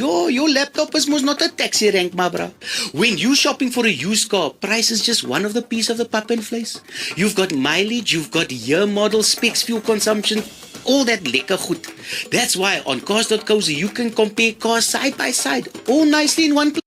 Your laptop is most not a taxi rank, my bro. When you shopping for a used car, price is just one of the piece of the pup and fleece. You've got mileage, you've got year model, specs, fuel consumption, all that lekker goed. That's why on cars.cozy you can compare cars side by side, all nicely in one place.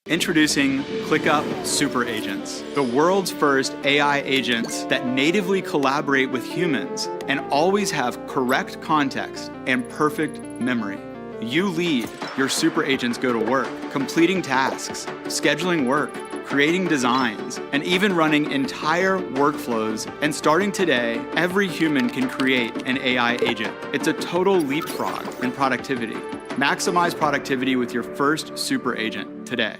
Introducing ClickUp Super Agents, the world's first AI agents that natively collaborate with humans and always have correct context and perfect memory. You lead, your super agents go to work, completing tasks, scheduling work, creating designs, and even running entire workflows. And starting today, every human can create an AI agent. It's a total leapfrog in productivity. Maximize productivity with your first super agent today.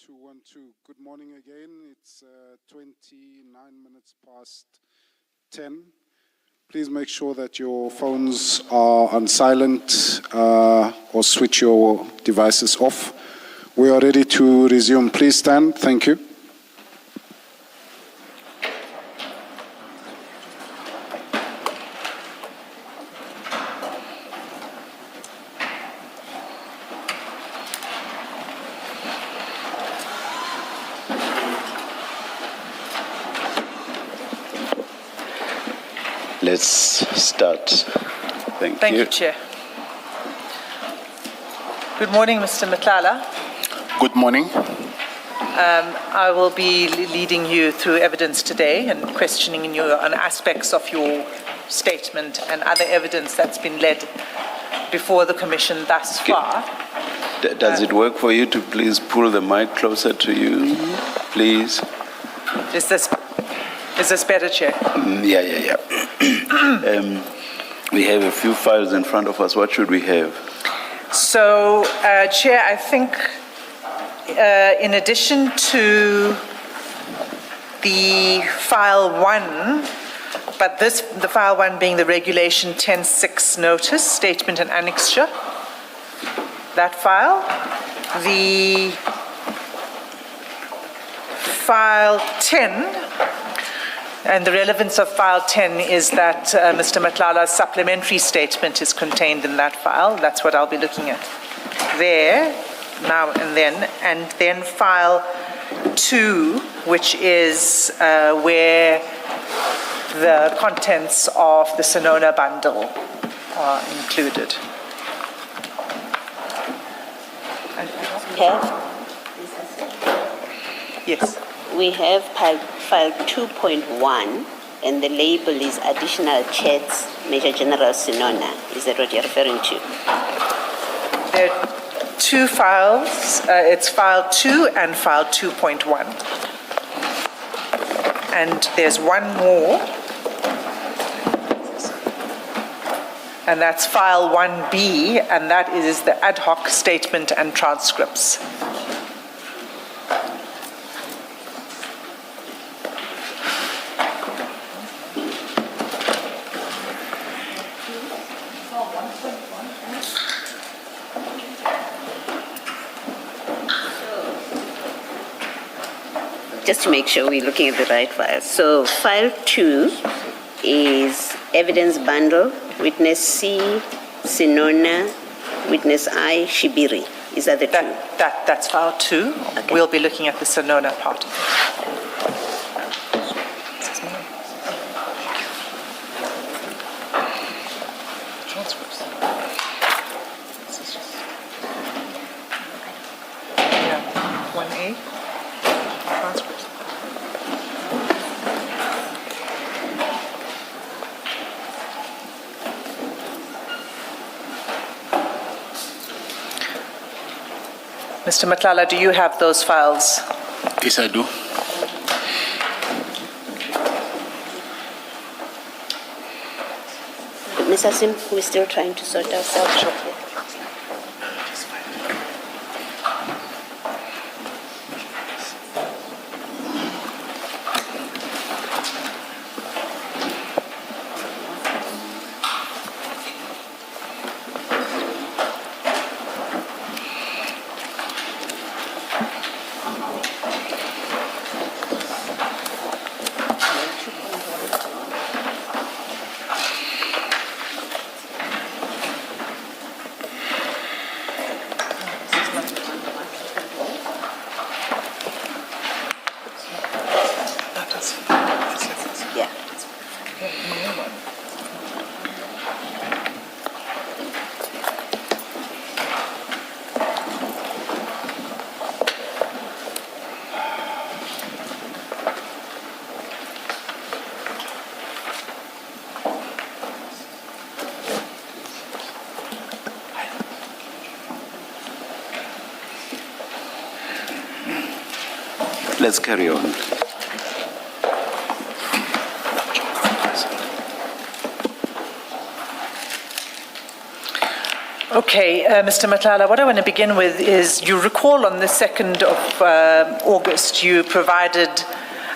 212. Good morning again. It's 29 minutes past 10. Please make sure that your phones are on silent or switch your devices off. We are ready to resume. Please stand. Thank you. Let's start. Thank you, Chair. Good morning, Mr. Madlanga. Good morning. I will be leading you through evidence today and questioning you on aspects of your statement and other evidence that's been led before the Commission thus far. Does it work for you to please pull the mic closer to you, please? Is this better, Chair? Yeah. We have a few files in front of us. What should we have? So, Chair, I think in addition to the file 1, but the file 1 being the Regulation 10.6 notice, statement and annexure, that file, the file 10, and the relevance of file 10 is that Mr. Madlanga's supplementary statement is contained in that file. That's what I'll be looking at there, now and then file 2, which is where the contents of the Sonona bundle are included. Yes. We have file 2.1, and the label is additional chats, Major General Sonona. Is that what you're referring to? There are two files. It's file 2 and file 2.1. And there's one more, and that's file 1B, and that is the ad hoc statement and transcripts. Just to make sure we're looking at the right file. So file 2 is evidence bundle, witness C, Sonona, witness I, Shibiri. Is that the two? That's file 2. Okay. We'll be looking at the Sonona part of it. Transcripts. Yeah, 1A. Transcripts. Mr. Madlanga, do you have those files? Yes, I do. Ms. Asim, we're still trying to sort ourselves out here. Yeah. Let's carry on. Okay, Mr. Matlala, what I want to begin with is you recall on the 2nd of August you provided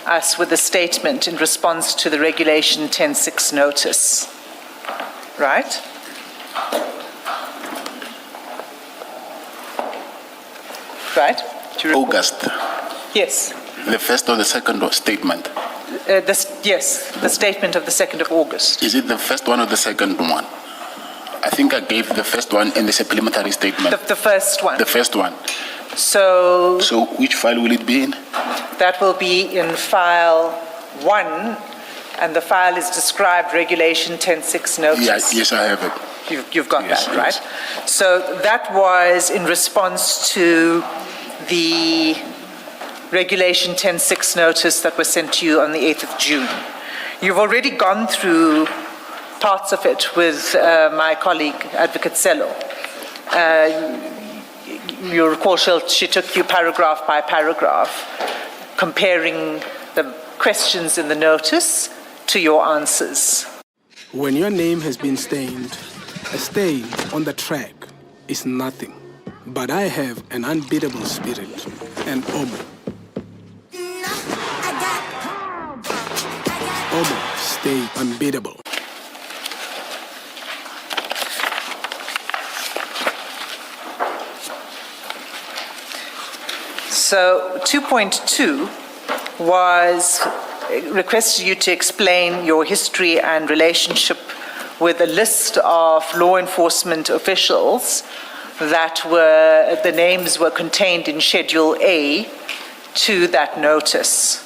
us with a statement in response to the Regulation 10.6 notice, right? Right? August, Yes. the first or the second statement. Yes, the statement of the 2nd of August. Is it the first one or the second one? I think I gave the first one in the supplementary statement. The first one. The first one. So So which file will it be in? that will be in file 1, and the file is described Regulation 10.6 notice. Yes, I have it. You've got Yes, that, yes. right? So that was in response to the Regulation 10.6 notice that was sent to you on the 8th of June. You've already gone through parts of it with my colleague, Advocate Sello. You'll recall she took you paragraph by paragraph, comparing the questions in the notice to your answers. When your name has been stained, a stain on the track is nothing. But I have an unbeatable spirit, an Omo. Omo, stay unbeatable. So 2.2 requested you to explain your history and relationship with a list of law enforcement officials that the names were contained in Schedule A to that notice.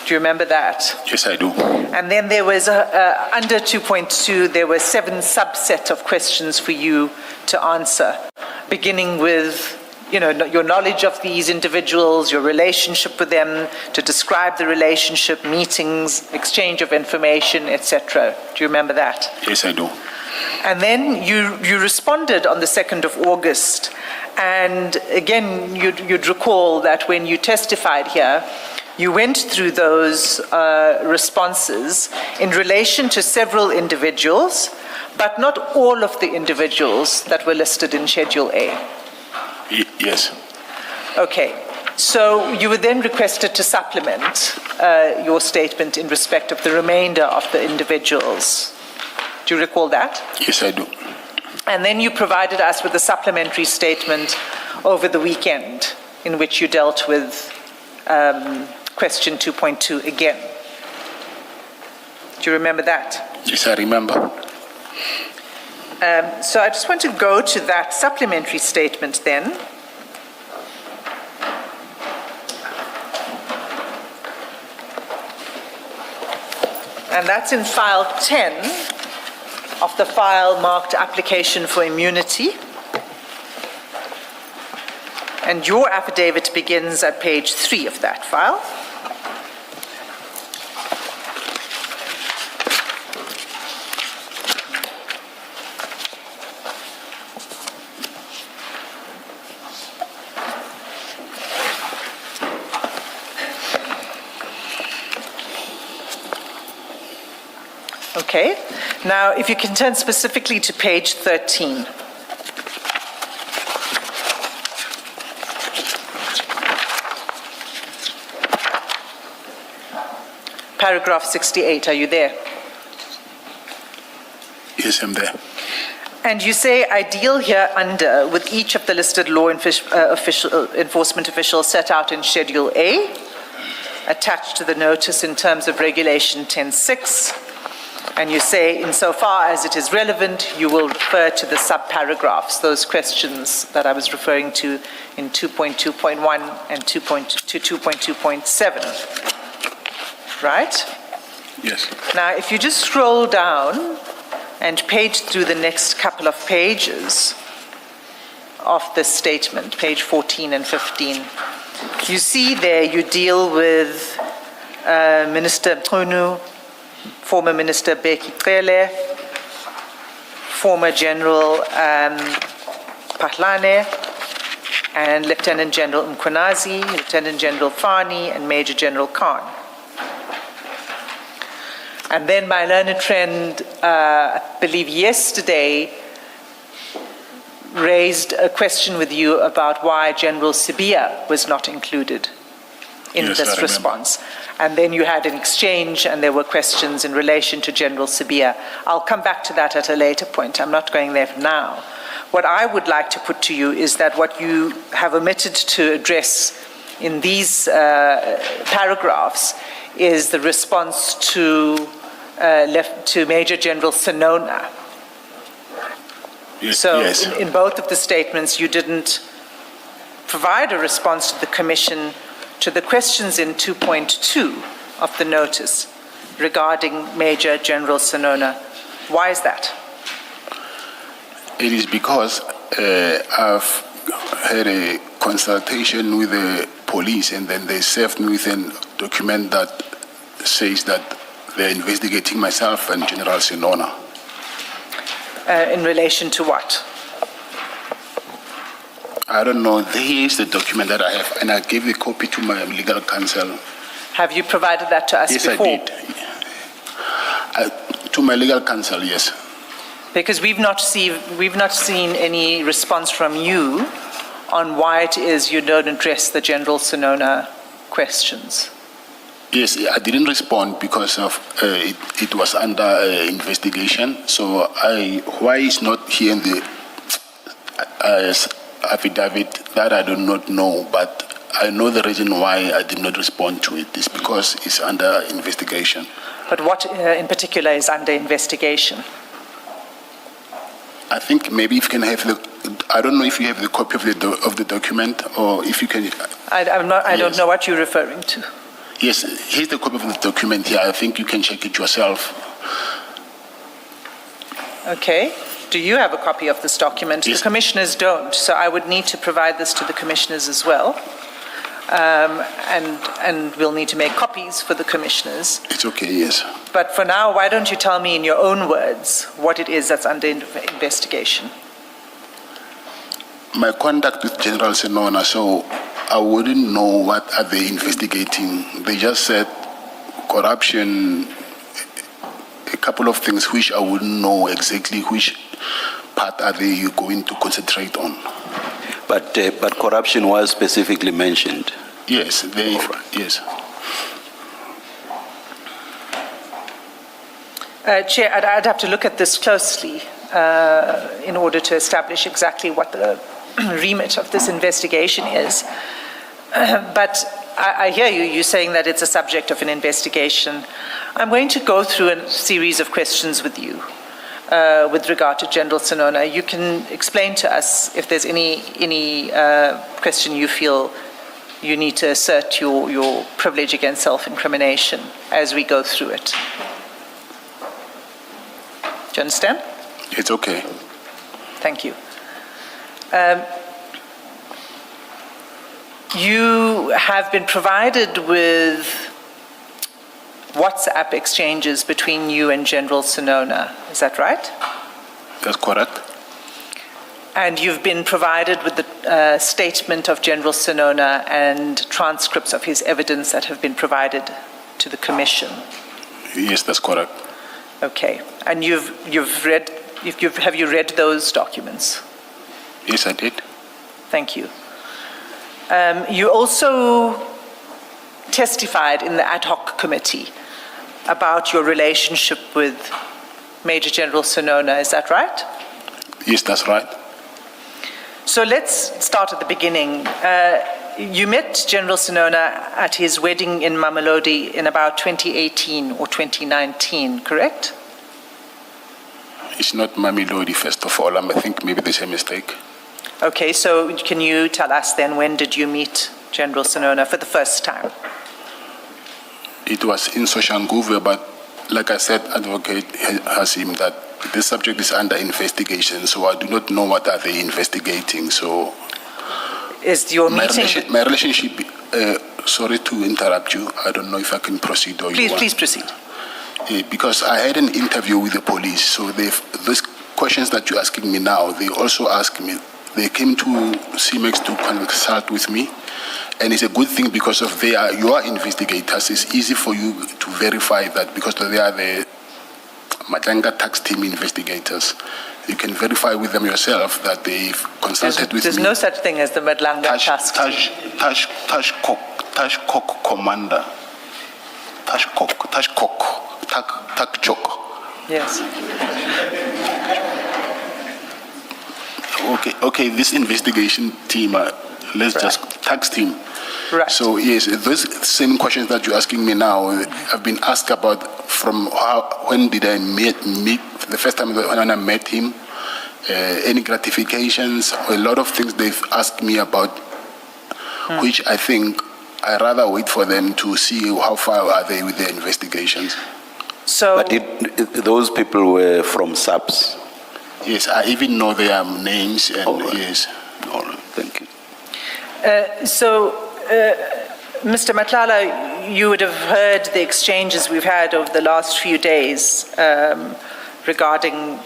Do you remember that? Yes, I do. And then there was, under 2.2, there were 7 subset of questions for you to answer, beginning with your knowledge of these individuals, your relationship with them, to describe the relationship, meetings, exchange of information, etc. Do you remember that? Yes, I do. And then you responded on the 2nd of August. And again, you'd recall that when you testified here, you went through those responses in relation to several individuals, but not all of the individuals that were listed in Schedule A. Yes. Okay. So you were then requested to supplement your statement in respect of the remainder of the individuals. Do you recall that? Yes, I do. And then you provided us with a supplementary statement over the weekend in which you dealt with question 2.2 again. Do you remember that? Yes, I remember. So I just want to go to that supplementary statement then. And that's in file 10 of the file marked Application for Immunity. And your affidavit begins at page 3 of that file. Okay. Now, if you can turn specifically to page 13. Paragraph 68, are you there? Yes, I'm there. And you say, I deal here under with each of the listed law enforcement officials set out in Schedule A, attached to the notice in terms of Regulation 10.6. And you say, insofar as it is relevant, you will refer to the subparagraphs, those questions that I was referring to in 2.2.1 and 2.2.7. Right? Yes. Now, if you just scroll down and page through the next couple of pages of this statement, page 14 and 15, you see there you deal with Minister Mchunu, former Minister Beki Cele, former General Patlane, and Lieutenant General Mkhonazi, Lieutenant General Fani, and Major General Khan. And then my learned friend, I believe yesterday, raised a question with you about why General Sibiya was not included in Yes, I this remember. response. And then you had an exchange and there were questions in relation to General Sibiya. I'll come back to that at a later point. I'm not going there now. What I would like to put to you is that what you have omitted to address in these paragraphs is the response to Major General Sinona. Yes, So yes. in both of the statements, you didn't provide a response to the Commission to the questions in 2.2 of the notice regarding Major General Sinona. Why is that? It is because I've had a consultation with the police, and then they served me with a document that says that they're investigating myself and General Sinona. In relation to what? I don't know. Here is the document that I have, and I gave the copy to my legal counsel. Have you provided that to us Yes, before? I did. To my legal counsel, yes. Because we've not seen any response from you on why it is you don't address the General Sinona questions. Yes, I didn't respond because of it was under investigation. So why it's not here in the affidavit, that I do not know. But I know the reason why I did not respond to it is because it's under investigation. But what in particular is under investigation? I think maybe if you can have I don't know if you have the copy of the document, or if you can. I don't Yes. know what you're referring to. Yes, here's the copy of the document here. I think you can check it yourself. Okay. Do you have a copy of this document? Yes. The commissioners don't, so I would need to provide this to the commissioners as well. And we'll need to make copies for the commissioners. It's okay, yes. But for now, why don't you tell me in your own words what it is that's under investigation? My contact with General Sinona, so I wouldn't know what are they investigating. They just said corruption, a couple of things which I wouldn't know exactly which part are they going to concentrate on. But corruption was specifically mentioned. Yes, yes. Chair, I'd have to look at this closely in order to establish exactly what the remit of this investigation is. But I hear you saying that it's a subject of an investigation. I'm going to go through a series of questions with you with regard to General Sinona. You can explain to us if there's any question you feel you need to assert your privilege against self-incrimination as we go through it. Do you understand? It's okay. Thank you. You have been provided with WhatsApp exchanges between you and General Sinona. Is that right? That's correct. And you've been provided with the statement of General Sinona and transcripts of his evidence that have been provided to the Commission. Yes, that's correct. Okay. And have you read those documents? Yes, I did. Thank you. You also testified in the ad hoc committee about your relationship with Major General Sinona. Is that right? Yes, that's right. So let's start at the beginning. You met General Sinona at his wedding in Mamelodi in about 2018 or 2019, correct? It's not Mamelodi, first of all. I think maybe there's a mistake. Okay, so can you tell us then, when did you meet General Sinona for the first time? It was in Soshanguve, but like I said, Advocate Hasim, that this subject is under investigation, so I do not know what are they investigating. So Is your meeting... my relationship, sorry to interrupt you, I don't know if I can proceed or you want. Please proceed. Because I had an interview with the police, so those questions that you're asking me now, they also asked me. They came to CMEX to consult with me, and it's a good thing because of your investigators. It's easy for you to verify that because they are the Madlanga tax team investigators. You can verify with them yourself that they've consulted with There's me. no such thing as the Madlanga task. Tashkok commander. Takchok. Yes. Okay, this investigation team, tax team. Right. So yes, those same questions that you're asking me now, I've been asked about from when did I meet the first time when I met him, any gratifications, a lot of things they've asked me about, which I think I rather wait for them to see how far are they with their investigations. So, But those people were from SAPS. Yes, I even know their names and All right. yes. All right, thank you. Mr. Madlanga, you would have heard the exchanges we've had over the last few days regarding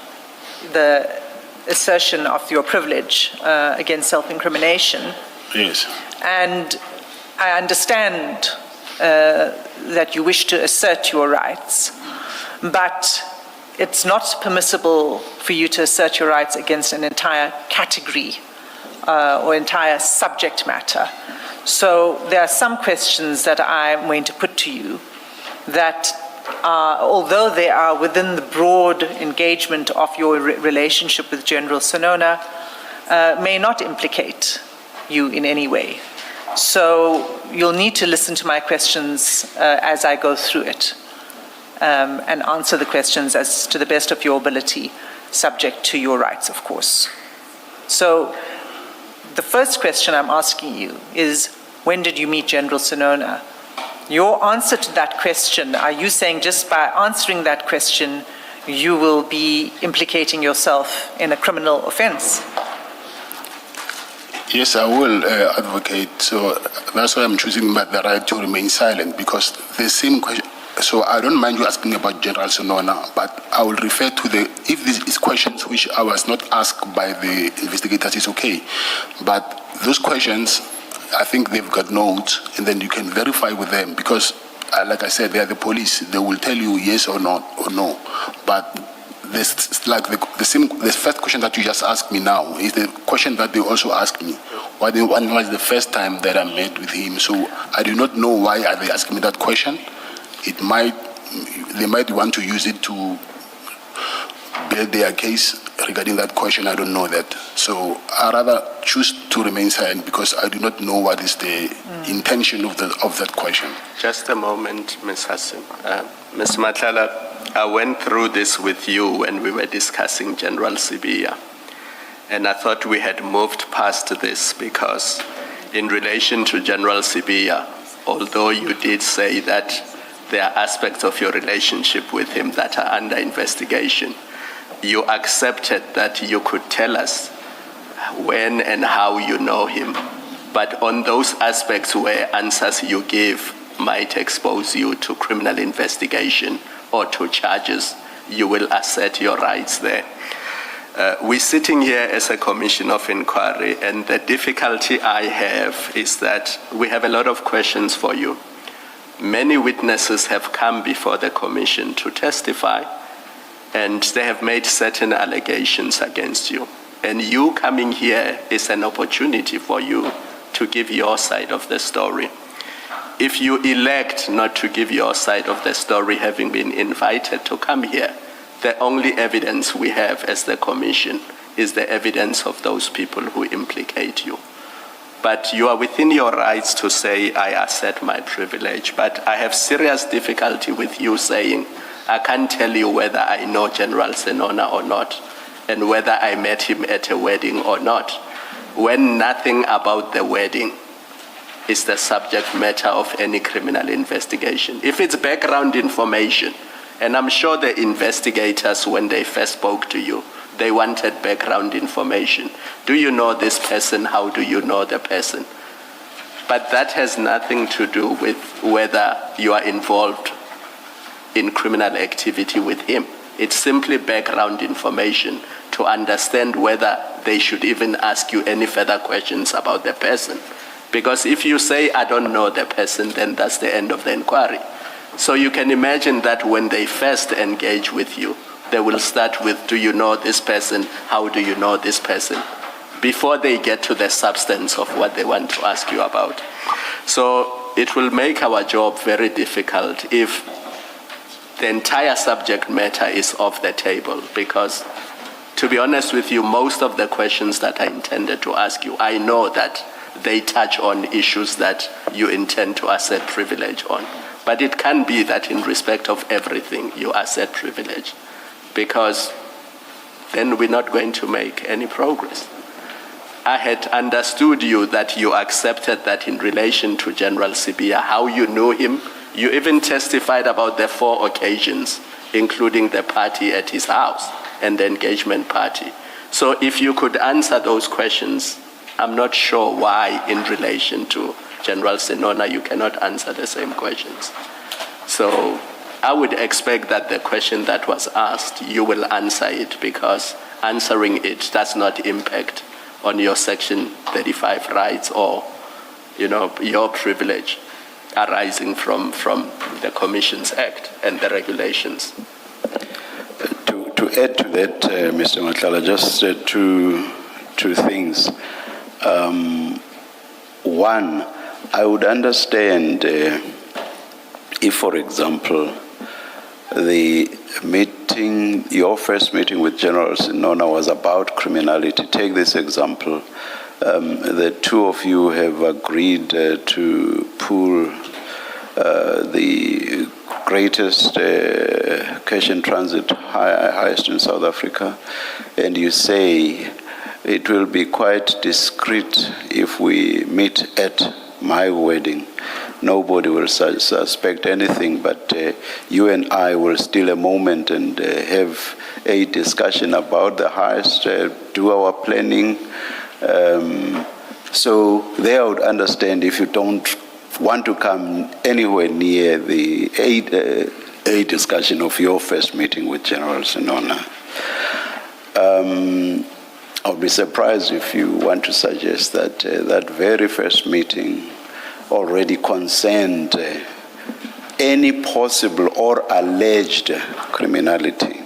the assertion of your privilege against self-incrimination. Yes. And I understand that you wish to assert your rights, but it's not permissible for you to assert your rights against an entire category or entire subject matter. So there are some questions that I'm going to put to you that, although they are within the broad engagement of your relationship with General Sonona, may not implicate you in any way. So you'll need to listen to my questions as I go through it and answer the questions as to the best of your ability, subject to your rights, of course. So the first question I'm asking you is, when did you meet General Sonona? Your answer to that question, are you saying just by answering that question, you will be implicating yourself in a criminal offense? Yes, I will advocate. So that's why I'm choosing the right to remain silent, because the same question. So I don't mind you asking about General Sonona, but I will refer to if this is questions which I was not asked by the investigators, it's okay. But those questions, I think they've got notes, and then you can verify with them, because like I said, they are the police. They will tell you yes or not or no. But this, like the first question that you just asked me now is the question that they also asked me. When was the first time that I met with him? So I do not know why are they asking me that question. They might want to use it to build their case regarding that question. I don't know that. So I rather choose to remain silent, because I do not know what is the intention of that question. Just a moment, Ms. Hassim. Ms. Madlanga, I went through this with you when we were discussing General Sibiya, and I thought we had moved past this, because in relation to General Sibiya, although you did say that there are aspects of your relationship with him that are under investigation, you accepted that you could tell us when and how you know him. But on those aspects where answers you give might expose you to criminal investigation or to charges, you will assert your rights there. We're sitting here as a commission of inquiry, and the difficulty I have is that we have a lot of questions for you. Many witnesses have come before the commission to testify, and they have made certain allegations against you. And you coming here is an opportunity for you to give your side of the story. If you elect not to give your side of the story, having been invited to come here, the only evidence we have as the commission is the evidence of those people who implicate you. But you are within your rights to say, I assert my privilege. But I have serious difficulty with you saying, I can't tell you whether I know General Sonona or not, and whether I met him at a wedding or not, when nothing about the wedding is the subject matter of any criminal investigation. If it's background information, and I'm sure the investigators, when they first spoke to you, they wanted background information. Do you know this person? How do you know the person? But that has nothing to do with whether you are involved in criminal activity with him. It's simply background information to understand whether they should even ask you any further questions about the person. Because if you say, I don't know the person, then that's the end of the inquiry. So you can imagine that when they first engage with you, they will start with, do you know this person? How do you know this person? Before they get to the substance of what they want to ask you about. So it will make our job very difficult if the entire subject matter is off the table, because to be honest with you, most of the questions that I intended to ask you, I know that they touch on issues that you intend to assert privilege on. But it can be that in respect of everything, you assert privilege, because then we're not going to make any progress. I had understood you that you accepted that in relation to General Sibia, how you knew him. You even testified about the 4 occasions, including the party at his house and the engagement party. So if you could answer those questions, I'm not sure why in relation to General Senona you cannot answer the same questions. So I would expect that the question that was asked, you will answer it, because answering it does not impact on your Section 35 rights or, your privilege arising from the Commissions Act and the regulations. To add to that, Mr. Matlala, just two things. One, I would understand if, for example, your first meeting with General Sinona was about criminality. Take this example. The two of you have agreed to pool the greatest cash in transit, highest in South Africa, and you say it will be quite discreet if we meet at my wedding. Nobody will suspect anything, but you and I will steal a moment and have a discussion about the highest, do our planning. So there I would understand if you don't want to come anywhere near the a discussion of your first meeting with General Sinona. I'll be surprised if you want to suggest that that very first meeting already concerned any possible or alleged criminality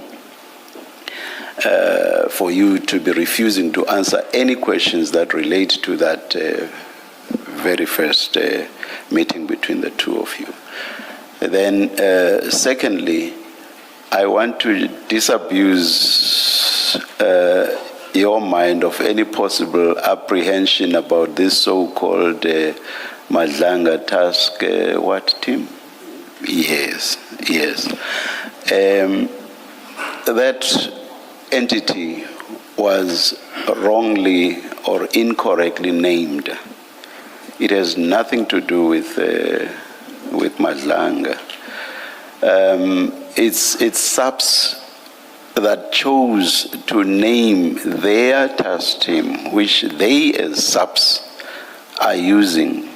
for you to be refusing to answer any questions that relate to that very first meeting between the two of you. Then, secondly, I want to disabuse your mind of any possible apprehension about this so-called Madlanga task, what team? Yes. That entity was wrongly or incorrectly named. It has nothing to do with Madlanga. It's SAPS that chose to name their task team, which they as SAPS are using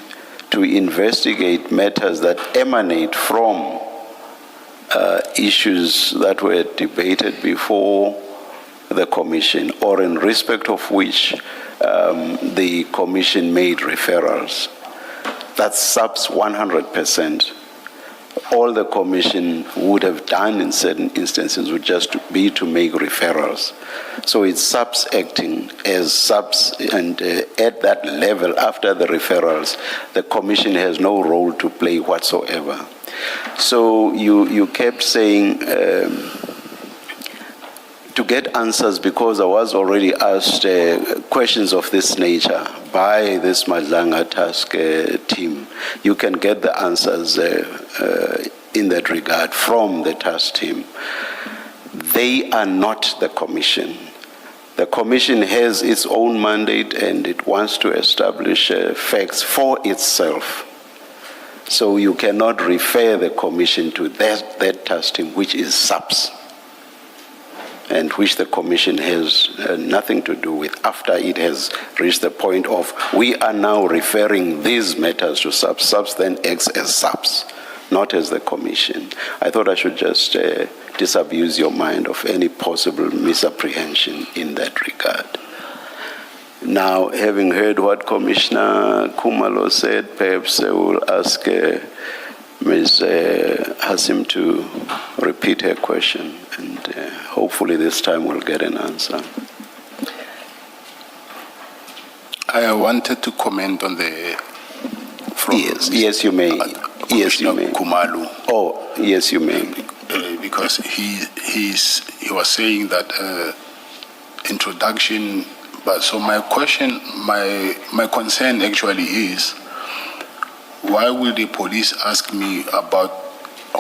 to investigate matters that emanate from issues that were debated before the Commission, or in respect of which the Commission made referrals. That's SAPS 100%. All the Commission would have done in certain instances would just be to make referrals. So it's SAPS acting as SAPS, and at that level, after the referrals, the Commission has no role to play whatsoever. So you kept saying to get answers, because I was already asked questions of this nature by this Madlanga task team. You can get the answers in that regard from the task team. They are not the Commission. The Commission has its own mandate and it wants to establish facts for itself. So you cannot refer the Commission to that task team, which is SAPS, and which the Commission has nothing to do with after it has reached the point of, we are now referring these matters to SAPS. SAPS then acts as SAPS, not as the Commission. I thought I should just disabuse your mind of any possible misapprehension in that regard. Now, having heard what Commissioner Kumalo said, perhaps I will ask Ms. Hassim to repeat her question, and hopefully this time we'll get an answer. I wanted to comment on the... Yes, you may. Yes, you may. Kumalu. Oh, yes, you may. Because he was saying that introduction, but so my question, my concern actually is, why will the police ask me about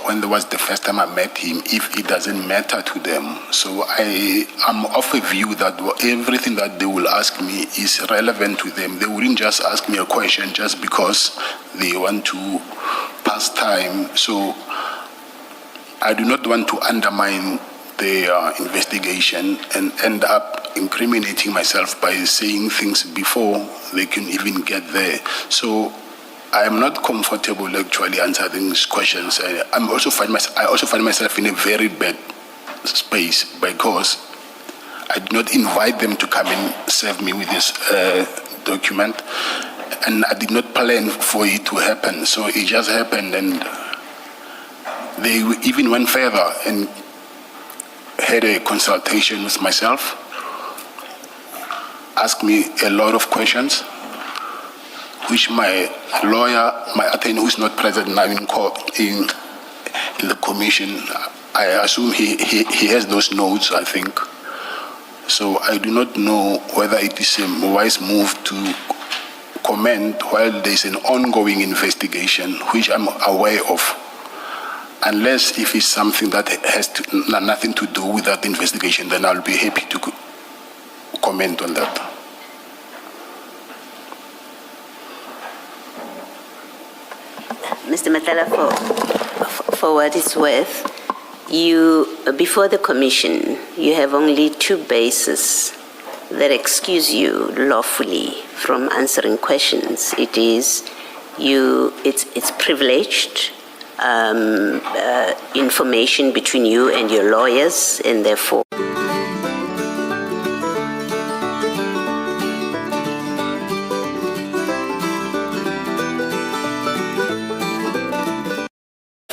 when there was the first time I met him if it doesn't matter to them? So I'm of a view that everything that they will ask me is relevant to them. They wouldn't just ask me a question just because they want to pass time. So I do not want to undermine their investigation and end up incriminating myself by saying things before they can even get there. So I am not comfortable actually answering these questions. I also find myself in a very bad space because I did not invite them to come and serve me with this document, and I did not plan for it to happen. So it just happened, and they even went further and had a consultation with myself, asked me a lot of questions, which my lawyer, my attorney, who is not present now in court, in the commission, I assume he has those notes, I think. So I do not know whether it is a wise move to comment while there is an ongoing investigation, which I'm aware of, unless if it's something that has nothing to do with that investigation, then I'll be happy to comment on that. Mr. Matlala, for what it's worth, you, before the commission, you have only two bases that excuse you lawfully from answering questions. It is it's privileged information between you and your lawyers, and therefore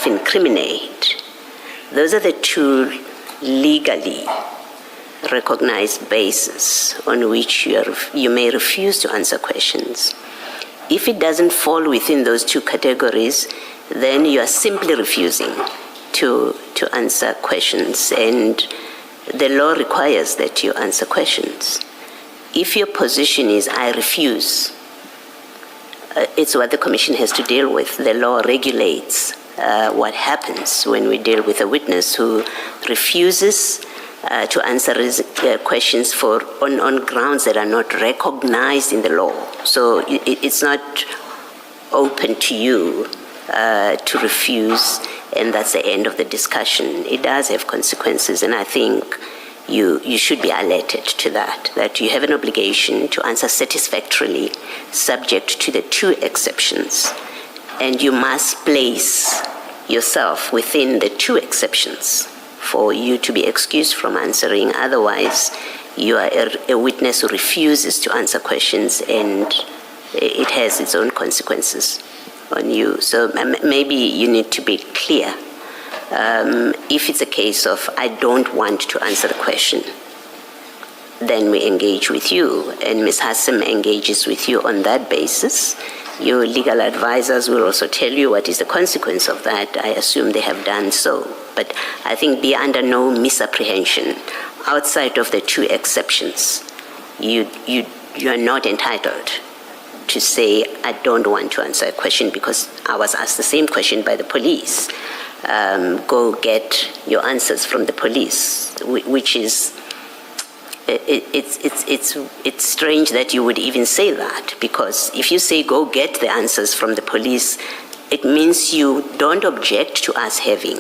incriminate. Those are the two legally recognized bases on which you may refuse to answer questions. If it doesn't fall within those two categories, then you are simply refusing to answer questions, and the law requires that you answer questions. If your position is, I refuse, it's what the commission has to deal with. The law regulates what happens when we deal with a witness who refuses to answer questions on grounds that are not recognized in the law. So it's not open to you to refuse, and that's the end of the discussion. It does have consequences, and I think you should be alerted to that you have an obligation to answer satisfactorily, subject to the two exceptions. And you must place yourself within the two exceptions for you to be excused from answering. Otherwise, you are a witness who refuses to answer questions, and it has its own consequences on you. So maybe you need to be clear. If it's a case of, I don't want to answer the question, then we engage with you, and Ms. Hassim engages with you on that basis. Your legal advisors will also tell you what is the consequence of that. I assume they have done so. But I think be under no misapprehension. Outside of the two exceptions, you are not entitled to say, I don't want to answer a question because I was asked the same question by the police. Go get your answers from the police, which is, it's strange that you would even say that, because if you say go get the answers from the police, it means you don't object to us having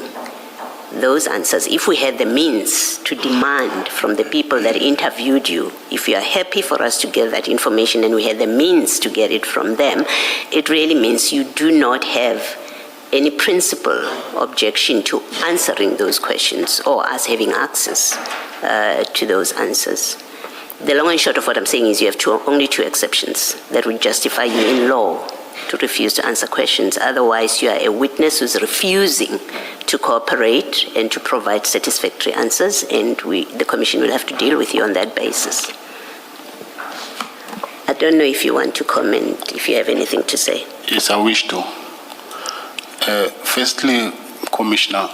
those answers. If we had the means to demand from the people that interviewed you, if you are happy for us to get that information and we had the means to get it from them, it really means you do not have any principal objection to answering those questions or us having access to those answers. The long and short of what I'm saying is you have only two exceptions that would justify you in law to refuse to answer questions. Otherwise, you are a witness who's refusing to cooperate and to provide satisfactory answers, and the Commission will have to deal with you on that basis. I don't know if you want to comment, if you have anything to say. Yes, I wish to. Firstly, Commissioner,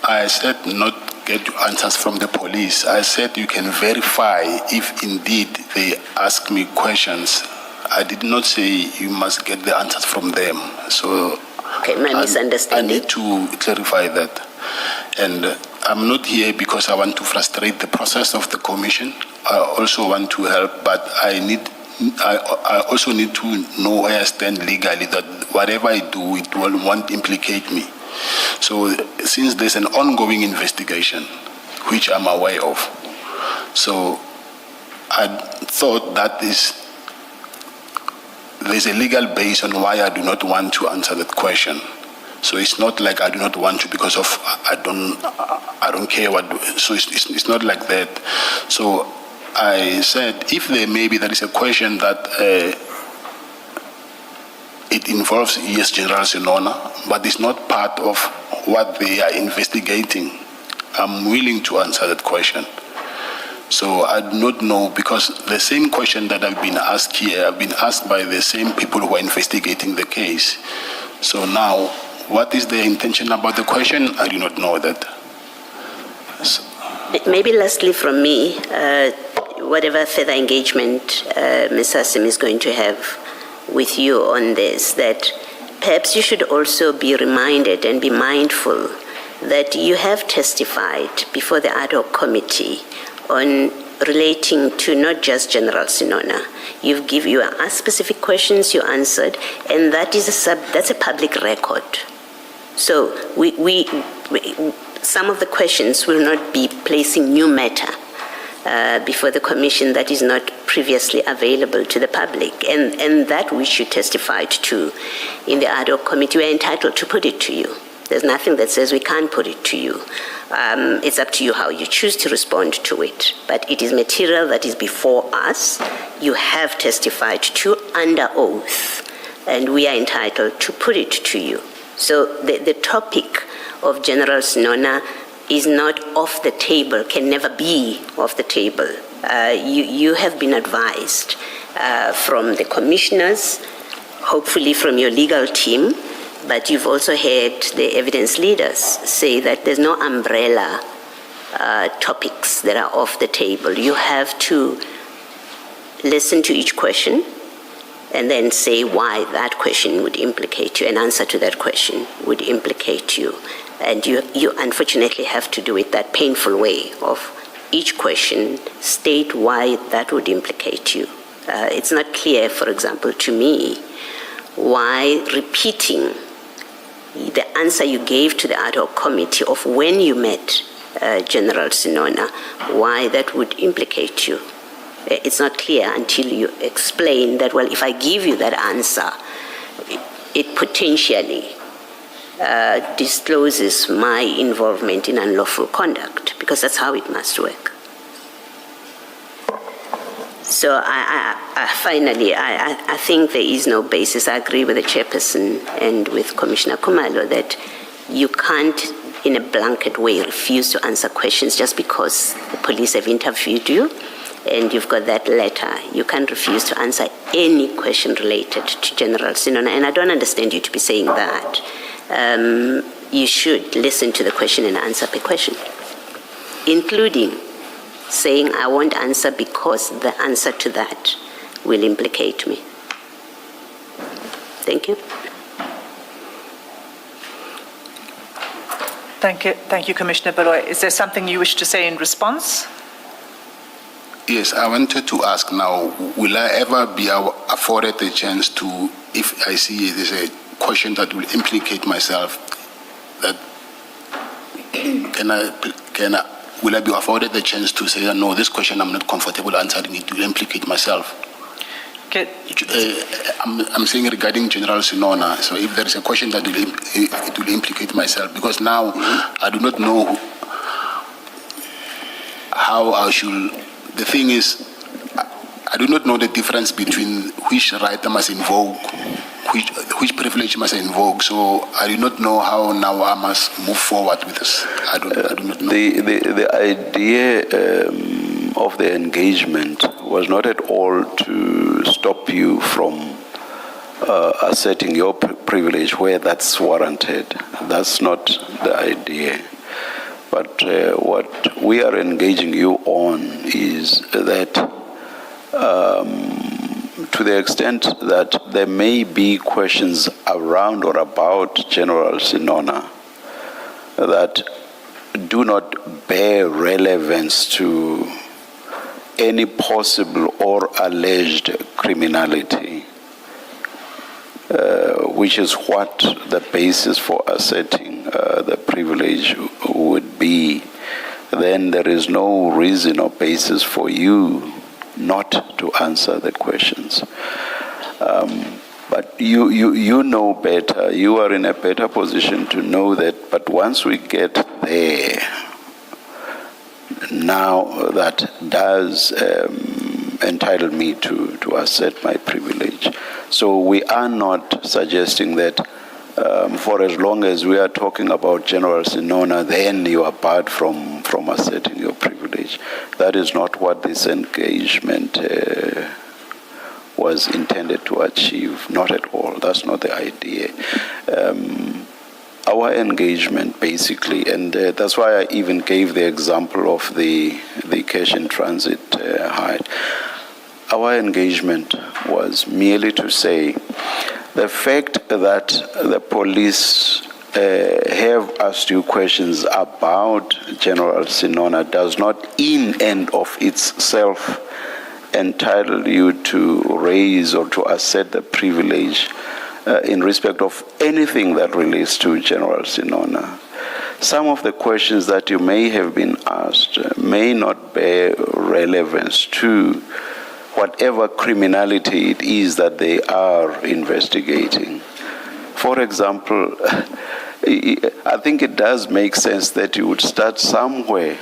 I said not get answers from the police. I said you can verify if indeed they ask me questions. I did not say you must get the answers from them. So okay, my misunderstanding. I need to clarify that. And I'm not here because I want to frustrate the process of the Commission. I also want to help, but I also need to know where I stand legally, that whatever I do, it won't implicate me. So since there's an ongoing investigation, which I'm aware of, so I thought that there's a legal base on why I do not want to answer that question. So it's not like I do not want to because of I don't care what. So it's not like that. So I said if there is a question that it involves ES General Sinona, but it's not part of what they are investigating, I'm willing to answer that question. So I do not know, because the same question that I've been asked here, I've been asked by the same people who are investigating the case. So now, what is their intention about the question? I do not know that. So. Maybe lastly from me, whatever further engagement Ms. Hassim is going to have with you on this, that perhaps you should also be reminded and be mindful that you have testified before the ad hoc committee on relating to not just General Sinona. You asked specific questions, you answered, and that's a public record. So some of the questions will not be placing new matter before the Commission that is not previously available to the public, and that which you testified to in the ad hoc committee, we are entitled to put it to you. There's nothing that says we can't put it to you. It's up to you how you choose to respond to it. But it is material that is before us. You have testified to under oath, and we are entitled to put it to you. So the topic of General Sinona is not off the table, can never be off the table. You have been advised from the commissioners, hopefully from your legal team, but you've also heard the evidence leaders say that there's no umbrella topics that are off the table. You have to listen to each question and then say why that question would implicate you, an answer to that question would implicate you. And you unfortunately have to do it that painful way of each question, state why that would implicate you. It's not clear, for example, to me, why repeating the answer you gave to the ad hoc committee of when you met General Sinona, why that would implicate you. It's not clear until you explain that, well, if I give you that answer, it potentially discloses my involvement in unlawful conduct, because that's how it must work. So finally, I think there is no basis. I agree with the chairperson and with Commissioner Khumalo that you can't, in a blanket way, refuse to answer questions just because the police have interviewed you and you've got that letter. You can't refuse to answer any question related to General Sinona, and I don't understand you to be saying that. You should listen to the question and answer per question, including saying, I won't answer because the answer to that will implicate me. Thank you. Thank you, Commissioner Baloy. Is there something you wish to say in response? Yes, I wanted to ask now, will I ever be afforded a chance to, if I see there's a question that will implicate myself, that will I be afforded the chance to say, no, this question I'm not comfortable answering, it will implicate myself? Okay. I'm saying regarding General Sinona, so if there is a question that it will implicate myself, because now I do not know how I should. The thing is, I do not know the difference between which right I must invoke which privilege must I invoke. So I do not know how now I must move forward with this. I do not know. The idea of the engagement was not at all to stop you from asserting your privilege where that's warranted. That's not the idea. But what we are engaging you on is that to the extent that there may be questions around or about General Sinona that do not bear relevance to any possible or alleged criminality, which is what the basis for asserting the privilege would be, then there is no reason or basis for you not to answer the questions. But you know better. You are in a better position to know that. But once we get there, now that does entitle me to assert my privilege. So we are not suggesting that for as long as we are talking about General Sinona, then you are barred from asserting your privilege. That is not what this engagement was intended to achieve. Not at all. That's not the idea. Our engagement, basically, and that's why I even gave the example of the cash in transit hide. Our engagement was merely to say the fact that the police have asked you questions about General Sinona does not in and of itself entitle you to raise or to assert the privilege in respect of anything that relates to General Sinona. Some of the questions that you may have been asked may not bear relevance to whatever criminality it is that they are investigating. For example, I think it does make sense that you would start somewhere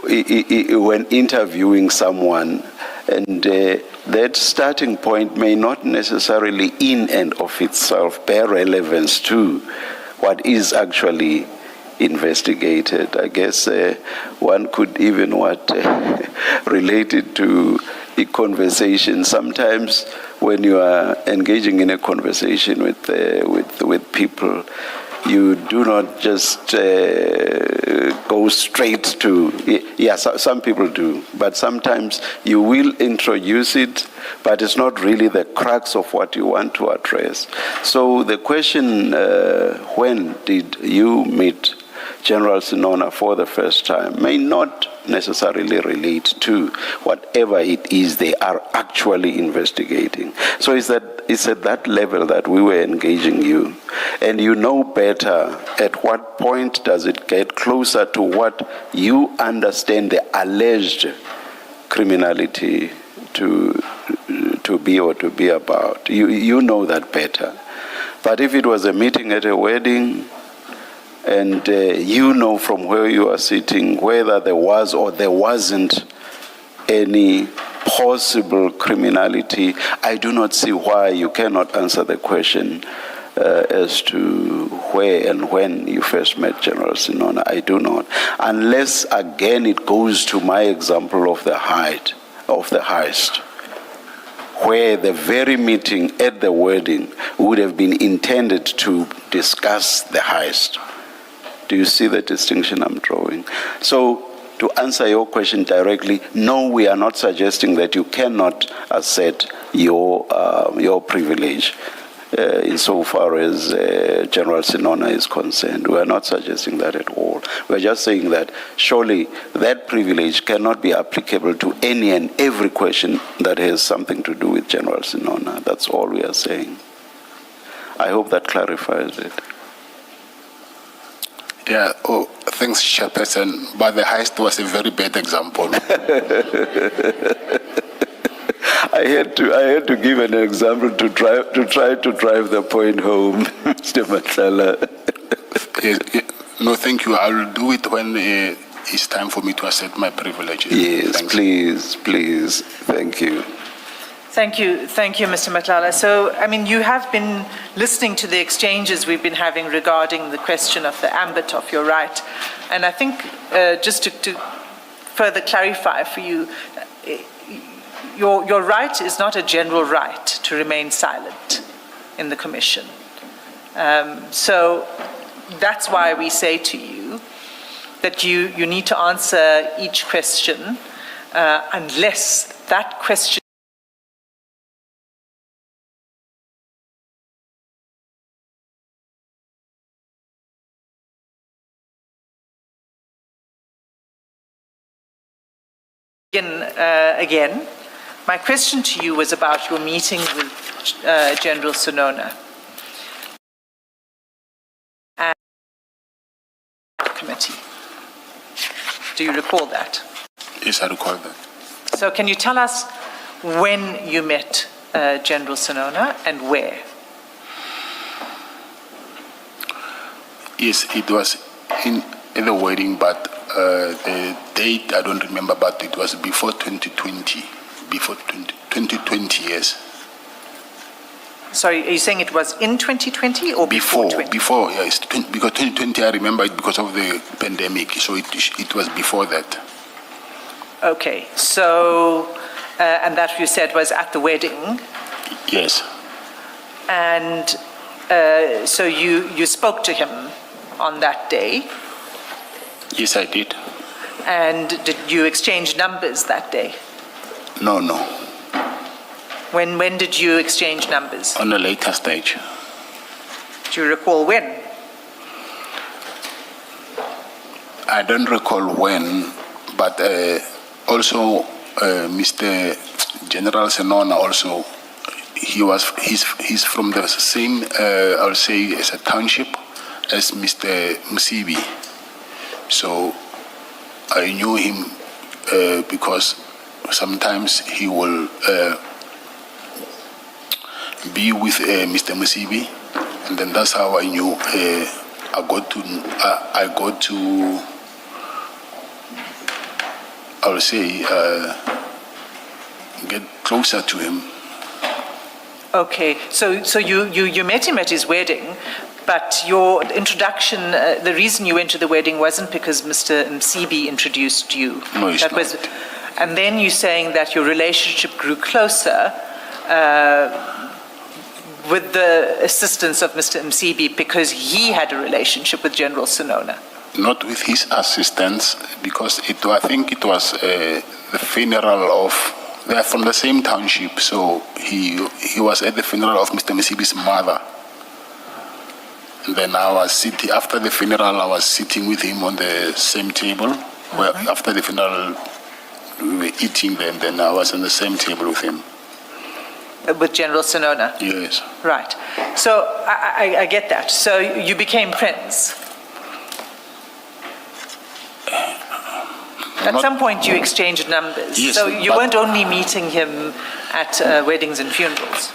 when interviewing someone, and that starting point may not necessarily in and of itself bear relevance to what is actually investigated. I guess one could even relate it to a conversation. Sometimes when you are engaging in a conversation with people, you do not just go straight to, some people do, but sometimes you will introduce it, but it's not really the crux of what you want to address. So the question, when did you meet General Sinona for the first time, may not necessarily relate to whatever it is they are actually investigating. So it's at that level that we were engaging you. And you know better at what point does it get closer to what you understand the alleged criminality to be or to be about. You know that better. But if it was a meeting at a wedding, and you know from where you are sitting whether there was or there wasn't any possible criminality, I do not see why you cannot answer the question as to where and when you first met General Sinona. I do not. Unless, again, it goes to my example of the heist, where the very meeting at the wedding would have been intended to discuss the heist. Do you see the distinction I'm drawing? So, to answer your question directly, no, we are not suggesting that you cannot assert your privilege insofar as General Sinona is concerned. We are not suggesting that at all. We are just saying that surely that privilege cannot be applicable to any and every question that has something to do with General Sinona. That's all we are saying. I hope that clarifies it. Yeah, thanks, Chairperson. But the heist was a very bad example. I had to give an example to try to drive the point home, Mr. Madlanga. No, thank you. I'll do it when it's time for me to assert my privileges. Yes, Thanks. please. Thank you. Thank you, Mr. Matlala. So, I mean, you have been listening to the exchanges we've been having regarding the question of the ambit of your right. And I think, just to further clarify for you, your right is not a general right to remain silent in the Commission. So that's why we say to you that you need to answer each question unless that question again. My question to you was about your meeting with General Sonona and the committee. Do you recall that? Yes, I recall that. So can you tell us when you met General Sonona and where? Yes, it was in the wedding, but the date I don't remember, but it was before 2020. Before 2020, yes. Sorry, are you saying it was in 2020 or before 2020? Before, yes. Because 2020, I remember it because of the pandemic, so it was before that. Okay, so, and that you said was at the wedding? Yes. And so you spoke to him on that day? Yes, I did. And did you exchange numbers that day? No. When did you exchange numbers? On a later stage. Do you recall when? I don't recall when, but also Mr. General Sonona also, he's from the same, I'll say, as a township as Mr. Musibi. So I knew him because sometimes he will be with Mr. Musibi, and then that's how I knew. I got to I would say get closer to him. Okay, so you met him at his wedding, but your introduction, the reason you went to the wedding wasn't because Mr. Msibi introduced you. No, it's not. And then you're saying that your relationship grew closer with the assistance of Mr. Msibi because he had a relationship with General Sonona. Not with his assistance, because I think it was the funeral of, they're from the same township, so he was at the funeral of Mr. Msibi's mother. And then I was sitting, after the funeral, I was sitting with him on the same table, where after the funeral, we were eating them, then I was on the same table with him. With General Sonona? Yes. Right. So I get that. So you became friends? At some point you exchanged numbers. Yes, so you weren't only meeting him at weddings and funerals?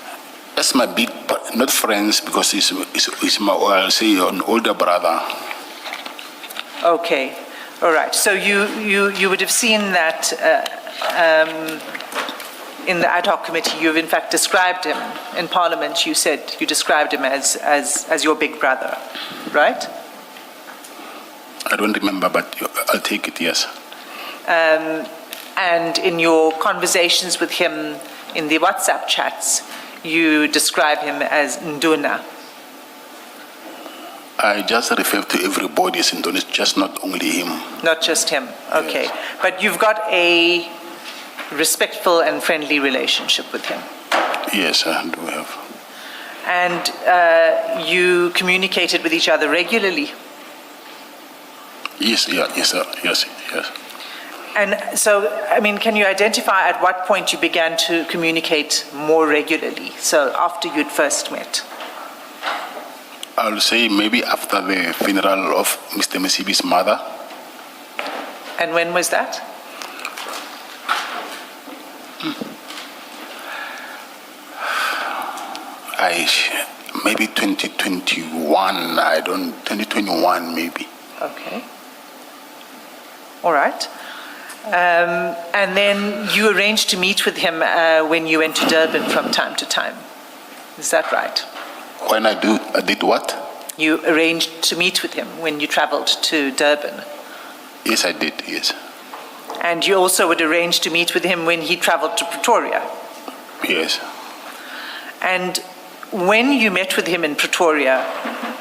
That's my big, not friends, because he's my, I'll say, an older brother. Okay. All right. So you would have seen that in the ad hoc committee, you've in fact described him in Parliament. You said you described him as your big brother, right? I don't remember, but I'll take it, yes. And in your conversations with him in the WhatsApp chats, you describe him as Nduna. I just refer to everybody as Nduna, just not only him. Not just him, okay. Yes. But you've got a respectful and friendly relationship with him. Yes, I do have. And you communicated with each other regularly? Yes, yes. And so, I mean, can you identify at what point you began to communicate more regularly? So after you'd first met? I'll say maybe after the funeral of Mr. Musibi's mother. And when was that? Maybe 2021, 2021 maybe. Okay. All right. And then you arranged to meet with him when you went to Durban from time to time. Is that right? When I did what? You arranged to meet with him when you traveled to Durban. Yes, I did, yes. And you also would arrange to meet with him when he traveled to Pretoria. Yes. And when you met with him in Pretoria,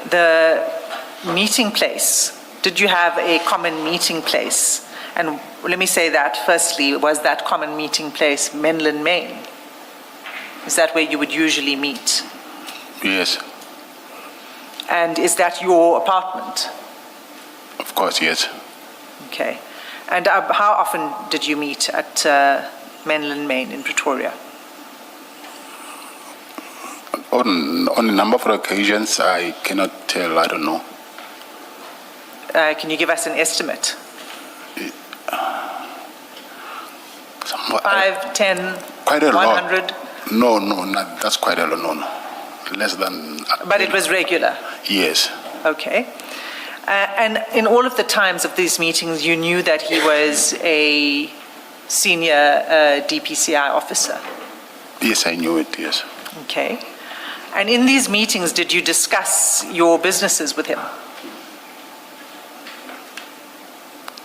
the meeting place, did you have a common meeting place? And let me say that firstly, was that common meeting place Menlyn Main? Is that where you would usually meet? Yes. And is that your apartment? Of course, yes. Okay. And how often did you meet at Menlyn Main in Pretoria? On a number of occasions, I cannot tell, I don't know. Can you give us an estimate? 5, 10, quite a 100? lot. No, that's quite a lot, no. Less than... But it was regular? Yes. Okay. And in all of the times of these meetings, you knew that he was a senior DPCI officer? Yes, I knew it, yes. Okay. And in these meetings, did you discuss your businesses with him?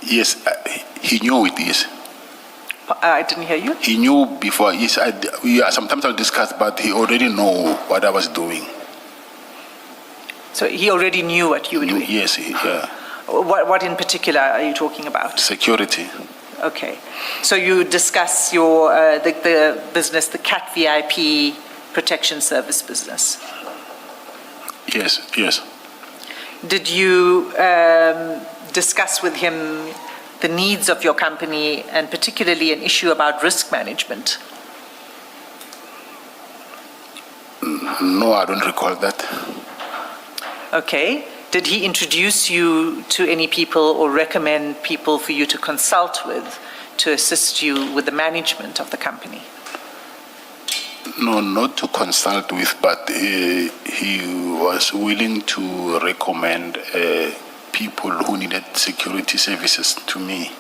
Yes, he knew it, yes. I didn't hear you. He knew before. Yes, sometimes I'll discuss, but he already knew what I was doing. So he already knew what you were doing? Yes, yeah. What in particular are you talking about? Security. Okay. So you discuss your the business, the CAT VIP protection service business? Yes, yes. Did you discuss with him the needs of your company and particularly an issue about risk management? No, I don't recall that. Okay. Did he introduce you to any people or recommend people for you to consult with to assist you with the management of the company? No, not to consult with, but he was willing to recommend people who needed security services to me.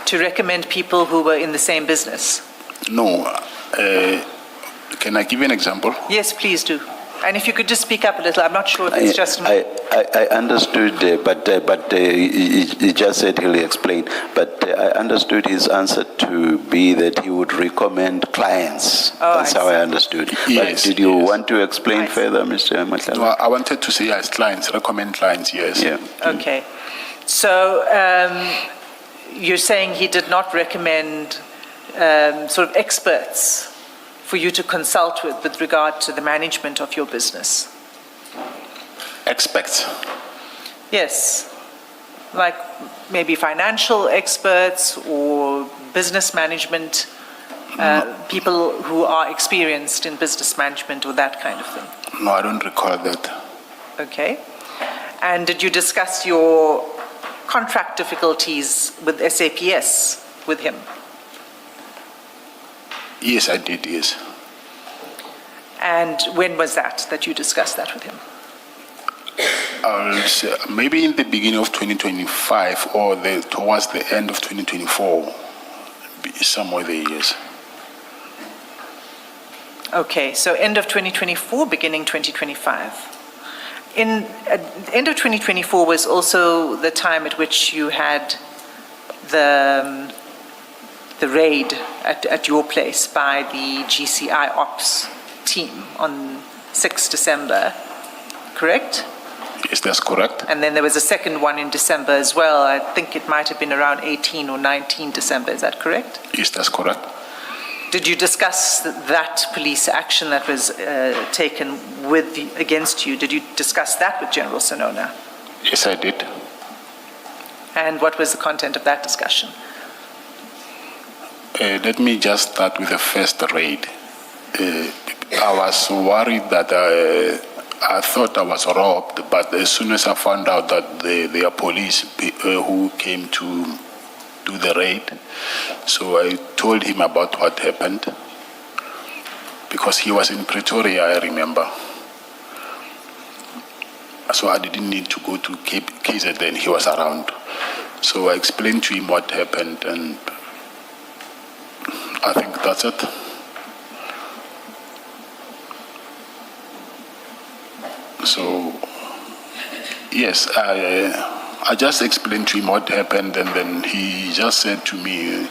To recommend people who were in the same business? No. Can I give you an example? Yes, please do. And if you could just speak up a little, I'm not sure if it's just me. I understood, but he just said he'll explain. But I understood his answer to be that he would recommend clients. That's how I understood. Yes, but did you want to explain further, Mr. Madlanga? No, I wanted to say as clients, recommend clients, yes. Yeah. Okay. So you're saying he did not recommend sort of experts for you to consult with regard to the management of your business? Experts? Yes. Like maybe financial experts or business management, people who are experienced in business management or that kind of thing? No, I don't recall that. Okay. And did you discuss your contract difficulties with SAPS with him? Yes, I did, yes. And when was that you discussed that with him? I'll say maybe in the beginning of 2025 or towards the end of 2024, somewhere there, yes. Okay, so end of 2024, beginning 2025. End of 2024 was also the time at which you had the raid at your place by the GCI Ops team on 6 December, correct? Yes, that's correct. And then there was a second one in December as well. I think it might have been around 18 or 19 December, is that correct? Yes, that's correct. Did you discuss that police action that was taken against you? Did you discuss that with General Sonona? Yes, I did. And what was the content of that discussion? Let me just start with the first raid. I was worried that I thought I was robbed, but as soon as I found out that they are police who came to do the raid, so I told him about what happened, because he was in Pretoria, I remember. So I didn't need to go to KZN, he was around. So I explained to him what happened, and I think that's it. So, yes, I just explained to him what happened, and then he just said to me,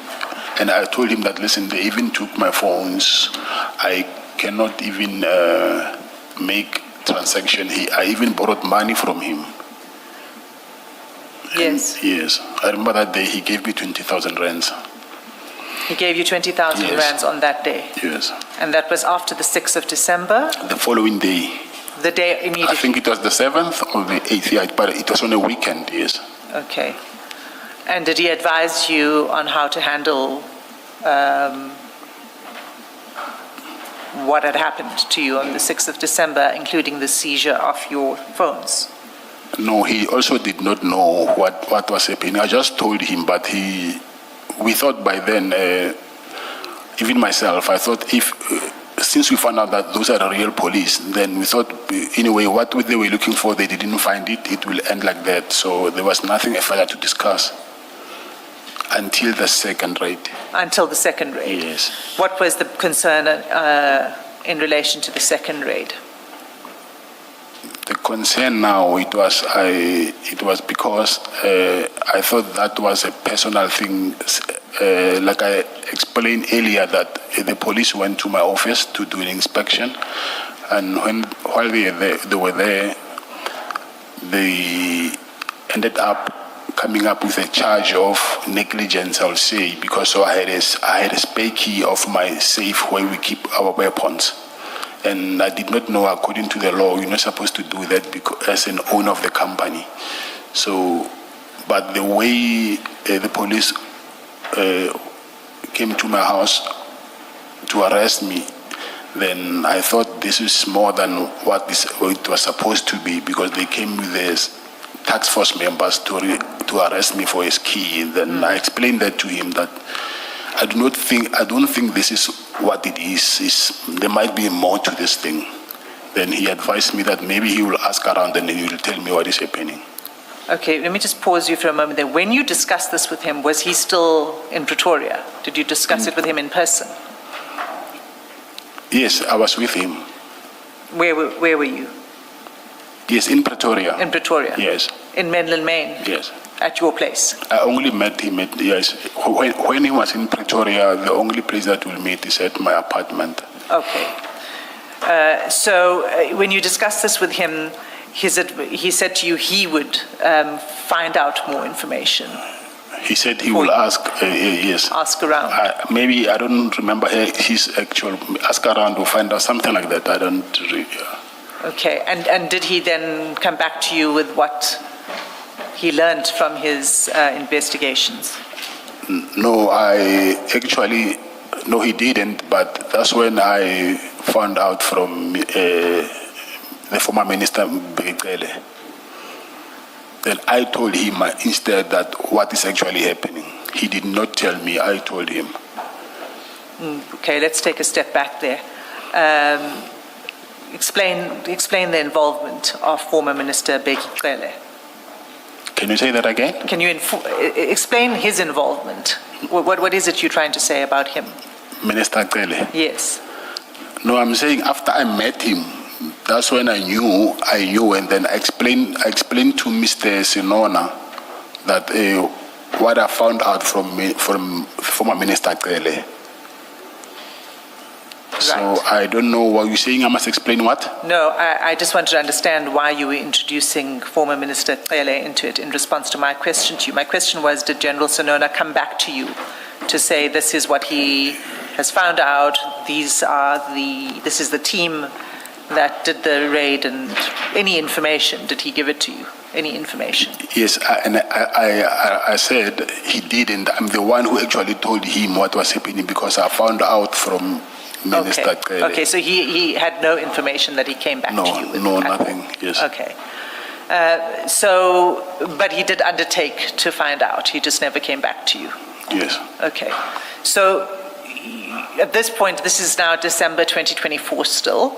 and I told him that, listen, they even took my phones. I cannot even make transaction. I even borrowed money from him. Yes. And yes. I remember that day he gave me 20,000 rands. He gave you 20,000 Yes. rands on that day? Yes. And that was after the 6th of December? The following day. The day immediately? I think it was the 7th or the 8th, yeah, but it was on a weekend, yes. Okay. And did he advise you on how to handle what had happened to you on the 6th of December, including the seizure of your phones? No, he also did not know what was happening. I just told him, but we thought by then, even myself, I thought since we found out that those are the real police, then we thought, anyway, what they were looking for, they didn't find it, it will end like that. So there was nothing further to discuss until the second raid. Until the second raid? Yes. What was the concern in relation to the second raid? The concern now, it was because I thought that was a personal thing. Like I explained earlier, that the police went to my office to do an inspection, and while they were there, they ended up coming up with a charge of negligence, I'll say, because I had a spare key of my safe where we keep our weapons. And I did not know, according to the law, you're not supposed to do that because, as an owner of the company. So, but the way the police came to my house to arrest me, then I thought this is more than what it was supposed to be, because they came with this task force members to arrest me for his key. Then I explained that to him, that I don't think this is what it is. There might be more to this thing. Then he advised me that maybe he will ask around and he will tell me what is happening. Okay, let me just pause you for a moment there. When you discussed this with him, was he still in Pretoria? Did you discuss it with him in person? Yes, I was with him. Where were you? Yes, in Pretoria. In Pretoria? Yes. In Menlyn, Maine? Yes. At your place? I only met him yes. When he was in Pretoria, the only place that we'll meet is at my apartment. Okay. So when you discussed this with him, he said to you he would find out more information. He said he will ask, yes. Ask around. Maybe, I don't remember his actual, ask around or find out, something like that. I don't really. Okay, and did he then come back to you with what he learned from his investigations? No, no, he didn't, but that's when I found out from the former minister, Begele. Then I told him instead that what is actually happening. He did not tell me, I told him. Okay, let's take a step back there. Explain the involvement of former Minister Begele. Can you say that again? Can you explain his involvement? What is it you're trying to say about him? Minister Gele? Yes. No, I'm saying after I met him, that's when I knew, and then I explained to Mr. Sinona that what I found out from former Minister Gele. So Right. I don't know what you're saying. I must explain what? No, I just want to understand why you were introducing former Minister Cele into it in response to my question to you. My question was, did General Sonona come back to you to say this is what he has found out, this is the team that did the raid, and any information, did he give it to you? Any information? Yes, and I said he didn't. I'm the one who actually told him what was happening because I found out from Minister Cele. Okay, so he had no information that he came back to you with? No, nothing, yes. Okay. But he did undertake to find out. He just never came back to you. Yes. Okay. So at this point, this is now December 2024 still,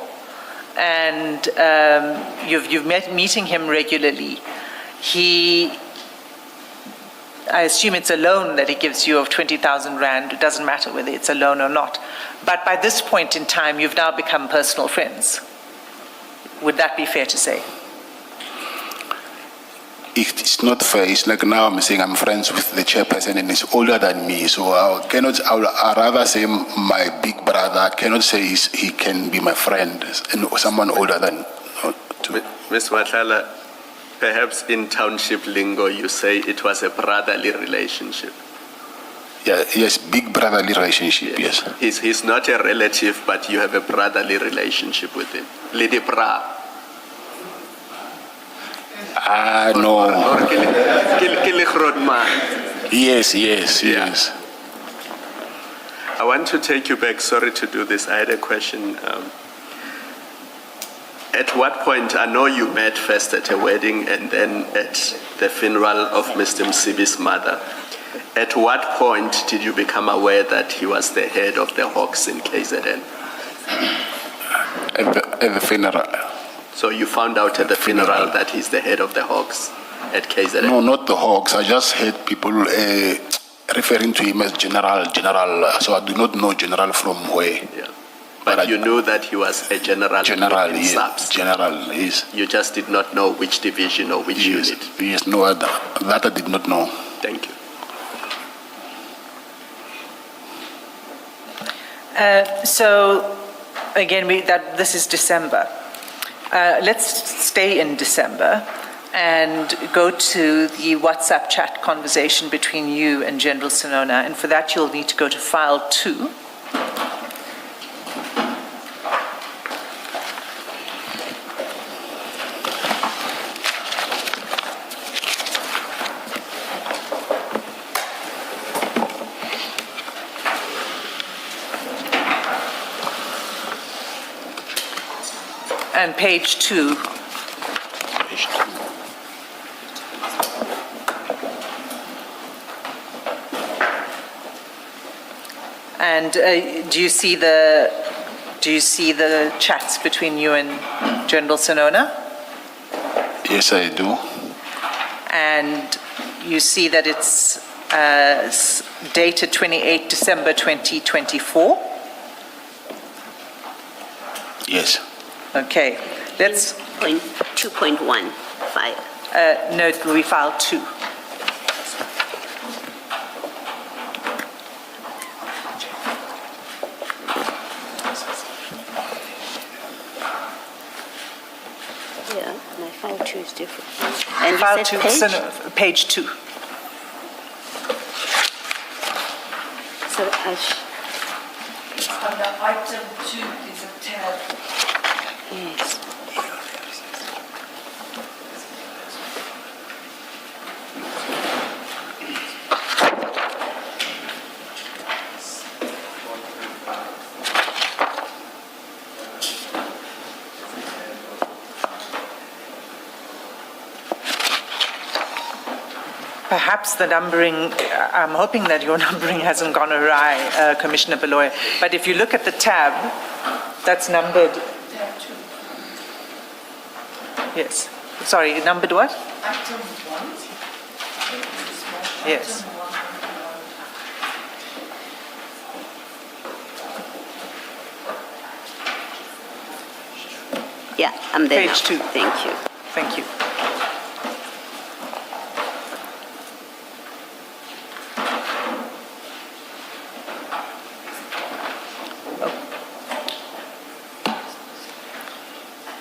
and you've met meeting him regularly. I assume it's a loan that he gives you of 20,000 rand. It doesn't matter whether it's a loan or not. But by this point in time, you've now become personal friends. Would that be fair to say? It's not fair. It's like now I'm saying I'm friends with the chairperson and he's older than me. So I'd rather say my big brother. I cannot say he can be my friend and someone older than. Ms. Matlala, perhaps in township lingo you say it was a brotherly relationship. Yeah, yes, big brotherly relationship, yes. He's not a relative, but you have a brotherly relationship with him. Lady Bra. No. Yes. Yes. I want to take you back. Sorry to do this. I had a question. At what point, I know you met first at a wedding and then at the funeral of Mr. Msibi's mother. At what point did you become aware that he was the head of the Hawks in KZN? At the funeral. So you found out at the funeral that he's the head of the Hawks at KZN? No, not the Hawks. I just heard people referring to him as General. So I do not know General from where. Yeah. But you knew that he was a general. General, in yes. subs. General, yes. You just did not know which division or which unit. Yes, no, that I did not know. Thank you. So, again, this is December. Let's stay in December and go to the WhatsApp chat conversation between you and General Sinona. And for that, you'll need to go to file 2. And page 2. And do you see the chats between you and General Sinona? Yes, I do. And you see that it's dated 28 December 2024? Yes. Okay, let's... 2.1 file. No, we filed 2. Yeah, my file 2 is different. And File you 2, said page 2. So Under item 2 is a tab. yes. Perhaps the numbering, I'm hoping that your numbering hasn't gone awry, Commissioner Beloy. But if you look at the tab, that's numbered. Tab 2. Yes. Sorry, numbered what? Item 1. Yes. Item 1. Yeah, I'm there. Page now. 2. Thank you. Thank you.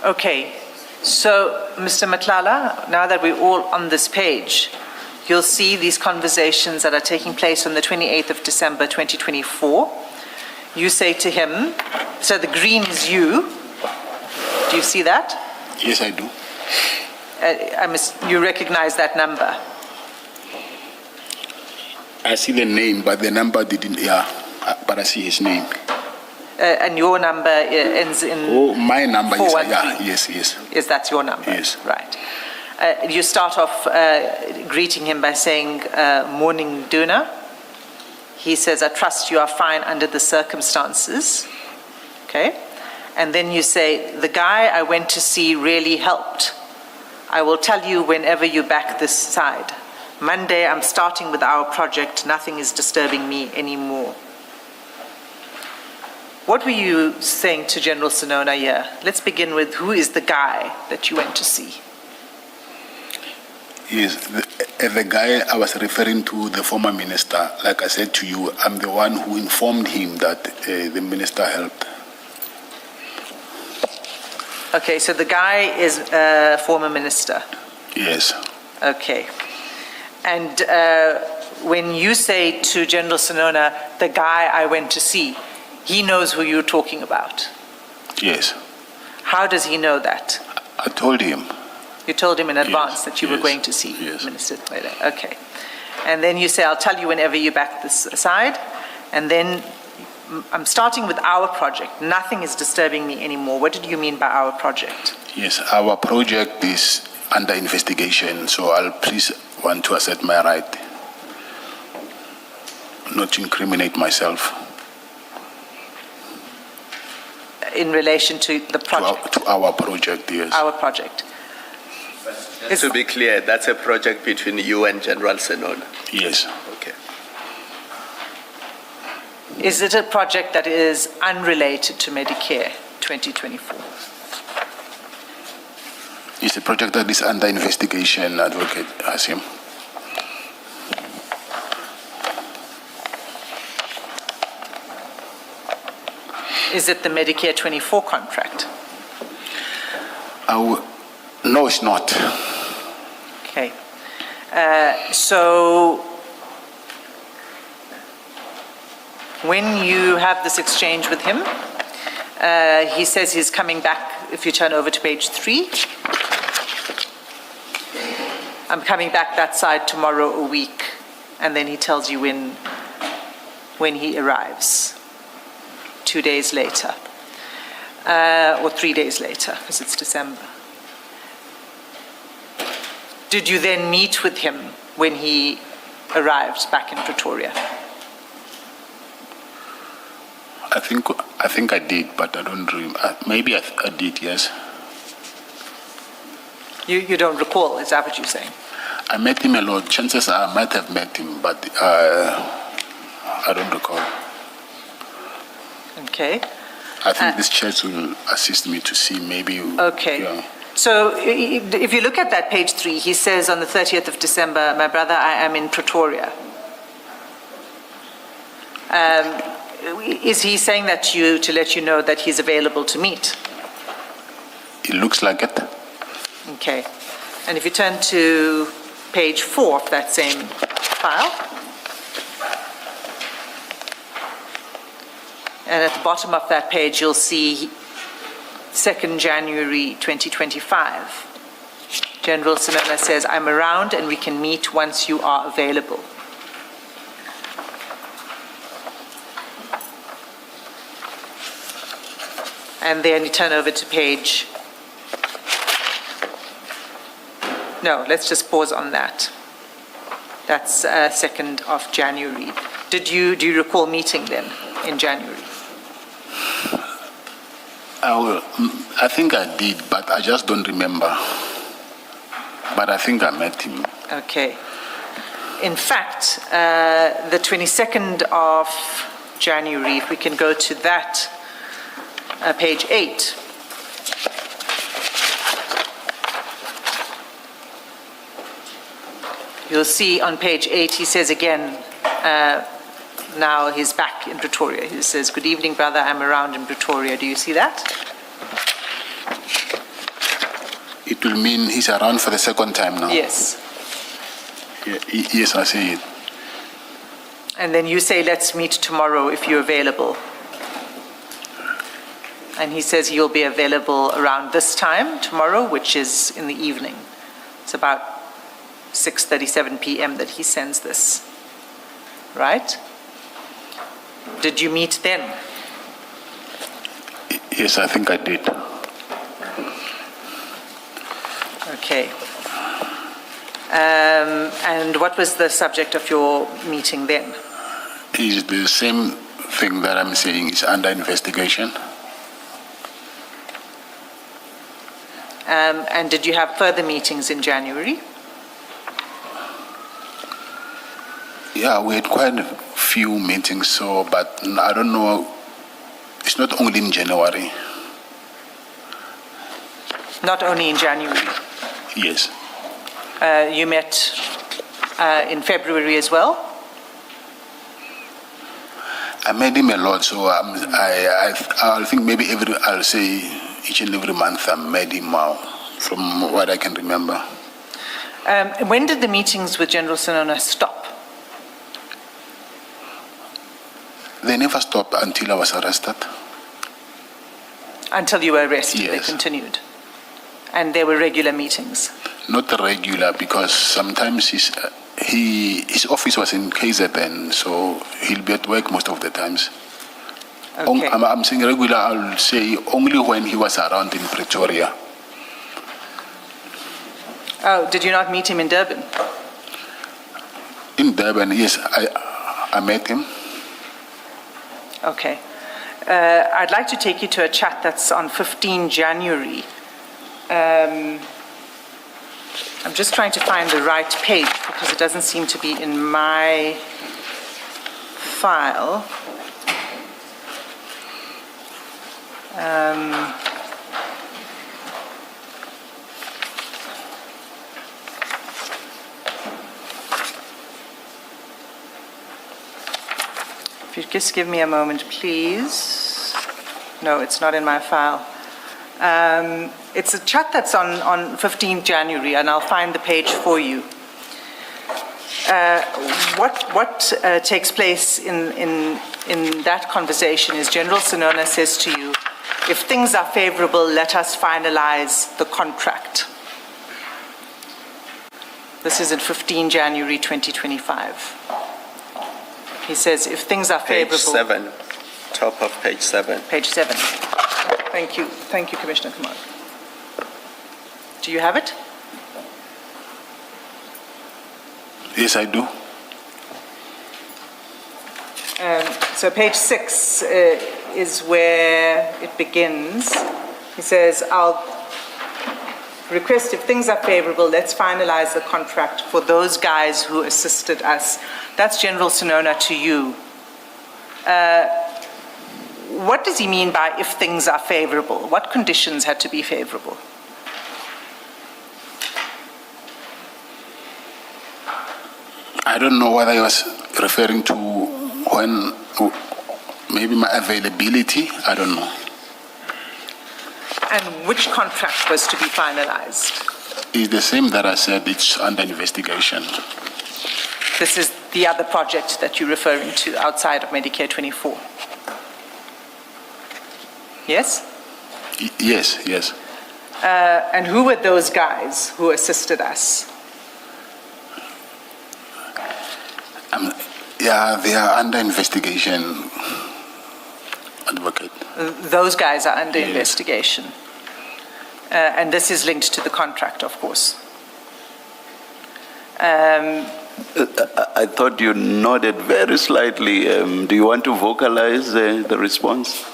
Okay, so Mr. Matlala, now that we're all on this page, you'll see these conversations that are taking place on the 28th of December 2024. You say to him, so the green is you. Do you see that? Yes, I do. You recognize that number? I see the name, but the number didn't, but I see his name. And your number ends in... Oh, my number, yes, 413. yes. Is that your number? Yes. Right. You start off greeting him by saying, morning, Duna. He says, I trust you are fine under the circumstances. Okay. And then you say, the guy I went to see really helped. I will tell you whenever you back this side. Monday, I'm starting with our project. Nothing is disturbing me anymore. What were you saying to General Sinona here? Let's begin with who is the guy that you went to see? Yes, the guy I was referring to, the former minister, like I said to you, I'm the one who informed him that the minister helped. Okay, so the guy is a former minister. Yes. Okay. And when you say to General Sinona, the guy I went to see, he knows who you're talking about? Yes. How does he know that? I told him. You told him in advance Yes, that you were yes, going to see yes. Minister Twele. Okay. And then you say, I'll tell you whenever you back this aside. And then I'm starting with our project. Nothing is disturbing me anymore. What did you mean by our project? Yes, our project is under investigation, so I'll please want to assert my right not to incriminate myself. In relation to the project? To our project, yes. Our project. Just to be clear, that's a project between you and General Sinona. Yes. Okay. Is it a project that is unrelated to Medicare 2024? It's a project that is under investigation, Advocate Hasim. Is it the Medicare 24 contract? No, it's not. Okay. So when you have this exchange with him, he says he's coming back. If you turn over to page 3, I'm coming back that side tomorrow a week, and then he tells you when he arrives. 2 days later, or 3 days later, because it's December. Did you then meet with him when he arrived back in Pretoria? I think I did, but I don't remember. Maybe I did, yes. You don't recall, is that what you're saying? I met him a lot. Chances are I might have met him, but I don't recall. Okay. I think this church will assist me to see maybe. Okay. Yeah. So if you look at that page 3, he says on the 30th of December, my brother, I am in Pretoria. Is he saying that to let you know that he's available to meet? It looks like it. Okay. And if you turn to page 4 of that same file, and at the bottom of that page, you'll see 2nd January 2025. General Sinona says, I'm around and we can meet once you are available. And then you turn over to page... No, let's just pause on that. That's 2nd of January. Do you recall meeting then in January? I think I did, but I just don't remember. But I think I met him. Okay. In fact, the 22nd of January, if we can go to that, page 8. You'll see on page 8, he says again, now he's back in Pretoria. He says, good evening, brother, I'm around in Pretoria. Do you see that? It will mean he's around for the second time now. Yes. Yeah, yes, I see it. And then you say, let's meet tomorrow if you're available. And he says he'll be available around this time tomorrow, which is in the evening. It's about 6:37 p.m. that he sends this. Right? Did you meet then? Yes, I think I did. Okay. And what was the subject of your meeting then? It's the same thing that I'm saying is under investigation. And did you have further meetings in January? Yeah, we had quite a few meetings, so, but I don't know, it's not only in January. Not only in January. Yes. You met in February as well? I met him a lot, so I think maybe I'll say each and every month I met him now, from what I can remember. When did the meetings with General Sinona stop? They never stopped until I was arrested. Until you were arrested, Yes. they continued. And there were regular meetings. Not regular, because sometimes his office was in KZN, so he'll be at work most of the times. Okay. I'm saying regular, I'll say only when he was around in Pretoria. Oh, did you not meet him in Durban? In Durban, yes, I met him. Okay. I'd like to take you to a chat that's on 15 January. I'm just trying to find the right page because it doesn't seem to be in my file. If you just give me a moment, please. No, it's not in my file. It's a chat that's on 15 January, and I'll find the page for you. What takes place in that conversation is General Sinona says to you, if things are favorable, let us finalize the contract. This is in 15 January 2025. He says, if things are Page favorable... 7, top of page 7. Page 7. Thank you, Commissioner Kumar. Do you have it? Yes, I do. So page 6 is where it begins. He says, I'll request if things are favorable, let's finalize the contract for those guys who assisted us. That's General Sinona to you. What does he mean by if things are favorable? What conditions had to be favorable? I don't know what I was referring to when, maybe my availability, I don't know. And which contract was to be finalized? It's the same that I said, it's under investigation. This is the other project that you're referring to outside of Medicare 24. Yes? Yes, yes. And who were those guys who assisted us? Yeah, they are under investigation, advocate. Those guys are under Yes. investigation. And this is linked to the contract, of course. I thought you nodded very slightly. Do you want to vocalize the response?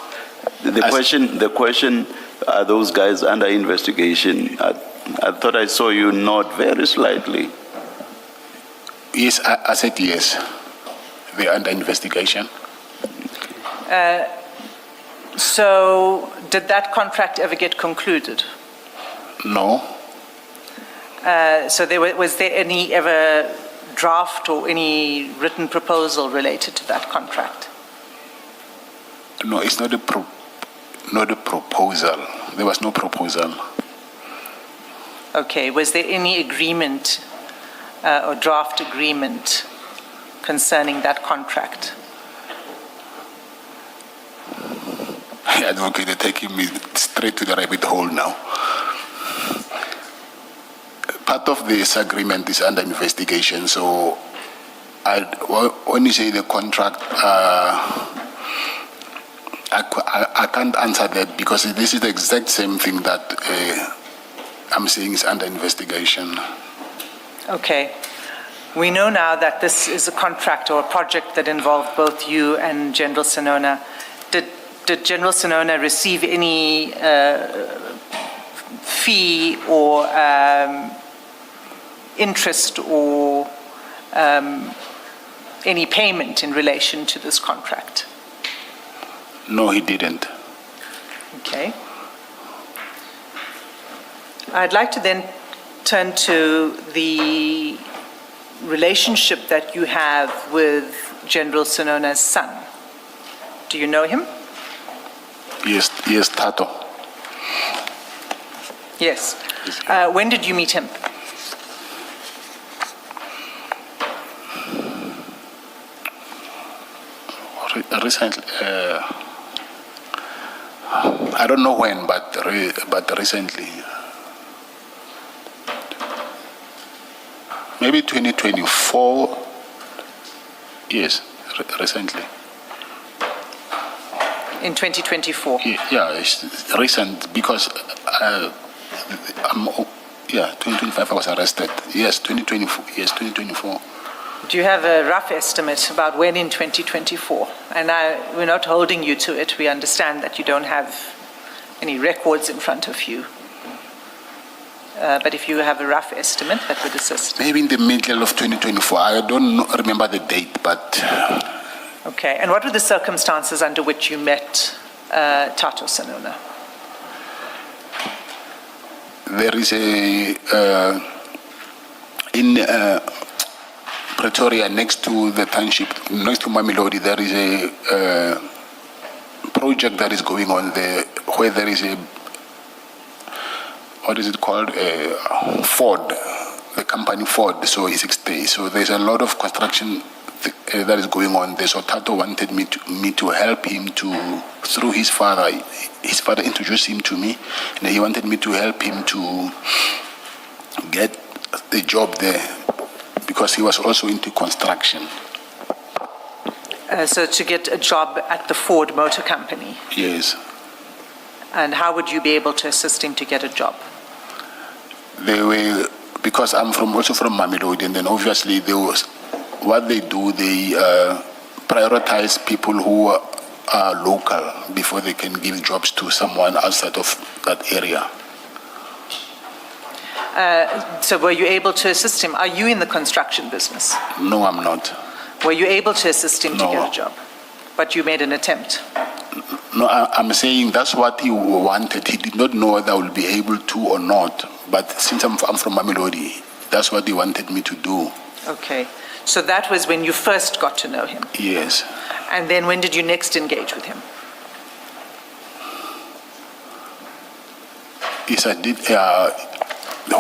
The question, are those guys under investigation? I thought I saw you nod very slightly. Yes, I said yes. They are under investigation. So did that contract ever get concluded? No. So was there any ever draft or any written proposal related to that contract? No, it's not a proposal. There was no proposal. Okay, was there any agreement or draft agreement concerning that contract? Advocate, they're taking me straight to the rabbit hole now. Part of this agreement is under investigation, so when you say the contract, I can't answer that because this is the exact same thing that I'm saying is under investigation. Okay. We know now that this is a contract or a project that involved both you and General Sinona. Did General Sinona receive any fee or interest or any payment in relation to this contract? No, he didn't. Okay. I'd like to then turn to the relationship that you have with General Sinona's son. Do you know him? Yes, Tato. Yes. When did you meet him? Recently, I don't know when, but recently. Maybe 2024. Yes, recently. In 2024? Yeah, it's recent because 2025 I was arrested. Yes, 2024. Yes, 2024. Do you have a rough estimate about when in 2024? And we're not holding you to it. We understand that you don't have any records in front of you. But if you have a rough estimate, that would assist. Maybe in the middle of 2024. I don't remember the date, but... Okay. And what were the circumstances under which you met Tato Sinona? There is in Pretoria, next to the township, next to Mamelodi, there is a project that is going on there where there is a, what is it called, Ford, the company Ford, so it's so there's a lot of construction that is going on there. So Tato wanted me to help him through his father. His father introduced him to me, and he wanted me to help him to get the job there because he was also into construction. So to get a job at the Ford Motor Company? Yes. And how would you be able to assist him to get a job? They were, because I'm also from Mamelodi, and then obviously what they do, they prioritize people who are local before they can give jobs to someone outside of that area. So were you able to assist him? Are you in the construction business? No, I'm not. Were you able to assist him to No. get a job? But you made an attempt? No, I'm saying that's what he wanted. He did not know whether I would be able to or not. But since I'm from Mamelodi, that's what he wanted me to do. Okay. So that was when you first got to know him? Yes. And then when did you next engage with him? Yes, I did.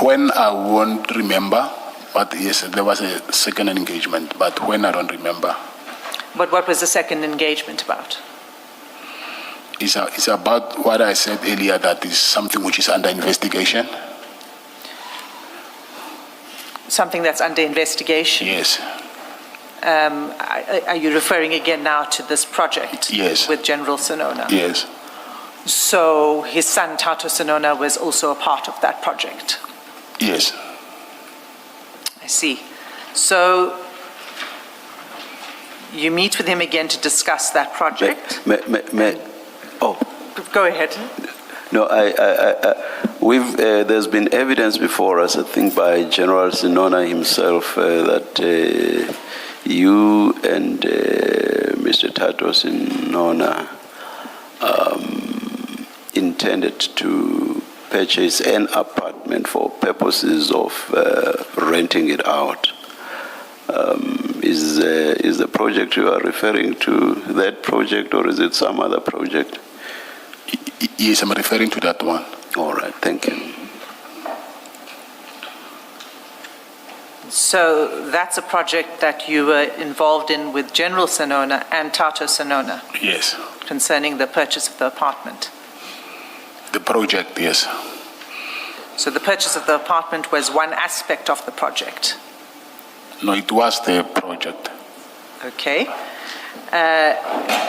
When I won't remember, but yes, there was a second engagement, but when I don't remember. But what was the second engagement about? It's about what I said earlier, that is something which is under investigation. Something that's under investigation? Yes. Are you referring again now to this project? Yes. With General Sinona? Yes. So his son, Tato Sinona, was also a part of that project? Yes. I see. So you meet with him again to discuss that project? Go ahead. No, there's been evidence before us, I think, by General Sinona himself, that you and Mr. Tato Sinona intended to purchase an apartment for purposes of renting it out. Is the project you are referring to that project, or is it some other project? Yes, I'm referring to that one. All right, thank you. So that's a project that you were involved in with General Sinona and Tato Sinona? Yes. Concerning the purchase of the apartment? The project, yes. So the purchase of the apartment was one aspect of the project? No, it was the project. Okay.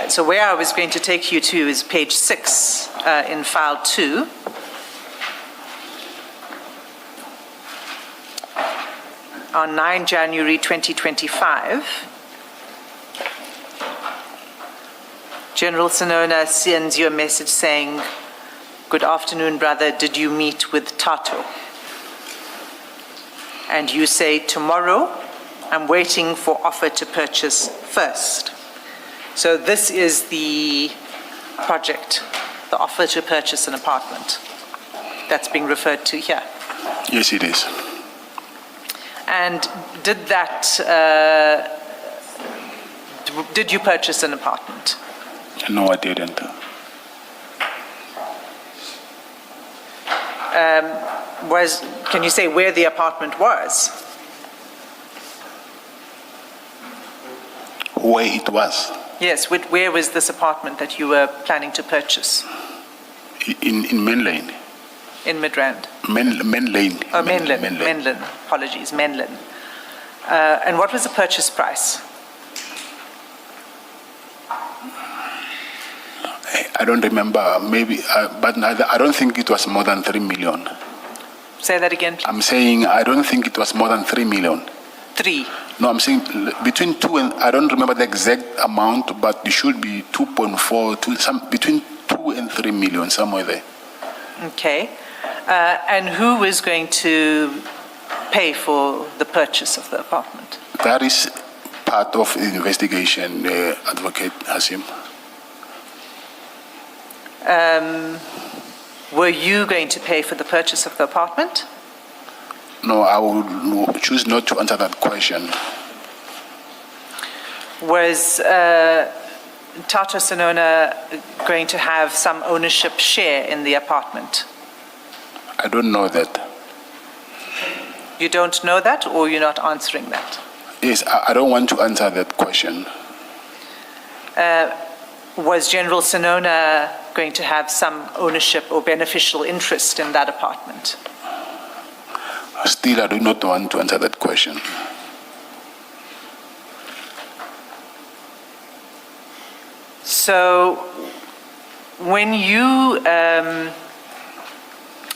So where I was going to take you to is page 6 in file 2. On 9 January 2025, General Sinona sends you a message saying, "Good afternoon, brother. Did you meet with Tato?" And you say, "Tomorrow I'm waiting for offer to purchase first. So this is the project, the offer to purchase an apartment that's being referred to here. Yes, it is. And did you purchase an apartment? No, I didn't. Can you say where the apartment was? Where it was? Yes, where was this apartment that you were planning to purchase? In Main Lane. In Midrand? Main Lane. Oh, Menlyn. Apologies, Menlyn. And what was the purchase price? I don't remember, maybe, but I don't think it was more than 3 million. Say that again, please. I'm saying I don't think it was more than 3 million. 3. No, I'm saying between 2 and, I don't remember the exact amount, but it should be 2.4, between 2 and 3 million, somewhere there. Okay. And who is going to pay for the purchase of the apartment? That is part of the investigation, Advocate Hasim. Were you going to pay for the purchase of the apartment? No, I will choose not to answer that question. Was Tato Sonona going to have some ownership share in the apartment? I don't know that. You don't know that, or you're not answering that? Yes, I don't want to answer that question. Was General Sonona going to have some ownership or beneficial interest in that apartment? Still, I do not want to answer that question. So, when you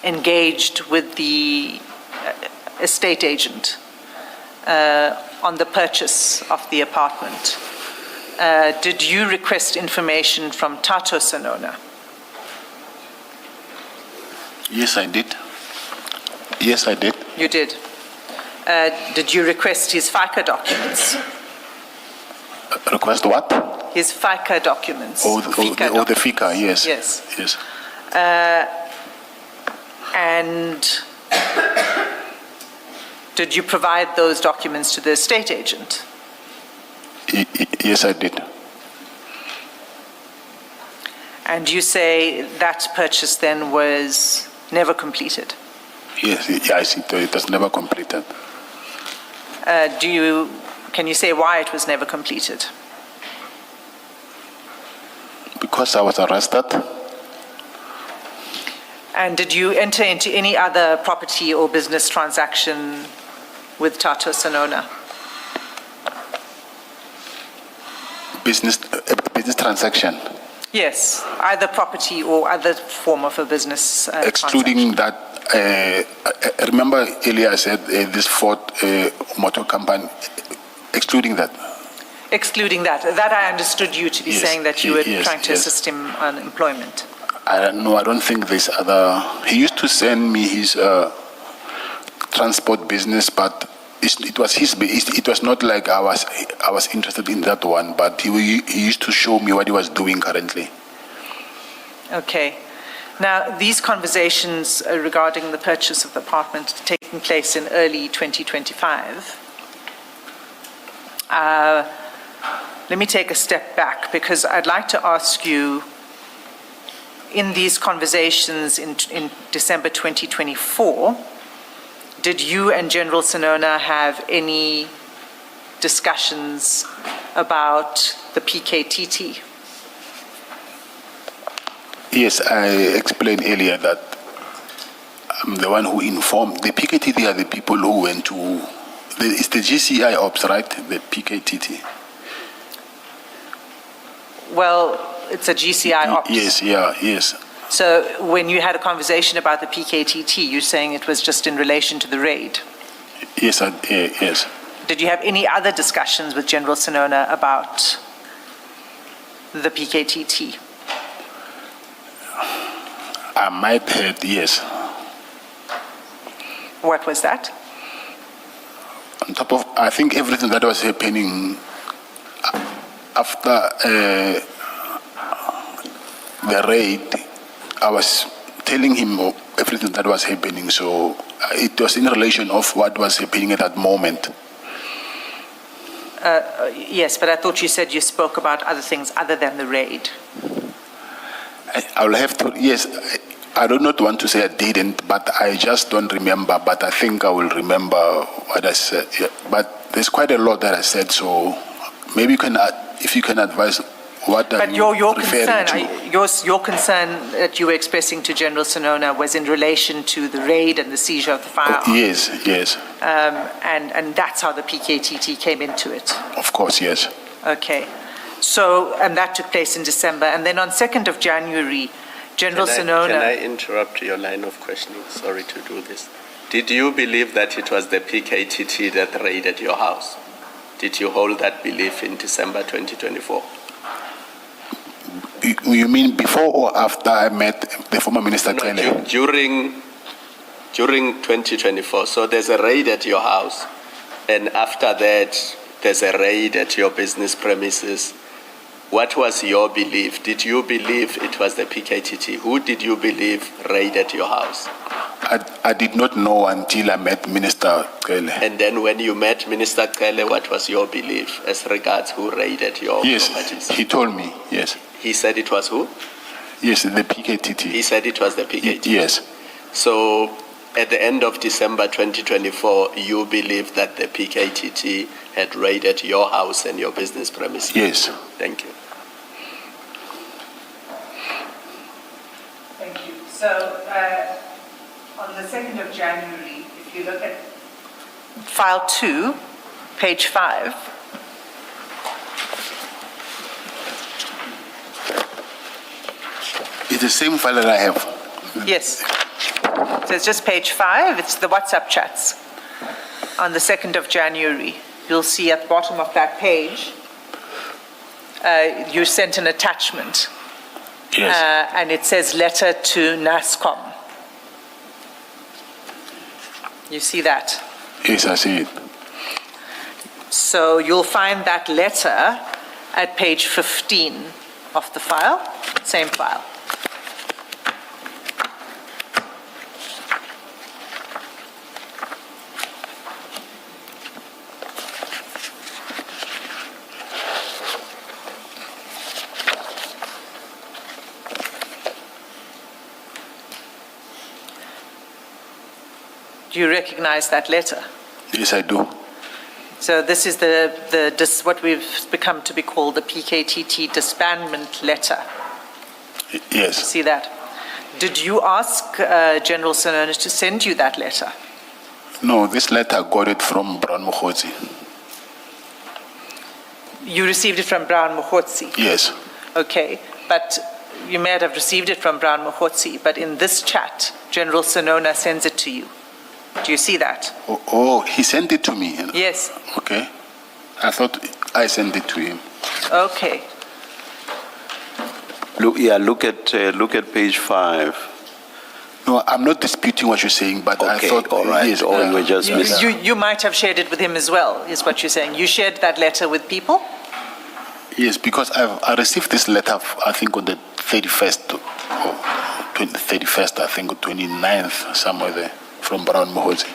engaged with the estate agent on the purchase of the apartment, did you request information from Tato Sonona? Yes, I did. Yes, I did. You did. Did you request his FICA documents? Request what? His FICA documents. The FICA, yes. Yes. Yes. And did you provide those documents to the estate agent? Yes, I did. And you say that purchase then was never completed? Yes, it was never completed. Can you say why it was never completed? Because I was arrested. And did you enter into any other property or business transaction with Tato Sonona? Business transaction. Yes, either property or other form of a business excluding transaction. That, remember earlier I said this Ford motor company, excluding that. Excluding that. That I understood you to be saying that you were trying to assist him on employment. I don't think there's other. He used to send me his transport business, but it was his. It was not like I was interested in that one, but he used to show me what he was doing currently. Okay. Now, these conversations regarding the purchase of the apartment taking place in early 2025. Let me take a step back because I'd like to ask you, in these conversations in December 2024, did you and General Sonona have any discussions about the PKTT? Yes, I explained earlier that I'm the one who informed. The PKTT are the people who went to, it's the GCI ops, right? The PKTT. Well, it's a GCI ops. Yes, yes. So when you had a conversation about the PKTT, you're saying it was just in relation to the raid? Yes, yes. Did you have any other discussions with General Sonona about the PKTT? I might have, yes. What was that? On top of, I think everything that was happening after the raid, I was telling him everything that was happening. So it was in relation of what was happening at that moment. Yes, but I thought you said you spoke about other things other than the raid. I will have to, yes, I do not want to say I didn't, but I just don't remember, but I think I will remember what I said. Yeah, but there's quite a lot that I said, so maybe you can, if you can advise what But I'm your referring concern, to. your concern that you were expressing to General Sinona was in relation to the raid and the seizure of the firearm. Yes, yes, And that's how the PKTT came into it. of course, yes. Okay. So, and that took place in December. And then on 2nd of January, General Sinona... Can I interrupt your line of questioning? Sorry to do this. Did you believe that it was the PKTT that raided your house? Did you hold that belief in December 2024? You mean before or after I met the former Minister No, Kele? during 2024. So there's a raid at your house, and after that, there's a raid at your business premises. What was your belief? Did you believe it was the PKTT? Who did you believe raided your house? I did not know until I met Minister Kele. And then when you met Minister Kele, what was your belief as regards who raided your Yes, properties? he told me, yes. He said it was who? Yes, the PKTT. He said it was the PKTT. Yes, So at the end of December 2024, you believed that the PKTT had raided your house and your business premises? yes. Thank you. Thank you. So, on the 2nd of January, if you look at file 2, page 5, It's the same file that I have. yes. So it's just page 5, it's the WhatsApp chats. On the 2nd of January, you'll see at the bottom of that page, you sent an attachment. Yes. And it says letter to NASCOM. You see that? Yes, I see it. So you'll find that letter at page 15 of the file, same file. Do you recognize that letter? Yes, I do. So this is what we've become to be called the PKTT disbandment letter. Yes. See that? Did you ask General Sinona to send you that letter? No, this letter got it from Brown Mokgotsi. You received it from Brown Mokgotsi? Yes. Okay, but you may have received it from Brown Mokgotsi, but in this chat, General Sinona sends it to you. Do you see that? Oh, he sent it to me. Yes. Okay. I thought I sent it to him. Okay. Look at page 5. No, I'm not disputing what you're saying, but I Okay, thought, all right. yes, Or you were just You might have shared it with him as well, is what you're saying. You shared that letter with people? yes, because I received this letter, I think on the 31st, or 31st, I think, or 29th, somewhere there, from Brown Mokgotsi.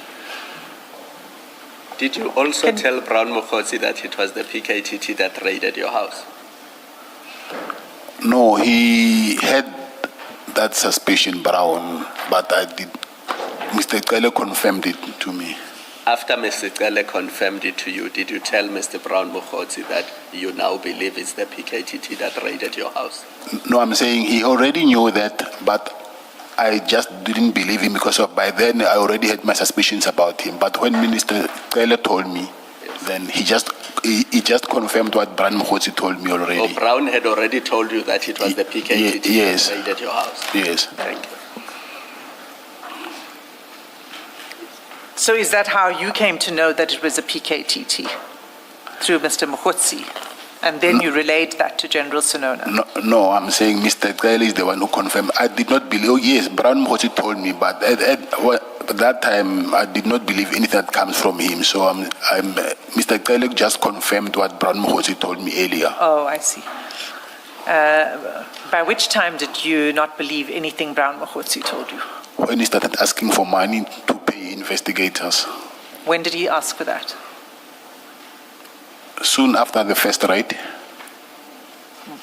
Did you also tell Brown Mokgotsi that it was the PKTT that raided your house? No, he had that suspicion, Brown, but Mr. Kele confirmed it to me. After Mr. Kele confirmed it to you, did you tell Mr. Brown Mokgotsi that you now believe it's the PKTT that raided your house? No, I'm saying he already knew that, but I just didn't believe him because by then I already had my suspicions about him. But when Minister Kele told me, then he just confirmed what Brown Mokgotsi told me already. Oh, Brown had already told you that it was the PKTT yes. that raided your house? Yes. Thank you. So is that how you came to know that it was a PKTT? Through Mr. Mokgotsi? And then you relayed that to General Sonona. No, I'm saying Mr. Kyle is the one who confirmed. I did not believe, oh yes, Brown Mokgotsi told me, but at that time, I did not believe anything that comes from him. So Mr. Kyle just confirmed what Brown Mokgotsi told me earlier. Oh, I see. By which time did you not believe anything Brown Mokgotsi told you? When he started asking for money to pay investigators. When did he ask for that? Soon after the first raid.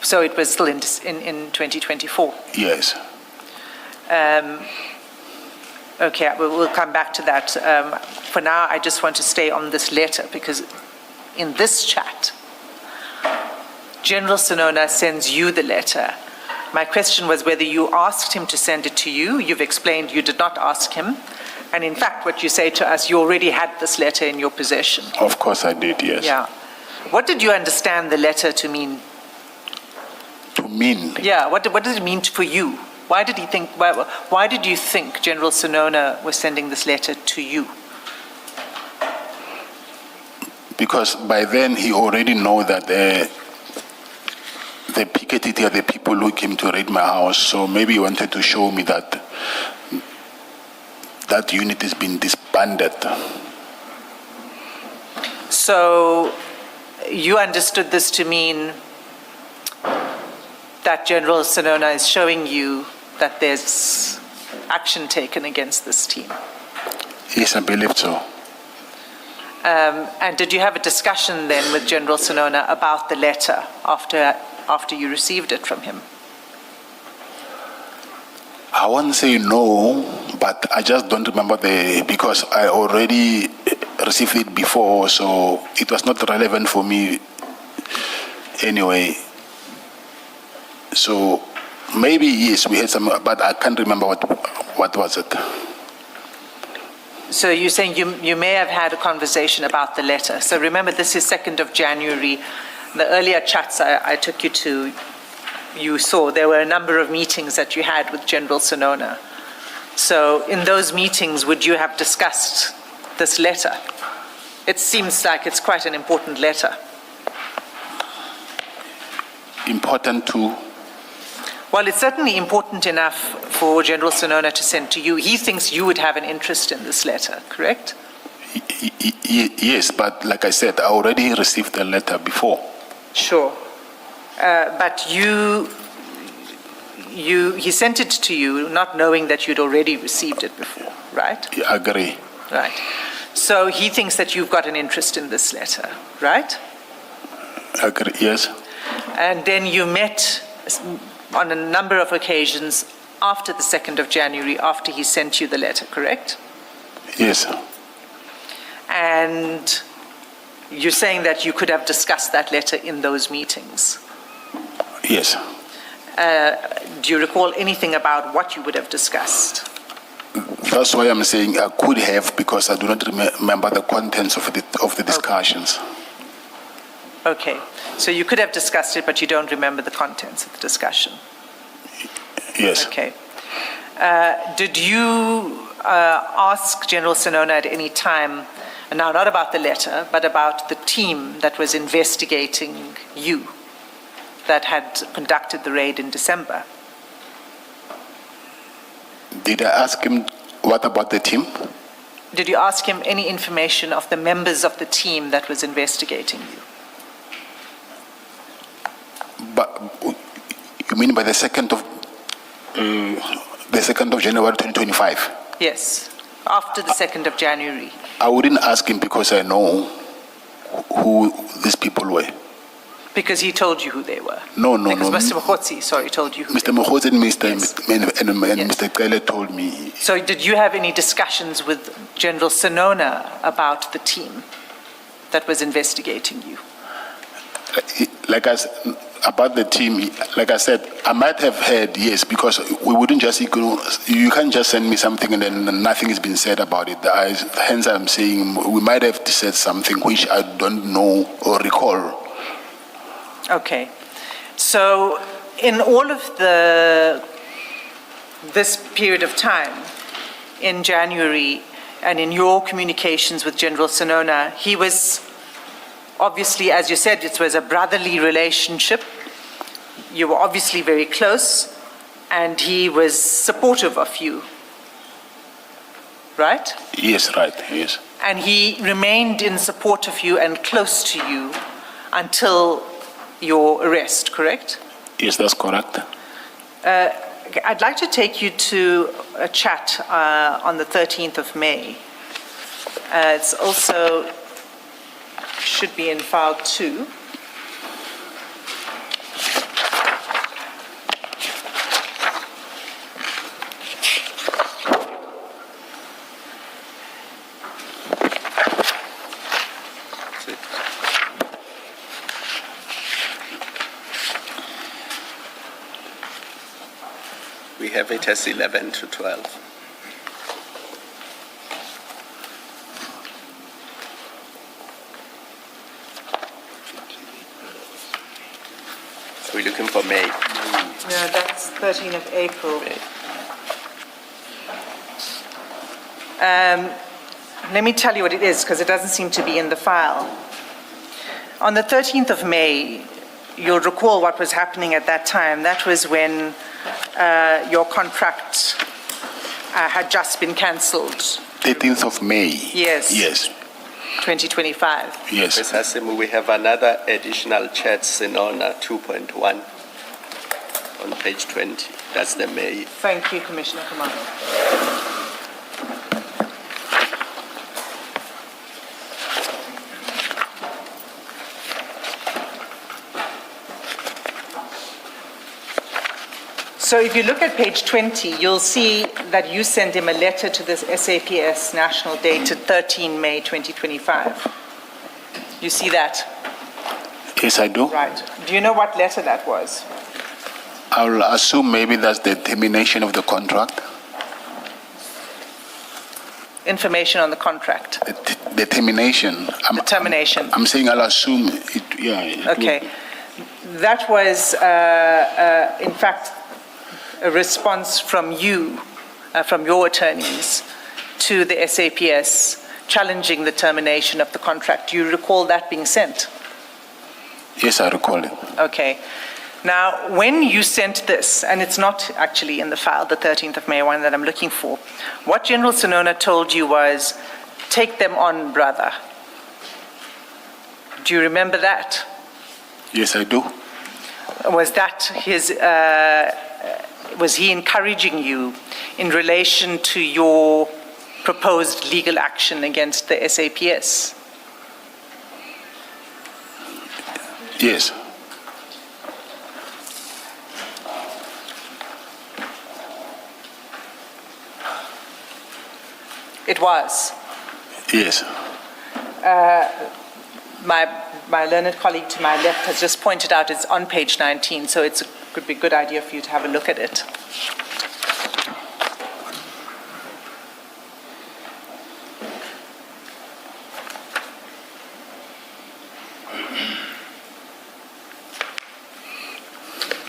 So it was still in 2024? Yes. Okay, we'll come back to that. For now, I just want to stay on this letter, because in this chat, General Sonona sends you the letter. My question was whether you asked him to send it to you. You've explained you did not ask him. And in fact, what you say to us, you already had this letter in your possession. Of course I did, yes. Yeah. What did you understand the letter to mean? To mean? Yeah, what did it mean for you? Why did you think General Sonona was sending this letter to you? Because by then he already know that the Piketty are the people who came to raid my house, so maybe he wanted to show me that that unit has been disbanded. So you understood this to mean that General Sonona is showing you that there's action taken against this team? Yes, I believe so. And did you have a discussion then with General Sonona about the letter after you received it from him? I won't say no, but I just don't remember because I already received it before, so it was not relevant for me anyway. So maybe yes, we had some, but I can't remember what was it. So you're saying you may have had a conversation about the letter. So remember, this is 2nd of January. The earlier chats I took you to, you saw there were a number of meetings that you had with General Sonona. So in those meetings, would you have discussed this letter? It seems like it's quite an important letter. Important to? Well, it's certainly important enough for General Sonona to send to you. He thinks you would have an interest in this letter, correct? Yes, but like I said, I already received the letter before. Sure. But he sent it to you not knowing that you'd already received it before, right? I agree. Right. So he thinks that you've got an interest in this letter, right? I agree, yes. And then you met on a number of occasions after the 2nd of January, after he sent you the letter, correct? Yes. And you're saying that you could have discussed that letter in those meetings? Yes. Do you recall anything about what you would have discussed? That's why I'm saying I could have, because I do not remember the contents of the discussions. Okay. So you could have discussed it, but you don't remember the contents of the discussion? Yes. Okay. Did you ask General Sonona at any time, now not about the letter, but about the team that was investigating you, that had conducted the raid in December? Did I ask him what about the team? Did you ask him any information of the members of the team that was investigating you? But you mean by the 2nd of January 2025? Yes, after the 2nd of January. I wouldn't ask him because I know who these people were. Because he told you who they were? No. Because Mr. Mokgotsi, told you who Mr. Mokgotsi and Yes. Mr. Kele told me. So did you have any discussions with General Sonona about the team that was investigating you? About the team, like I said, I might have heard, yes, because we wouldn't just ignore, you can't just send me something and then nothing has been said about it. Hence I'm saying we might have said something which I don't know or recall. Okay. So in all of this period of time, in January, and in your communications with General Sonona, he was Obviously, as you said, it was a brotherly relationship. You were obviously very close, and he was supportive of you, right? Yes, right, yes. And he remained in support of you and close to you until your arrest, correct? Yes, that's correct. I'd like to take you to a chat on the 13th of May. It's also should be in file 2. We have it as 11 to 12. We're looking for May. No, that's 13th of April. Let me tell you what it is, because it doesn't seem to be in the file. On the 13th of May, you'll recall what was happening at that time. That was when your contract had just been cancelled. 13th of May. Yes. Yes. 2025. Yes. Ms. Hasimu, we have another additional chat, Sinona 2.1 on page 20. That's the May. Thank you, Commissioner Kamano. So if you look at page 20, you'll see that you sent him a letter to this SAPS national dated 13 May 2025. You see that? Yes, I do. Right. Do you know what letter that was? I'll assume maybe that's the termination of the contract. Information on the contract. The termination. The termination. I'm saying I'll assume it, yeah. It Okay. That was, in fact, a response from you, from your attorneys, to the SAPS challenging the termination of the contract. Do you recall that being sent? Yes, I recall it. Okay. Now, when you sent this, and it's not actually in the file, the 13th of May one that I'm looking for, what General Sinona told you was, take them on, brother. Do you remember that? Yes, I do. Was that his, was he encouraging you in relation to your proposed legal action against the SAPS? Yes. It was. Yes. My learned colleague to my left has just pointed out it's on page 19, so it could be a good idea for you to have a look at it.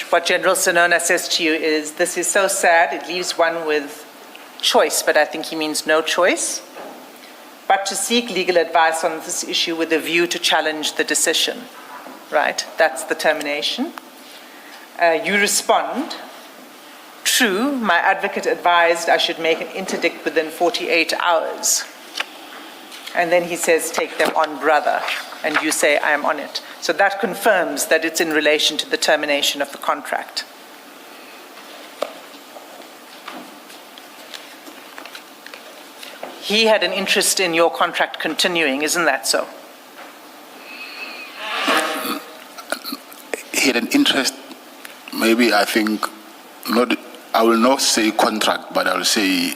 What General Sinona says to you is, this is so sad, it leaves one with choice, but I think he means no choice, but to seek legal advice on this issue with a view to challenge the decision, right? That's the termination. You respond, true, my advocate advised I should make an interdict within 48 hours. And then he says, take them on, brother, and you say, I am on it. So that confirms that it's in relation to the termination of the contract. He had an interest in your contract continuing, isn't that so? He had an interest, maybe I think, not, I will not say contract, but I will say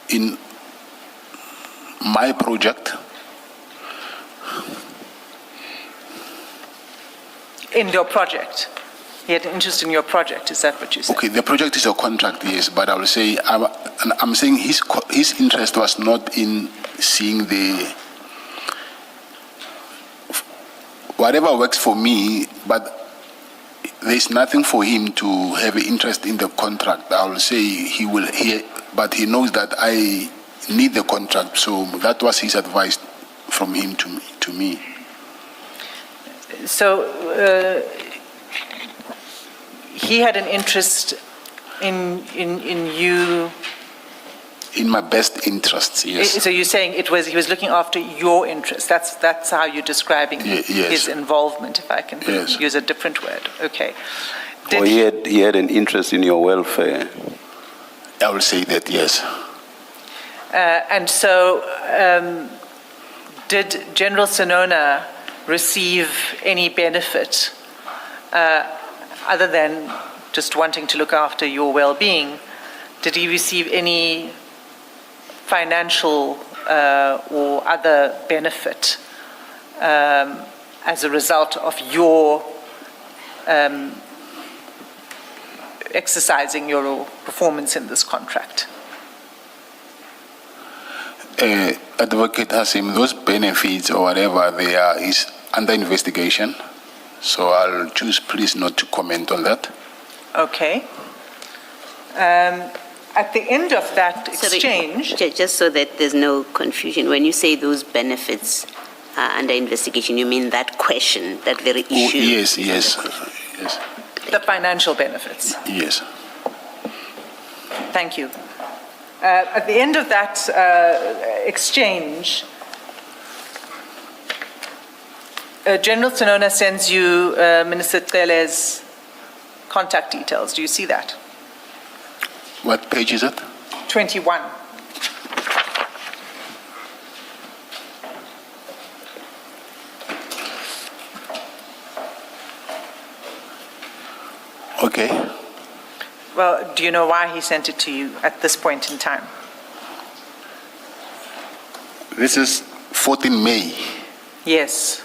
in my project. In your project? He had an interest in your project, is that what you said? Okay, the project is a contract, yes, but I will say, I'm saying his interest was not in seeing the, whatever works for me, but there's nothing for him to have an interest in the contract. I will say he will hear, but he knows that I need the contract, so that was his advice from him to me. he had an interest in you. In my best interests, yes. So you're saying he was looking after your interests. That's how you're describing Yes. his involvement, if I can Yes. use a different word. Okay. Or he had an interest in your welfare. I will say that, yes. And so, did General Sinona receive any benefit other than just wanting to look after your well-being? Did he receive any financial or other benefit as a result of your exercising your performance in this contract? Advocate Hasim, those benefits or whatever they are is under investigation. So I'll choose please not to comment on that. Okay. At the end of that exchange... Sorry, just so that there's no confusion, when you say those benefits are under investigation, you mean that question, that very issue? Yes. The financial benefits. Yes. Thank you. At the end of that exchange, General Sinona sends you Minister Cele's contact details. Do you see that? What page is it? 21. Okay. Well, do you know why he sent it to you at this point in time? This is 14 May. Yes.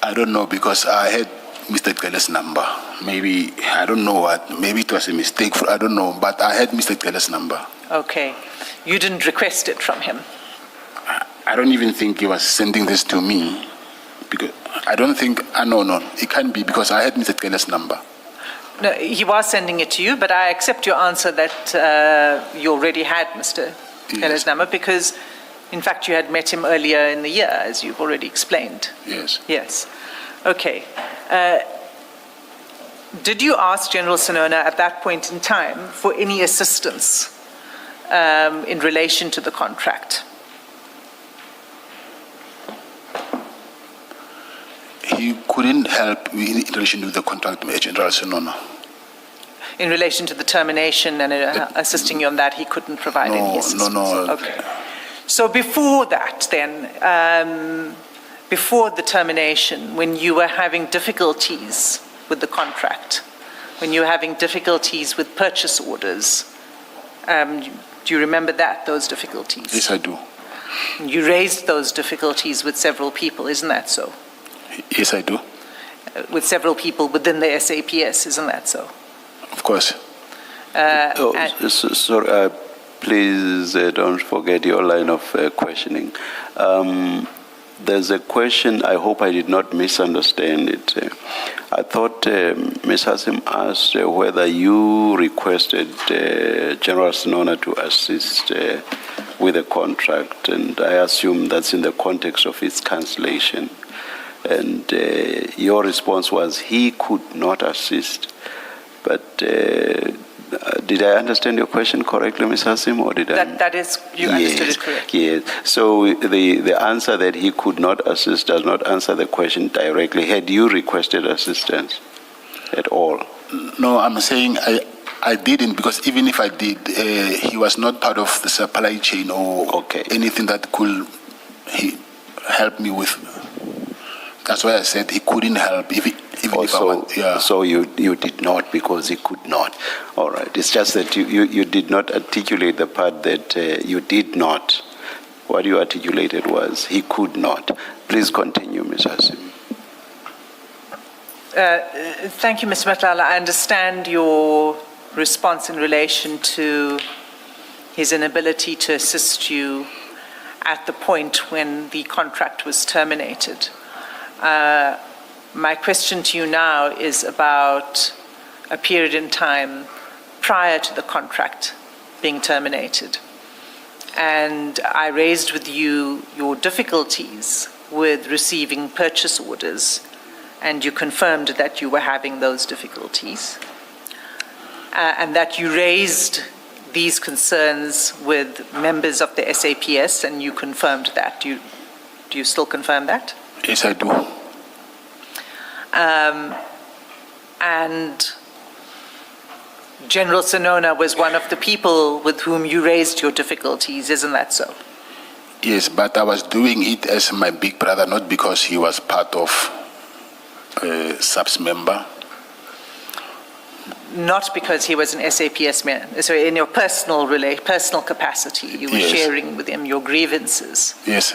I don't know because I had Mr. Cele's number. Maybe, I don't know what, maybe it was a mistake, I don't know, but I had Mr. Cele's number. Okay. You didn't request it from him? I don't even think he was sending this to me. Because I don't think, no, it can't be because I had Mr. Cele's number. No, he was sending it to you, but I accept your answer that you already had Mr. Cele's number because, in fact, you had met him earlier in the year, as you've already explained. Yes. Yes. Okay. Did you ask General Sinona at that point in time for any assistance in relation to the contract? He couldn't help in relation to the contract with General Sinona. In relation to the termination and assisting you on that, he couldn't provide any assistance? No. Okay. So before that, then, before the termination, when you were having difficulties with the contract, when you were having difficulties with purchase orders, do you remember those difficulties? Yes, I do. You raised those difficulties with several people, isn't that so? Yes, I do. With several people within the SAPS, isn't that so? Of course. Sorry, please don't forget your line of questioning. There's a question, I hope I did not misunderstand it. I thought Ms. Hasim asked whether you requested General Sinona to assist with the contract, and I assume that's in the context of its cancellation. And your response was he could not assist. But did I understand your question correctly, Ms. Hasim, or did I? That is, you understood it correctly. Yes. So the answer that he could not assist does not answer the question directly. Had you requested assistance at all? No, I'm saying I didn't because even if I did, he was not part of the supply chain or anything that could help me with. That's why I said he couldn't help. So you did not because he could not. All right. It's just that you did not articulate the part that you did not. What you articulated was he could not. Please continue, Ms. Hasim. Thank you, Ms. Madlanga. I understand your response in relation to his inability to assist you at the point when the contract was terminated. My question to you now is about a period in time prior to the contract being terminated. And I raised with you your difficulties with receiving purchase orders, and you confirmed that you were having those difficulties, and that you raised these concerns with members of the SAPS, and you confirmed that. Do you still confirm that? Yes, I do. And General Sonona was one of the people with whom you raised your difficulties, isn't that so? Yes, but I was doing it as my big brother, not because he was part of SAPS member. Not because he was an SAPS man. So in your personal capacity, you were Yes. sharing with him your grievances. Yes.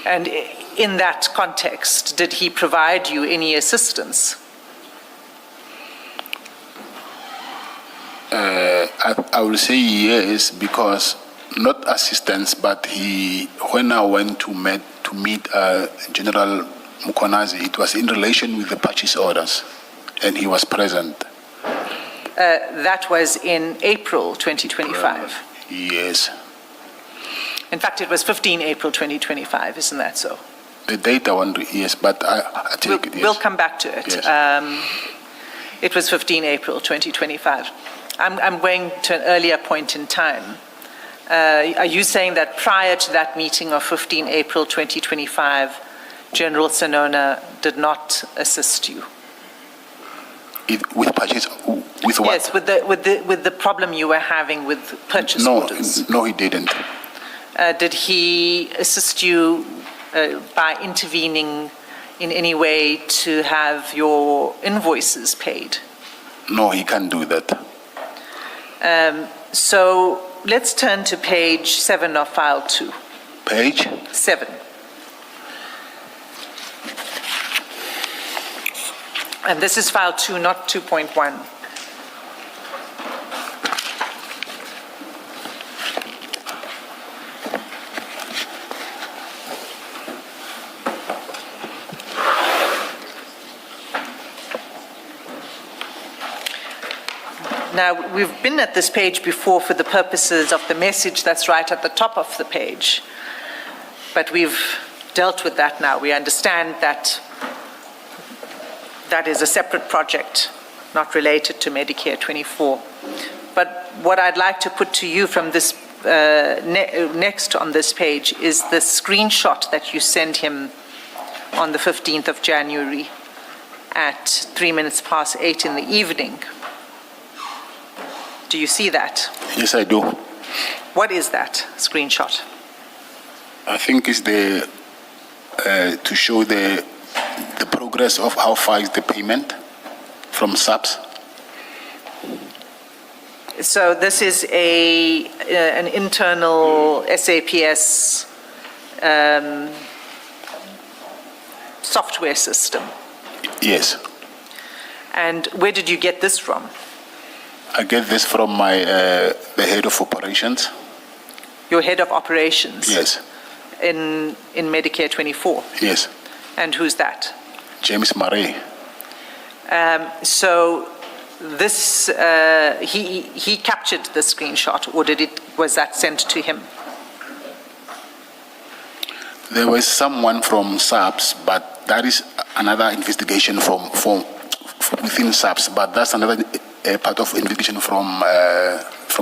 And in that context, did he provide you any assistance? I will say yes, because not assistance, but when I went to meet General Mkonazi, it was in relation with the purchase orders, and he was present. That was in April 2025. Yes. In fact, it was 15 April 2025, isn't that so? The date I want yes, but I take it, yes. We'll come back to it. Yes. It was 15 April 2025. I'm going to an earlier point in time. Are you saying that prior to that meeting of 15 April 2025, General Sonona did not assist you? With purchase, with what? Yes, with the problem you were having with purchase orders. No, he didn't. Did he assist you by intervening in any way to have your invoices paid? No, he can't do that. So let's turn to page 7 of file 2. Page? 7. And this is file 2, not 2.1. Now, we've been at this page before for the purposes of the message that's right at the top of the page, but we've dealt with that now. We understand that that is a separate project, not related to Medicare 24. But what I'd like to put to you from this next on this page is the screenshot that you sent him on the 15th of January at 8:03 in the evening. Do you see that? Yes, I do. What is that screenshot? I think it's to show the progress of how far is the payment from SAPS. So this is an internal SAPS software system. Yes. And where did you get this from? I get this from the head of operations. Your head of operations? Yes. In Medicare 24? Yes. And who's that? James Murray. So this, he captured the screenshot, or was that sent to him? There was someone from SAPS, but that is another investigation from within SAPS, but that's another part of investigation from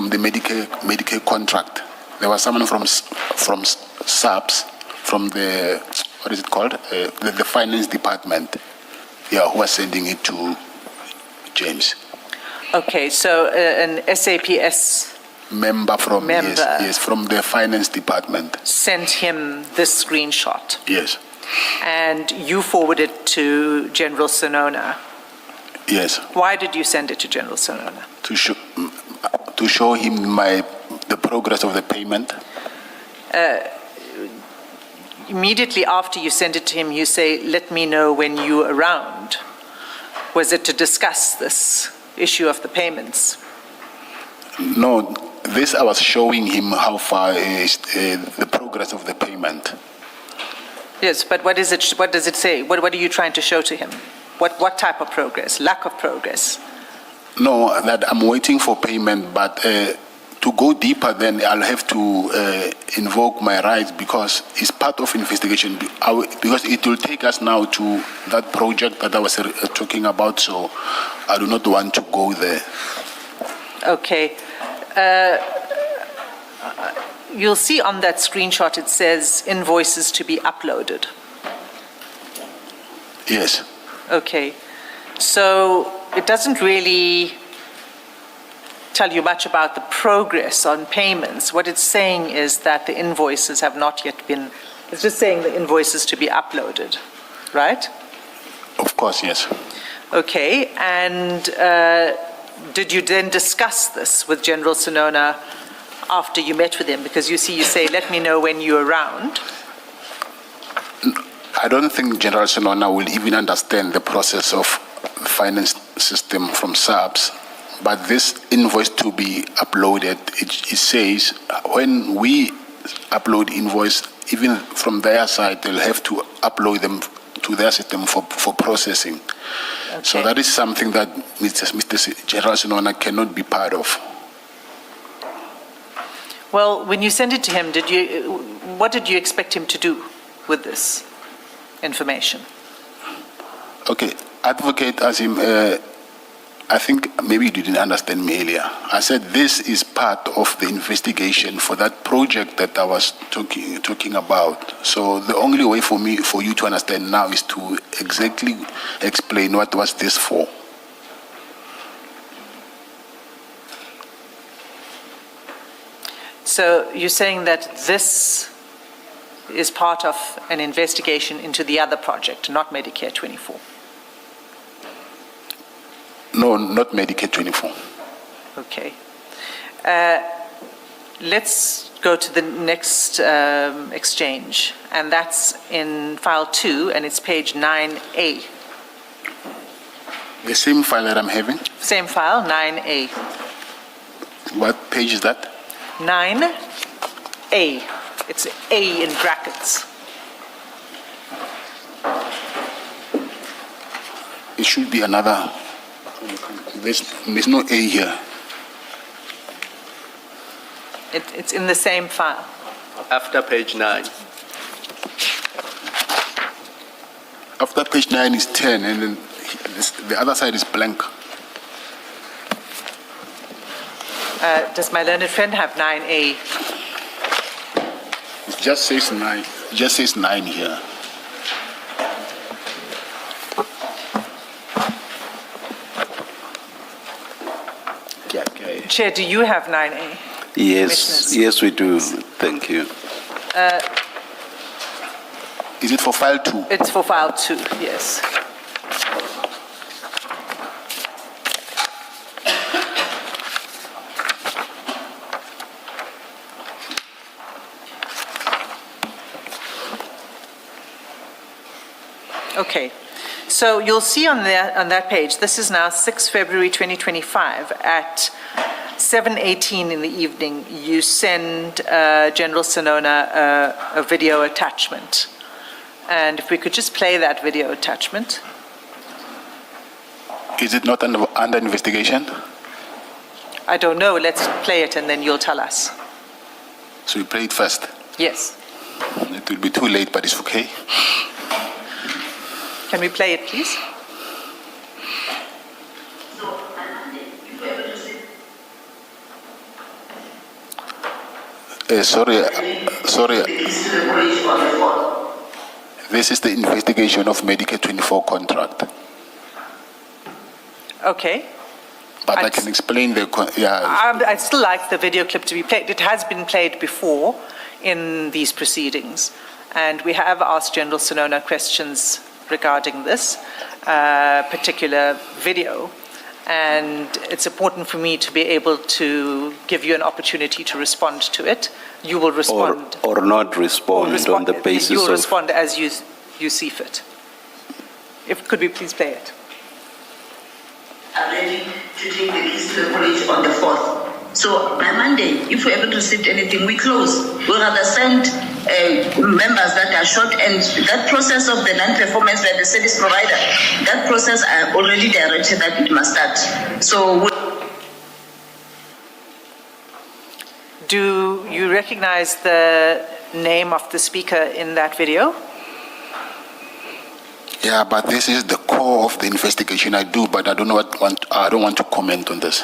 the Medicare contract. There was someone from SAPS, from the, what is it called? The finance department, who was sending it to James. Okay, so an SAPS member from yes, from the finance department sent him this screenshot. Yes. And you forwarded it to General Sonona. Yes. Why did you send it to General Sonona? To show him the progress of the payment. Immediately after you send it to him, you say, "Let me know when you're around." Was it to discuss this issue of the payments? No, this I was showing him how far is the progress of the payment. Yes, but what is it? What does it say? What are you trying to show to him? What type of progress? Lack of progress? No, that I'm waiting for payment, but to go deeper, then I'll have to invoke my rights because it's part of investigation. Because it will take us now to that project that I was talking about, so I do not want to go there. Okay. You'll see on that screenshot it says invoices to be uploaded. Yes. Okay. So it doesn't really tell you much about the progress on payments. What it's saying is that the invoices have not yet been, it's just saying the invoices to be uploaded, right? Of course, yes. Okay, and did you then discuss this with General Sinona after you met with him? Because you say, let me know when you're around. I don't think General Sinona will even understand the process of the finance system from SAPS. But this invoice to be uploaded, it says when we upload invoice, even from their side, they'll have to upload them to their system for processing. Okay. So that is something that Mr. General Sinona cannot be part of. Well, when you sent it to him, what did you expect him to do with this information? Okay, advocate Azim, I think maybe you didn't understand me earlier. I said this is part of the investigation for that project that I was talking about. So the only way for you to understand now is to exactly explain what was this for. So you're saying that this is part of an investigation into the other project, not Medicare 24? No, not Medicare 24. Okay. Let's go to the next exchange, and that's in file 2, and it's page 9A. The same file that I'm having? Same file, 9A. What page is that? 9A. It's A in brackets. It should be another. There's no A here. It's in the same file. After page 9. After page 9 is 10, and then the other side is blank. Does my learned friend have 9A? It just says 9. It just says 9 here. Okay. Chair, do you have 9A? Yes, yes, we do. Thank you. Is it for file 2? It's for file 2, yes. Okay, so you'll see on that page, this is now 6 February 2025 at 7:18 in the evening, you send General Sinona a video attachment. And if we could just play that video attachment. Is it not under investigation? I don't know, let's play it and then you'll tell us. So you play it first? Yes. It will be too late, but it's okay. Can we play it, please? Sorry. This is the investigation of Medicare 24 contract. Okay. But I can explain the... I'd still like the video clip to be played. It has been played before in these proceedings. And we have asked General Sinona questions regarding this particular video. And it's important for me to be able to give you an opportunity to respond to it. You will respond. Or not respond on the basis You'll of... respond as you see fit. Could we please play it? I'm ready to take the keys to the college on the 4th. So by Monday, if we're able to receive anything, we close. We'll rather send members that are short, and that process of the non-performance by the service provider, that process I already directed that it must start. So Do you recognize the name of the speaker in that video? Yeah, but this is the core of the investigation. I do, but I don't want to comment on this.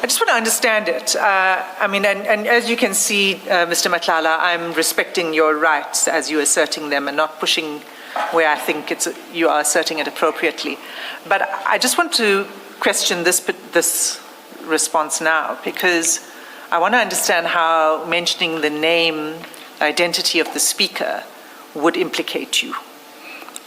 I just want to understand it. And as you can see, Mr. Matlala, I'm respecting your rights as you're asserting them and not pushing where I think you are asserting it appropriately. But I just want to question this response now, because I want to understand how mentioning the name, identity of the speaker would implicate you.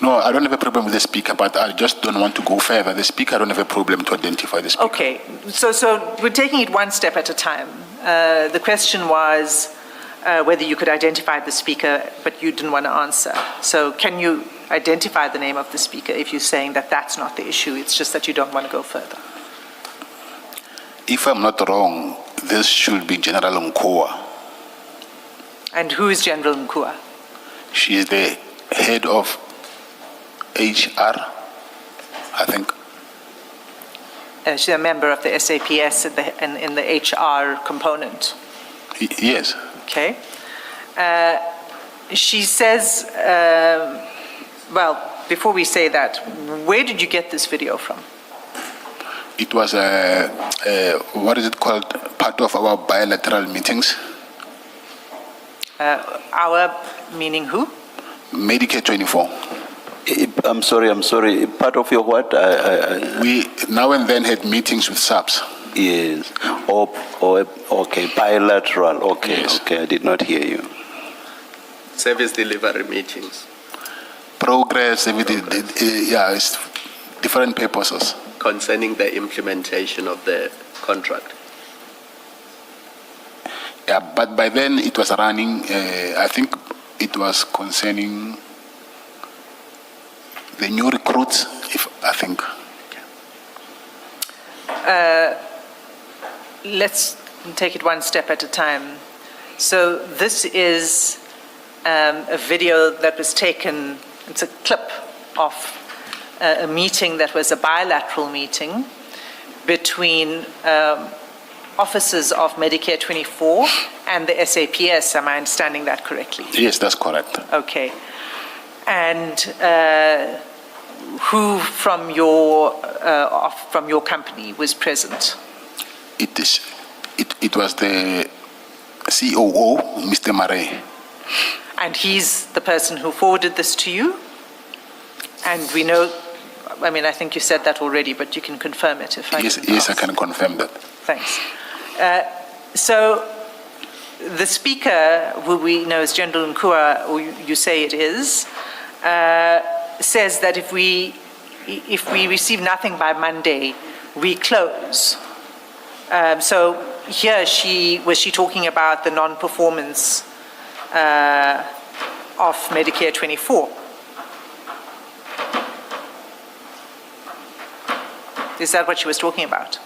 No, I don't have a problem with the speaker, but I just don't want to go further. The speaker, I don't have a problem to identify the speaker. Okay, so we're taking it one step at a time. The question was whether you could identify the speaker, but you didn't want to answer. So can you identify the name of the speaker if you're saying that that's not the issue, it's just that you don't want to go further? If I'm not wrong, this should be General Nkoa. And who is General Nkua? She is the head of HR, I think. She's a member of the SAPS in the HR component. Yes. Okay. She says, well, before we say that, where did you get this video from? It was, what is it called, part of our bilateral meetings. Our, meaning who? Medicare 24. I'm sorry. Part of your what? We now and then had meetings with SAPS. Yes. Okay, bilateral. Okay, Yes. Okay, I did not hear you. Service delivery meetings. Progress, everything, yeah, it's different purposes. Concerning the implementation of the contract. Yeah, but by then it was running, I think it was concerning the new recruits, I think. Let's take it one step at a time. So this is a video that was taken, it's a clip of a meeting that was a bilateral meeting between officers of Medicare 24 and the SAPS. Am I understanding that correctly? Yes, that's correct. Okay. And who from your company was present? It was the COO, Mr. Murray. And he's the person who forwarded this to you? And we know, I think you said that already, but you can confirm it if I Yes, I can confirm that. Thanks. So the speaker, who we know as General Nkua, or you say it is, says that if we receive nothing by Monday, we close. So here was she talking about the non-performance of Medicare 24? Is that what she was talking about?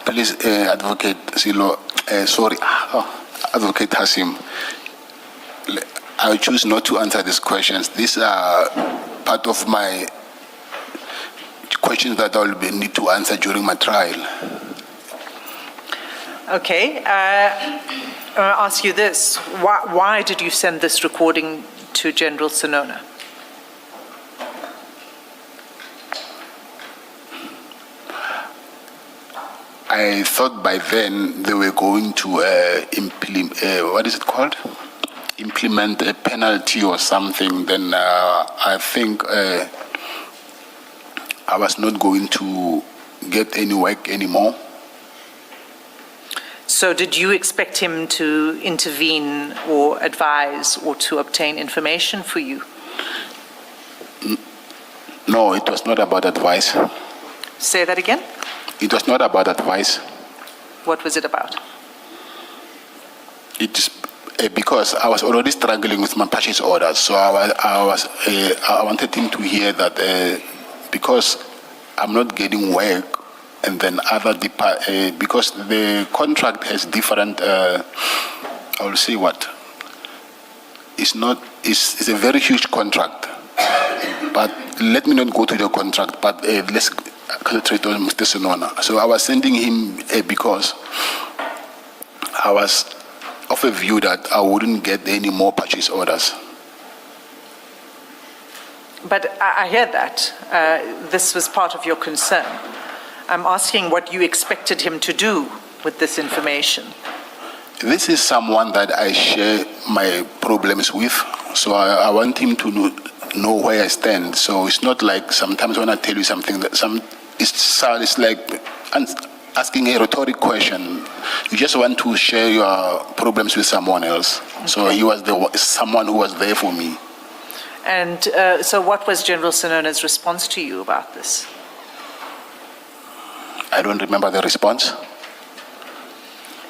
Please, Advocate Silo, Advocate Hasim, I choose not to answer these questions. These are part of my questions that I will need to answer during my trial. Okay. I'll ask you this. Why did you send this recording to General Sinona? I thought by then they were going to implement, what is it called? Implement a penalty or something. Then I think I was not going to get any work anymore. So did you expect him to intervene or advise or to obtain information for you? No, it was not about advice. Say that again? It was not about advice. What was it about? It is because I was already struggling with my purchase orders, so I wanted him to hear that because I'm not getting work, and then because the contract has different. I will say what. It's a very huge contract, but let me not go to the contract. But let's concentrate on Mr. Senona. So I was sending him because I was of a view that I wouldn't get any more purchase orders. But I hear that. This was part of your concern. I'm asking what you expected him to do with this information. This is someone that I share my problems with, so I want him to know where I stand. So it's not like sometimes when I tell you something that it's like asking a rhetoric question. You just want to share your problems with someone else. Okay. So he was someone who was there for me. And so what was General Senona's response to you about this? I don't remember the response.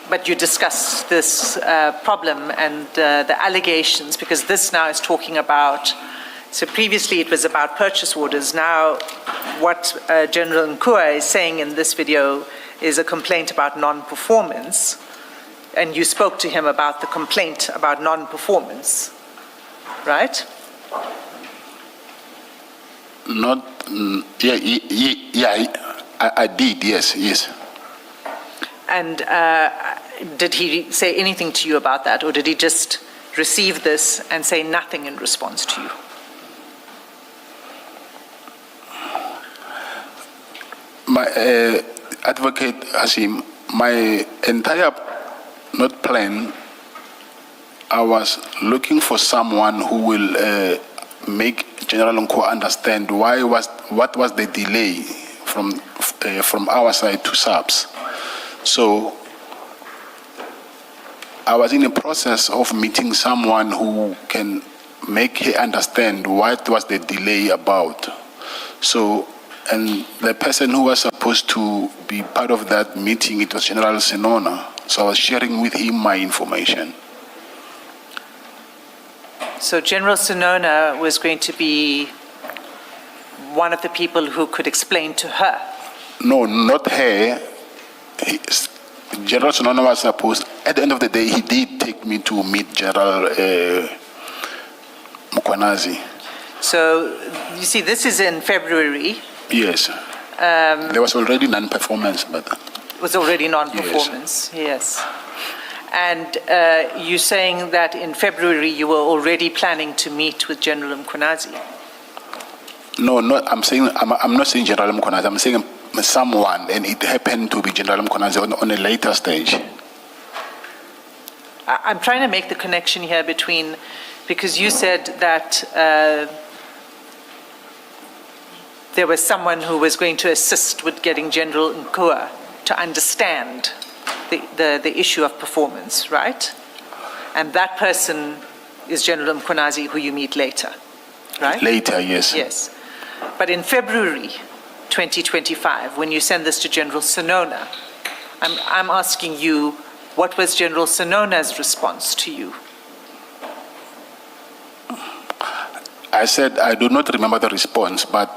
But you discussed this problem and the allegations, because this now is talking about, so previously it was about purchase orders. Now what General Nkua is saying in this video is a complaint about non-performance. And you spoke to him about the complaint about non-performance, right? I did, yes. And did he say anything to you about that, or did he just receive this and say nothing in response to you? My advocate Hasim, my entire plan, I was looking for someone who will make General Nkua understand what was the delay from our side to SAPS. So I was in the process of meeting someone who can make her understand what was the delay about. So, and the person who was supposed to be part of that meeting, it was General Senona. So I was sharing with him my information. So General Senona was going to be one of the people who could explain to her? No, not her. General Senona was supposed, at the end of the day, he did take me to meet General Mkwanazi. So, you see, this is in February. Yes. There was already non-performance, but... It was already non-performance, yes. And you're saying that in February you were already planning to meet with General Mkwanazi? No, I'm not saying General Mkwanazi, I'm saying someone, and it happened to be General Mkwanazi on a later stage. I'm trying to make the connection here between, because you said that there was someone who was going to assist with getting General Nkua to understand the issue of performance, right? And that person is General Mkwanazi, who you meet later, right? Later, yes. Yes. But in February 2025, when you send this to General Senona, I'm asking you, what was General Senona's response to you? I said I do not remember the response, but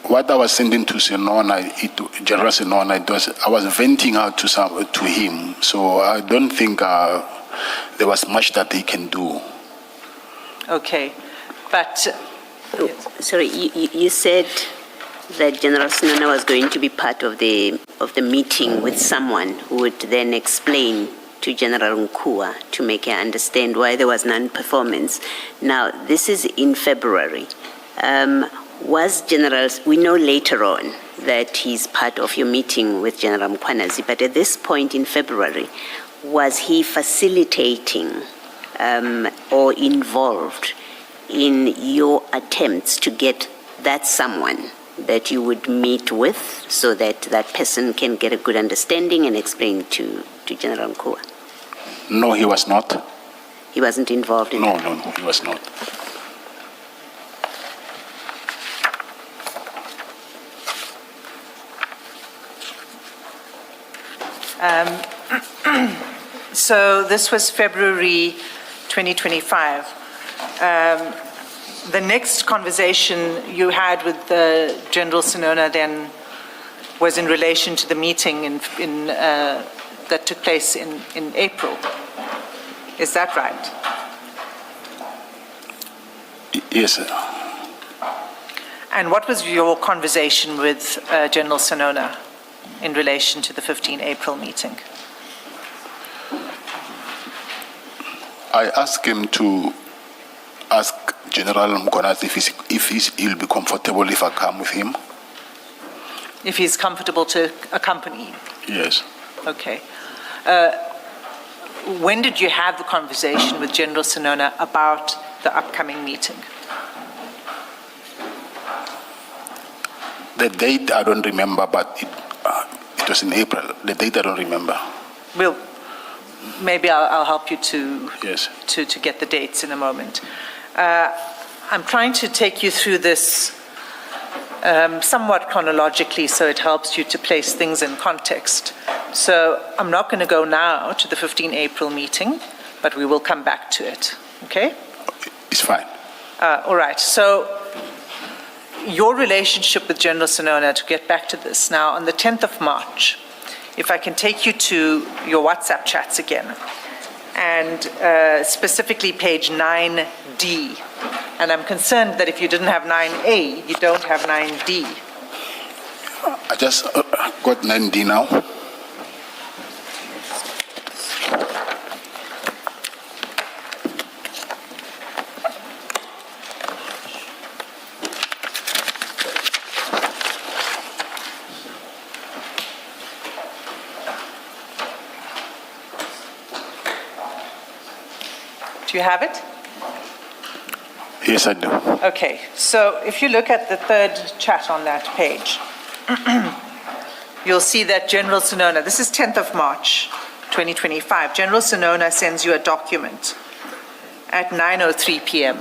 what I was sending to Senona, General Senona, I was venting out to him. So I don't think there was much that he can do. Okay, but... Sorry, you said that General Senona was going to be part of the meeting with someone who would then explain to General Nkua to make her understand why there was non-performance. Now, this is in February. We know later on that he's part of your meeting with General Mkwanazi, but at this point in February, was he facilitating or involved in your attempts to get that someone that you would meet with so that that person can get a good understanding and explain to General Nkua? No, he was not. He wasn't involved in that? No, he was not. So this was February 2025. The next conversation you had with General Senona then was in relation to the meeting that took place in April. Is that right? Yes, sir. And what was your conversation with General Sonona in relation to the 15 April meeting? I asked him to ask General Mkonazi if he'll be comfortable if I come with him. If he's comfortable to accompany you? Yes. Okay. When did you have the conversation with General Sonona about the upcoming meeting? The date I don't remember, but it was in April. The date I don't remember. Well, maybe I'll help you to, Yes. to get the dates in a moment. I'm trying to take you through this somewhat chronologically so it helps you to place things in context. So I'm not going to go now to the 15 April meeting, but we will come back to it, okay? It's fine. All right, so your relationship with General Sonona, to get back to this, now on the 10th of March, if I can take you to your WhatsApp chats again, and specifically page 9D. And I'm concerned that if you didn't have 9A, you don't have 9D. I just got 9D now. Do you have it? Yes, I do. Okay, so if you look at the third chat on that page, you'll see that General Sonona, this is 10th of March, 2025, General Sonona sends you a document at 9:03 p.m.,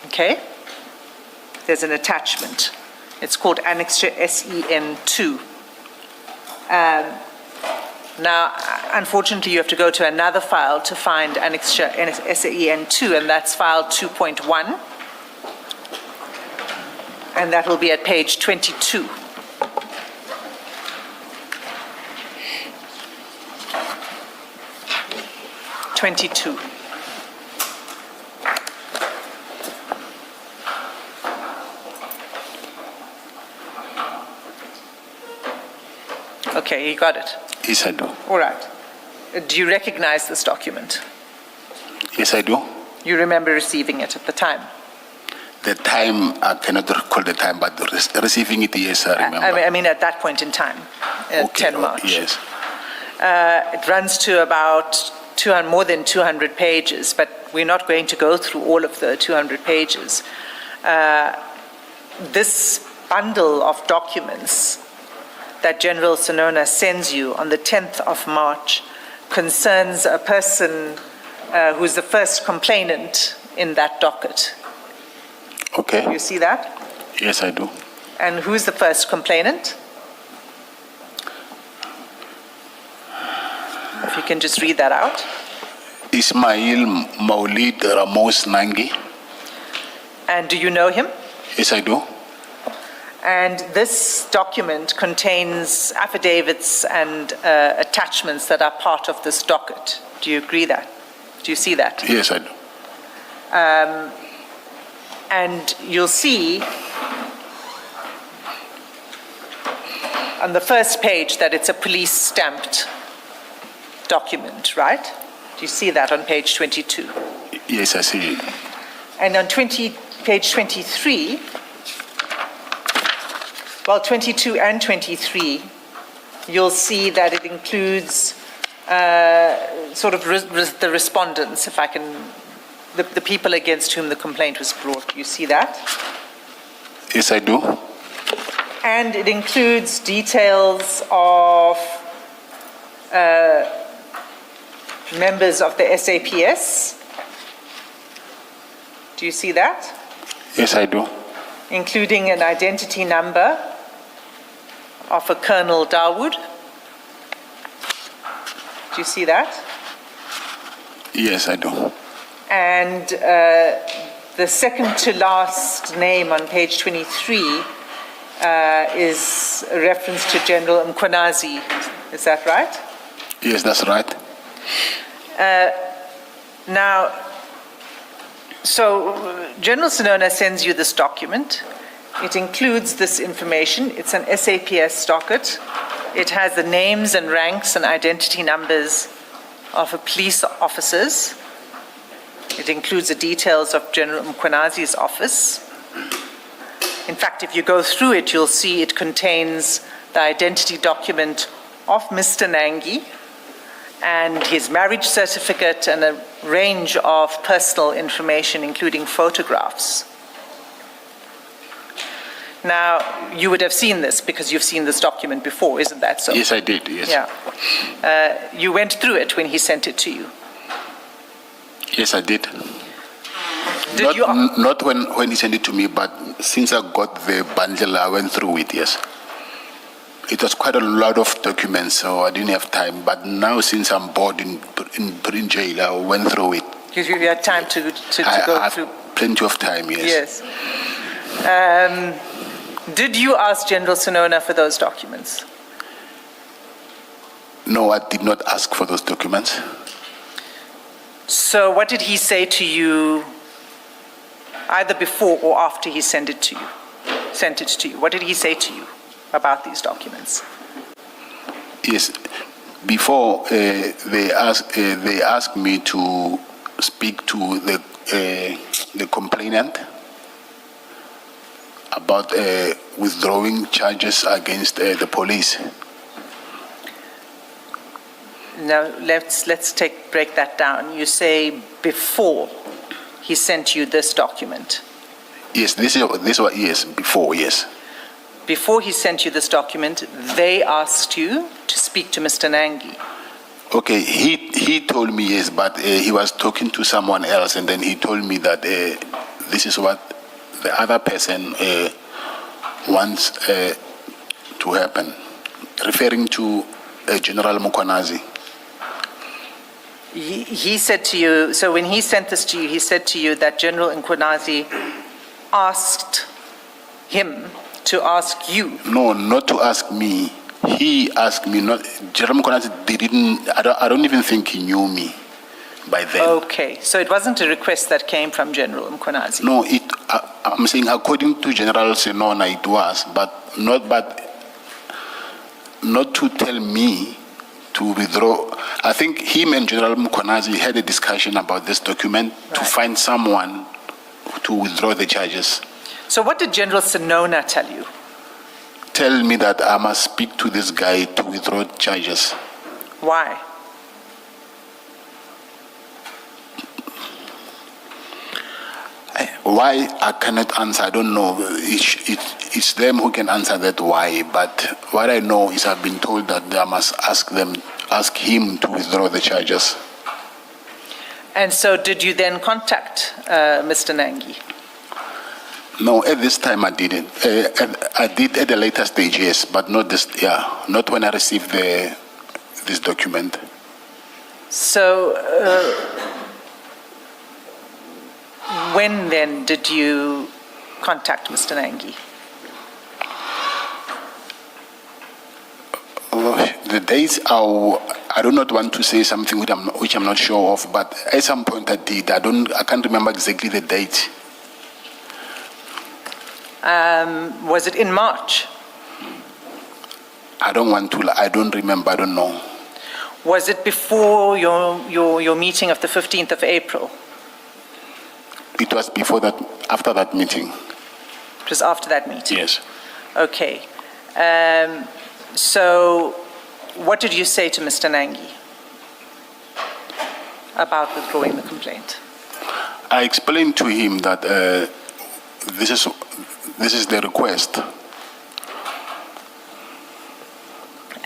okay? There's an attachment. It's called Annexure SEN2. Now, unfortunately, you have to go to another file to find Annexure SEN2, and that's file 2.1. And that will be at page 22. Okay, you got it. Yes, I do. All right. Do you recognize this document? Yes, I do. You remember receiving it at the time? The time, I cannot recall the time, but receiving it, yes, I remember. I mean at that point in time, Okay, 10 March. Yes. It runs to about more than 200 pages, but we're not going to go through all of the 200 pages. This bundle of documents that General Sonona sends you on the 10th of March concerns a person who's the first complainant in that docket. Okay. You see that? Yes, I do. And who's the first complainant? If you can just read that out. Ismail Maulid Ramos Nangi. And do you know him? Yes, I do. And this document contains affidavits and attachments that are part of this docket. Do you agree that? Do you see that? Yes, I do. And you'll see on the first page that it's a police stamped document, right? Do you see that on page 22? Yes, I see it. And on page 23, well, 22 and 23, you'll see that it includes sort of the respondents, if I can, the people against whom the complaint was brought. You see that? Yes, I do. And it includes details of members of the SAPS. Do you see that? Yes, I do. Including an identity number of a Colonel Dawood. Do you see that? Yes, I do. And the second to last name on page 23 is a reference to General Mkonazi. Is that right? Yes, that's right. Now, so General Sonona sends you this document. It includes this information. It's an SAPS docket. It has the names and ranks and identity numbers of the police officers. It includes the details of General Mkwenazi's office. In fact, if you go through it, you'll see it contains the identity document of Mr. Nangi and his marriage certificate and a range of personal information, including photographs. Now, you would have seen this because you've seen this document before, isn't that so? Yes, I did, yes. Yeah. You went through it when he sent it to you. Yes, I did. Did Not when he sent it to me, but since I got the bundle, I went through it, yes. It was quite a lot of documents, so I didn't have time. But now, since I'm bored in jail, I went through it. You had time to go through? Plenty of time, yes. Yes. Did you ask General Sinona for those documents? No, I did not ask for those documents. So what did he say to you either before or after he sent it to you? What did he say to you about these documents? Yes, before they asked me to speak to the complainant about withdrawing charges against the police. Now let's break that down. You say before he sent you this document. Yes, this was yes before, yes. Before he sent you this document, they asked you to speak to Mr. Nangi. Okay, he told me yes, but he was talking to someone else, and then he told me that this is what the other person wants to happen, referring to General Mkwenazi. He said to you, so when he sent this to you, he said to you that General Mkwenazi asked him to ask you. No, not to ask me. He asked me, not General Mkwenazi didn't, I don't even think he knew me by then. Okay, so it wasn't a request that came from General Mkwenazi. No, I'm saying according to General Sinona it was, but not to tell me to withdraw. I think him and General Mkwenazi had a discussion about this document to find someone to withdraw the charges. So what did General Sinona tell you? Tell me that I must speak to this guy to withdraw charges. Why? Why I cannot answer, I don't know. It's them who can answer that why. But what I know is I've been told that I must ask him to withdraw the charges. And so did you then contact Mr. Nangi? No, at this time I didn't. I did at a later stage, yes, but not this. Yeah, not when I received this document. So when then did you contact Mr. Nangi? The dates I do not want to say something which I'm not sure of, but at some point I did. I can't remember exactly the date. Was it in March? I don't remember, I don't know. Was it before your meeting of the 15th of April? It was before that, after that meeting. It was after that meeting? Yes. Okay. So what did you say to Mr. Nangi about withdrawing the complaint? I explained to him that this is the request.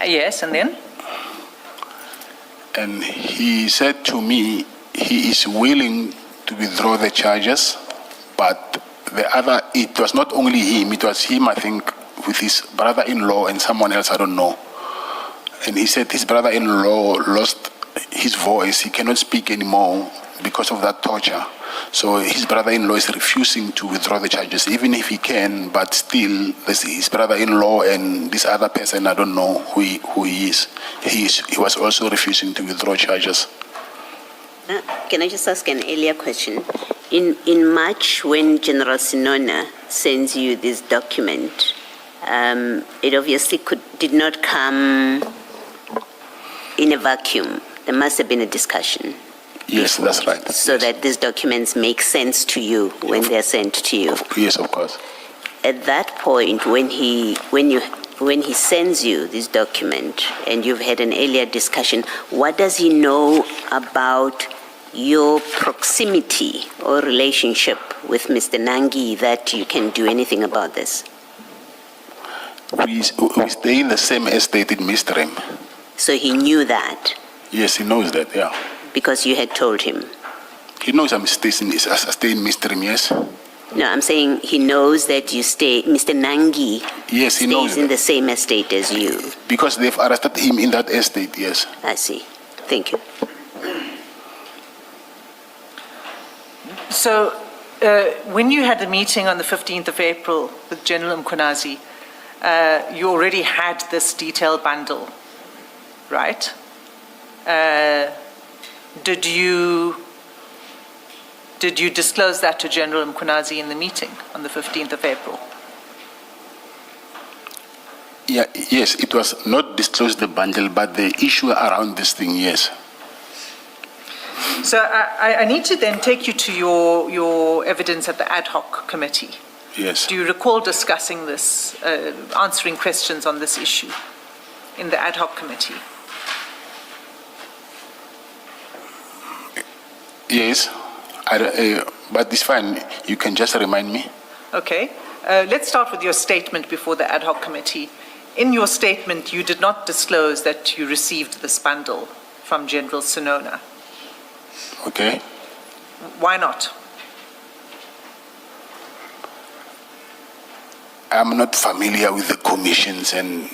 Yes, and then? And he said to me he is willing to withdraw the charges, but it was not only him, it was him, I think, with his brother-in-law and someone else, I don't know. And he said his brother-in-law lost his voice, he cannot speak anymore because of that torture. So his brother-in-law is refusing to withdraw the charges, even if he can, but still, his brother-in-law and this other person, I don't know who he is. He was also refusing to withdraw charges. Can I just ask an earlier question? In March, when General Sinona sends you this document, it obviously did not come in a vacuum. There must have been a discussion. Yes, that's right. So that these documents make sense to you when they're sent to you. Yes, of course. At that point, when he sends you this document and you've had an earlier discussion, what does he know about your proximity or relationship with Mr. Nangi that you can do anything about this? We stay in the same estate in Mistrim. So he knew that? Yes, he knows that, yeah. Because you had told him? He knows I stay in Mistrim, yes. No, I'm saying he knows that you stay, Mr. Nangi yes, he knows stays in the same estate as you. Because they've arrested him in that estate, yes. I see. Thank you. So, when you had the meeting on the 15th of April with General Mkhwanazi, you already had this detailed bundle, right? Did you disclose that to General Mkhwanazi in the meeting on the 15th of April? Yeah, yes, it was not disclosed the bundle, but the issue around this thing, yes. So I need to then take you to your evidence at the ad hoc committee. Yes. Do you recall discussing this, answering questions on this issue in the ad hoc committee? Yes, but it's fine. You can just remind me. Okay. Let's start with your statement before the ad hoc committee. In your statement, you did not disclose that you received this bundle from General Sinona. Okay. Why not? I'm not familiar with the commissions, and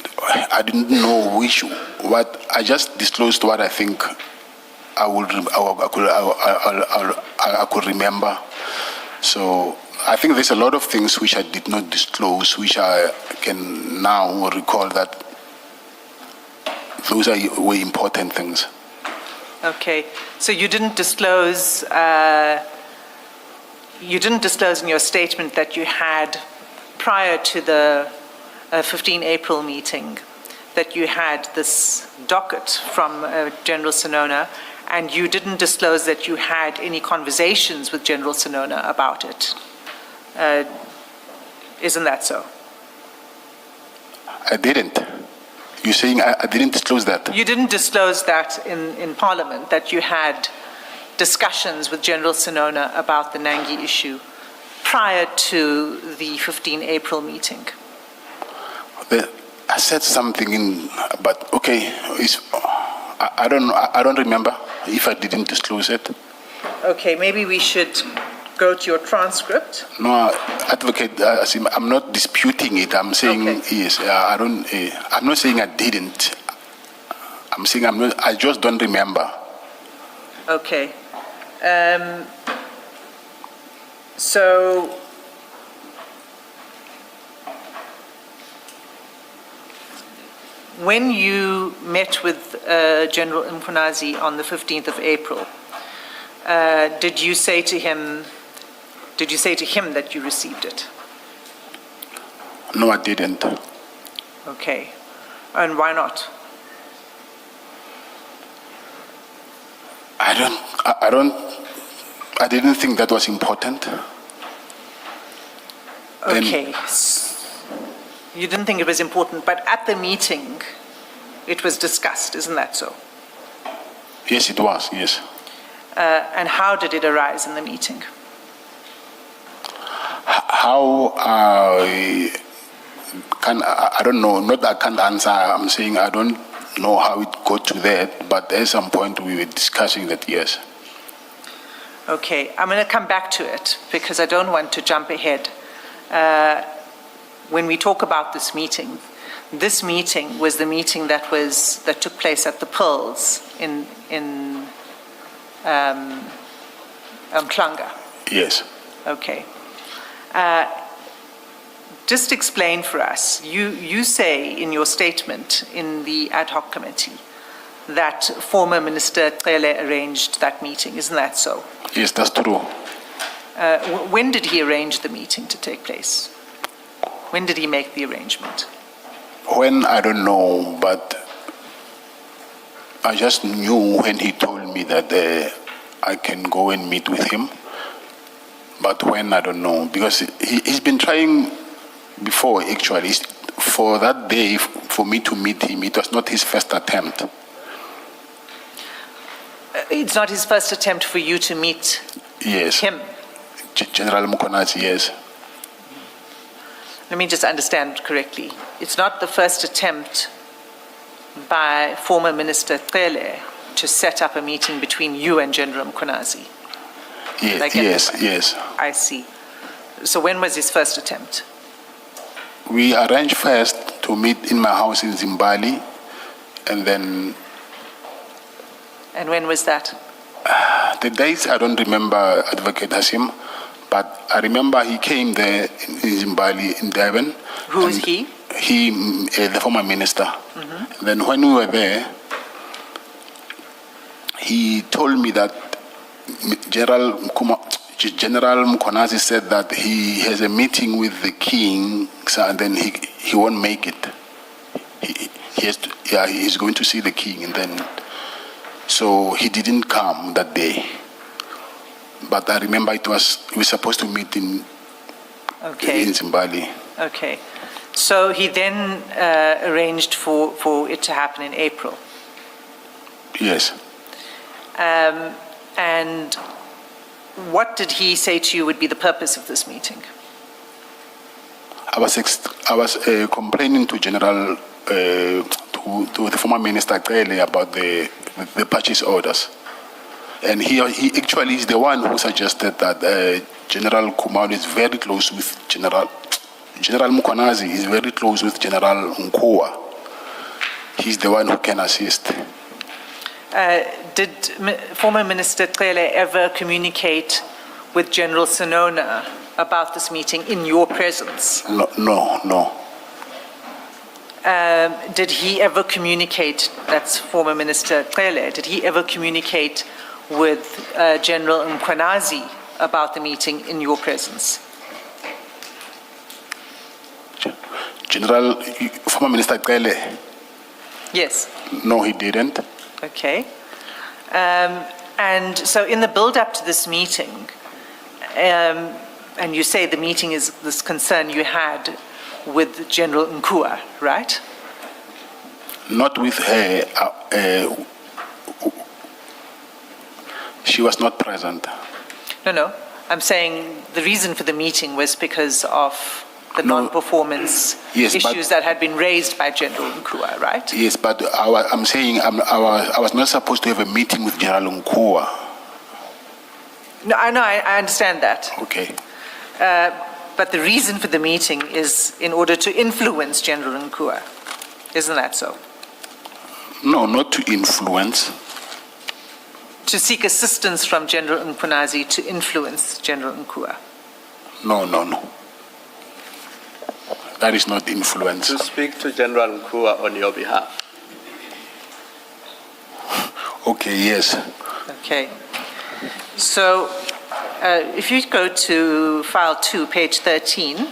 I didn't know what. I just disclosed what I think I could remember. So I think there's a lot of things which I did not disclose, which I can now recall that those were important things. Okay. So you didn't disclose. You didn't disclose in your statement that you had, prior to the 15 April meeting, that you had this docket from General Sinona, and you didn't disclose that you had any conversations with General Sinona about it. Isn't that so? I didn't. You're saying I didn't disclose that? You didn't disclose that in Parliament, that you had discussions with General Sinona about the Nangi issue prior to the 15 April meeting. I said something but okay, I don't remember if I didn't disclose it. Okay, maybe we should go to your transcript. No, advocate, I'm not disputing it. I'm saying okay. Yes. I'm not saying I didn't. I'm saying I just don't remember. Okay. So when you met with General Mkhwanazi on the 15th of April, did you say to him that you received it? No, I didn't. Okay. And why not? I didn't think that was important. Okay. You didn't think it was important, but at the meeting, it was discussed, isn't that so? Yes, it was, yes. And how did it arise in the meeting? How I don't know, not I can't answer, I'm saying I don't know how it got to that, but at some point we were discussing that, yes. Okay, I'm going to come back to it because I don't want to jump ahead. When we talk about this meeting was the meeting that took place at the Pearls in Madlanga. Yes. Okay. Just explain for us. You say in your statement in the ad hoc committee that former Minister Cele arranged that meeting. Isn't that so? Yes, that's true. when did he arrange the meeting to take place? When did he make the arrangement? When, I don't know, but I just knew when he told me that I can go and meet with him. But when, I don't know, because he's been trying before, actually. For that day, for me to meet him, it was not his first attempt. It's not his first attempt for you to meet Yes. him? General Mkonazi, yes. Let me just understand correctly. It's not the first attempt by former Minister Cele to set up a meeting between you and General Mkonazi? Yes. I see. So when was his first attempt? We arranged first to meet in my house in Zimbabwe, and then And when was that? the dates I don't remember, Advocate Hasim, but I remember he came there in Zimbabwe, in Durban. Who is he? He, the former minister. Mm-hmm. Then when we were there, he told me that General Mkonazi said that he has a meeting with the king, so, and then he won't make it. He's going to see the king, and then so he didn't come that day. But I remember we were supposed to meet in Zimbabwe. Okay. So he then arranged for it to happen in April. Yes. And what did he say to you would be the purpose of this meeting? I was complaining to General to the former Minister Cele about the purchase orders, and he actually is the one who suggested that General Kumalo is very close with General Mkonazi is very close with General Nkoa. He's the one who can assist. Did former Minister Cele ever communicate with General Sinona about this meeting in your presence? No. Did he ever communicate, that's former Minister Cele, did he ever communicate with General Mkonazi about the meeting in your presence? Former Minister Cele? Yes. No, he didn't. Okay. And so in the build-up to this meeting, and you say the meeting is this concern you had with General Nkua, right? Not with her. She was not present. No. I'm saying the reason for the meeting was because of the non-performance issues that had been raised by General Nkua, right? Yes, but I'm saying I was not supposed to have a meeting with General Nkua. No, I understand that. Okay. But the reason for the meeting is in order to influence General Nkua. Isn't that so? No, not to influence. To seek assistance from General Mkonazi to influence General Nkua. No. That is not influence. To speak to General Nkua on your behalf. Okay, yes. Okay. So, if you go to file 2, page 13.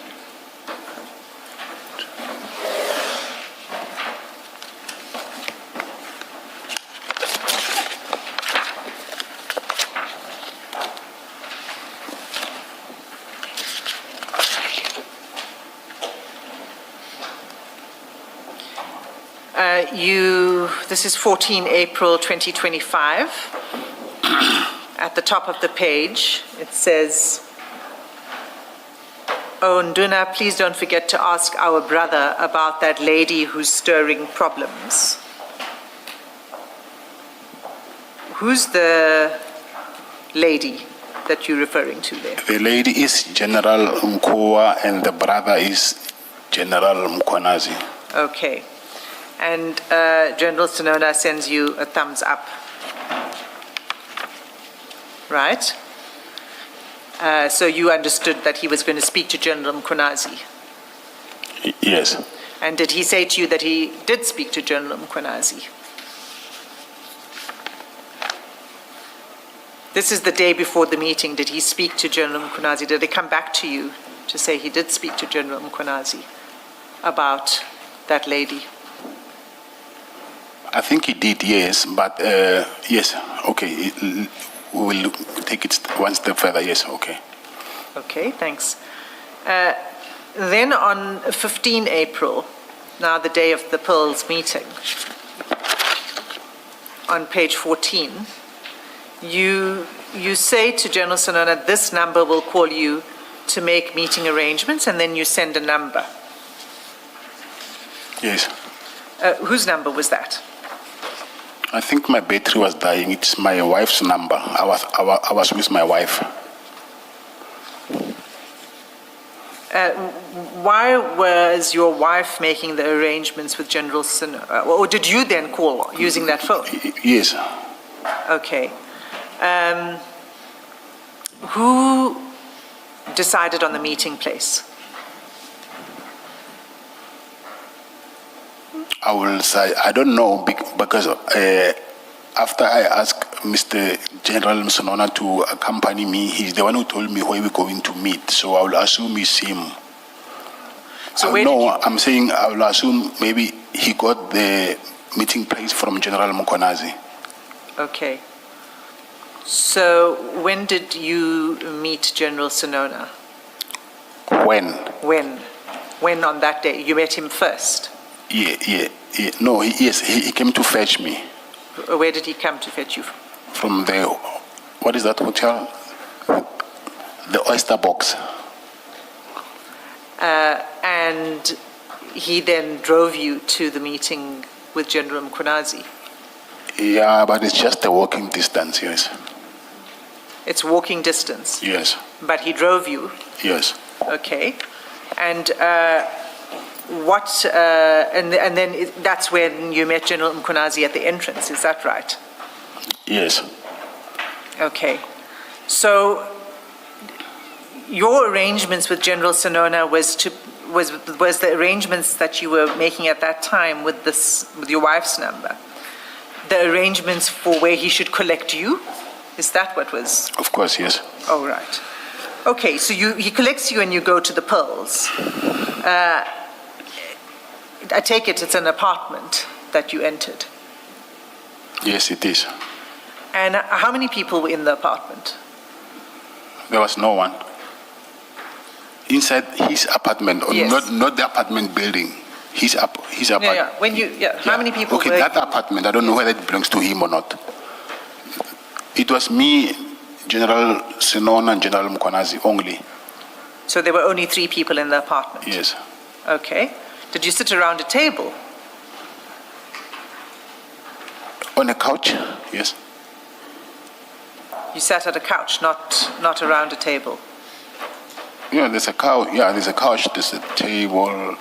This is 14 April 2025. At the top of the page, it says, "Oh, Nduna, please don't forget to ask our brother about that lady who's stirring problems." Who's the lady that you're referring to there? The lady is General Nkoa and the brother is General Mkonazi. Okay. And General Sinona sends you a thumbs up. Right? So you understood that he was going to speak to General Mkonazi? Yes. And did he say to you that he did speak to General Mkonazi? This is the day before the meeting. Did he speak to General Mkhwanazi? Did he come back to you to say he did speak to General Mkhwanazi about that lady? I think he did, yes, but yes, okay. We will take it one step further, yes, okay. Okay, thanks. Then on 15 April, now the day of the Pearls meeting, on page 14, you say to General Sonona, this number will call you to make meeting arrangements, and then you send a number. Yes. Whose number was that? I think my battery was dying. It's my wife's number. I was with my wife. Why was your wife making the arrangements with General Sonona? Or did you then call using that phone? Yes. Okay. Who decided on the meeting place? I will say, I don't know, because after I asked Mr. General Sonona to accompany me, he's the one who told me where we're going to meet, so I will assume it's him. So I'm saying I will assume maybe he got the meeting place from General Mkhwanazi. Okay. So when did you meet General Sonona? When? When on that day? You met him first? Yeah. No, he came to fetch me. Where did he come to fetch you? From the, what is that hotel? The Oyster Box. And he then drove you to the meeting with General Mkhwanazi? Yeah, but it's just a walking distance, yes. It's walking distance? Yes. But he drove you? Yes. Okay. And and then that's when you met General Mkhwanazi at the entrance, is that right? Yes. Okay. So your arrangements with General Sonona was the arrangements that you were making at that time with your wife's number, the arrangements for where he should collect you? Is that what was? Of course, yes. Oh, right. Okay, so he collects you and you go to the Pearls. I take it's an apartment that you entered. Yes, it is. And how many people were in the apartment? There was no one. Inside his apartment, or Yes. not the apartment building. His apartment. Yeah. How many people Okay, were? that apartment, I don't know whether it belongs to him or not. It was me, General Sonona, and General Mkhwanazi only. So there were only 3 people in the apartment? Yes. Okay. Did you sit around a table? On a couch, yes. You sat at a couch, not around a table? Yeah, there's a couch. Yeah, there's a couch. There's a table.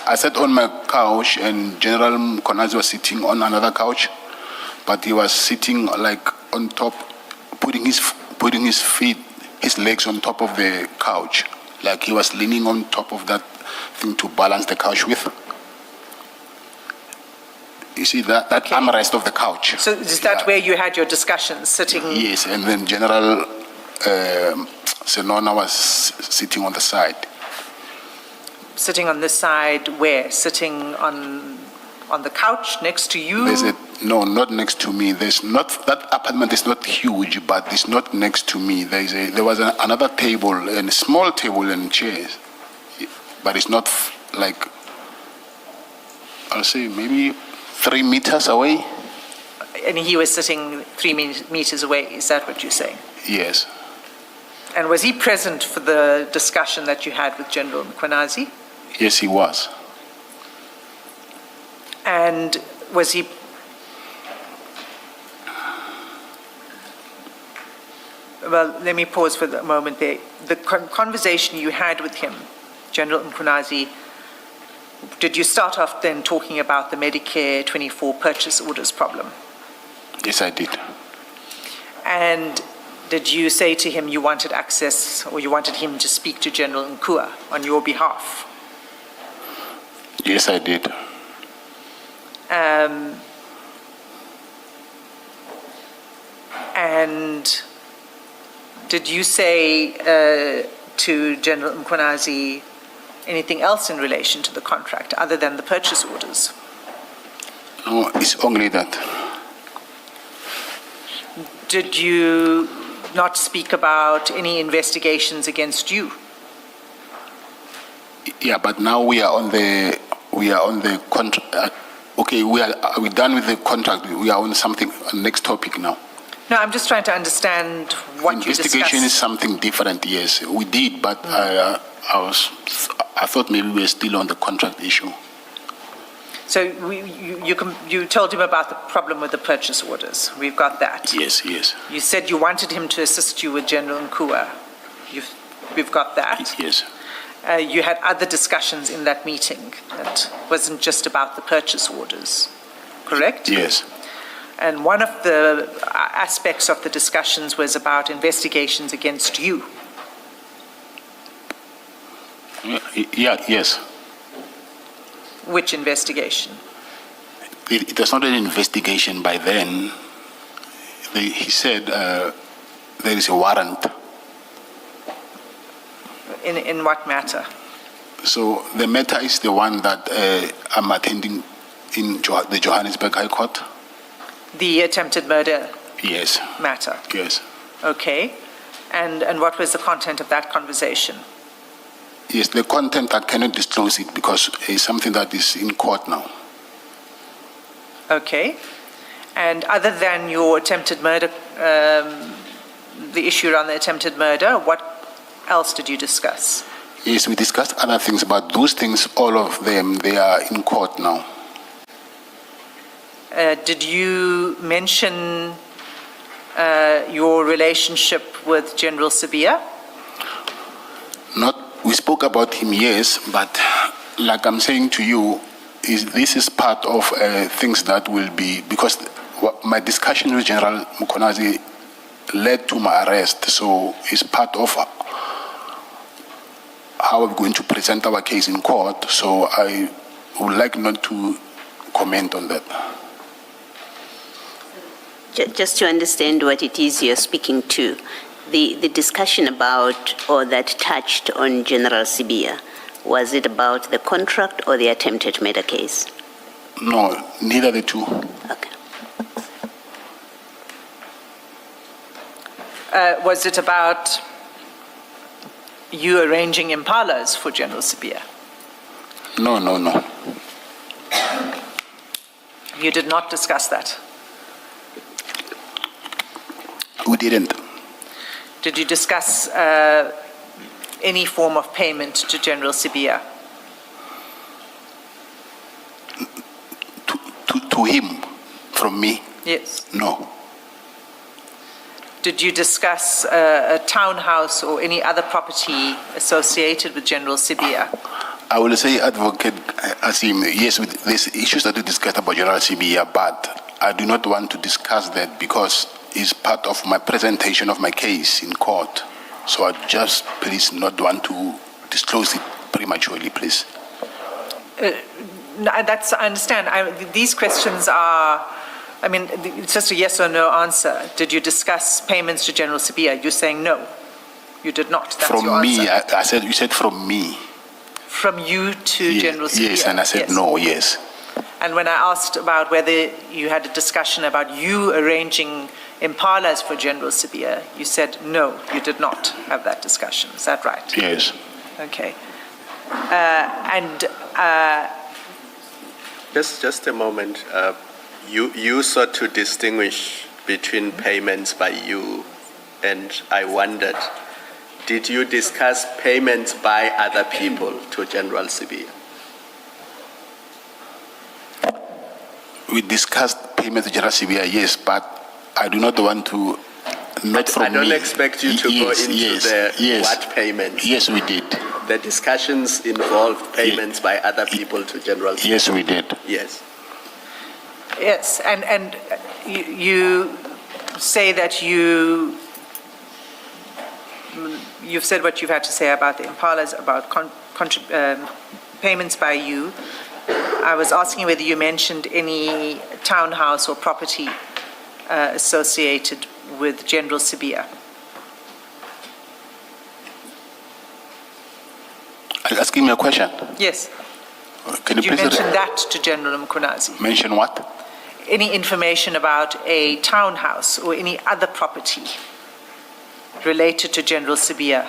I sat on my couch, and General Mkhwanazi was sitting on another couch, but he was sitting like on top, putting his feet, his legs on top of the couch, like he was leaning on top of that thing to balance the couch with. You see that Okay. armrest of the couch. So is that where you had your discussions, sitting? Yes, and then General Sonona was sitting on the side. Sitting on this side where? Sitting on the couch next to you? No, not next to me. That apartment is not huge, but it's not next to me. There was another table, and a small table and chairs, but it's not like, I'll say maybe 3 meters away. And he was sitting 3 meters away, is that what you're saying? Yes. And was he present for the discussion that you had with General Mkhwanazi? Yes, he was. And was he... Well, let me pause for a moment there. The conversation you had with him, General Mkhwanazi, did you start off then talking about the Medicare 24 purchase orders problem? Yes, I did. And did you say to him you wanted access, or you wanted him to speak to General Nkua on your behalf? Yes, I did. And Did you say to General Mkhwanazi anything else in relation to the contract other than the purchase orders? No, it's only that. Did you not speak about any investigations against you? Yeah, but now we are on the contract. Okay, are we done with the contract? We are on something, next topic now. No, I'm just trying to understand what you discussed. Investigation is something different, yes. We did, but I thought maybe we were still on the contract issue. So you told him about the problem with the purchase orders. We've got that. Yes, yes. You said you wanted him to assist you with General Nkua. We've got that. Yes. You had other discussions in that meeting that wasn't just about the purchase orders, correct? Yes. And one of the aspects of the discussions was about investigations against you. Yeah, yes. Which investigation? It was not an investigation by then. He said there is a warrant. In what matter? So the matter is the one that I'm attending in the Johannesburg High Court. The attempted murder Yes. matter? Yes. Okay. And what was the content of that conversation? Yes, the content, I cannot disclose it because it's something that is in court now. Okay. And other than your attempted murder, the issue around the attempted murder, what else did you discuss? Yes, we discussed other things, but those things, all of them, they are in court now. Did you mention your relationship with General Sibiya? We spoke about him, yes, but like I'm saying to you, this is part of things that will be, because my discussion with General Mkhwanazi led to my arrest, so it's part of how we're going to present our case in court, so I would like not to comment on that. Just to understand what it is you're speaking to, the discussion about or that touched on General Sibiya, was it about the contract or the attempted murder case? No, neither the two. Okay. Was it about you arranging impalas for General Sibiya? No. You did not discuss that? We didn't. Did you discuss any form of payment to General Sibiya? To him, from me? Yes. No. Did you discuss a townhouse or any other property associated with General Sibiya? I will say, Advocate Asim, yes, there's issues that we discussed about General Sibiya, but I do not want to discuss that because it's part of my presentation of my case in court. So I just please not want to disclose it prematurely, please. I understand. These questions are, it's just a yes or no answer. Did you discuss payments to General Sibiya? You're saying no. You did not. That's from your me, answer. you said from me. From you to General Sibiya? Yes, and I said no, yes. And when I asked about whether you had a discussion about you arranging impalas for General Sibiya, you said no, you did not have that discussion. Is that right? Yes. Okay. Just a moment. You sought to distinguish between payments by you, and I wondered, did you discuss payments by other people to General Sibiya? We discussed payments to General Sibiya, yes, but I do not want to, not from me. I don't expect you to go into what payments. Yes, we did. The discussions involved payments by other people to General Sibiya. Yes, we did. Yes. Yes, and you say that you've said what you've had to say about the impalas, about payments by you. I was asking whether you mentioned any townhouse or property associated with General Sibiya. asking me a question? Yes. Can you You please mentioned that to General Mkunazi. mention what? Any information about a townhouse or any other property related to General Sibia?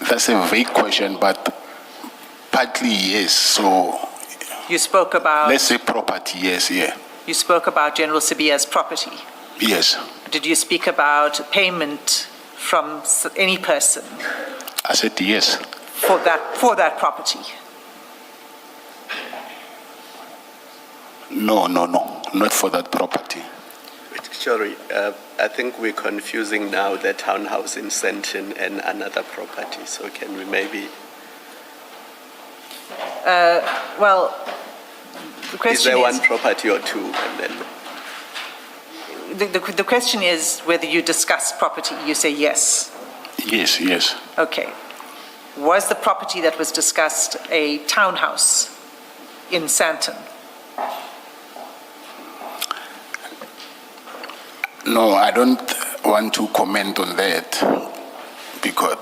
That's a vague question, but partly yes. So You spoke about let's say property, yes, yeah. you spoke about General Sibia's property. Yes. Did you speak about payment from any person I said yes. for that property? No, not for that property. Sorry, I think we're confusing now the townhouse in Senton and another property. So can we maybe? Well, the Is question there is, one property or two? And then the question is whether you discussed property. You say yes. Yes. Okay. Was the property that was discussed a townhouse in Santon? No, I don't want to comment on that because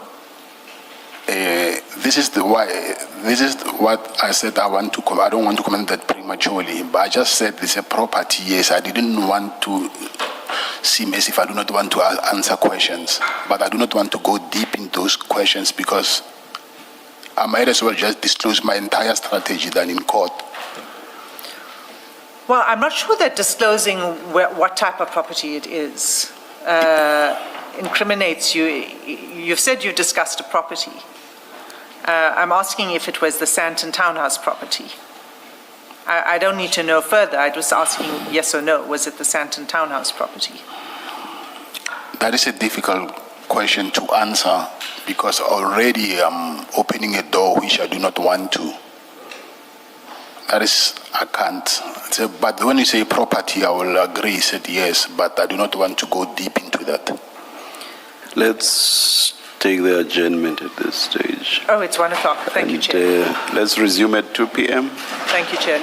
this is what I said. I don't want to comment that prematurely. But I just said it's a property. Yes, I didn't want to seem as if I do not want to answer questions, but I do not want to go deep in those questions because I might as well just disclose my entire strategy than in court. Well, I'm not sure that disclosing what type of property it is incriminates you. You've said you discussed a property. I'm asking if it was the Santon townhouse property. I don't need to know further. I was asking yes or no. Was it the Santon townhouse property? That is a difficult question to answer because already I'm opening a door which I do not want to. That is, I can't. So, but when you say property, I will agree, said yes, but I do not want to go deep into that. Let's take the adjournment at this stage. Oh, it's 1 o'clock. Thank you, Chair. Let's resume at 2 p.m. Thank you, Chair.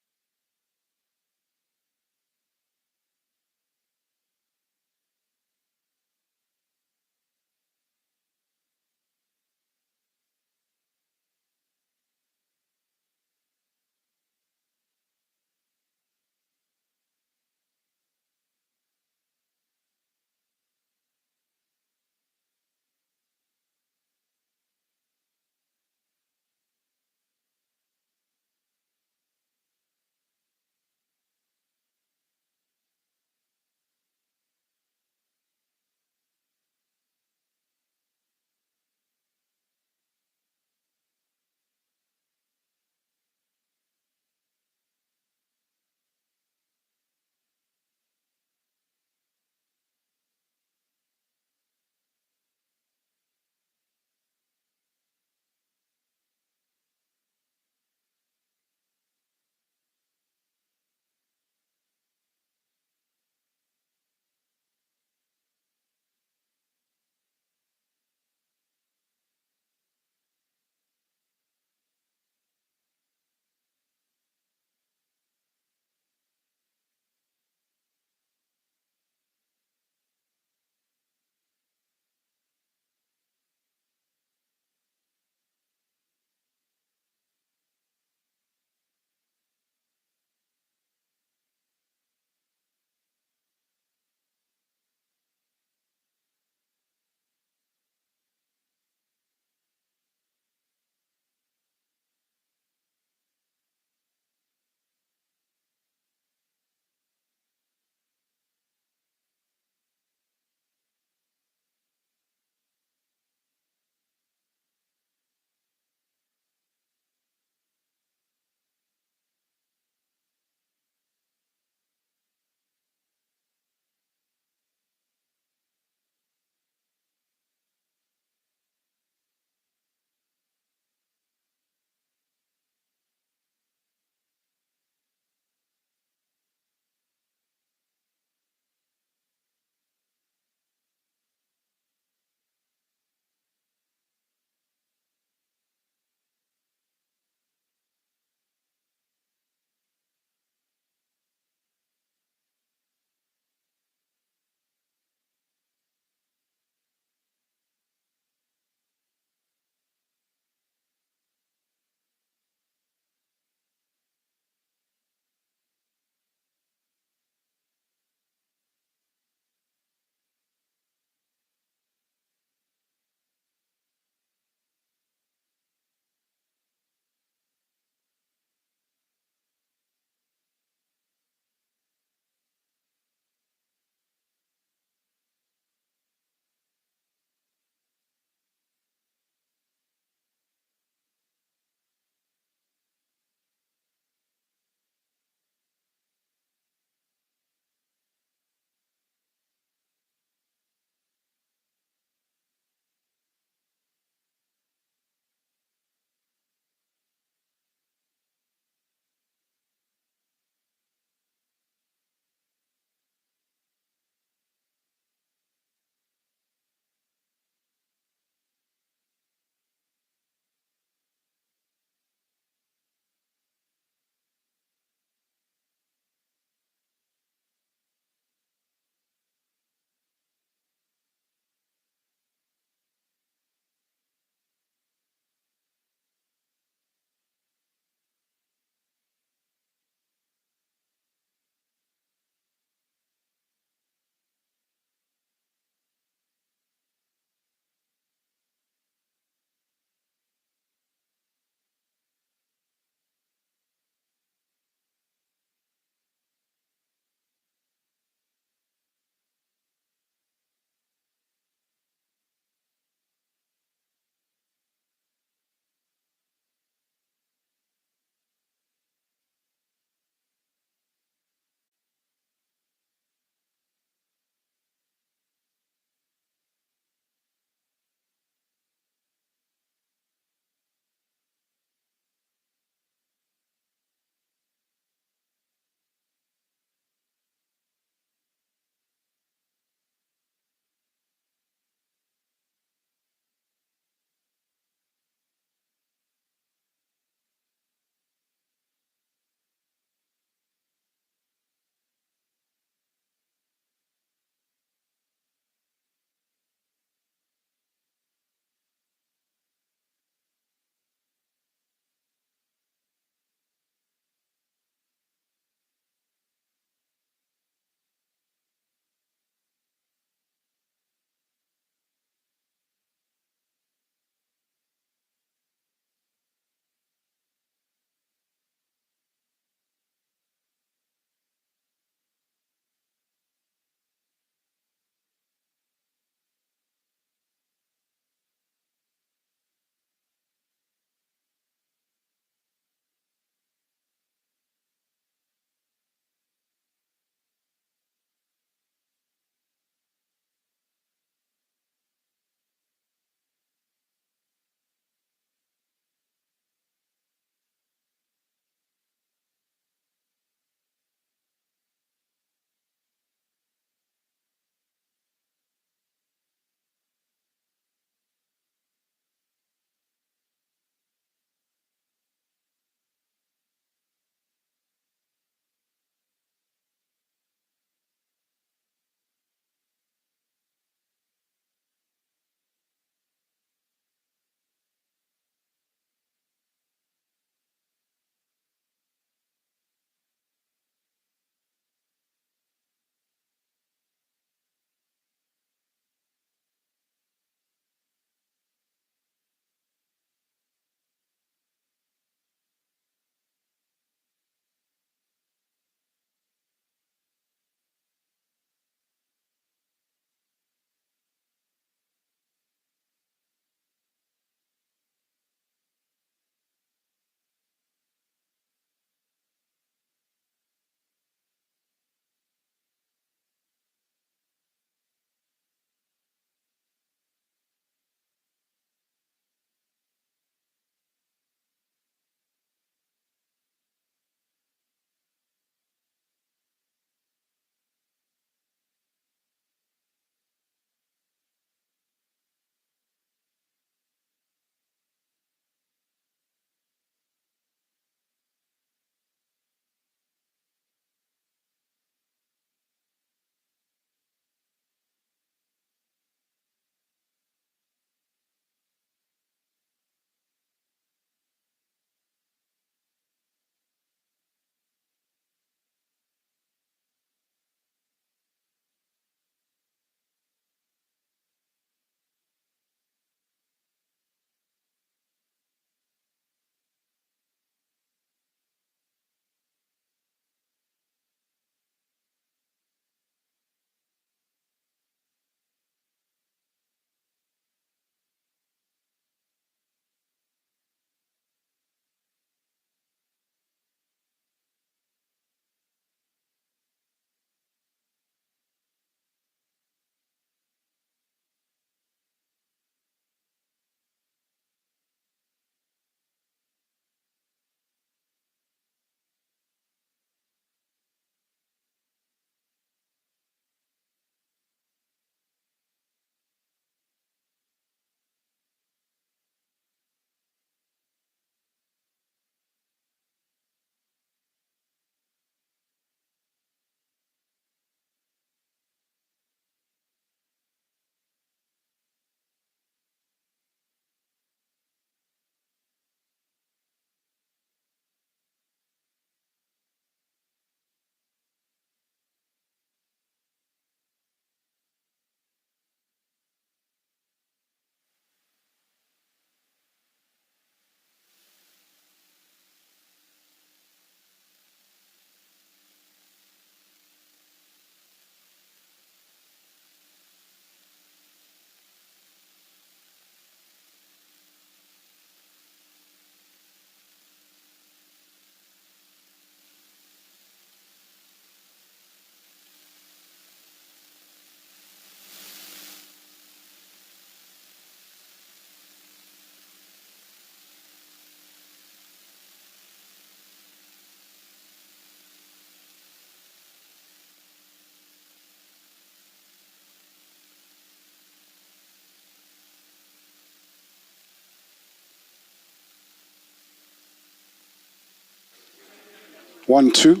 1, 2.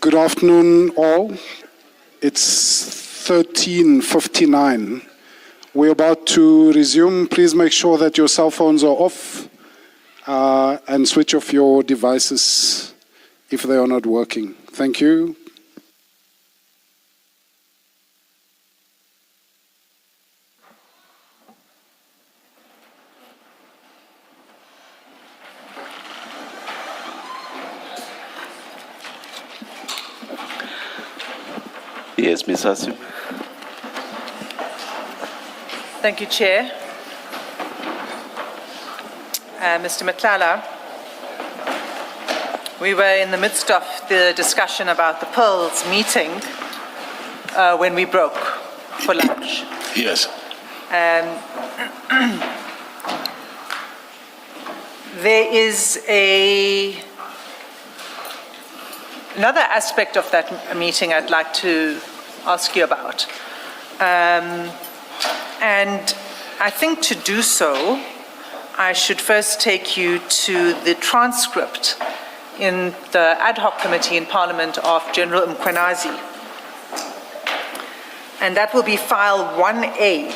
Good afternoon, all. It's 13:59. We're about to resume. Please make sure that your cell phones are off and switch off your devices if they are not working. Thank you. Yes, Ms. Hassim. Thank you, Chair. Mr. Matlala, we were in the midst of the discussion about the Pearls meeting when we broke for lunch. Yes. There is another aspect of that meeting I'd like to ask you about. And I think to do so, I should first take you to the transcript in the ad hoc committee in Parliament of General Mkhwanazi. And that will be file 1A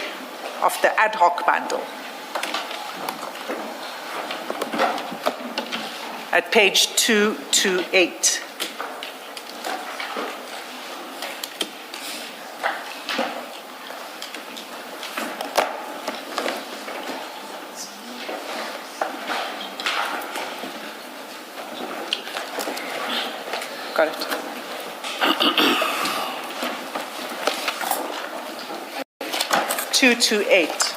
of the ad hoc bundle. At page 228. Got it. Two to eight.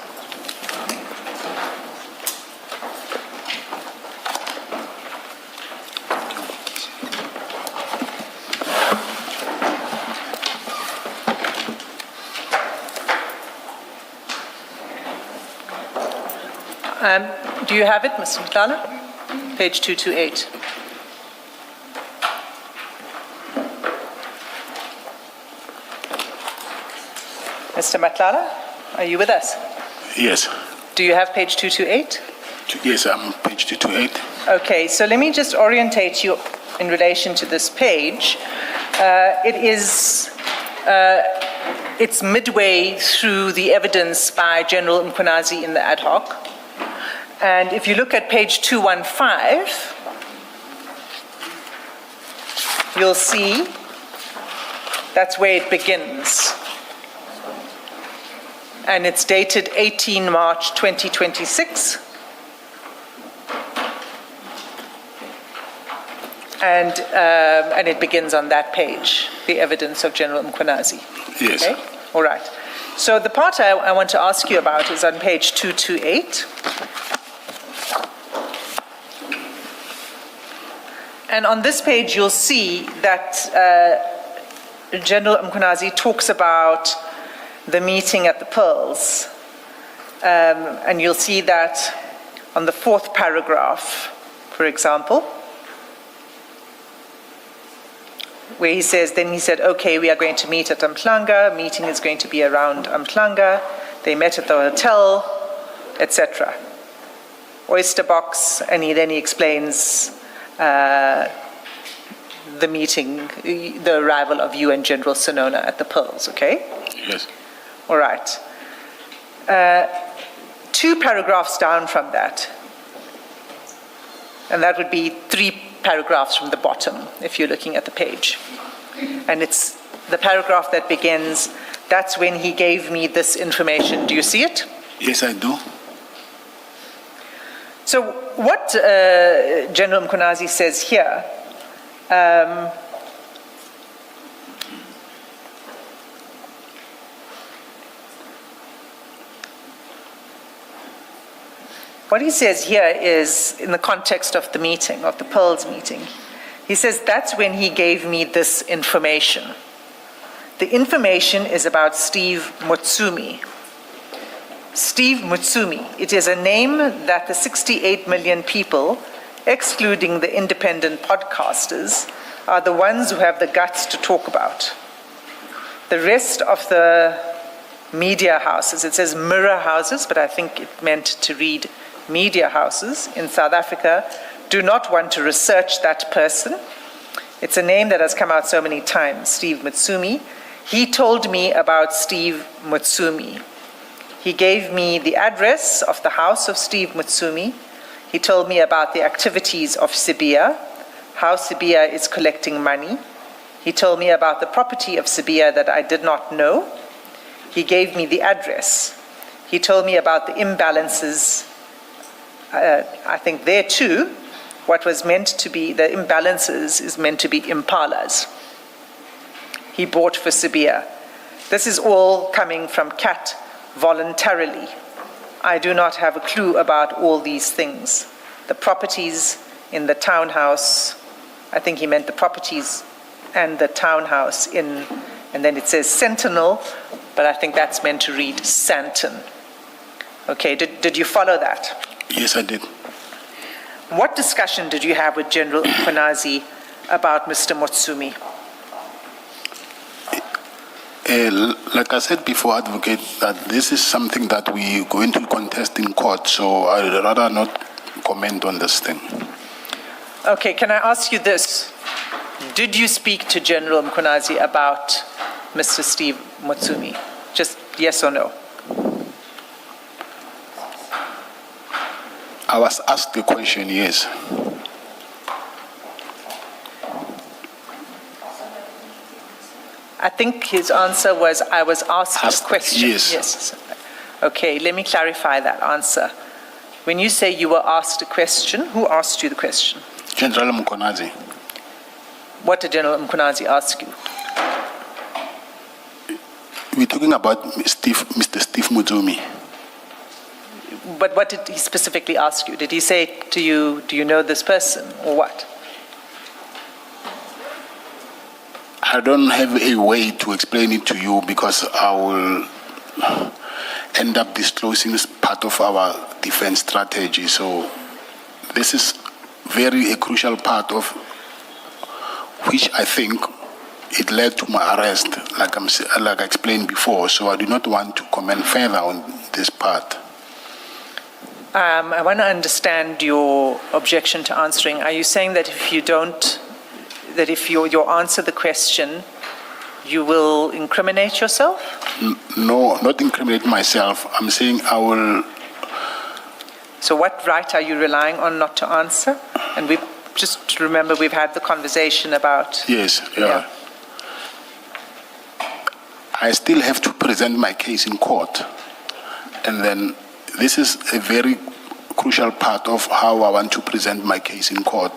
Do you have it, Mr. Matlala? Page 228. Mr. Matlala, are you with us? Yes. Do you have page 228? Yes, I'm page 228. Okay, so let me just orientate you in relation to this page. It's midway through the evidence by General Mkhwanazi in the ad hoc. And if you look at page 215, you'll see that's where it begins. And it's dated 18 March 2026. And it begins on that page, the evidence of General Mkhwanazi. Yes. Okay? All right. So the part I want to ask you about is on page 228. And on this page, you'll see that General Mkhwanazi talks about the meeting at the Pearls. And you'll see that on the fourth paragraph, for example, where he says, then he said, okay, we are going to meet at Madlanga. Meeting is going to be around Madlanga. They met at the hotel, etc. Oyster box, and then he explains the meeting, the arrival of you and General Sinona at the Pearls, okay? Yes. All right. 2 paragraphs down from that, and that would be 3 paragraphs from the bottom, if you're looking at the page. And it's the paragraph that begins, that's when he gave me this information. Do you see it? Yes, I do. So what General Mkhwanazi says here, what he says here is in the context of the meeting, of the Pearls meeting. He says, that's when he gave me this information. The information is about Steve Mutsumi. Steve Mutsumi. It is a name that the 68 million people, excluding the independent podcasters, are the ones who have the guts to talk about. The rest of the media houses, it says mirror houses, but I think it meant to read media houses in South Africa, do not want to research that person. It's a name that has come out so many times, Steve Mutsumi. He told me about Steve Mutsumi. He gave me the address of the house of Steve Mutsumi. He told me about the activities of Sibia, how Sibia is collecting money. He told me about the property of Sibia that I did not know. He gave me the address. He told me about the imbalances. I think there too, what was meant to be the imbalances is meant to be impalas. He bought for Sibia. This is all coming from CAT voluntarily. I do not have a clue about all these things. The properties in the townhouse, I think he meant the properties and the townhouse in, and then it says Sentinel, but I think that's meant to read Santon. Okay, did you follow that? Yes, I did. What discussion did you have with General Mkhwanazi about Mr. Mutsumi? Like I said before, Advocate, that this is something that we going to contest in court, so I'd rather not comment on this thing. Okay, can I ask you this? Did you speak to General Mkhwanazi about Mr. Steve Mutsumi? Just yes or no? I was asked the question, yes. I think his answer was, I was asked a question. Yes. Okay, let me clarify that answer. When you say you were asked a question, who asked you the question? General Mkhwanazi. What did General Mkhwanazi ask you? We're talking about Mr. Steve Mutsumi. But what did he specifically ask you? Did he say to you, do you know this person, or what? I don't have a way to explain it to you because I will end up disclosing this part of our defense strategy. So this is a crucial part of which I think it led to my arrest, like I explained before. So I do not want to comment further on this part. I want to understand your objection to answering. Are you saying that if you don't, that if you answer the question, you will incriminate yourself? No, not incriminate myself. I'm saying I will. So what right are you relying on not to answer? And we just remember we've had the conversation about. Yes, yeah. I still have to present my case in court. And then this is a very crucial part of how I want to present my case in court.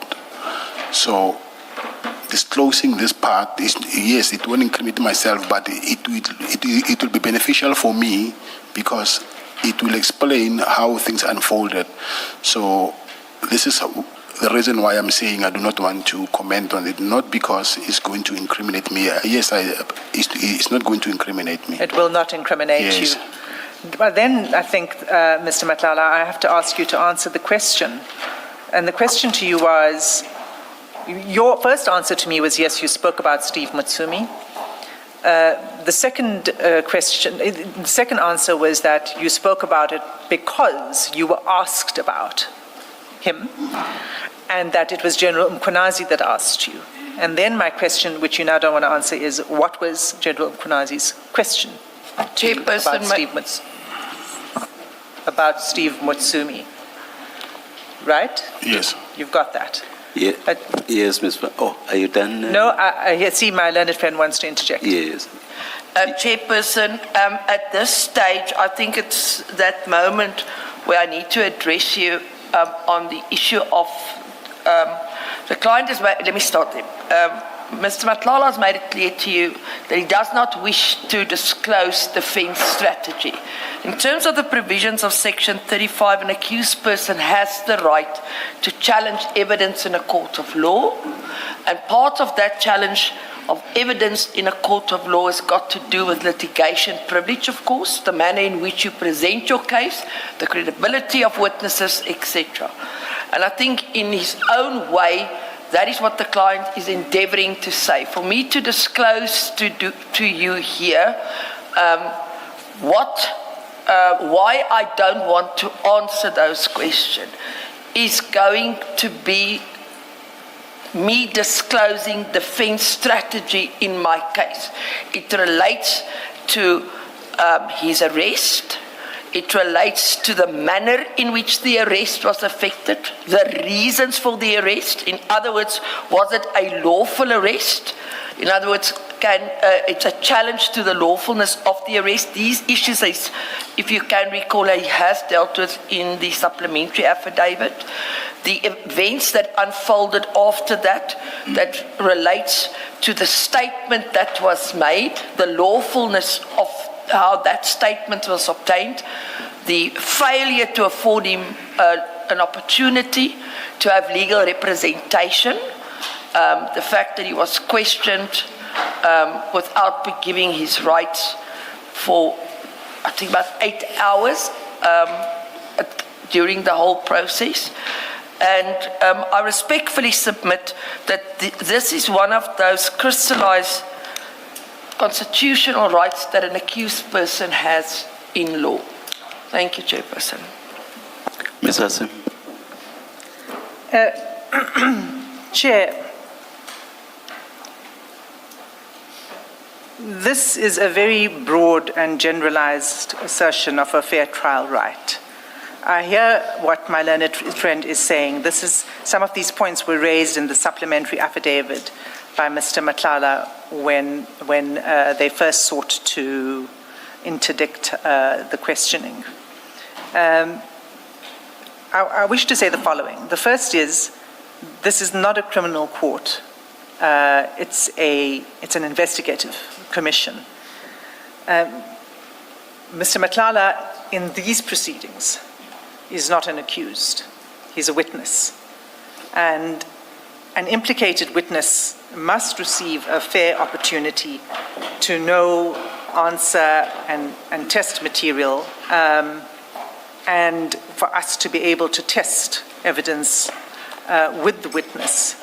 So disclosing this part is, yes, it won't incriminate myself, but it will be beneficial for me because it will explain how things unfolded. So this is the reason why I'm saying I do not want to comment on it, not because it's going to incriminate me. Yes, it's not going to incriminate me. It will not incriminate you. But then I think, Mr. Madlanga, I have to ask you to answer the question. And the question to you was, your first answer to me was, yes, you spoke about Steve Mutsumi. The second answer was that you spoke about it because you were asked about him, and that it was General Mkhwanazi that asked you. And then my question, which you now don't want to answer, is what was General Mkhwanazi's question? Chairperson, about Steve Mutsumi, right? Yes. You've got that. Yeah. Yes, Ms. Oh, are you done? No, I see my learned friend wants to interject. Yes. Chairperson, at this stage, I think it's that moment where I need to address you on the issue of the client is. Let me start there. Mr. Madlanga has made it clear to you that he does not wish to disclose defense strategy. In terms of the provisions of Section 35, an accused person has the right to challenge evidence in a court of law, and part of that challenge of evidence in a court of law has got to do with litigation privilege, of course, the manner in which you present your case, the credibility of witnesses, etc. And I think in his own way, that is what the client is endeavoring to say. For me to disclose to you here why I don't want to answer those questions is going to be me disclosing defense strategy in my case. It relates to his arrest. It relates to the manner in which the arrest was effected, the reasons for the arrest. In other words, was it a lawful arrest? In other words, it's a challenge to the lawfulness of the arrest. These issues, if you can recall, he has dealt with in the supplementary affidavit. The events that unfolded after that relates to the statement that was made, the lawfulness of how that statement was obtained, the failure to afford him an opportunity to have legal representation, the fact that he was questioned without giving his rights for, I think, about 8 hours during the whole process. And I respectfully submit that this is one of those crystallized constitutional rights that an accused person has in law. Thank you, Chairperson. Ms. Hassim. Chair, this is a very broad and generalized assertion of a fair trial right. I hear what my learned friend is saying. Some of these points were raised in the supplementary affidavit by Mr. Madlanga when they first sought to interdict the questioning. I wish to say the following. The first is, this is not a criminal court. It's an investigative commission. Mr. Madlanga, in these proceedings, is not an accused. He's a witness. And an implicated witness must receive a fair opportunity to know, answer, and test material, and for us to be able to test evidence with the witness.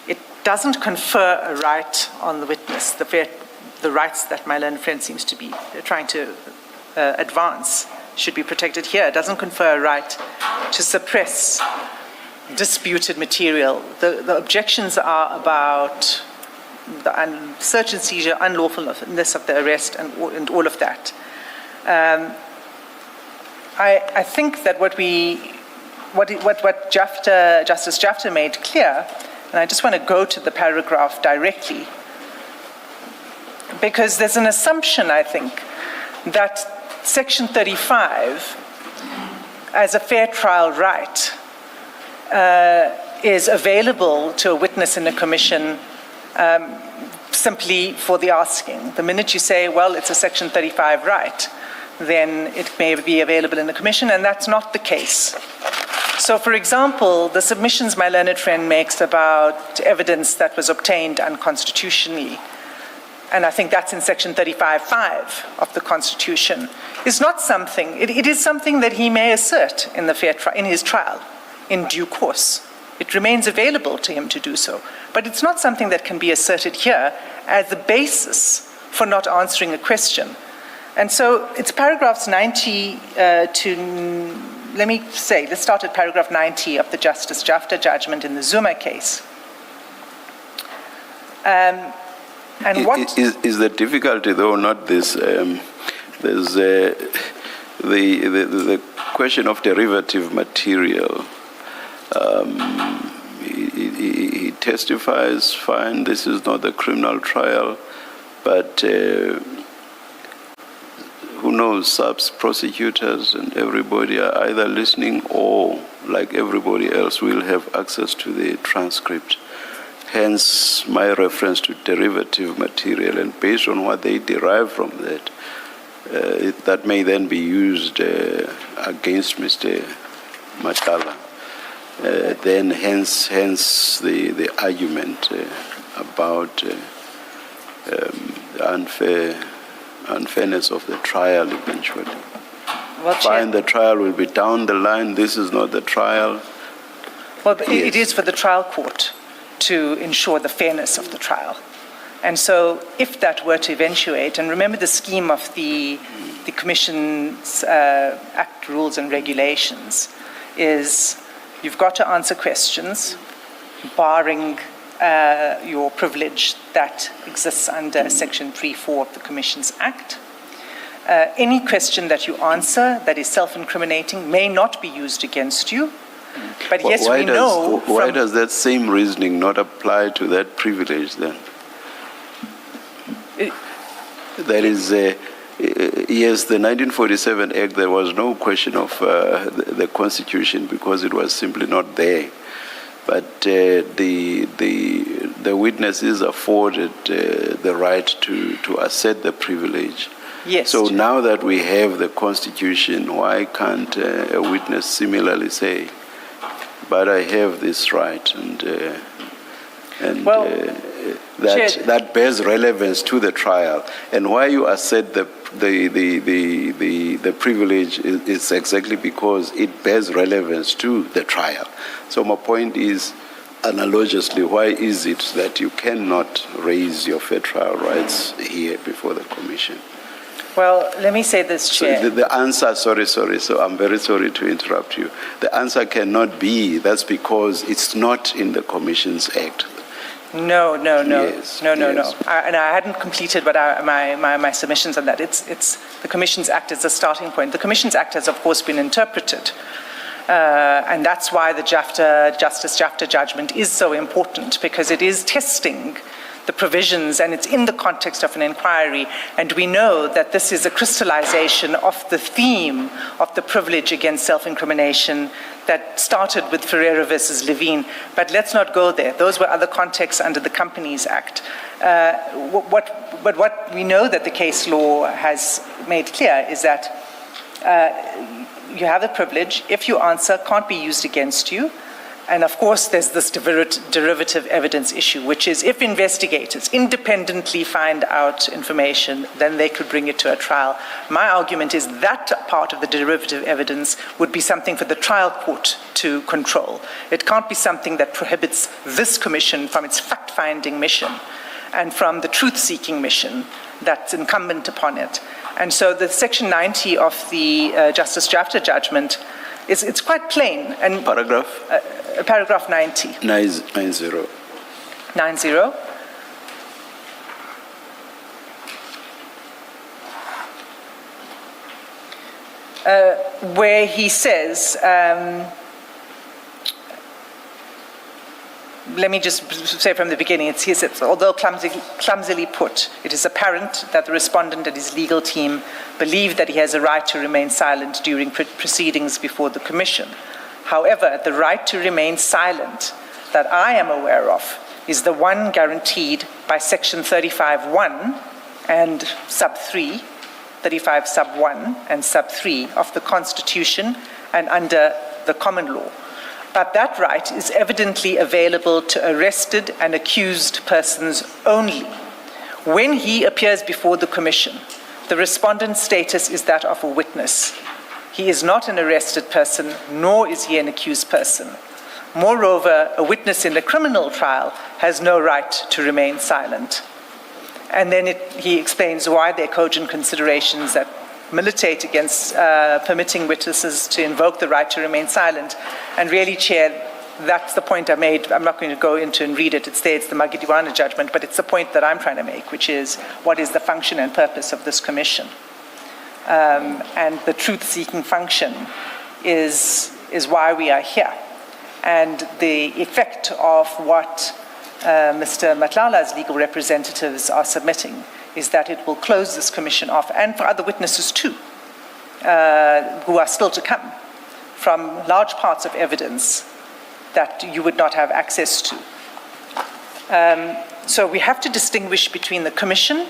It doesn't confer a right on the witness, the rights that my learned friend seems to be trying to advance should be protected here. It doesn't confer a right to suppress disputed material. The objections are about the search and seizure, unlawfulness of the arrest, and all of that. I think that what Justice Jafta made clear, and I just want to go to the paragraph directly, because there's an assumption, I think, that Section 35, as a fair trial right, is available to a witness in a commission simply for the asking. The minute you say, well, it's a Section 35 right, then it may be available in the commission, and that's not the case. So, for example, the submissions my learned friend makes about evidence that was obtained unconstitutionally, and I think that's in Section 35(5) of the Constitution, is not something, it is something that he may assert in his trial in due course. It remains available to him to do so. But it's not something that can be asserted here as the basis for not answering a question. And so it's paragraphs 90 let's start at paragraph 90 of the Justice Jafta judgment in the Zuma case. And what is the difficulty, though, not this? There's the question of derivative material. He testifies, fine, this is not a criminal trial, but who knows, subs, prosecutors, and everybody are either listening or, like everybody else, will have access to the transcript. Hence, my reference to derivative material, and based on what they derive from that, that may then be used against Mr. Madlanga. Then hence the argument about the unfairness of the trial eventually. Well, fine, the trial will be down the line. This is not the trial. Well, but yes. It is for the trial court to ensure the fairness of the trial. And so if that were to eventuate, and remember the scheme of the Commission's Act, Rules and Regulations is You've got to answer questions, barring your privilege that exists under Section 3(4) of the Commissions Act. Any question that you answer that is self-incriminating may not be used against you. But yes, we know. Why does that same reasoning not apply to that privilege then? That is, yes, the 1947 Act, there was no question of the Constitution because it was simply not there. But the witness is afforded the right to assert the privilege. Yes. So now that we have the Constitution, why can't a witness similarly say, but I have this right, that bears relevance to the trial, and why you assert the privilege is exactly because it bears relevance to the trial. So my point is, analogously, why is it that you cannot raise your fair trial rights here before the Commission? Well, let me say this, Chair. So the answer, sorry, so I'm very sorry to interrupt you. The answer cannot be, that's because it's not in the Commissions Act. No. Yes, No. yes. And I hadn't completed my submissions on that. It's the Commissions Act is the starting point. The Commissions Act has, of course, been interpreted. And that's why the Justice Jafta judgment is so important, because it is testing the provisions, and it's in the context of an inquiry. And we know that this is a crystallization of the theme of the privilege against self-incrimination that started with Ferreira versus Levine. But let's not go there. Those were other contexts under the Companies Act. But what we know that the case law has made clear is that you have a privilege. If you answer, can't be used against you. And of course, there's this derivative evidence issue, which is if investigators independently find out information, then they could bring it to a trial. My argument is that part of the derivative evidence would be something for the trial court to control. It can't be something that prohibits this commission from its fact-finding mission and from the truth-seeking mission that's incumbent upon it. And so the Section 90 of the Justice Jafta judgment it's quite plain. And paragraph? Paragraph 90. 90. 90. Where he says, let me just say from the beginning, he says, although clumsily put, it is apparent that the respondent and his legal team believe that he has a right to remain silent during proceedings before the Commission. However, the right to remain silent that I am aware of is the one guaranteed by Section 35(1) and sub 3, 35 sub 1 and sub 3 of the Constitution and under the common law. But that right is evidently available to arrested and accused persons only. When he appears before the Commission, the respondent's status is that of a witness. He is not an arrested person, nor is he an accused person. Moreover, a witness in a criminal trial has no right to remain silent. And then he explains why there are cogent considerations that militate against permitting witnesses to invoke the right to remain silent. And really, Chair, that's the point I made. I'm not going to go into and read it. It's there, it's the Magidiwana judgment, but it's the point that I'm trying to make, which is what is the function and purpose of this commission? And the truth-seeking function is why we are here. And the effect of what Mr. Matlala's legal representatives are submitting is that it will close this commission off, and for other witnesses too, who are still to come, from large parts of evidence that you would not have access to. So we have to distinguish between the commission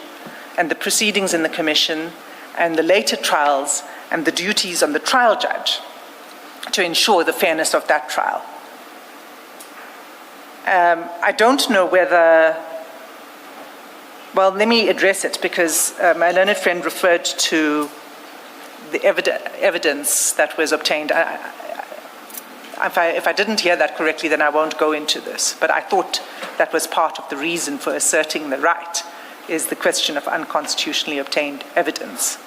and the proceedings in the commission and the later trials and the duties on the trial judge to ensure the fairness of that trial. I don't know whether, well, let me address it, because my learned friend referred to the evidence that was obtained. If I didn't hear that correctly, then I won't go into this. But I thought that was part of the reason for asserting the right, is the question of unconstitutionally obtained evidence.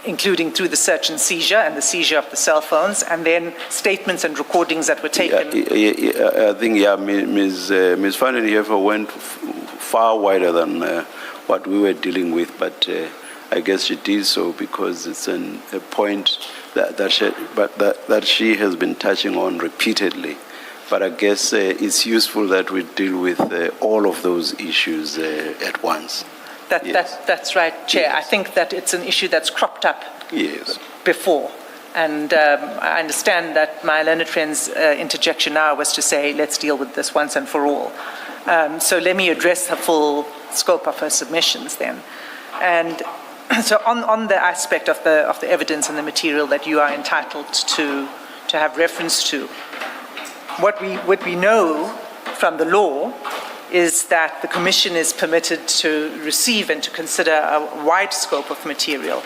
including through the search and seizure and the seizure of the cell phones, and then statements and recordings that were taken. I think, Ms. Van den Heever went far wider than what we were dealing with, but I guess she did so because it's a point that she has been touching on repeatedly. But I guess it's useful that we deal with all of those issues at once. That's right, Chair. Yes. I think that it's an issue that's cropped up before. And I understand that my learned friend's interjection now was to say, let's deal with this once and for all. So let me address the full scope of her submissions then. And so on the aspect of the evidence and the material that you are entitled to have reference to, what we know from the law is that the Commission is permitted to receive and to consider a wide scope of material.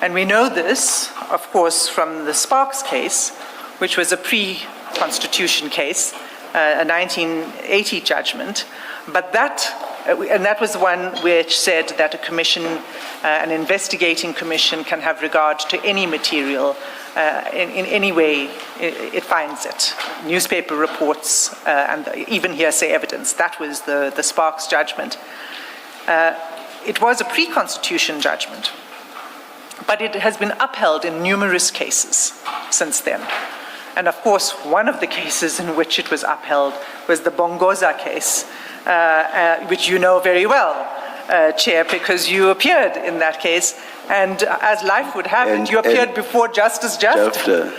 And we know this, of course, from the Sparks case, which was a pre-Constitution case, a 1980 judgment, but that was the one which said that a commission, an investigating commission, can have regard to any material in any way it finds it. Newspaper reports and even hearsay evidence. That was the Sparks judgment. It was a pre-Constitution judgment, but it has been upheld in numerous cases since then. And of course, one of the cases in which it was upheld was the Bongoza case, which you know very well, Chair, because you appeared in that case. And as life would have it, you appeared before Justice Jafta.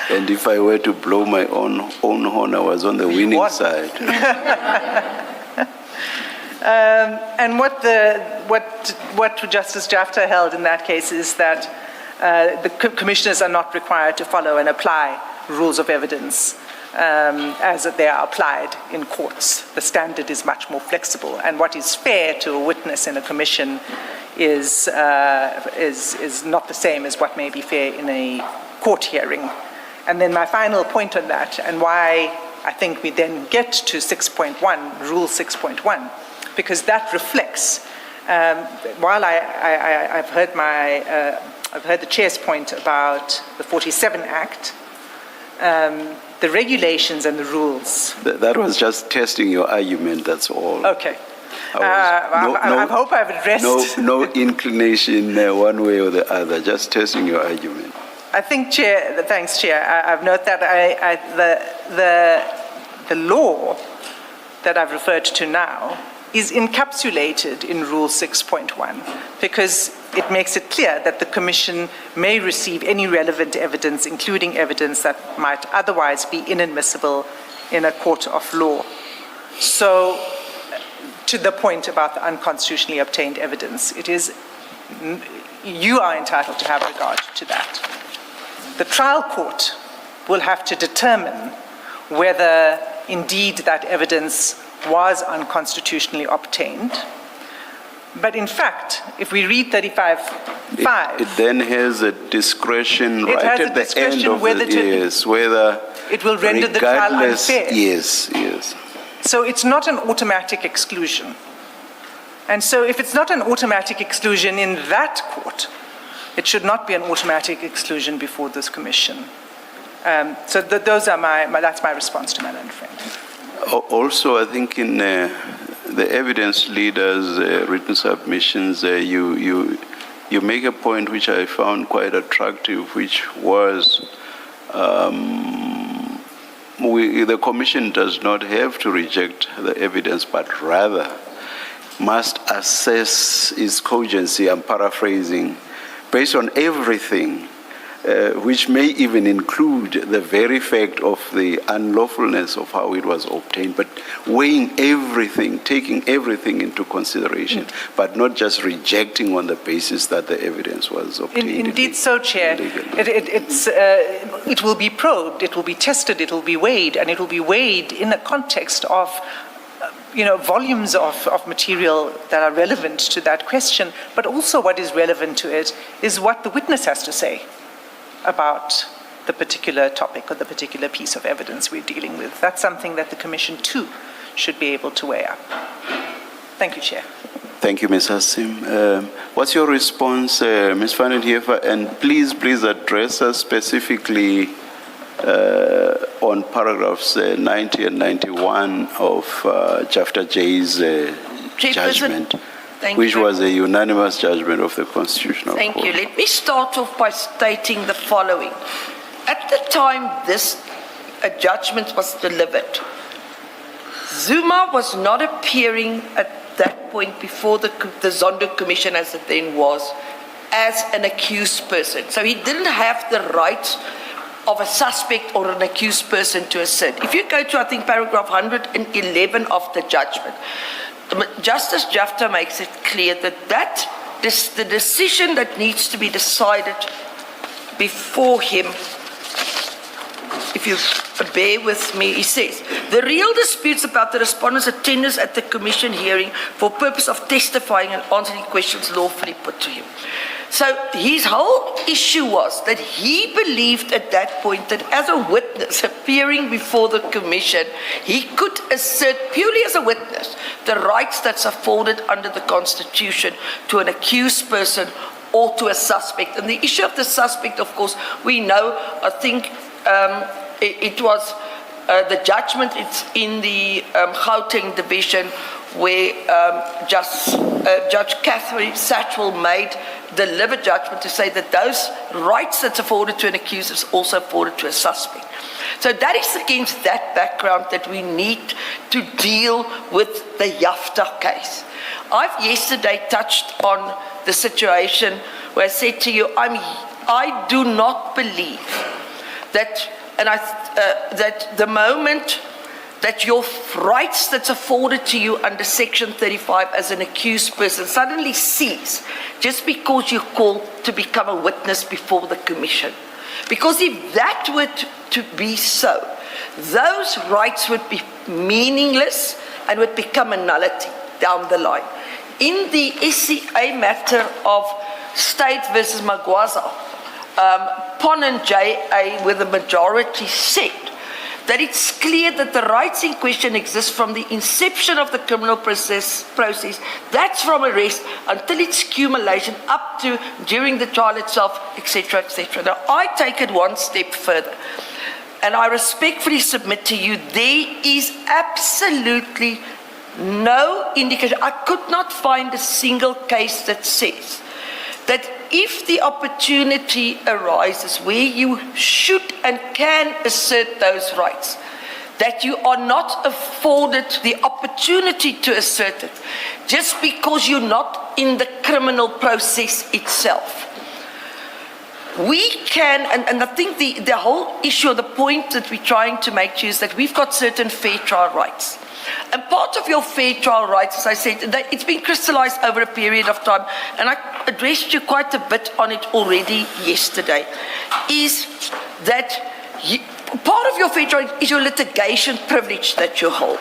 And if I were to blow my own horn, I was on the winning side. And what Justice Jafta held in that case is that the commissioners are not required to follow and apply rules of evidence as they are applied in courts. The standard is much more flexible, and what is fair to a witness in a commission is not the same as what may be fair in a court hearing. And then my final point on that, and why I think we then get to 6.1, Rule 6.1, because that reflects, while I've heard the Chair's point about the 47 Act, the regulations and the rules. That was just testing your argument, that's all. Okay. I hope I've addressed... No inclination one way or the other, just testing your argument. I think, Chair, thanks, Chair. I've noted that the law that I've referred to now is encapsulated in Rule 6.1 because it makes it clear that the Commission may receive any relevant evidence, including evidence that might otherwise be inadmissible in a court of law. So, to the point about the unconstitutionally obtained evidence, you are entitled to have regard to that. The trial court will have to determine whether indeed that evidence was unconstitutionally obtained. But in fact, if we read 35.5... It then has a discretion right at the end of the years, whether it will render the trial unfair. Yes. So it's not an automatic exclusion. And so if it's not an automatic exclusion in that court, it should not be an automatic exclusion before this Commission. So those are that's my response to my learned friend. Also, I think in the evidence leaders' written submissions, you make a point which I found quite attractive, which was the Commission does not have to reject the evidence, but rather must assess its cogency, I'm paraphrasing, based on everything, which may even include the very fact of the unlawfulness of how it was obtained, but weighing everything, taking everything into consideration, but not just rejecting on the basis that the evidence was obtained. Indeed so, Chair. It will be probed, it will be tested, it will be weighed, and it will be weighed in the context of volumes of material that are relevant to that question, but also what is relevant to it is what the witness has to say about the particular topic or the particular piece of evidence we're dealing with. That's something that the Commission, too, should be able to weigh up. Thank you, Chair. Thank you, Ms. Hassim. What's your response, Ms. van den Heever? And please address us specifically on paragraphs 90 and 91 of Chapter J's judgment, which was a unanimous judgment of the Constitutional Court. Thank you. Let me start off by stating the following. At the time this judgment was delivered, Zuma was not appearing at that point before the Zondo Commission, as it then was, as an accused person. So he didn't have the rights of a suspect or an accused person to assert. If you go to, I think, paragraph 111 of the judgment, Justice Jafta makes it clear that the decision that needs to be decided before him, if you bear with me, he says, the real disputes about the respondent's attendance at the commission hearing for purpose of testifying and answering questions lawfully put to him. So his whole issue was that he believed at that point that as a witness appearing before the commission, he could assert purely as a witness the rights that's afforded under the Constitution to an accused person or to a suspect. And the issue of the suspect, of course, we know, I think it was the judgment, it's in the Gauteng division where Judge Catherine Satchwell made delivered judgment to say that those rights that's afforded to an accused is also afforded to a suspect. So that is against that background that we need to deal with the Jafta case. I've yesterday touched on the situation where I said to you, I do not believe that, that the moment that your rights that's afforded to you under Section 35 as an accused person suddenly cease just because you're called to become a witness before the commission. Because if that were to be so, those rights would be meaningless and would become a nullity down the line. In the SCA matter of State versus Magwaza, Pon and J.A. with the majority said that it's clear that the rights in question exist from the inception of the criminal process, that's from arrest until its accumulation up to during the trial itself, etc., etc. Now, I take it one step further, and I respectfully submit to you, there is absolutely no indication. I could not find a single case that says that if the opportunity arises where you should and can assert those rights, that you are not afforded the opportunity to assert it just because you're not in the criminal process itself. We can, and I think the whole issue, or the point that we're trying to make to you is that we've got certain fair trial rights. And part of your fair trial rights, as I said, it's been crystallized over a period of time, and I addressed you quite a bit on it already yesterday, is that part of your fair trial is your litigation privilege that you hold.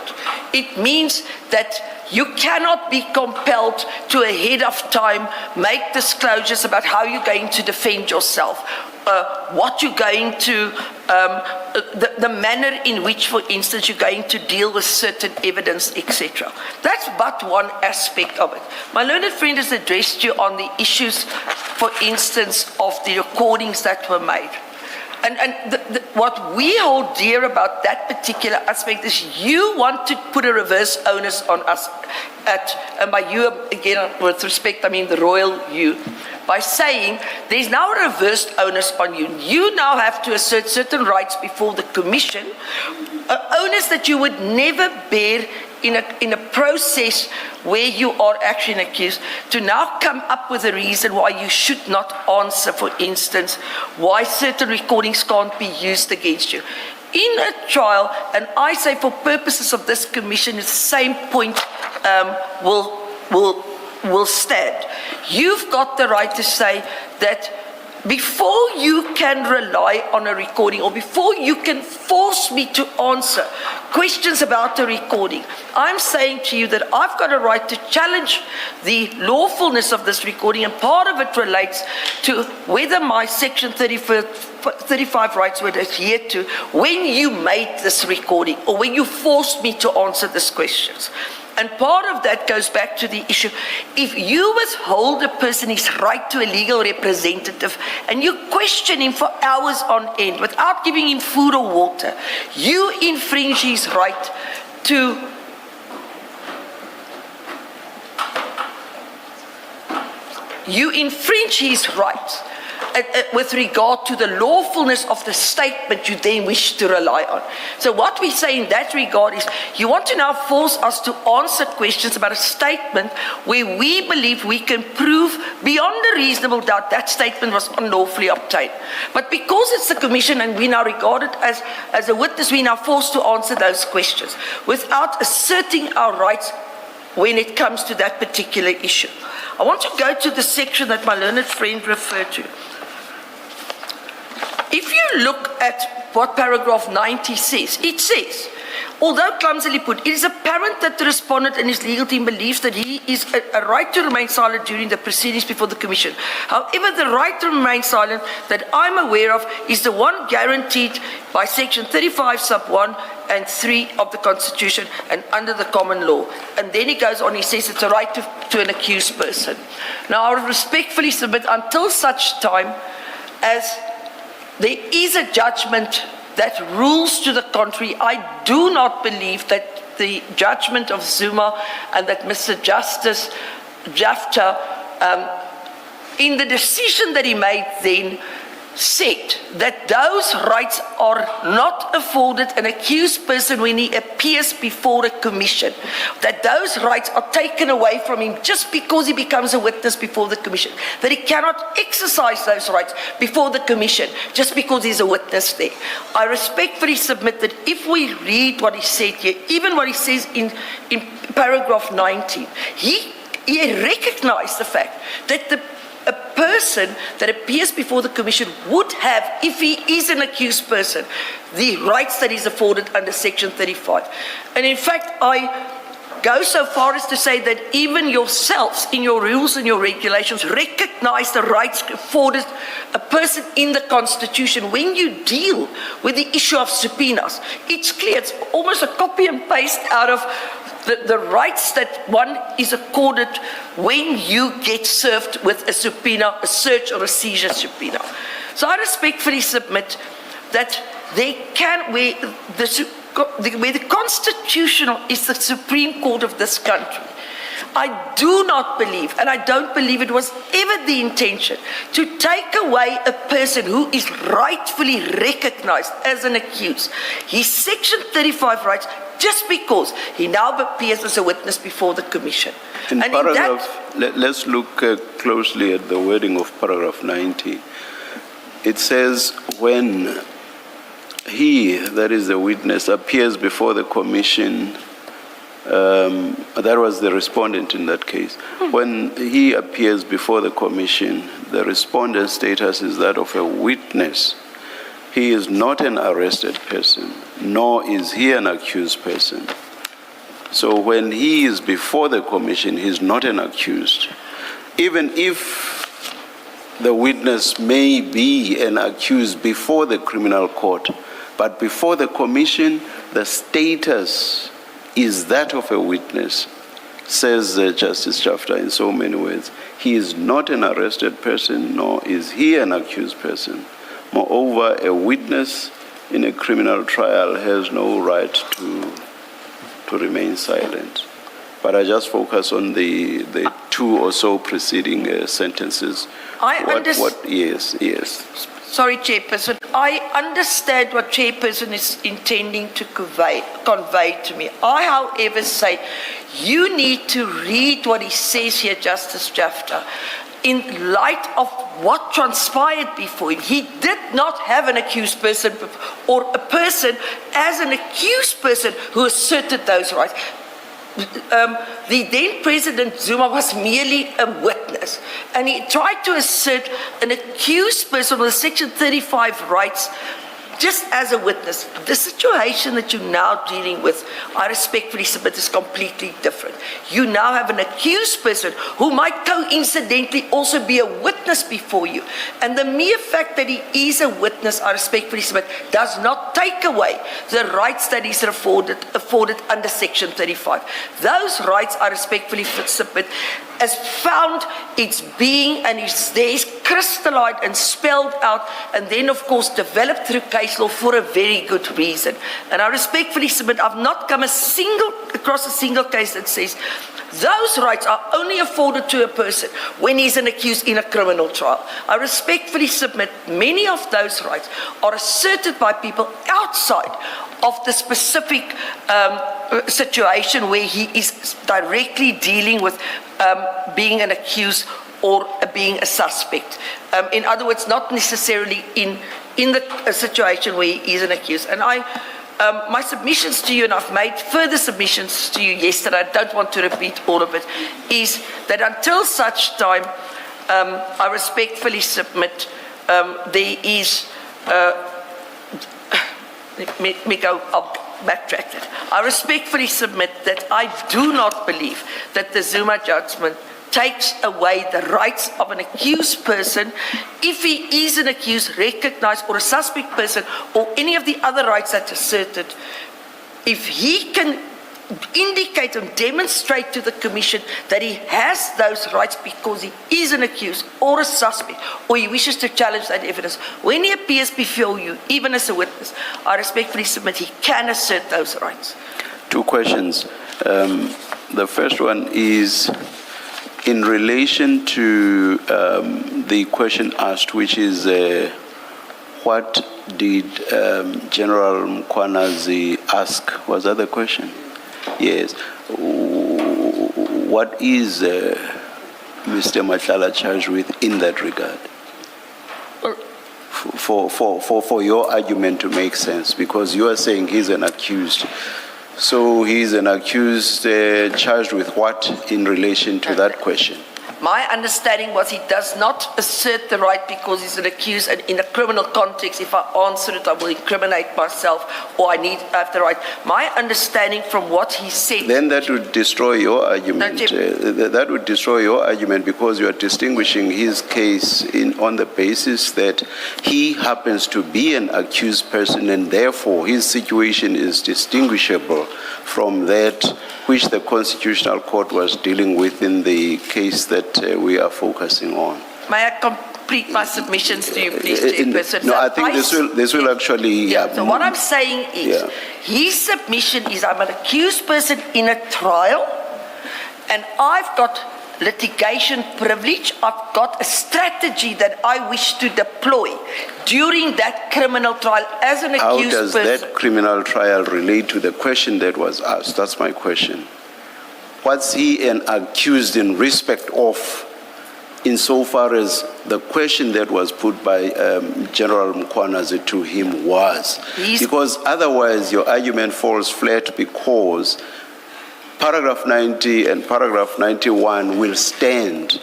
It means that you cannot be compelled to ahead of time make disclosures about how you're going to defend yourself, what you're going to, the manner in which, for instance, you're going to deal with certain evidence, etc. That's but one aspect of it. My learned friend has addressed you on the issues, for instance, of the recordings that were made. And what we hold dear about that particular aspect is you want to put a reverse onus on us and by you, again, with respect, I mean the royal you, by saying there's now a reversed onus on you. You now have to assert certain rights before the commission, onus that you would never bear in a process where you are actually accused, to now come up with a reason why you should not answer, for instance, why certain recordings can't be used against you. In a trial, and I say for purposes of this commission, the same point will stand. You've got the right to say that before you can rely on a recording, or before you can force me to answer questions about the recording, I'm saying to you that I've got a right to challenge the lawfulness of this recording, and part of it relates to whether my Section 35 rights were adhered to when you made this recording, or when you forced me to answer these questions. And part of that goes back to the issue. If you withhold a person his right to a legal representative and you question him for hours on end without giving him food or water, you infringe his right to with regard to the lawfulness of the statement you then wish to rely on. So what we say in that regard is, you want to now force us to answer questions about a statement where we believe we can prove beyond a reasonable doubt that statement was unlawfully obtained. But because it's the Commission and we now regard it as a witness, we are now forced to answer those questions without asserting our rights when it comes to that particular issue. I want to go to the section that my learned friend referred to. If you look at what paragraph 90 says, it says, although clumsily put, it is apparent that the respondent and his legal team believes that he is a right to remain silent during the proceedings before the Commission. However, the right to remain silent that I'm aware of is the one guaranteed by section 35 sub 1 and 3 of the Constitution and under the common law. And then he goes on, he says it's a right to an accused person. Now, I respectfully submit, until such time as there is a judgment that rules to the contrary, I do not believe that the judgment of Zuma and that Mr. Justice Jafta, in the decision that he made then, said that those rights are not afforded an accused person when he appears before a commission, that those rights are taken away from him just because he becomes a witness before the commission, that he cannot exercise those rights before the commission just because he's a witness there. I respectfully submit that if we read what he said here, even what he says in paragraph 19, he recognized the fact that a person that appears before the Commission would have, if he is an accused person, the rights that is afforded under section 35. And in fact, I go so far as to say that even yourselves, in your rules and your regulations, recognize the rights afforded a person in the Constitution when you deal with the issue of subpoenas. It's clear, it's almost a copy and paste out of the rights that one is accorded when you get served with a subpoena, a search or a seizure subpoena. So I respectfully submit that where the Constitution is the Supreme Court of this country, I do not believe, and I don't believe it was ever the intention, to take away a person who is rightfully recognized as an accused his section 35 rights just because he now appears as a witness before the Commission. In paragraph, let's look closely at the wording of paragraph 90. It says, when he, that is the witness, appears before the Commission, that was the respondent in that case. When he appears before the Commission, the respondent's status is that of a witness. He is not an arrested person, nor is he an accused person. So when he is before the Commission, he is not an accused. Even if the witness may be an accused before the criminal court, but before the Commission, the status is that of a witness, says Justice Jafta in so many words. He is not an arrested person, nor is he an accused person. Moreover, a witness in a criminal trial has no right to remain silent. But I just focus on the two or so preceding sentences. Yes. Sorry, Chairperson. I understand what Chairperson is intending to convey to me. I, however, say you need to read what he says here, Justice Jafta, in light of what transpired before him. He did not have an accused person or a person as an accused person who asserted those rights. The then President Zuma was merely a witness, and he tried to assert an accused person with Section 35 rights just as a witness, the situation that you're now dealing with, I respectfully submit, is completely different. You now have an accused person who might coincidentally also be a witness before you. And the mere fact that he is a witness, I respectfully submit, does not take away the rights that he's afforded under Section 35. Those rights, I respectfully submit, has found its being and is there, is crystallized and spelled out, and then of course developed through case law for a very good reason. And I respectfully submit, I've not come across a single case that says those rights are only afforded to a person when he's an accused in a criminal trial. I respectfully submit many of those rights are asserted by people outside of the specific situation where he is directly dealing with being an accused or being a suspect. In other words, not necessarily in the situation where he is an accused. And my submissions to you, and I've made further submissions to you yesterday, I don't want to repeat all of it, is that until such time, I respectfully submit there is, let me go, I'll backtrack that. I respectfully submit that I do not believe that the Zuma judgment takes away the rights of an accused person if he is an accused, recognized, or a suspect person, or any of the other rights that are asserted. If he can indicate and demonstrate to the Commission that he has those rights because he is an accused or a suspect, or he wishes to challenge that evidence, when he appears before you, even as a witness, I respectfully submit he can assert those rights. Two questions. The first one is in relation to the question asked, which is what did General Mkhwanazi ask? Was that the question? Yes. What is Mr. Matlala charged with in that regard? For your argument to make sense, because you are saying he's an accused. So he's an accused charged with what in relation to that question? My understanding was he does not assert the right because he's an accused, and in a criminal context, if I answer it, I will incriminate myself, or I have the right. My understanding from what he said... Then that would destroy your argument. That would destroy your argument because you are distinguishing his case on the basis that he happens to be an accused person, and therefore his situation is distinguishable from that which the Constitutional Court was dealing with in the case that we are focusing on. May I complete my submissions to you, please, Chairperson? No, I think this will actually... So what I'm saying is, his submission is, I'm an accused person in a trial, and I've got litigation privilege, I've got a strategy that I wish to deploy during that criminal trial as an accused person. How does that criminal trial relate to the question that was asked? That's my question. What's he an accused in respect of, insofar as the question that was put by General Mkhwanazi to him was? Because otherwise your argument falls flat, because paragraph 90 and paragraph 91 will stand.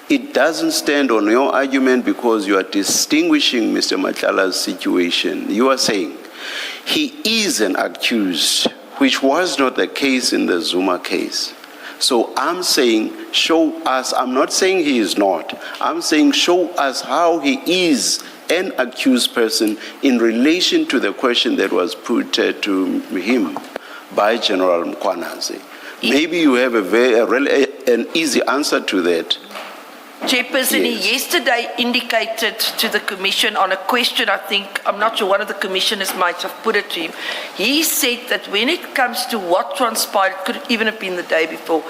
It doesn't stand on your argument because you are distinguishing Mr. Matlala's situation. You are saying he is an accused, which was not the case in the Zuma case. So I'm saying, show us, I'm not saying he is not, I'm saying show us how he is an accused person in relation to the question that was put to him by General Mkhwanazi. Maybe you have an easy answer to that. Chairperson, yes. He yesterday indicated to the Commission on a question, I think, I'm not sure, one of the Commissioners might have put it to him. He said that when it comes to what transpired, it could even have been the day before,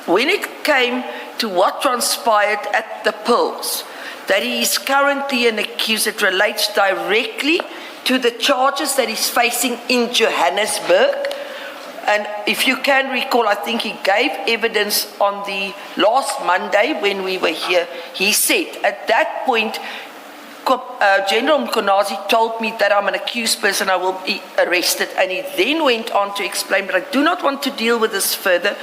when it came to what transpired at the polls, that he is currently an accused, it relates directly to the charges that he's facing in Johannesburg. And if you can recall, I think he gave evidence on the last Monday when we were here. He said, at that point, General Mkhwanazi told me that I'm an accused person, I will be arrested. And he then went on to explain, but I do not want to deal with this further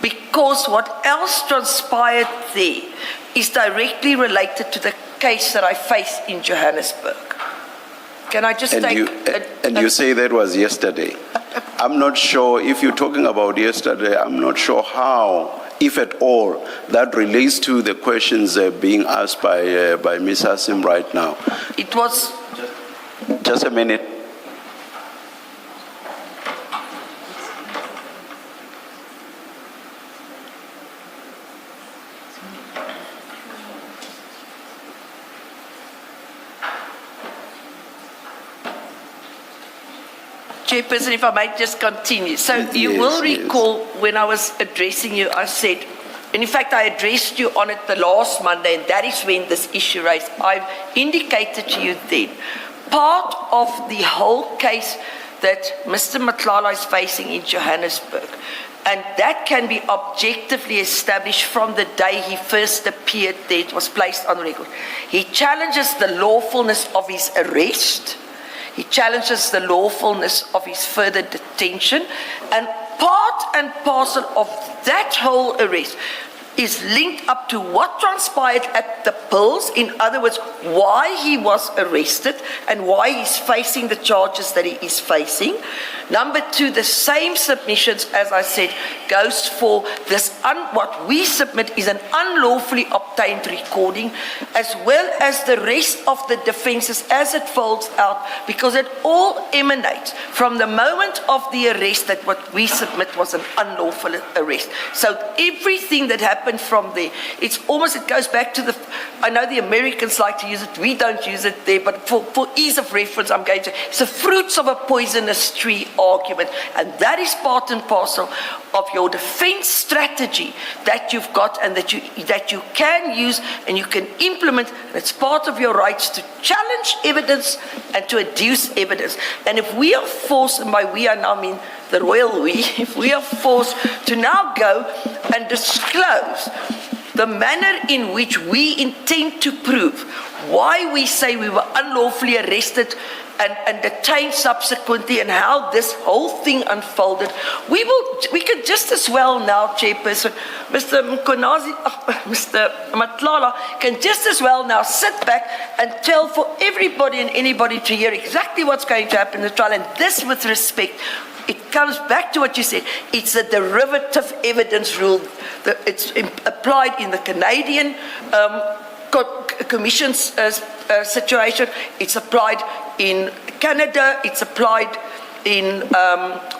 because what else transpired there is directly related to the case that I faced in Johannesburg. Can I just And take... you say that was yesterday. I'm not sure, if you're talking about yesterday, I'm not sure how, if at all, that relates to the questions being asked by Ms. Hassim right now. It was... Just a minute. Chairperson, if I might just continue. So you will recall when I was addressing you, I said, and in fact, I addressed you on it the last Monday, and that is when this issue raised. I indicated to you then, part of the whole case that Mr. Matlala is facing in Johannesburg, and that can be objectively established from the day he first appeared there, it was placed on record. He challenges the lawfulness of his arrest. He challenges the lawfulness of his further detention, and part and parcel of that whole arrest is linked up to what transpired at the polls. In other words, why he was arrested and why he's facing the charges that he is facing. Number two, the same submissions, as I said, goes for this, what we submit is an unlawfully obtained recording, as well as the rest of the defences as it folds out, because it all emanates from the moment of the arrest that what we submit was an unlawful arrest. So everything that happened from there, it's almost, it goes back to the, I know the Americans like to use it, we don't use it there, but for ease of reference, I'm going to, it's the fruits of a poisonous tree argument, and that is part and parcel of your defense strategy that you've got and that you can use and you can implement, and it's part of your rights to challenge evidence and to adduce evidence. And if we are forced, and by we I now mean the royal we, if we are forced to now go and disclose the manner in which we intend to prove why we say we were unlawfully arrested and detained subsequently, and how this whole thing unfolded, we can just as well now, Chairperson, Mr. Matlala can just as well now sit back and tell for everybody and anybody to hear exactly what's going to happen in the trial. And this, with respect, it comes back to what you said. It's a derivative evidence rule. It's applied in the Canadian Commission's situation. It's applied in Canada. It's applied in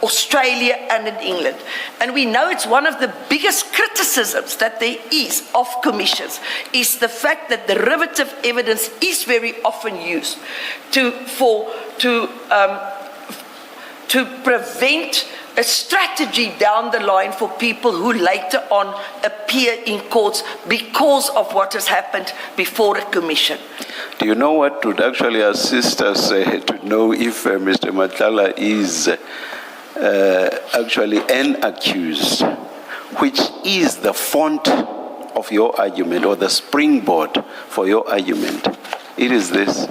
Australia and in England. And we know it's one of the biggest criticisms that there is of commissions, is the fact that derivative evidence is very often used to prevent a strategy down the line for people who later on appear in courts because of what has happened before a commission. Do you know what would actually assist us to know if Mr. Matlala is actually an accused, which is the font of your argument or the springboard for your argument? It is this.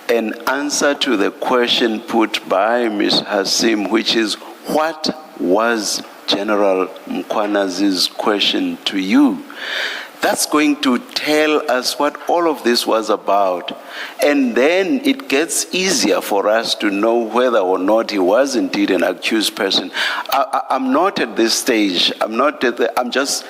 An answer to the question put by Ms. Hassim, which is, what was General Mkwanazi's question to you? That's going to tell us what all of this was about. And then it gets easier for us to know whether or not he was indeed an accused person. I'm not at this stage. I'm just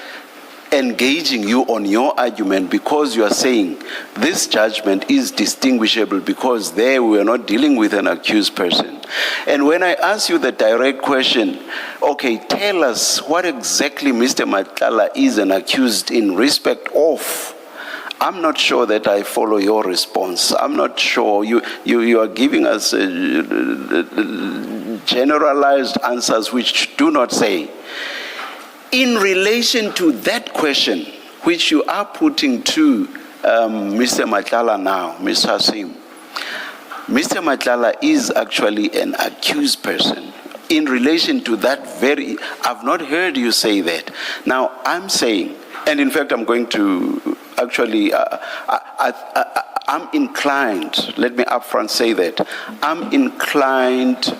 engaging you on your argument, because you are saying this judgment is distinguishable because there we are not dealing with an accused person. And when I ask you the direct question, okay, tell us what exactly Mr. Matlala is an accused in respect of, I'm not sure that I follow your response. I'm not sure. You are giving us generalized answers which do not say. In relation to that question, which you are putting to Mr. Matlala now, Ms. Hassim, Mr. Matlala is actually an accused person. In relation to that very, I've not heard you say that. Now, I'm saying, and in fact, I'm going to actually, I'm inclined, let me upfront say that, I'm inclined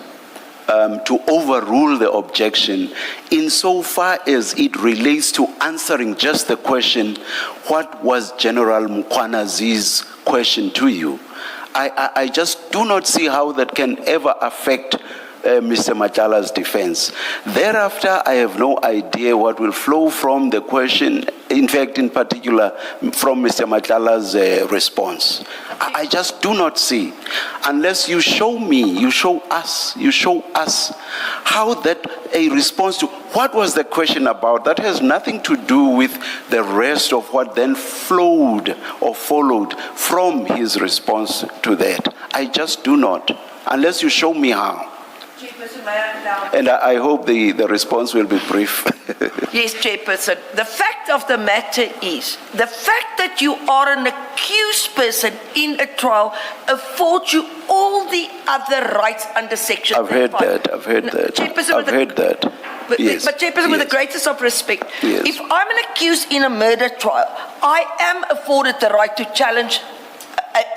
to overrule the objection insofar as it relates to answering just the question, what was General Mkwanazi's question to you? I just do not see how that can ever affect Mr. Matlala's defense. Thereafter, I have no idea what will flow from the question, in fact, in particular, from Mr. Matlala's response. I just do not see, unless you show me, you show us how that a response to what was the question about, that has nothing to do with the rest of what then flowed or followed from his response to that. I just do not, unless you show me how. Chairperson, may I now? And I hope the response will be brief. Yes, Chairperson. The fact of the matter is, the fact that you are an accused person in a trial affords you all the other rights under Section 35. I've heard that. Chairperson, I've heard that. Yes. But Chairperson, with the greatest of respect, Yes. if I'm an accused in a murder trial, I am afforded the right to challenge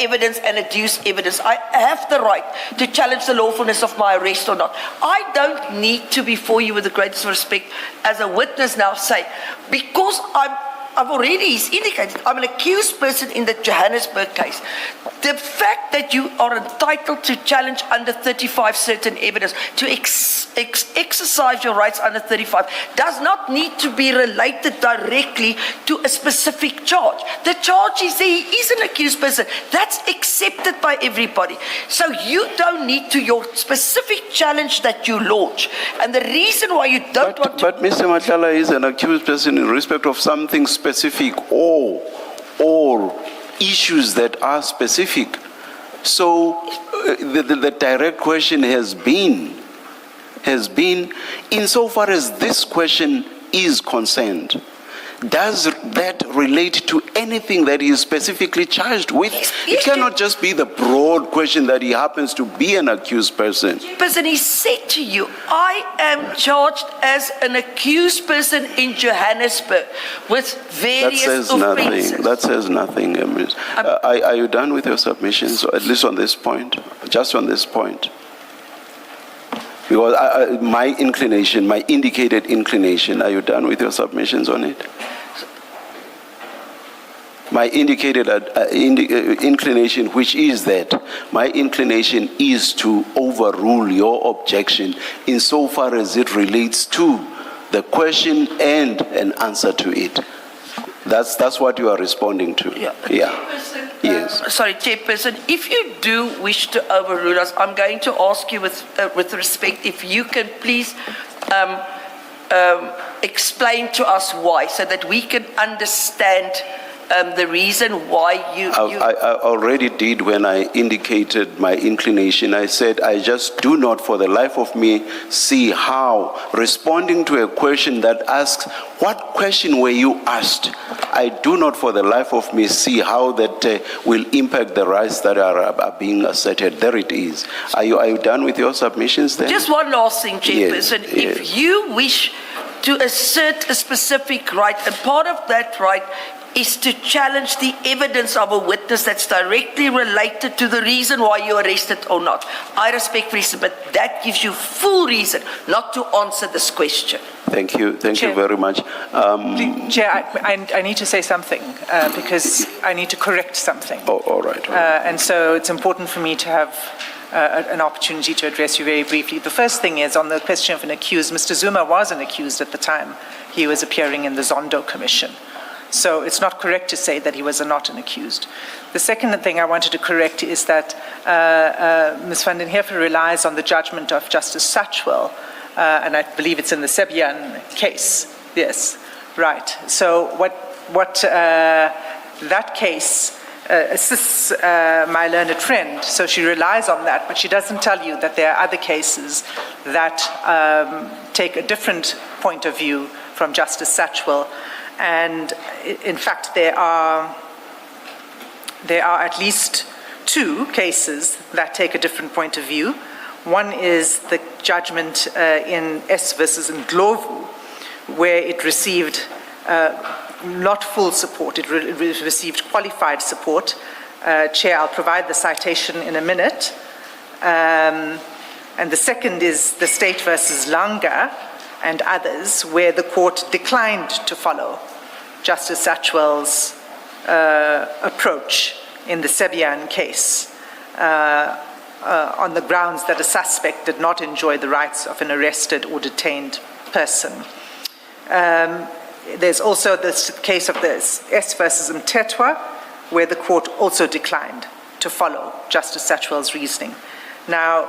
evidence and adduce evidence. I have the right to challenge the lawfulness of my arrest or not. I don't need to, before you, with the greatest respect, as a witness now say, because I've already indicated, I'm an accused person in the Johannesburg case. The fact that you are entitled to challenge under 35 certain evidence, to exercise your rights under 35, does not need to be related directly to a specific charge. The charge is there, he is an accused person. That's accepted by everybody. So you don't need to your specific challenge that you launch. And the reason why you don't want to... But Mr. Matlala is an accused person in respect of something specific or issues that are specific. So the direct question has been, insofar as this question is concerned, does that relate to anything that he is specifically charged with? It cannot just be the broad question that he happens to be an accused person. Person, he said to you, I am charged as an accused person in Johannesburg with various offences. That says nothing. Are you done with your submissions, or at least on this point? Just on this point? Because my inclination, my indicated inclination, are you done with your submissions on it? My indicated inclination, which is that my inclination is to overrule your objection insofar as it relates to the question and an answer to it. That's what you are responding to. Yeah. Yes. Sorry, Chairperson, if you do wish to overrule us, I'm going to ask you with respect, if you can please explain to us why, so that we can understand the reason why you... I already did when I indicated my inclination. I said, I just do not for the life of me see how responding to a question that asks, what question were you asked? I do not for the life of me see how that will impact the rights that are being asserted. There it is. Are you done with your submissions then? Just one last thing, Chairperson. Yes. If you wish to assert a specific right, and part of that right is to challenge the evidence of a witness that's directly related to the reason why you're arrested or not, I respectfully submit that gives you full reason not to answer this question. Thank you. Thank you very much. Chair, I need to say something because I need to correct something. Oh, all right. And so it's important for me to have an opportunity to address you very briefly. The first thing is on the question of an accused. Mr. Zuma was an accused at the time he was appearing in the Zondo Commission. So it's not correct to say that he was not an accused. The second thing I wanted to correct is that Ms. van den Heever relies on the judgment of Justice Satchwell, and I believe it's in the Sebian case. Yes, right. So what that case assists my learned friend, so she relies on that, but she doesn't tell you that there are other cases that take a different point of view from Justice Satchwell. And in fact, there are at least two cases that take a different point of view. One is the judgment in S versus Ndlovu, where it received not full support, it received qualified support. Chair, I'll provide the citation in a minute. And the second is the State versus Langa and others, where the court declined to follow Justice Satchwell's approach in the Sebian case. on the grounds that a suspect did not enjoy the rights of an arrested or detained person. There's also this case of the S versus Mtetwa, where the court also declined to follow Justice Satchwell's reasoning. Now,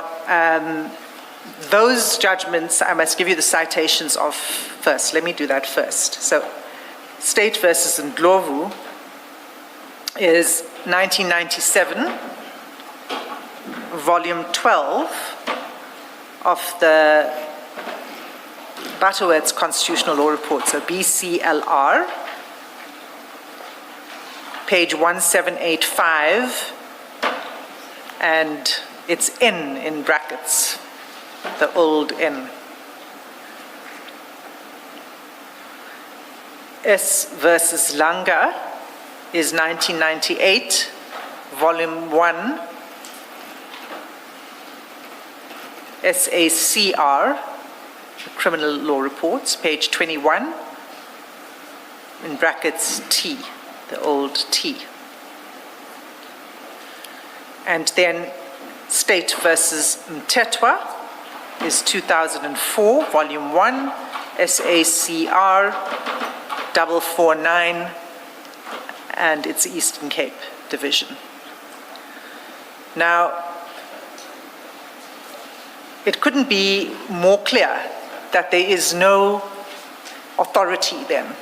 those judgments, I must give you the citations of first. Let me do that first. So, State versus Ndlovu is 1997, volume 12 of the Butterworth's Constitutional Law Report, so BCLR, page 1785, and it's N in brackets, the old N. S versus Langa is 1998, volume 1, SACR, Criminal Law Reports, page 21, in brackets T, the old T. And then State versus Mtetwa is 2004, volume 1, SACR 449, and it's Eastern Cape Division. Now, it couldn't be more clear that there is no authority then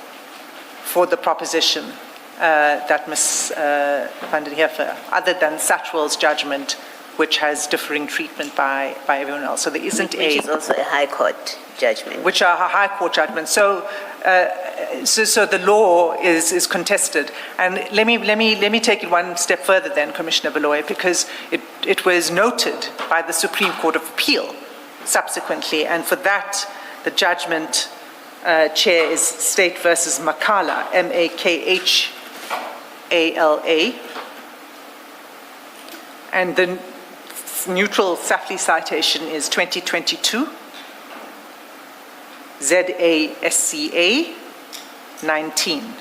for the proposition that Ms. van den Heever, other than Satchwell's judgment, which has differing treatment by everyone else. So there isn't which is also a High Court judgment. Which are a High Court judgment. So the law is contested. And let me take it one step further then, Commissioner Baloy, because it was noted by the Supreme Court of Appeal subsequently, and for that, the judgment, Chair, is State versus Makhala, M-A-K-H-A-L-A. And the neutral Safley citation is 2022, ZASCA 19.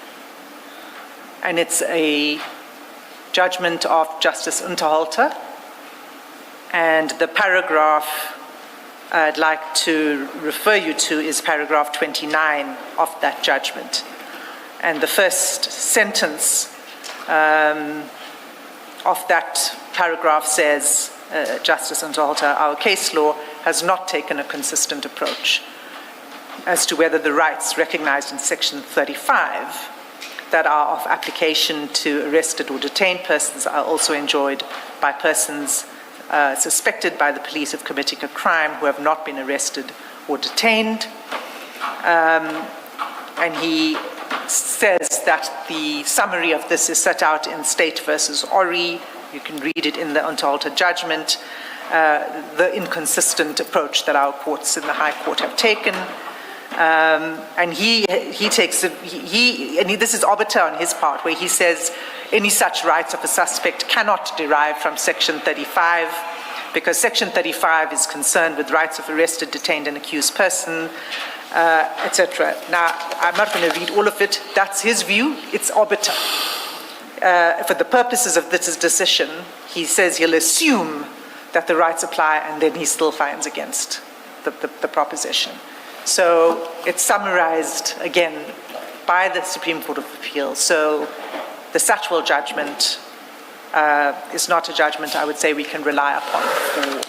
And it's a judgment of Justice Unterhalter. And the paragraph I'd like to refer you to is paragraph 29 of that judgment. And the first sentence of that paragraph says, Justice Unterhalter, our case law has not taken a consistent approach as to whether the rights recognized in Section 35 that are of application to arrested or detained persons are also enjoyed by persons suspected by the police of committing a crime who have not been arrested or detained. And he says that the summary of this is set out in State versus Ori. You can read it in the Unterhalter judgment, the inconsistent approach that our courts in the High Court have taken. And he takes, and this is arbiter on his part, where he says any such rights of a suspect cannot derive from Section 35, because Section 35 is concerned with rights of arrested, detained, and accused person, etc. Now, I'm not going to read all of it. That's his view. It's arbiter. For the purposes of this decision, he says he'll assume that the rights apply, and then he still finds against the proposition. So it's summarized again by the Supreme Court of Appeal. So the Satchwell judgment is not a judgment I would say we can rely upon for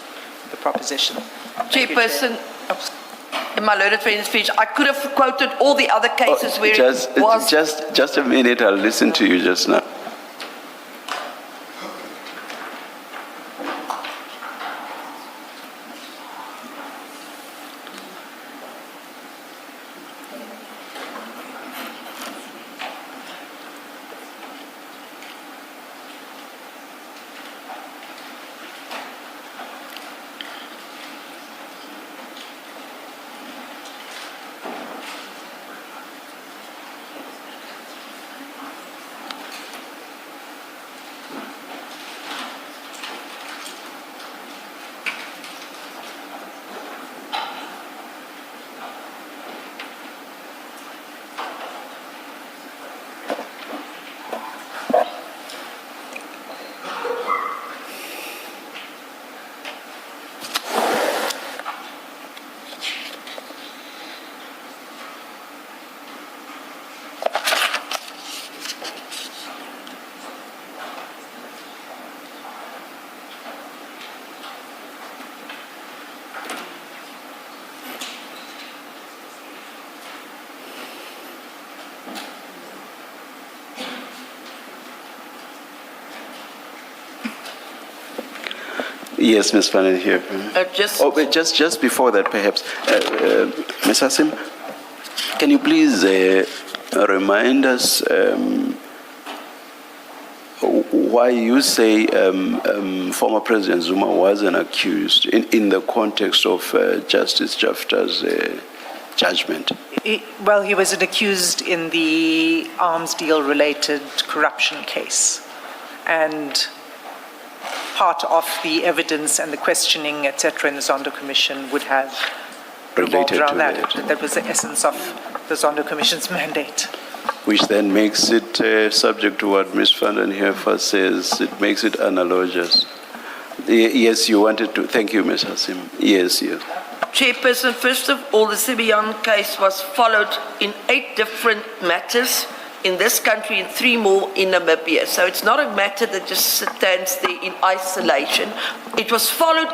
the proposition. Chairperson, in my learned friend's speech, I could have quoted all the other cases where it was... Just a minute, I'll listen to you just now. Yes, Ms. Fannin here. Just Just before that, perhaps, Ms. Hassim, can you please remind us why you say former President Zuma wasn't accused in the context of Justice Jafta's judgment? Well, he was accused in the arms deal-related corruption case, and part of the evidence and the questioning, etc., in the Zondo Commission would have revolved Related around to that. That was the essence of the Zondo Commission's mandate. Which then makes it subject to what Ms. Fannin here first says. It makes it analogous. Yes, you wanted to. Thank you, Ms. Hassim. Yes. Chairperson, first of all, the Sibiyan case was followed in 8 different matters in this country and 3 more in Namibia. So it's not a matter that just stands there in isolation. It was followed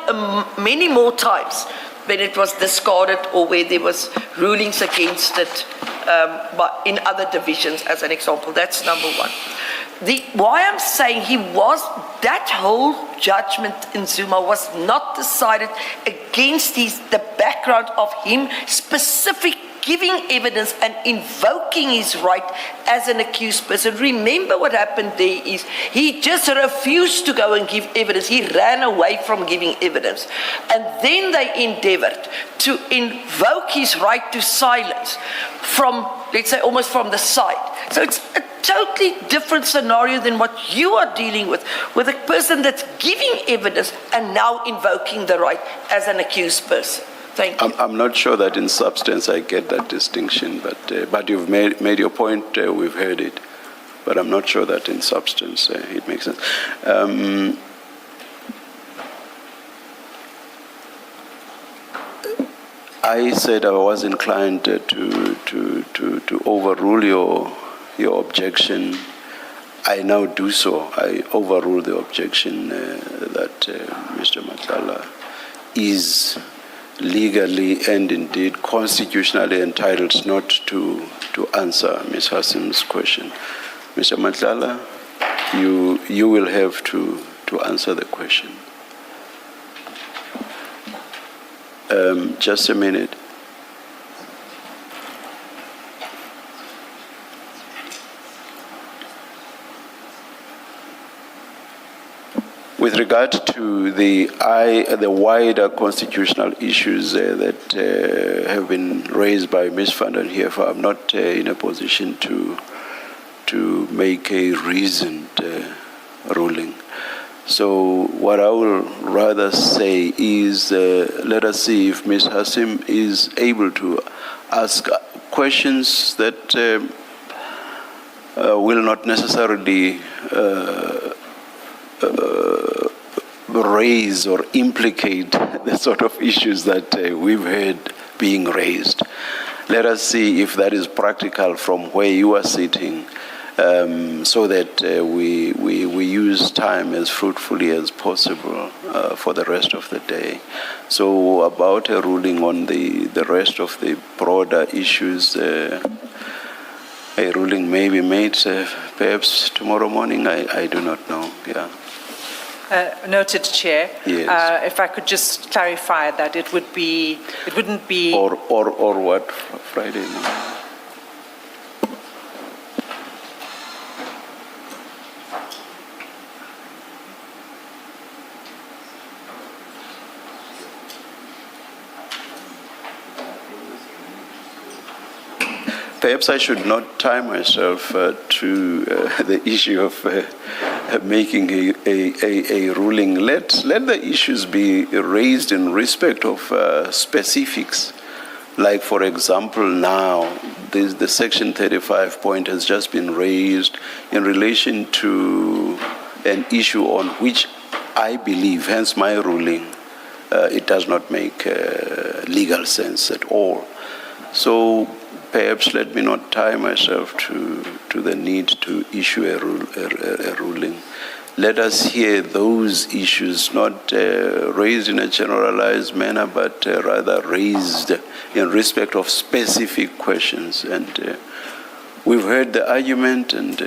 many more times when it was discarded or where there was rulings against it but in other divisions, as an example. That's number one. Why I'm saying that whole judgment in Zuma was not decided against the background of him specific giving evidence and invoking his right as an accused person. Remember what happened there is he just refused to go and give evidence. He ran away from giving evidence. And then they endeavored to invoke his right to silence from, let's say, almost from the side. So it's a totally different scenario than what you are dealing with a person that's giving evidence and now invoking the right as an accused person. Thank you. I'm not sure that in substance I get that distinction, but you've made your point. We've heard it, but I'm not sure that in substance it makes sense. I said I was inclined to overrule your objection. I now do so. I overrule the objection that Mr. Madlanga is legally and indeed constitutionally entitled not to answer Ms. Hassim's question. Mr. Madlanga, you will have to answer the question. Just a minute. With regard to the wider constitutional issues that have been raised by Ms. Fannin here, I'm not in a position to make a reasoned ruling. So what I will rather say is let us see if Ms. Hassim is able to ask questions that will not necessarily raise or implicate the sort of issues that we've heard being raised. Let us see if that is practical from where you are sitting, so that we use time as fruitfully as possible for the rest of the day. So about a ruling on the rest of the broader issues, a ruling may be made perhaps tomorrow morning. I do not know. Yeah. Noted, Chair. Yes. If I could just clarify that it wouldn't be or what, Friday morning. Perhaps I should not tie myself to the issue of making a ruling. Let the issues be raised in respect of specifics. Like, for example, now the Section 35 point has just been raised in relation to an issue on which I believe, hence my ruling, it does not make legal sense at all. So perhaps let me not tie myself to the need to issue a ruling. Let us hear those issues not raised in a generalized manner, but rather raised in respect of specific questions. And we've heard the argument, and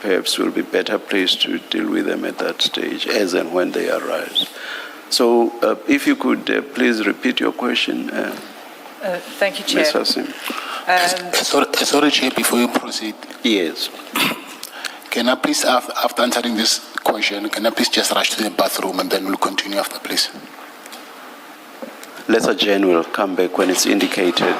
perhaps we'll be better placed to deal with them at that stage, as and when they arise. So if you could please repeat your question, Thank you, Chair. Ms. Hassim. Sorry, Chair, before you proceed, Yes. can I please, after answering this question, can I please just rush to the bathroom and then we'll continue after, please? Let's adjourn. We'll come back when it's indicated.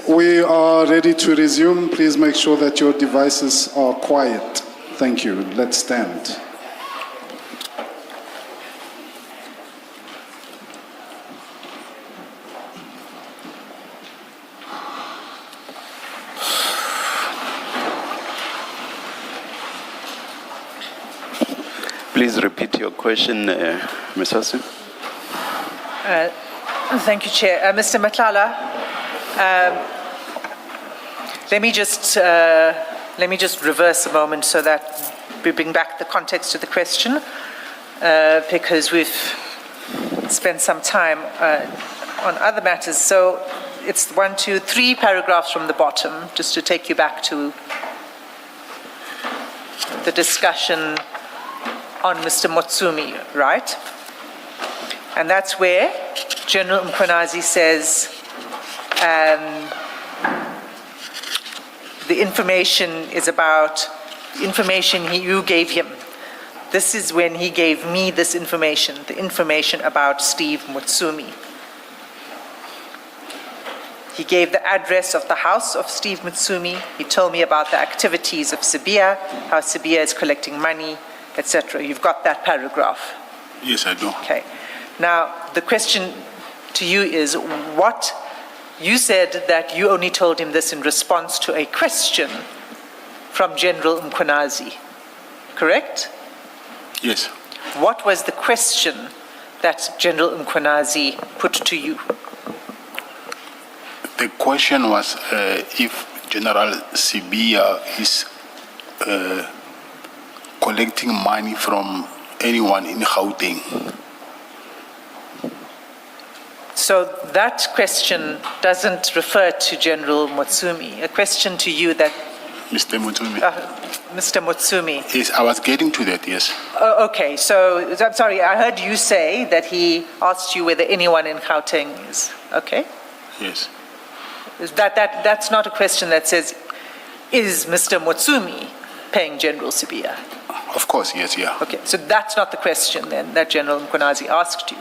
we are ready to resume. Please make sure that your devices are quiet. Thank you. Let's stand. Please repeat your question, Ms. Hassim. Thank you, Chair. Mr. Matlala, let me just reverse a moment so that we bring back the context to the question, because we've spent some time on other matters. So it's 1, 2, 3 paragraphs from the bottom, just to take you back to the discussion on Mr. Motsumi, right? And that's where General Mkhwanazi says the information is about information you gave him. This is when he gave me this information, the information about Steve Motsumi. He gave the address of the house of Steve Motsumi. He told me about the activities of Sibia, how Sibia is collecting money, etc. You've got that paragraph. Yes, I do. Okay. Now, the question to you is, what you said that you only told him this in response to a question from General Mkhwanazi, correct? Yes. What was the question that General Mkhwanazi put to you? The question was if General Sibia is collecting money from anyone in Gauteng. So that question doesn't refer to General Motsumi. A question to you that Mr. Motsumi. Mr. Motsumi. Yes, I was getting to that, yes. Oh, okay, so I'm sorry, I heard you say that he asked you whether anyone in Gauteng is. Okay? Yes. That's not a question that says, is Mr. Motsumi paying General Sibia? Of course, yes, yeah. Okay, so that's not the question then that General Mkhwanazi asked you.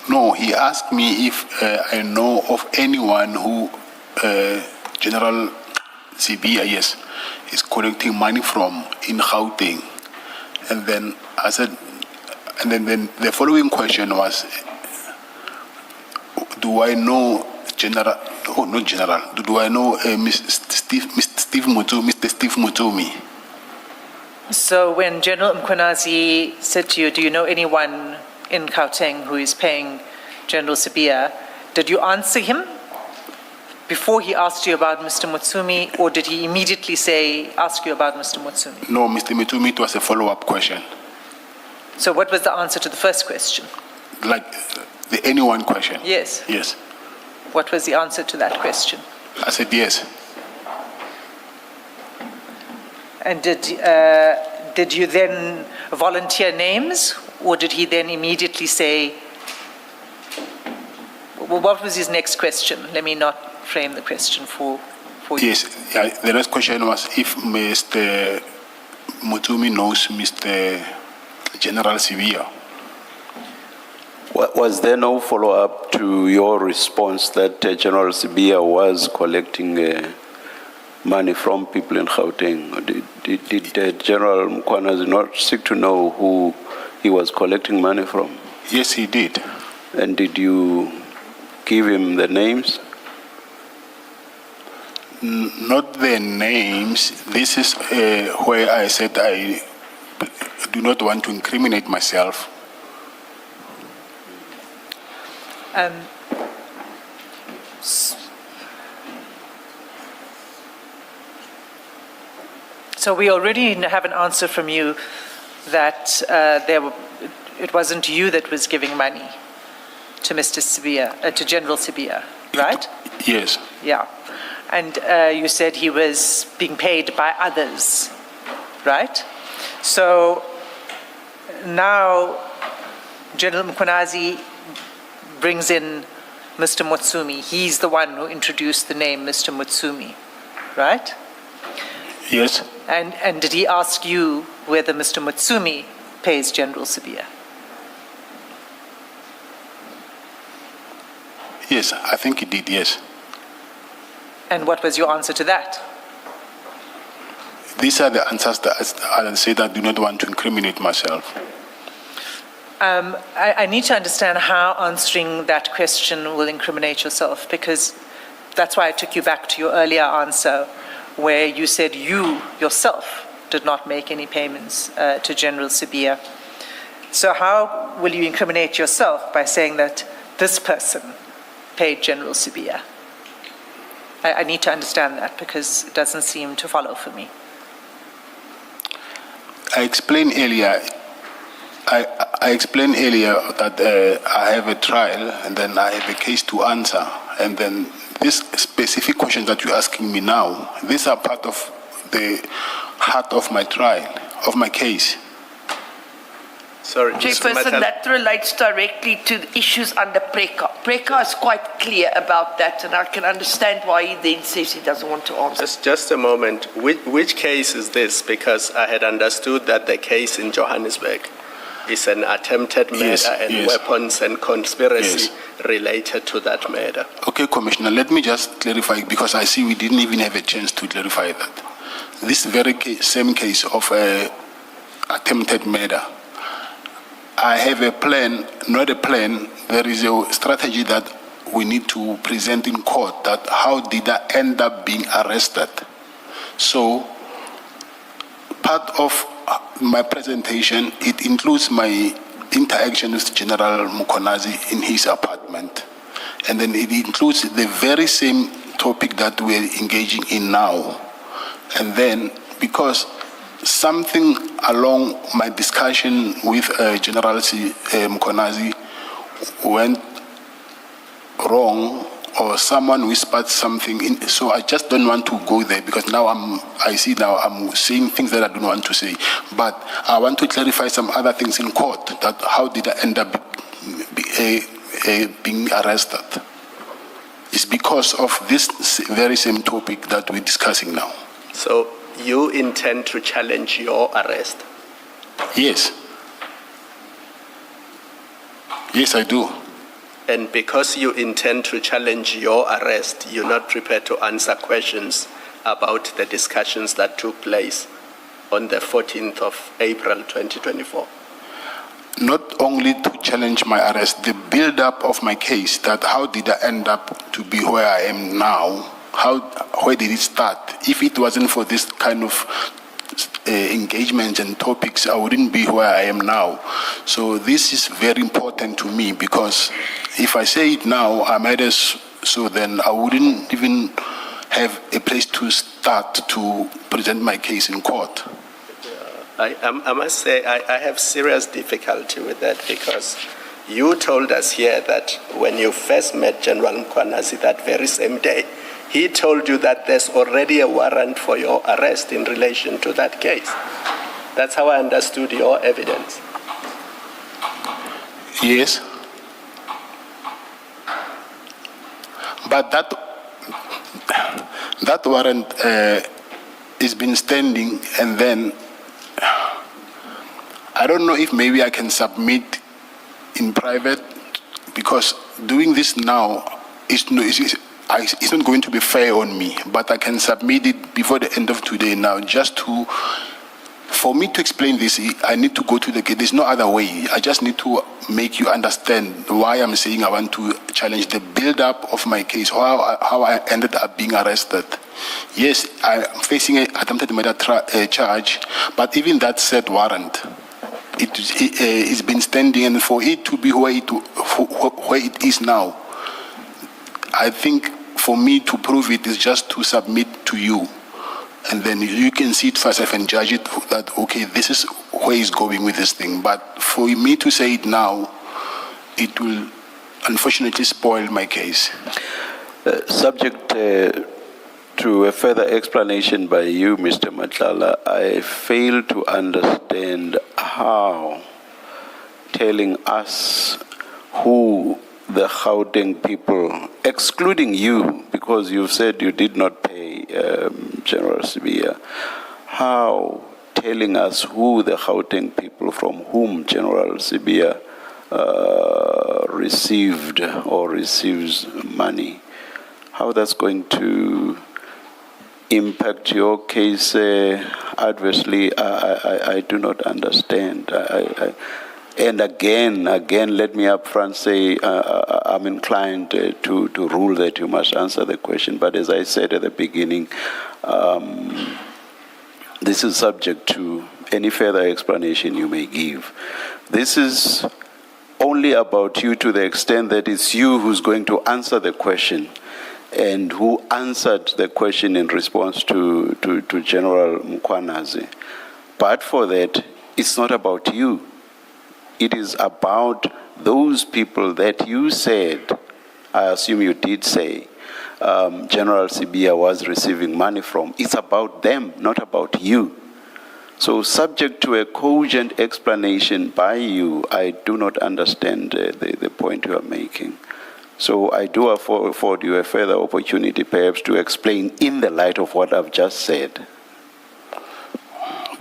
No, he asked me if I know of anyone who General Sibia, yes, is collecting money from in Gauteng. And then I said, and then the following question was, do I know General, oh, not General, do I know Mr. Steve Motsumi? So when General Mkhwanazi said to you, do you know anyone in Gauteng who is paying General Sibia, did you answer him before he asked you about Mr. Motsumi, or did he immediately ask you about Mr. Motsumi? No, Mr. Motsumi, it was a follow-up question. So what was the answer to the first question? Like the anyone question? Yes. Yes. What was the answer to that question? I said yes. And did you then volunteer names, or did he then immediately say, well, what was his next question? Let me not frame the question for you. Yes, the next question was if Mr. Motsumi knows Mr. General Sibia. Was there no follow-up to your response that General Sibia was collecting money from people in Gauteng? Did General Mkhwanazi not seek to know who he was collecting money from? Yes, he did. And did you give him the names? Not the names. This is where I said I do not want to incriminate myself. So we already have an answer from you that it wasn't you that was giving money to Mr. Sibia, to General Sibia, right? Yes. Yeah. And you said he was being paid by others, right? So now General Mkhwanazi brings in Mr. Motsumi. He's the one who introduced the name Mr. Motsumi, right? Yes. And did he ask you whether Mr. Motsumi pays General Sibia? Yes, I think he did, yes. And what was your answer to that? These are the answers that I say that I do not want to incriminate myself. I need to understand how answering that question will incriminate yourself, because that's why I took you back to your earlier answer where you said you yourself did not make any payments to General Sibiya. So how will you incriminate yourself by saying that this person paid General Sibiya? I need to understand that because it doesn't seem to follow for me. I explained earlier that I have a trial and then I have a case to answer, and then these specific questions that you're asking me now, these are part of the heart of my trial, of my case. Sorry, Mr. Chairperson, Matala. that relates directly to the issues under PRECA. PRECA is quite clear about that, and I can understand why he then says he doesn't want to answer. Just a moment. Which case is this? Because I had understood that the case in Johannesburg is an attempted murder and weapons and conspiracy related to that murder. Okay, Commissioner, let me just clarify, because I see we didn't even have a chance to clarify that. This very same case of attempted murder, I have a plan, not a plan, there is a strategy that we need to present in court, that how did I end up being arrested. So part of my presentation, it includes my interaction with General Mukonazi in his apartment. And then it includes the very same topic that we're engaging in now. And then, because something along my discussion with General Mukonazi went wrong, or someone whispered something in, so I just don't want to go there, because now I'm saying things that I don't want to say. But I want to clarify some other things in court, that how did I end up being arrested. It's because of this very same topic that we're discussing now. So you intend to challenge your arrest? Yes. Yes, I do. And because you intend to challenge your arrest, you're not prepared to answer questions about the discussions that took place on the 14th of April 2024? Not only to challenge my arrest, the build-up of my case, that how did I end up to be where I am now? Where did it start? If it wasn't for this kind of engagements and topics, I wouldn't be where I am now. So this is very important to me, because if I say it now, I might so then I wouldn't even have a place to start to present my case in court. I must say I have serious difficulty with that, because you told us here that when you first met General Mkhwanazi that very same day, he told you that there's already a warrant for your arrest in relation to that case. That's how I understood your evidence. Yes. But that warrant has been standing, and then I don't know if maybe I can submit in private, because doing this now is it's not going to be fair on me, but I can submit it before the end of today now, just for me to explain this, I need to go to the gate. There's no other way. I just need to make you understand why I'm saying I want to challenge the build-up of my case, how I ended up being arrested. Yes, I'm facing an attempted murder charge, but even that said warrant, it's been standing, and for it to be where it is now, I think for me to prove it is just to submit to you, and then you can see it first and judge it that, okay, this is where he's going with this thing. But for me to say it now, it will unfortunately spoil my case. Subject to a further explanation by you, Mr. Madlanga, I fail to understand how telling us who the Gauteng people, excluding you, because you've said you did not pay General Sibiya, how telling us who the Gauteng people from whom General Sibiya received or receives money, how that's going to impact your case adversely, I do not understand. And again, let me upfront say I'm inclined to rule that you must answer the question. But as I said at the beginning, this is subject to any further explanation you may give. This is only about you to the extent that it's you who's going to answer the question, and who answered the question in response to General Mkhwanazi. But for that, it's not about you. It is about those people that you said, I assume you did say, General Sibia was receiving money from. It's about them, not about you. So subject to a cogent explanation by you, I do not understand the point you are making. So I do afford you a further opportunity perhaps to explain in the light of what I've just said.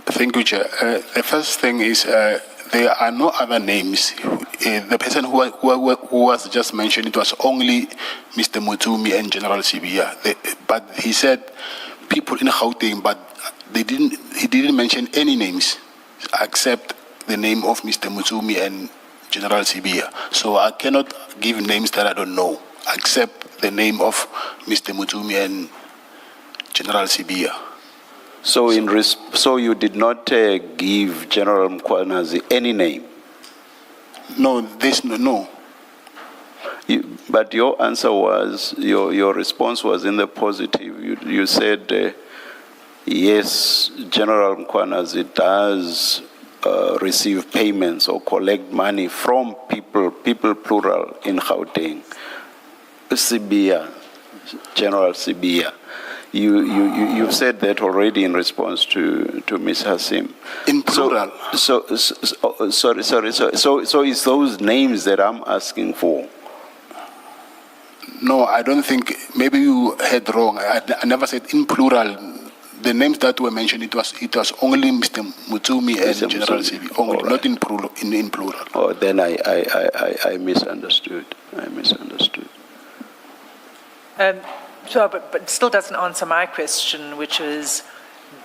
Thank you, Chair. The first thing is there are no other names. The person who was just mentioned, it was only Mr. Mutumi and General Sibia. But he said people in Gauteng, but he didn't mention any names except the name of Mr. Mutumi and General Sibia. So I cannot give names that I don't know, except the name of Mr. Mutumi and General Sibia. So you did not give General Mkhwanazi any name? No, no. But your answer was, your response was in the positive. You said, yes, General Mkhwanazi does receive payments or collect money from people plural in Gauteng. Sibia, General Sibia. You've said that already in response to Ms. Hassim. In plural. So it's those names that I'm asking for. No, I don't think. Maybe you heard wrong. I never said in plural. The names that were mentioned, it was only Mr. Mutumi and General Sibi, only, right. Not in plural. Oh, then I misunderstood. But it still doesn't answer my question, which is,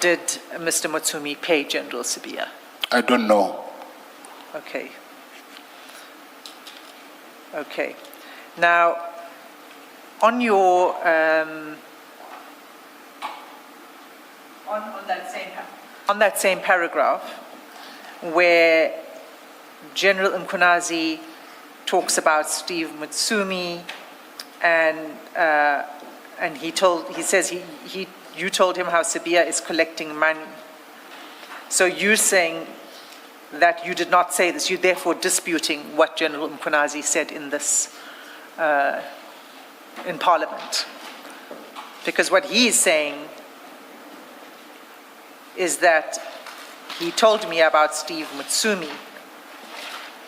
did Mr. Mutumi pay General Sibia? I don't know. Okay. Now, on your on that same paragraph, where General Mkhwanazi talks about Steve Mutsumi, and you told him how Sibia is collecting money. So you're saying that you did not say this. You're therefore disputing what General Mkhwanazi said in this in Parliament, because what he is saying is that he told me about Steve Mutsumi,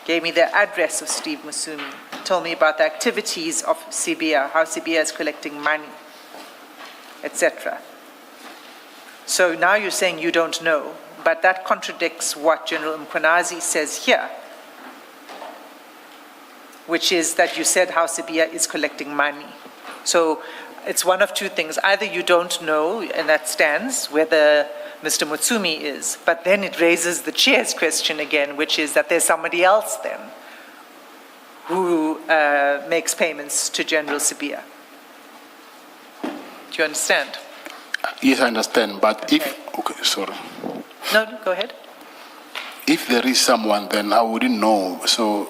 gave me the address of Steve Mutsumi, told me about the activities of Sibia, how Sibia is collecting money, etc. So now you're saying you don't know, but that contradicts what General Mkhwanazi says here, which is that you said how Sibia is collecting money. So it's one of two things. Either you don't know, and that stands, whether Mr. Mutsumi is, but then it raises the chair's question again, which is that there's somebody else then who makes payments to General Sibia. Do you understand? Yes, I understand, but sorry. No, go ahead. If there is someone, then I wouldn't know. So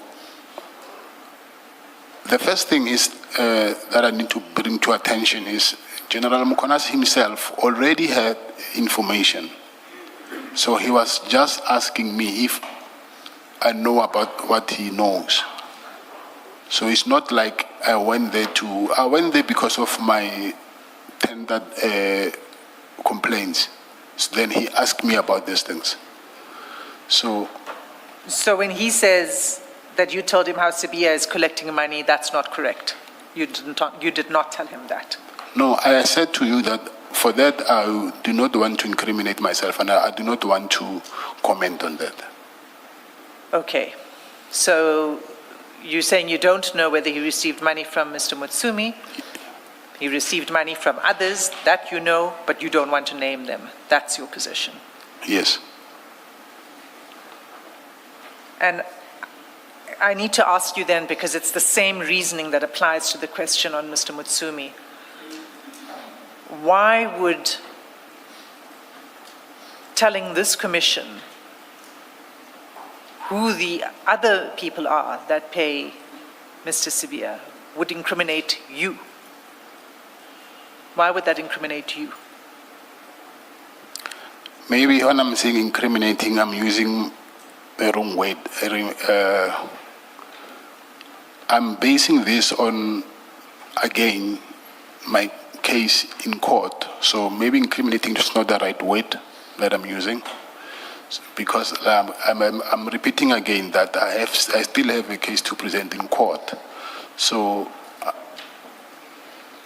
the first thing is that I need to bring to attention is General Mkhwanazi himself already had information. So he was just asking me if I know about what he knows. So it's not like I went there because of my tendered complaints. So then he asked me about these things. So when he says that you told him how Sibia is collecting money, that's not correct. You did not tell him that. No, I said to you that for that I do not want to incriminate myself, and I do not want to comment on that. Okay. So you're saying you don't know whether he received money from Mr. Mutsumi. He received money from others, that you know, but you don't want to name them. That's your position. Yes. And I need to ask you then, because it's the same reasoning that applies to the question on Mr. Mutsumi. Why would telling this commission who the other people are that pay Mr. Sibia would incriminate you? Why would that incriminate you? Maybe when I'm saying incriminating, I'm using the wrong word. I'm basing this on, again, my case in court. So maybe incriminating is not the right word that I'm using. Because I'm repeating again that I still have a case to present in court. So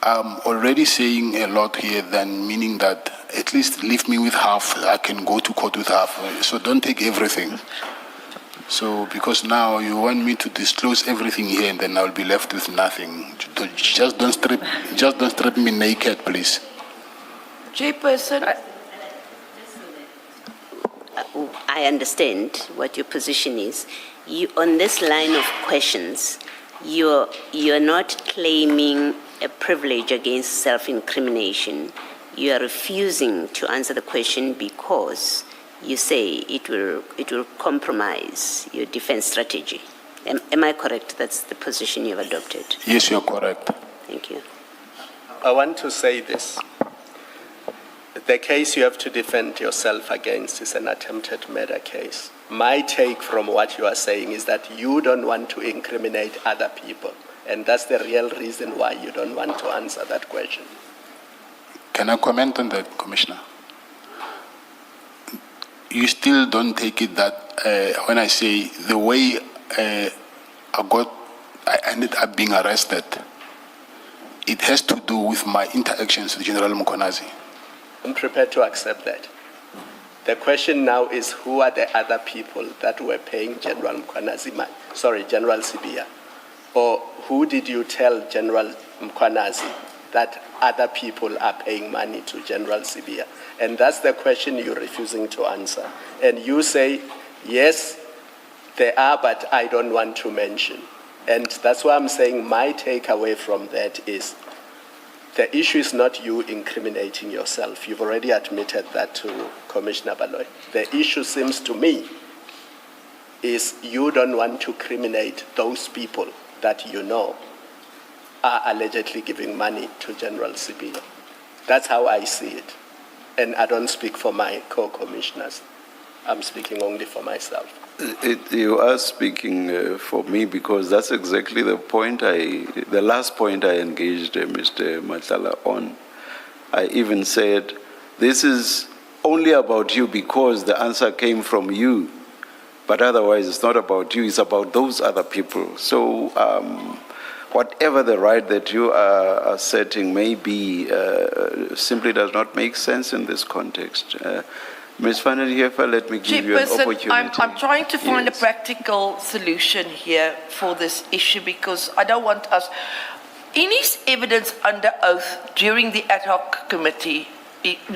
I'm already saying a lot here, then meaning that at least leave me with half. I can go to court with half. So don't take everything. So because now you want me to disclose everything here, and then I'll be left with nothing. Just don't strip me naked, please. Chairperson. I understand what your position is. You, on this line of questions, you're not claiming a privilege against self-incrimination. You are refusing to answer the question because you say it will compromise your defense strategy. Am I correct? That's the position you've adopted. Yes, you're correct. Thank you. I want to say this. The case you have to defend yourself against is an attempted murder case. My take from what you are saying is that you don't want to incriminate other people, and that's the real reason why you don't want to answer that question. Can I comment on that, Commissioner? You still don't take it that when I say the way I ended up being arrested, it has to do with my interactions with General Mkonazi. I'm prepared to accept that. The question now is, who are the other people that were paying General General Sibia? Or who did you tell General Mkonazi that other people are paying money to General Sibia? And that's the question you're refusing to answer. And you say, yes, there are, but I don't want to mention. And that's why I'm saying my takeaway from that is the issue is not you incriminating yourself. You've already admitted that to Commissioner Baloy. The issue seems to me is you don't want to criminate those people that you know are allegedly giving money to General Sibia. That's how I see it. And I don't speak for my co-commissioners. I'm speaking only for myself. You are speaking for me because that's exactly the point the last point I engaged Mr. Matala on. I even said, this is only about you because the answer came from you, but otherwise it's not about you, it's about those other people. So whatever the right that you are asserting may be simply does not make sense in this context. Ms. Van der Heever, let me give you an opportunity. I'm trying to find a practical solution here for this issue because I don't want us... In his evidence under oath during the ad hoc committee,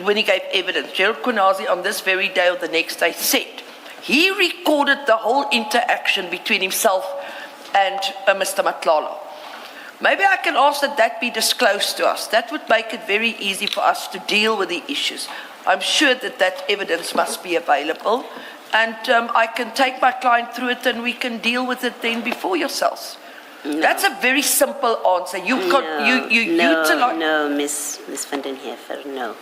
when he gave evidence, Gerald Kunazi on this very day or the next day said he recorded the whole interaction between himself and Mr. Matlala. Maybe I can ask that be disclosed to us. That would make it very easy for us to deal with the issues. I'm sure that evidence must be available, and I can take my client through it and we can deal with it then before yourselves. No. That's a very simple answer. You utilize... No, Ms. Van den Heever, no.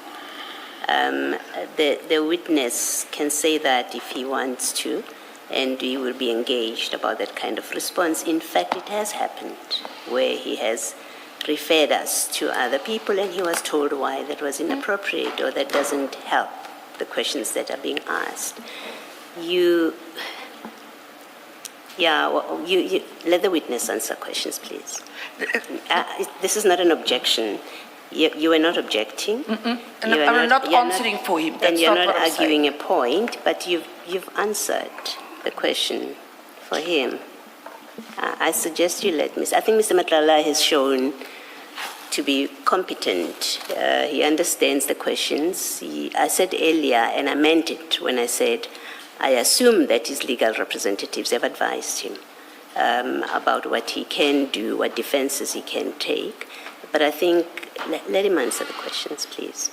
The witness can say that if he wants to, and he will be engaged about that kind of response. In fact, it has happened where he has referred us to other people and he was told why that was inappropriate or that doesn't help the questions that are being asked. You let the witness answer questions, please. This is not an objection. You are not objecting. And I'm not answering for him. That's and you're not arguing saying a point, but you've answered the question for him. I suggest you let Mr. I think Mr. Matlala has shown to be competent. He understands the questions. I said earlier, and I meant it when I said, I assume that his legal representatives have advised him about what he can do, what defenses he can take. But I think, let him answer the questions, please.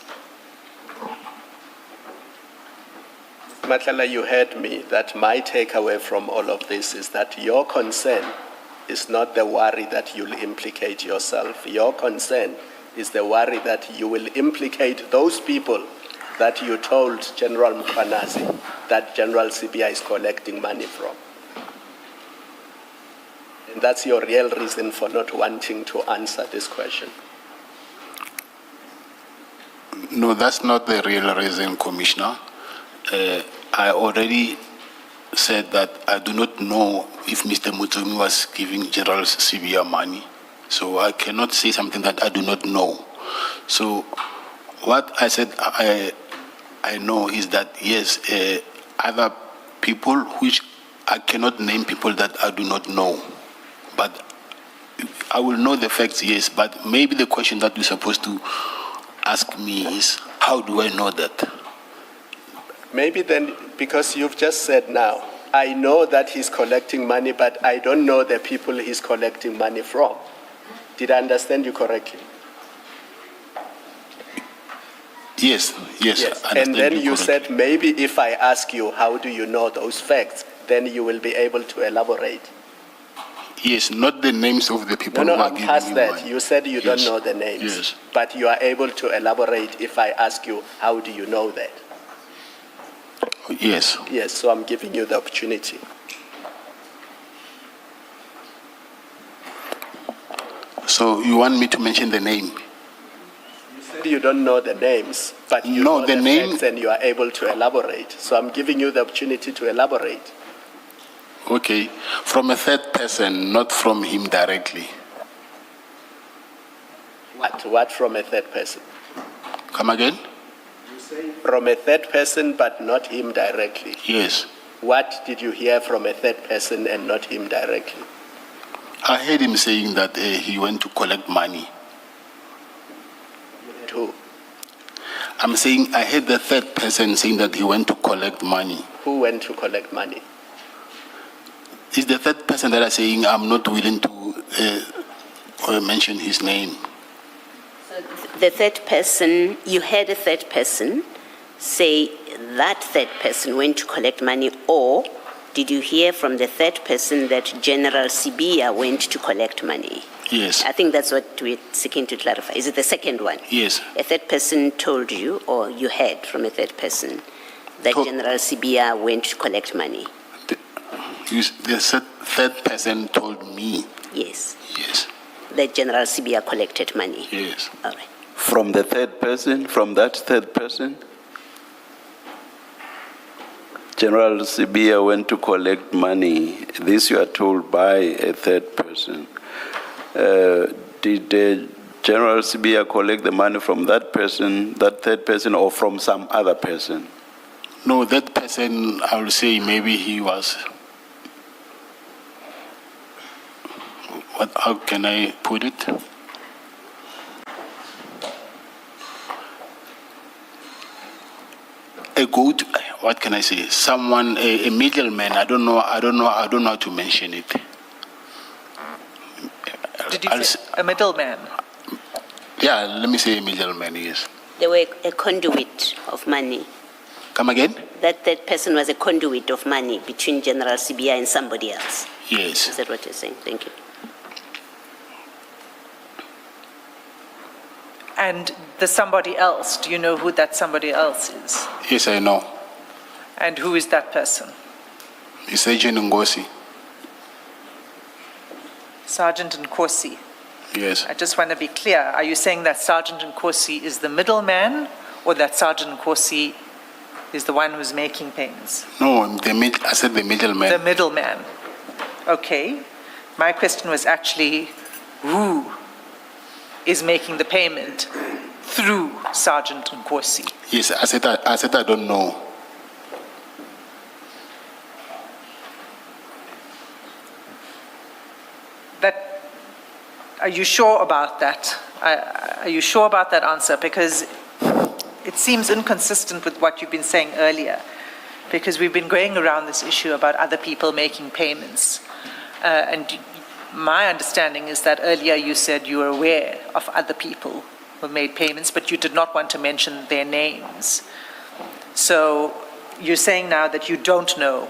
Madlanga, you heard me that my takeaway from all of this is that your concern is not the worry that you'll implicate yourself. Your concern is the worry that you will implicate those people that you told General Mkhwanazi that General CBI is collecting money from. And that's your real reason for not wanting to answer this question. No, that's not the real reason, Commissioner. I already said that I do not know if Mr. Mutsumi was giving General CBI money. So I cannot say something that I do not know. So what I said I know is that, yes, other people, which I cannot name people that I do not know. But I will know the facts, yes. But maybe the question that you're supposed to ask me is, how do I know that? Maybe then, because you've just said now, I know that he's collecting money, but I don't know the people he's collecting money from. Did I understand you correctly? Yes. And then you said, maybe if I ask you, how do you know those facts, then you will be able to elaborate. Yes, not the names of the people No, who are I'm giving past me that. money. You said you don't know the names. Yes. But you are able to elaborate if I ask you, how do you know that? Yes. Yes, so I'm giving you the opportunity. So you want me to mention the name? You said you don't know the names, but you No, know the name- facts and you are able to elaborate. So I'm giving you the opportunity to elaborate. Okay, from a third person, not from him directly. What from a third person? Come again? From a third person, but not him directly. Yes. What did you hear from a third person and not him directly? I heard him saying that he went to collect money. Who? I'm saying I heard the third person saying that he went to collect money. Who went to collect money? It's the third person that is saying I'm not willing to mention his name. The third person, you had a third person say that third person went to collect money, or did you hear from the third person that General Sibia went to collect money? Yes. I think that's what we're seeking to clarify. Is it the second one? Yes. A third person told you, or you heard from a third person, that General Sibia went to collect money? The third person told me. Yes. Yes. That General Sibia collected money? Yes. All right. From the third person, from that third person? General Sibia went to collect money. This you are told by a third person. Did General Sibia collect the money from that person, that third person, or from some other person? No, that person, I will say maybe he was. How can I put it? A good, what can I say? Someone, a middleman. I don't know how to mention it. Did you say a middleman? Yeah, let me say a middleman, yes. They were a conduit of money. Come again? That person was a conduit of money between General Sibia and somebody else. Yes. Is that what you're saying? Thank you. And the somebody else, do you know who that somebody else is? Yes, I know. And who is that person? It's Agent Ngosi. Sergeant Nkosi. Yes. I just want to be clear. Are you saying that Sergeant Nkosi is the middleman, or that Sergeant Nkosi is the one who's making payments? No, I said the middleman. The middleman. Okay. My question was actually who is making the payment through Sergeant Nkosi? Yes, I said I don't know. Are you sure about that? Are you sure about that answer? Because it seems inconsistent with what you've been saying earlier, because we've been going around this issue about other people making payments. And my understanding is that earlier you said you were aware of other people who made payments, but you did not want to mention their names. So you're saying now that you don't know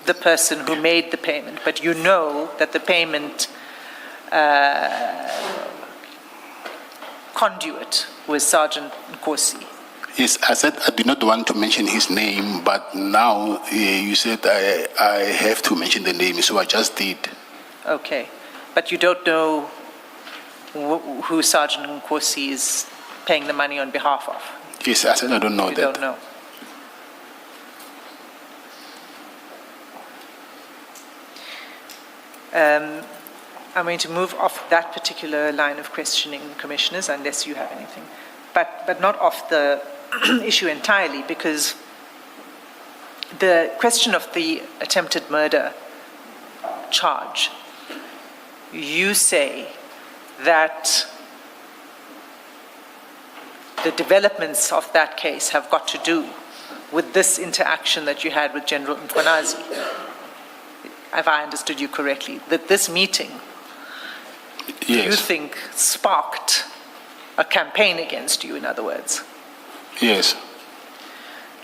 the person who made the payment, but you know that the payment conduit was Sergeant Nkosi. Yes, I said I did not want to mention his name, but now you said I have to mention the name, so I just did. Okay, but you don't know who Sergeant Nkosi is paying the money on behalf of? Yes, I said I don't know You that. don't know. I'm going to move off that particular line of questioning, Commissioners, unless you have anything. But not off the issue entirely, because the question of the attempted murder charge, you say that the developments of that case have got to do with this interaction that you had with General Mkhwanazi. Have I understood you correctly? That this meeting, Yes. you think, sparked a campaign against you, in other words? Yes.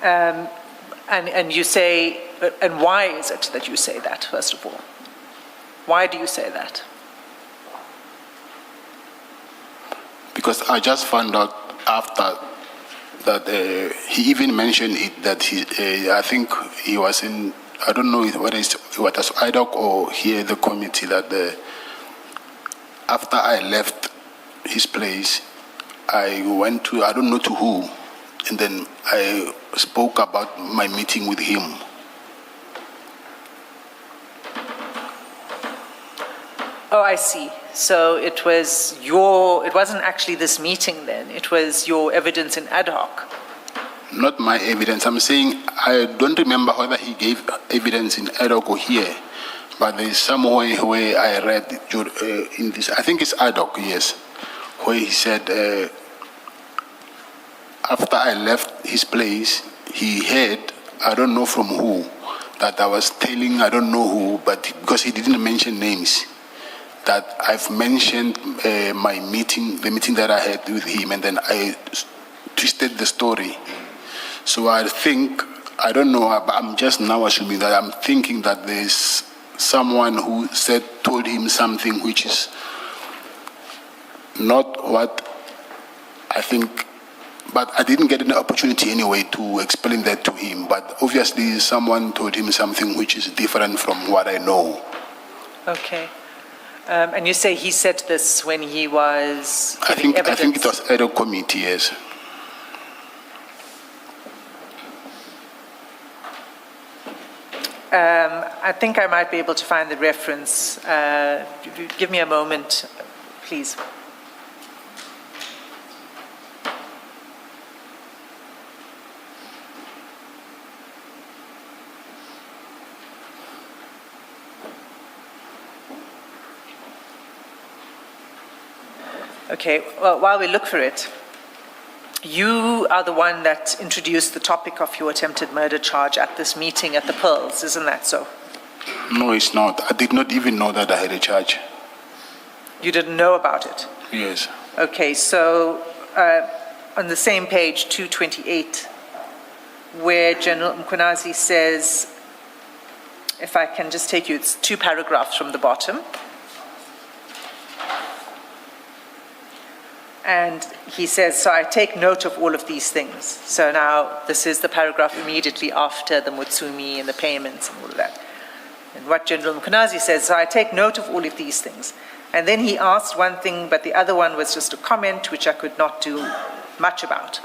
And you say, and why is it that you say that, first of all? Why do you say that? Because I just found out after that he even mentioned it, that I think he was in, I don't know whether it was IDOC or here the committee, that after I left his place, I went to, I don't know to who, and then I spoke about my meeting with him. Oh, I see. So it wasn't actually this meeting then, it was your evidence in ad hoc. Not my evidence. I'm saying I don't remember whether he gave evidence in ad hoc or here, but there's somewhere where I read in this, I think it's ad hoc, yes, where he said after I left his place, he heard, I don't know from who, that I was telling, I don't know who, but because he didn't mention names, that I've mentioned my meeting, the meeting that I had with him, and then I twisted the story. So I think, I don't know, but I'm just now assuming that I'm thinking that there's someone who told him something which is not what I think, but I didn't get an opportunity anyway to explain that to him. But obviously someone told him something which is different from what I know. Okay. And you say he said this when he was I giving think evidence? it was at a committee, yes. I think I might be able to find the reference. Give me a moment, please. Okay, well, while we look for it, you are the one that introduced the topic of your attempted murder charge at this meeting at the Pearls, isn't that so? No, it's not. I did not even know that I had a charge. You didn't know about it? Yes. Okay, so on the same page, 228, where General Mkhwanazi says, if I can just take you, it's 2 paragraphs from the bottom. And he says, so I take note of all of these things. So now this is the paragraph immediately after the Mutsumi and the payments and all of that. And what General Mkhwanazi says, so I take note of all of these things. And then he asked one thing, but the other one was just a comment which I could not do much about.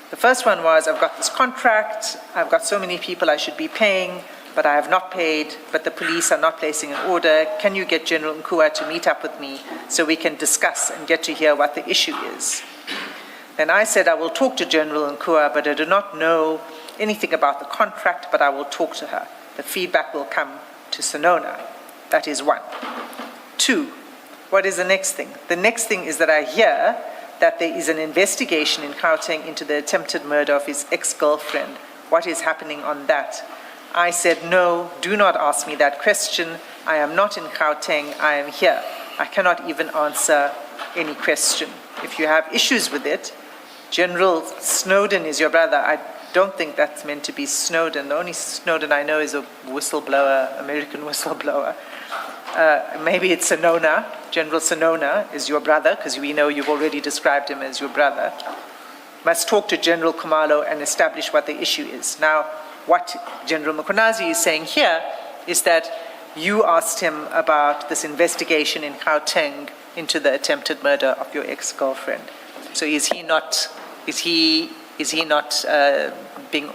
The first one was, I've got this contract, I've got so many people I should be paying, but I have not paid, but the police are not placing an order. Can you get General Nkua to meet up with me so we can discuss and get to hear what the issue is? Then I said, I will talk to General Nkua, but I do not know anything about the contract, but I will talk to her. The feedback will come to Sonona. That is 1. 2, What is the next thing? The next thing is that I hear that there is an investigation in Gauteng into the attempted murder of his ex-girlfriend. What is happening on that? I said, no, do not ask me that question. I am not in Gauteng, I am here. I cannot even answer any question. If you have issues with it, General Snowden is your brother. I don't think that's meant to be Snowden. The only Snowden I know is a whistleblower, American whistleblower. Maybe it's Sonona. General Sonona is your brother, because we know you've already described him as your brother. Must talk to General Khumalo and establish what the issue is. Now, what General Mkhwanazi is saying here is that you asked him about this investigation in Gauteng into the attempted murder of your ex-girlfriend. So is he not being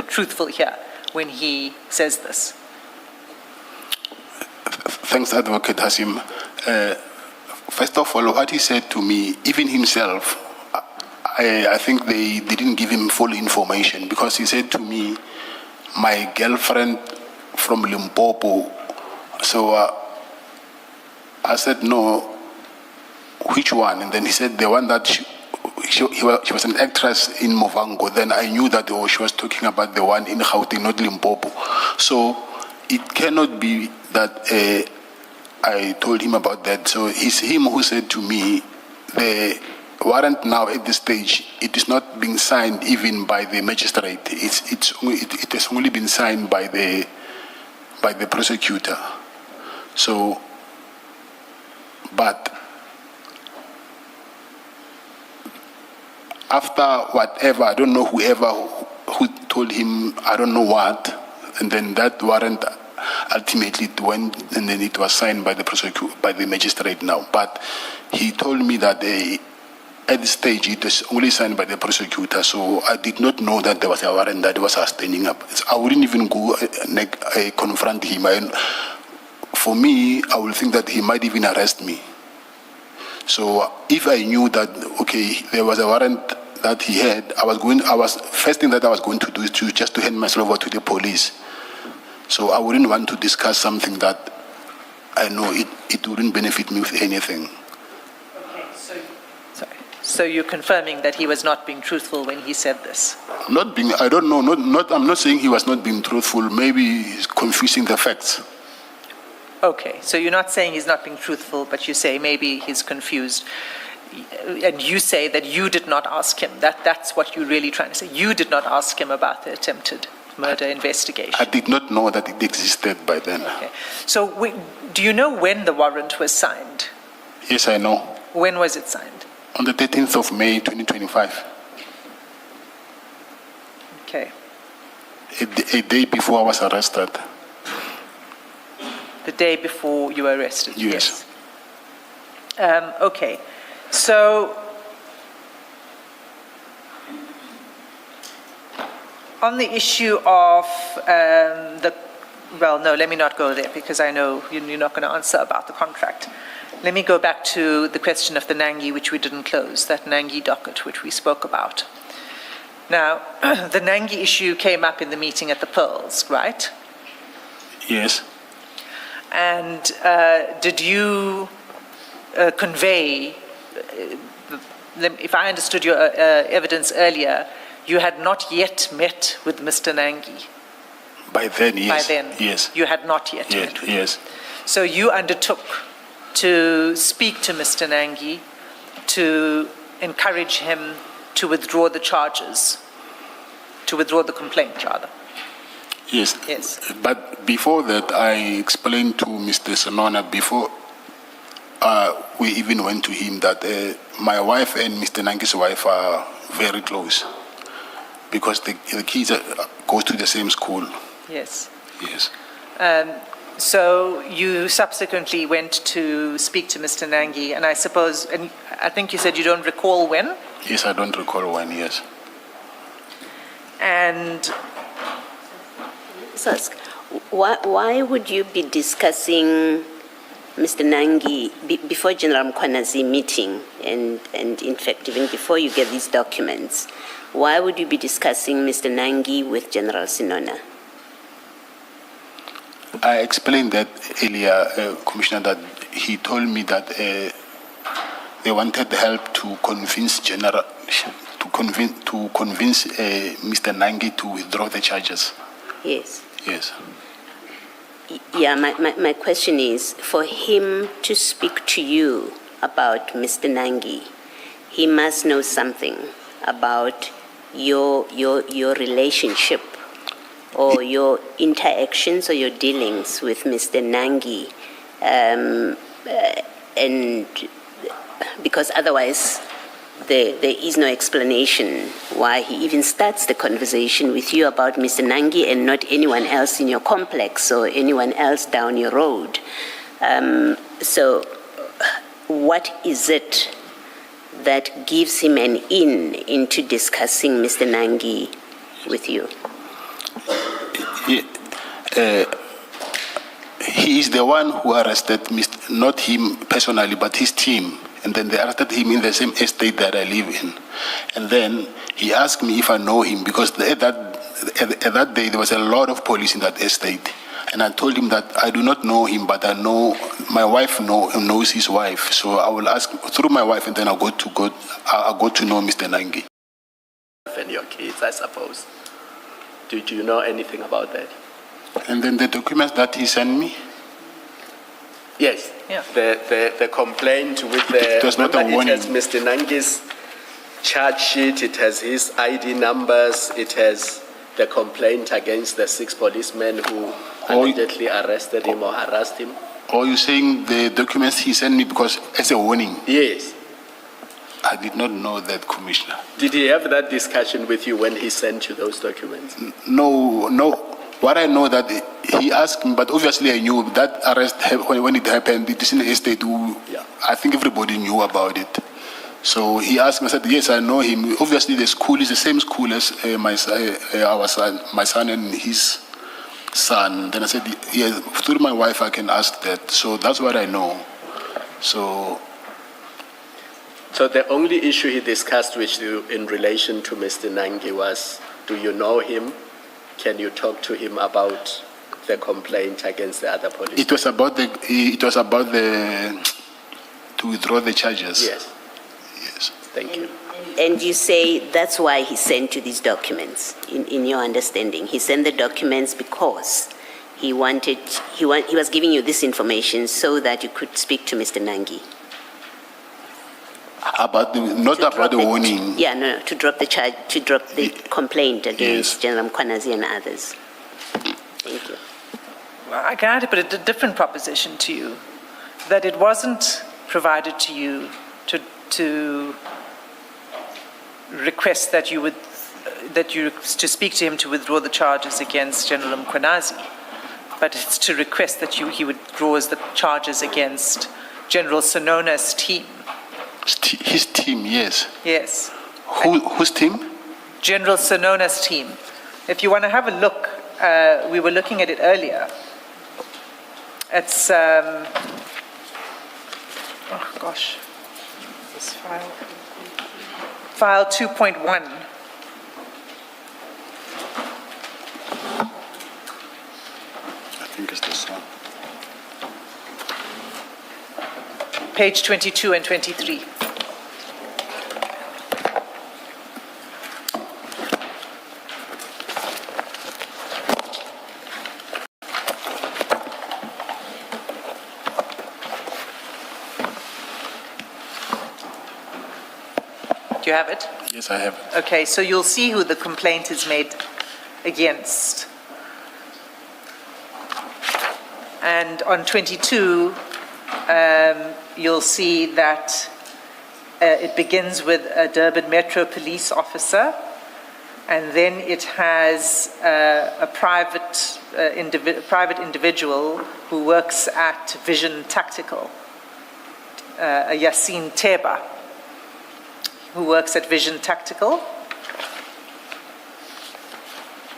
truthful here when he says this? Thanks, Advocate Hasim. First of all, what he said to me, even himself, I think they didn't give him full information, because he said to me, my girlfriend from Limpopo. So I said, no, which one? And then he said, the one that she was an actress in Movango. Then I knew that she was talking about the one in Gauteng, not Limpopo. So it cannot be that I told him about that. So it's him who said to me, the warrant now at this stage, it is not being signed even by the magistrate. It has only been signed by the prosecutor. So, but after whatever, I don't know who told him, I don't know what, and then that warrant ultimately it went, and then it was signed by the prosecutor, by the magistrate now. But he told me that at this stage it was only signed by the prosecutor, so I did not know that there was a warrant that was standing up. I wouldn't even go confront him. For me, I would think that he might even arrest me. So if I knew that, okay, there was a warrant that he had, first thing that I was going to do is just to hand myself over to the police. So I wouldn't want to discuss something that I know it wouldn't benefit me with anything. Okay, so you're confirming that he was not being truthful when he said this? I don't know, I'm not saying he was not being truthful, maybe he's confusing the facts. Okay, so you're not saying he's not being truthful, but you say maybe he's confused. And you say that you did not ask him. That's what you're really trying to say. You did not ask him about the attempted murder investigation. I did not know that it existed by then. Okay. So do you know when the warrant was signed? Yes, I know. When was it signed? On the 13th of May, 2025. Okay. A day before I was arrested. The day before you were arrested? Yes. Okay. So, on the issue of let me not go there, because I know you're not going to answer about the contract. Let me go back to the question of the Nangi, which we didn't close, that Nangi docket, which we spoke about. Now, the Nangi issue came up in the meeting at the Pearls, right? Yes. And did you convey, if I understood your evidence earlier, you had not yet met with Mr. Nangi? By then, yes. By then? Yes. You had not yet met with him? Yes. So you undertook to speak to Mr. Nangi to encourage him to withdraw the charges, to withdraw the complaint, rather? Yes. Yes. But before that, I explained to Mr. Sonona before we even went to him that my wife and Mr. Nangi's wife are very close because the kids go to the same school. Yes. Yes. So you subsequently went to speak to Mr. Nangi, and I suppose, and I think you said you don't recall when? Yes, I don't recall when, yes. And so why would you be discussing Mr. Nangi before General Mkhwanazi meeting, and in fact even before you get these documents? Why would you be discussing Mr. Nangi with General Sinona? I explained that earlier, Commissioner, that he told me that they wanted help to convince Mr. Nangi to withdraw the charges. Yes. Yes. Yeah, my question is, for him to speak to you about Mr. Nangi, he must know something about your relationship or your interactions or your dealings with Mr. Nangi, and because otherwise there is no explanation why he even starts the conversation with you about Mr. Nangi and not anyone else in your complex or anyone else down your road. So what is it that gives him an in into discussing Mr. Nangi with you? He is the one who arrested Mr. Not him personally, but his team. And then they arrested him in the same estate that I live in. And then he asked me if I know him, because at that day there was a lot of police in that estate. And I told him that I do not know him, but I know my wife knows his wife. So I will ask through my wife, and then I'll go to know Mr. Nangi. And your kids, I suppose. Do you know anything about that? And then the documents that he sent me? Yes. Yeah. The complaint with the... It was not a It warning. has Mr. Nangi's charge sheet, it has his ID numbers, it has the complaint against the 6 policemen who allegedly arrested him or harassed him. Or you saying the documents he sent me because as a warning? Yes. I did not know that, Commissioner. Did he have that discussion with you when he sent you those documents? No. What I know that he asked me, but obviously I knew that arrest when it happened. It is in the estate. I think everybody knew about it. So he asked me. I said, yes, I know him. Obviously, the school is the same school as my son and his son. Then I said, yes, through my wife I can ask that. So that's what I know. So the only issue he discussed with you in relation to Mr. Nangi was, do you know him? Can you talk to him about the complaint against the other police? It was about to withdraw the charges. Yes. Yes. Thank you. And you say that's why he sent you these documents, in your understanding. He sent the documents because he was giving you this information so that you could speak to Mr. Nangi. Not about the warning. Yeah, no, to drop the charge, to drop the complaint against General Mkhwanazi and others. Thank you. Well, I can put a different proposition to you, that it wasn't provided to you to request that you to speak to him to withdraw the charges against General Mkhwanazi, but it's to request that he withdraws the charges against General Sinona's team. His team, yes. Yes. Whose team? General Sinona's team. If you want to have a look, we were looking at it earlier. It's, this file 2.1. I think it's this one. Page 22 and 23. Do you have it? Yes, I have it. Okay, so you'll see who the complaint is made against. And on 22, you'll see that it begins with a Durban Metro police officer, and then it has a private individual who works at Vision Tactical, a Yassine Teba, who works at Vision Tactical,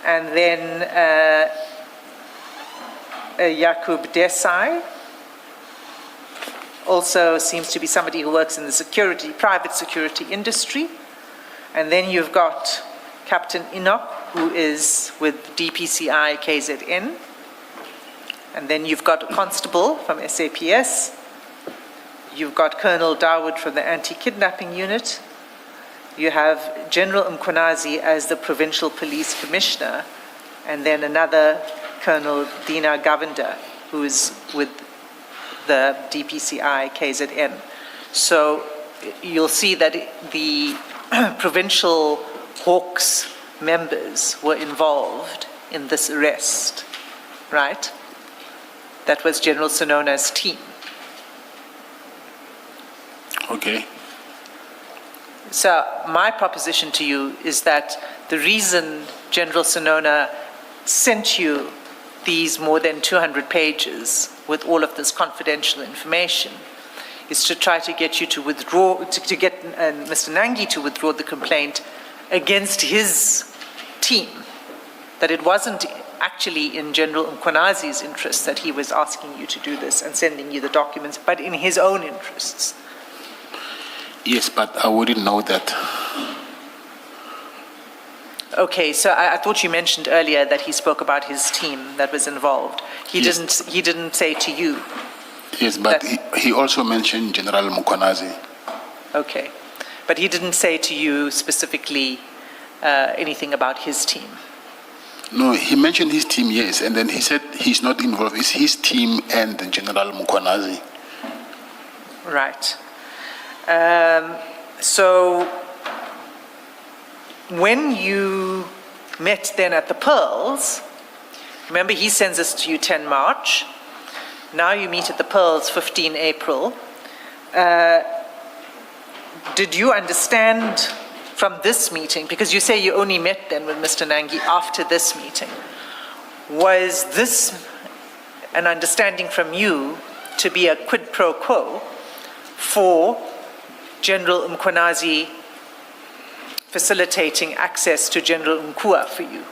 and then Yakub Desai, also seems to be somebody who works in the private security industry. And then you've got Captain Enoch, who is with DPCI KZN. And then you've got a constable from SAPS, you've got Colonel Dawood from the Anti-Kidnapping Unit. You have General Mkhonazi as the Provincial Police Commissioner, and then another Colonel Dina Govender, who is with the DPCI KZN. So you'll see that the provincial Hawks members were involved in this arrest, right? That was General Sinona's team. Okay. So my proposition to you is that the reason General Sinona sent you these more than 200 pages with all of this confidential information is to try to get you to withdraw, to get Mr. Nangi to withdraw the complaint against his team, that it wasn't actually in General Mkhonazi's interest that he was asking you to do this and sending you the documents, but in his own interests. Yes, but I wouldn't know that. Okay, so I thought you mentioned earlier that he spoke about his team that was involved. He Yes. didn't say to you. Yes, but That- he also mentioned General Mkhonazi. Okay, but he didn't say to you specifically anything about his team. No, he mentioned his team, yes, and then he said he's not involved. It's his team and General Mkhonazi. Right. So when you met then at the Pearls, remember he sends this to you 10 March. Now you meet at the Pearls 15 April. Did you understand from this meeting, because you say you only met then with Mr. Nangi after this meeting, was this an understanding from you to be a quid pro quo for General Mkhonazi facilitating access to General Mkua for you?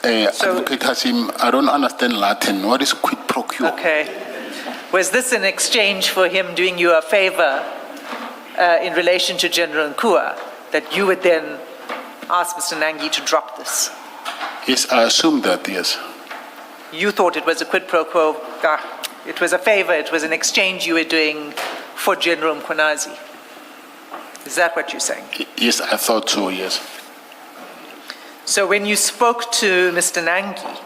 Advocate Hasim, I don't understand Latin. What is quid pro quo? Okay. Was this an exchange for him doing you a favor in relation to General Nkua, that you would then ask Mr. Nangi to drop this? Yes, I assume that, yes. You thought it was a quid pro quo. It was a favor, it was an exchange you were doing for General Mkhonazi. Is that what you're saying? Yes, I thought so, yes. So when you spoke to Mr. Nangi,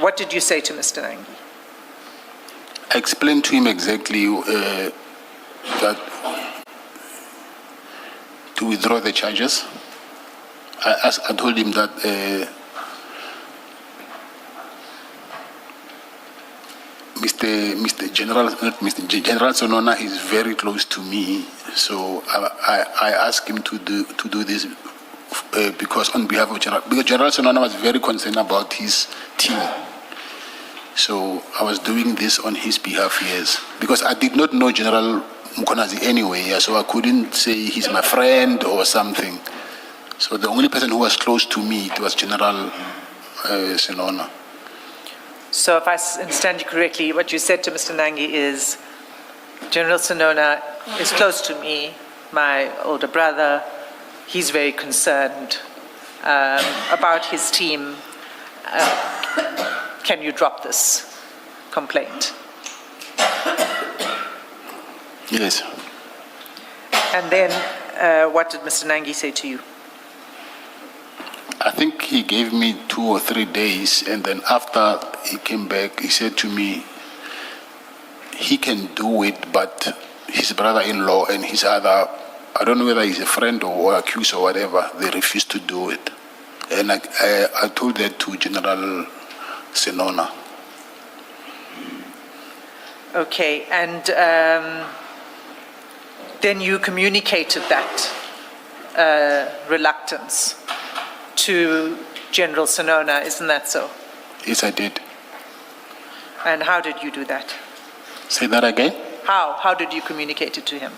what did you say to Mr. Nangi? I explained to him exactly that to withdraw the charges. I told him that Mr. General Sonona is very close to me, so I asked him to do this because on behalf of because General Sonona was very concerned about his team. So I was doing this on his behalf, yes, because I did not know General Mkhonazi anyway, so I couldn't say he's my friend or something. So the only person who was close to me, it was General Sinona. So if I understand you correctly, what you said to Mr. Nangi is, General Sinona is close to me, my older brother. He's very concerned about his team. Can you drop this complaint? Yes. And then what did Mr. Nangi say to you? I think he gave me 2 or 3 days, and then after he came back, he said to me, he can do it, but his brother-in-law and his other, I don't know whether he's a friend or accused or whatever, they refused to do it. And I told that to General Sinona. Okay, and then you communicated that reluctance to General Sinona, isn't that so? Yes, I did. And how did you do that? Say that again? How did you communicate it to him?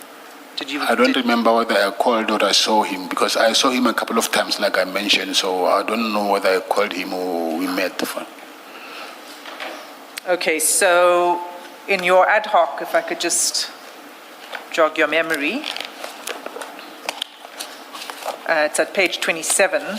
I don't remember whether I called or I saw him, because I saw him a couple of times, like I mentioned, so I don't know whether I called him or we met. Okay, so in your ad hoc, if I could just jog your memory, it's at page 27.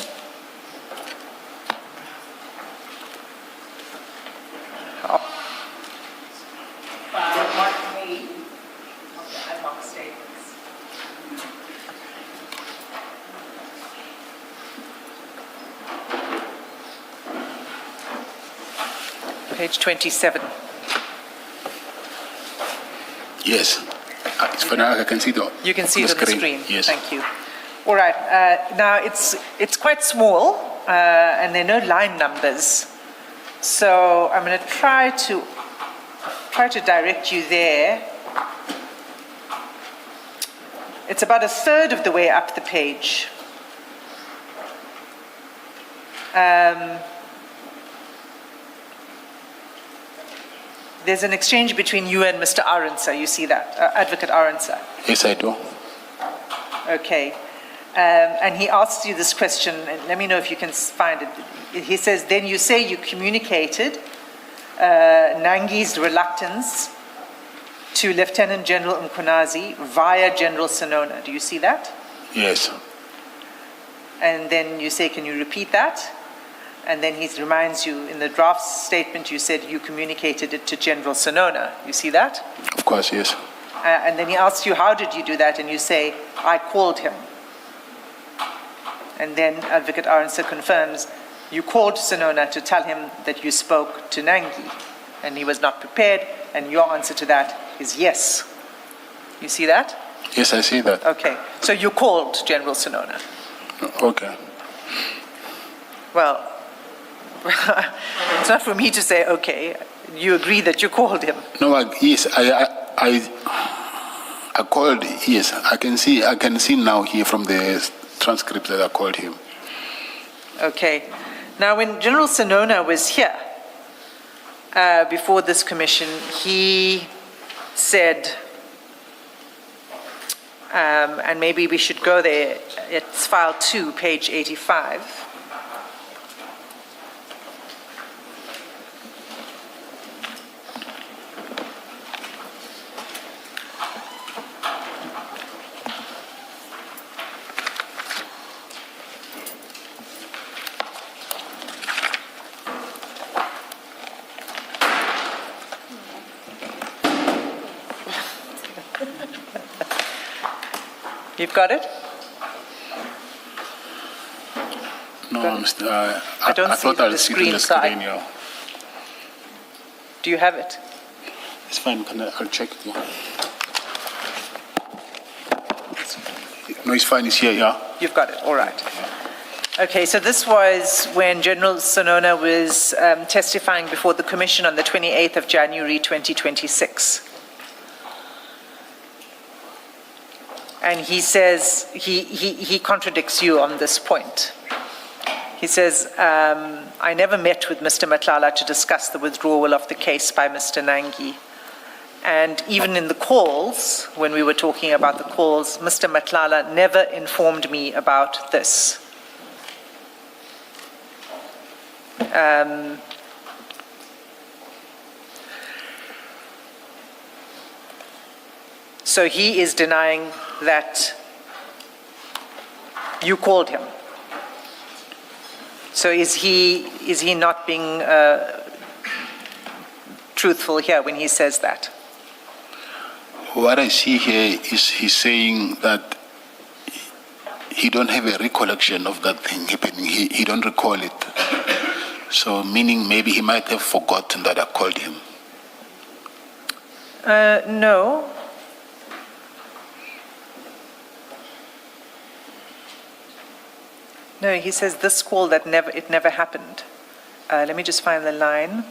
Page 27. Yes. It's for now, I can see the You can see it on the screen. Yes. Thank you. All right. Now, it's quite small, and there are no line numbers. So I'm going to try to direct you there. It's about a third of the way up the page. There's an exchange between you and Mr. Arendse. You see that? Advocate Arendse. Yes, I do. Okay. And he asks you this question, and let me know if you can find it. He says, then you say you communicated Nangi's reluctance to Lieutenant General Mkunazi via General Sinona. Do you see that? Yes. And then you say, can you repeat that? And then he reminds you, in the draft statement, you said you communicated it to General Sinona. You see that? Of course, yes. And then he asks you, how did you do that? And you say, I called him. And then Advocate Arendse confirms, you called Sinona to tell him that you spoke to Nangi. And he was not prepared, and your answer to that is yes. You see that? Yes, I see that. Okay. So you called General Sinona. Okay. Well, it's not for me to say, okay, you agree that you called him. No, yes, I called, yes, I can see now here from the transcript that I called him. Okay. Now, when General Sinona was here before this commission, he said, and maybe we should go there, it's file 2, page 85. You've got it? No, I don't see it on the screen, so yeah. Do you have it? It's fine, I'll check it. Yeah. No, it's fine, it's here, yeah. You've got it, all right. Okay, so this was when General Sinona was testifying before the Commission on the 28th of January 2026. And he says, he contradicts you on this point. He says, I never met with Mr. Matlala to discuss the withdrawal of the case by Mr. Nangi. And even in the calls, when we were talking about the calls, Mr. Matlala never informed me about this. So he is denying that you called him. So is he not being truthful here when he says that? What I see here is he's saying that he don't have a recollection of that thing happening. He don't recall it. So meaning maybe he might have forgotten that I called him. No. No, he says this call that it never happened. Let me just find the line.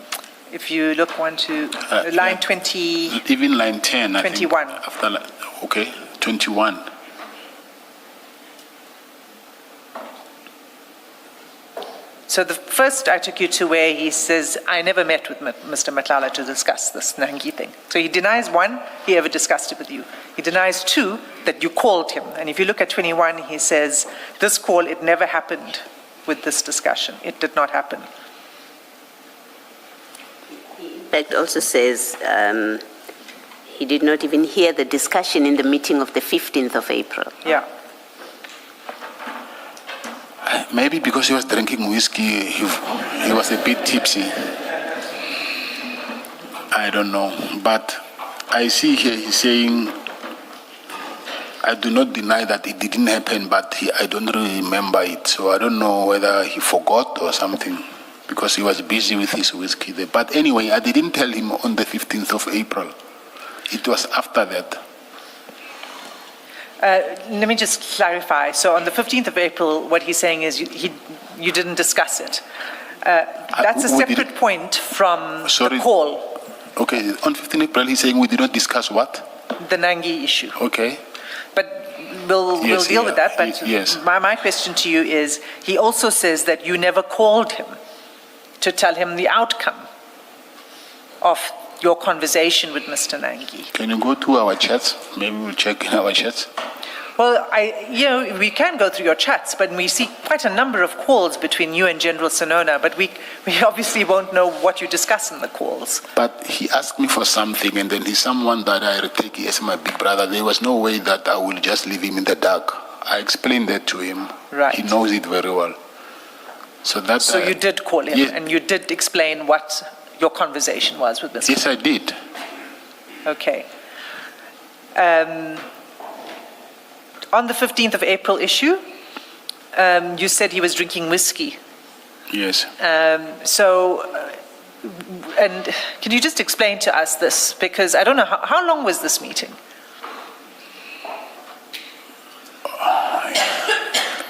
If you look line yeah. 20. Even line 10, 21. I think. After, okay, 21. So the first I took you to where he says, I never met with Mr. Matlala to discuss this Nangi thing. So he denies one, he ever discussed it with you. He denies two, that you called him. And if you look at 21, he says, this call, it never happened with this discussion. It did not happen. In fact, also says he did not even hear the discussion in the meeting of the 15th of April. Yeah. Maybe because he was drinking whiskey, he was a bit tipsy. I don't know. But I see here he's saying, I do not deny that it didn't happen, but I don't really remember it. So I don't know whether he forgot or something. because he was busy with his whiskey there. But anyway, I didn't tell him on the 15th of April. It was after that. Let me just clarify. So on the 15th of April, what he's saying is you didn't discuss it. That's a separate point from the call. Okay, on 15th April, he's saying we did not discuss what? The Nangi issue. Okay. But we'll deal with that. But yes. my question to you is, he also says that you never called him to tell him the outcome of your conversation with Mr. Nangi. Can you go to our chats? Maybe we'll check in our chats. Well, we can go through your chats, but we see quite a number of calls between you and General Sinona, but we obviously won't know what you discuss in the calls. But he asked me for something, and then he's someone that I take as my big brother. There was no way that I will just leave him in the dark. I explained that to him. Right. He knows it very well. So you did call him, yes. and you did explain what your conversation was with Mr. Yes, I did. Okay. On the 15th of April issue, you said he was drinking whiskey. Yes. And can you just explain to us this? Because I don't know, how long was this meeting?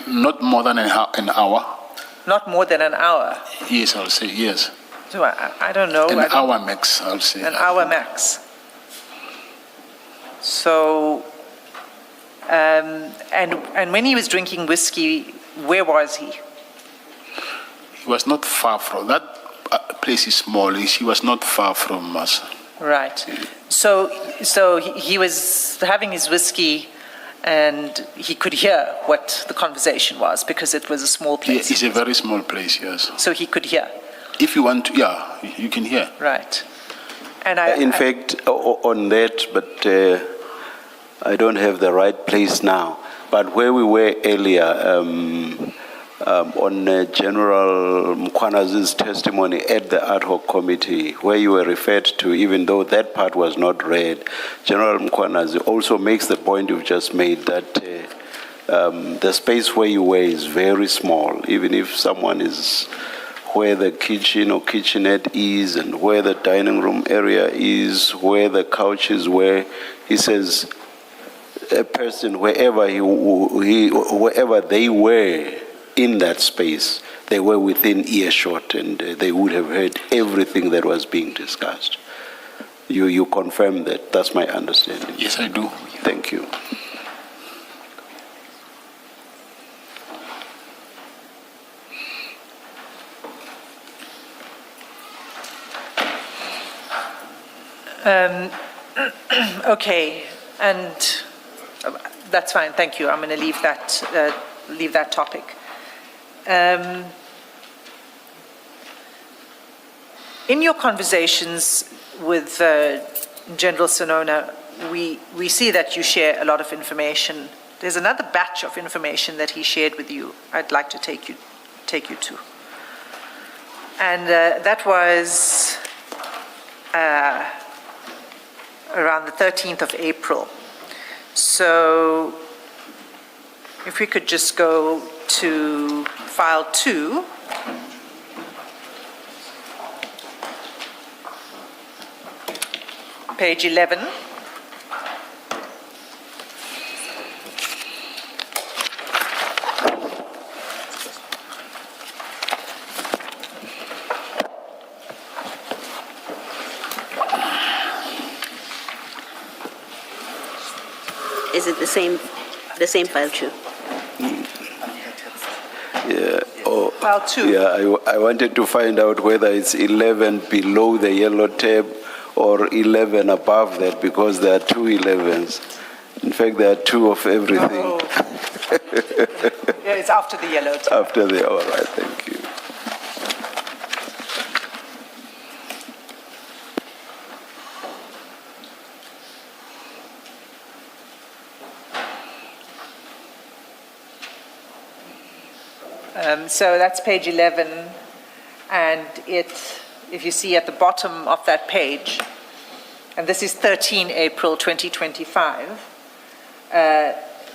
Not more than an hour. Not more than an hour? Yes, I'll say yes. So I don't know. An hour max, I'll say. An hour max. So, and when he was drinking whiskey, where was he? He was not far from, that place is small, he was not far from us. Right. So he was having his whiskey and he could hear what the conversation was because it was a small place. It's a very small place, yes. So he could hear? If you want to, yeah, you can hear. Right. And in fact, on that, but I don't have the right place now. But where we were earlier, on General Mkwanazi's testimony at the ad hoc committee, where you were referred to, even though that part was not read, General Mkwanazi also makes the point you've just made that the space where you were is very small. Even if someone is where the kitchen or kitchenette is and where the dining room area is, where the couches were, he says a person, wherever they were in that space, they were within earshot and they would have heard everything that was being discussed. You confirm that? That's my understanding. Yes, I do. Thank you. Okay, and that's fine. Thank you. I'm going to leave that topic. In your conversations with General Sinona, we see that you share a lot of information. There's another batch of information that he shared with you. I'd like to take you to, and that was around the 13th of April. So if we could just go to file 2. Page 11. Is it the same file too? Yeah. Oh, file 2. Yeah, I wanted to find out whether it's 11 below the yellow tab or 11 above that, because there are 2 11s. In fact, there are 2 of everything. Oh. Yeah, it's after the yellow tab. After the, all right, thank you. So that's page 11, and if you see at the bottom of that page, and this is 13 April 2025,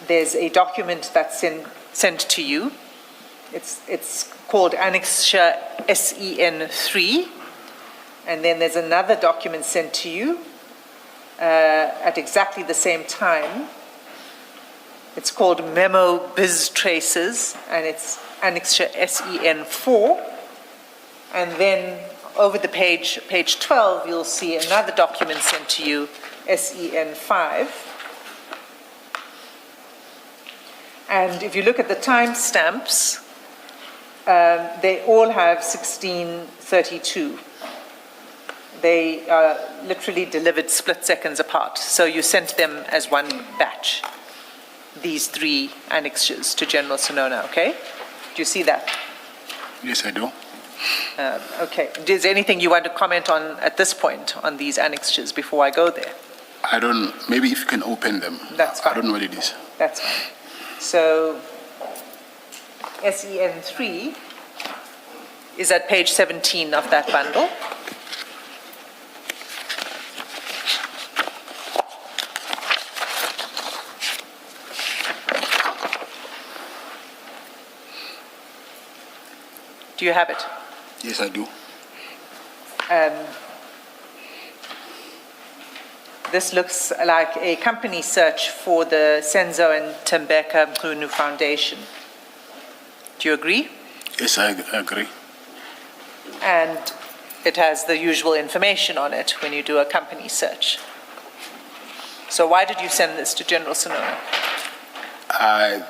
there's a document that's sent to you. It's called Annexure SEN3. And then there's another document sent to you at exactly the same time. It's called Memo Biz Traces, and it's Annexure SEN4. And then over the page 12, you'll see another document sent to you, SEN5. And if you look at the timestamps, they all have 1632. They are literally delivered split seconds apart. So you sent them as one batch, these 3 annexures to General Sonona, okay? Do you see that? Yes, I do. Okay. Is there anything you want to comment on at this point on these annexures before I go there? I don't, maybe if you can open them. That's fine. I don't know what it is. That's fine. So SEN3 is at page 17 of that bundle. Do you have it? Yes, I do. This looks like a company search for the Senzo and Tembeka Mkhunu Foundation. Do you agree? Yes, I agree. And it has the usual information on it when you do a company search. So why did you send this to General Sonona?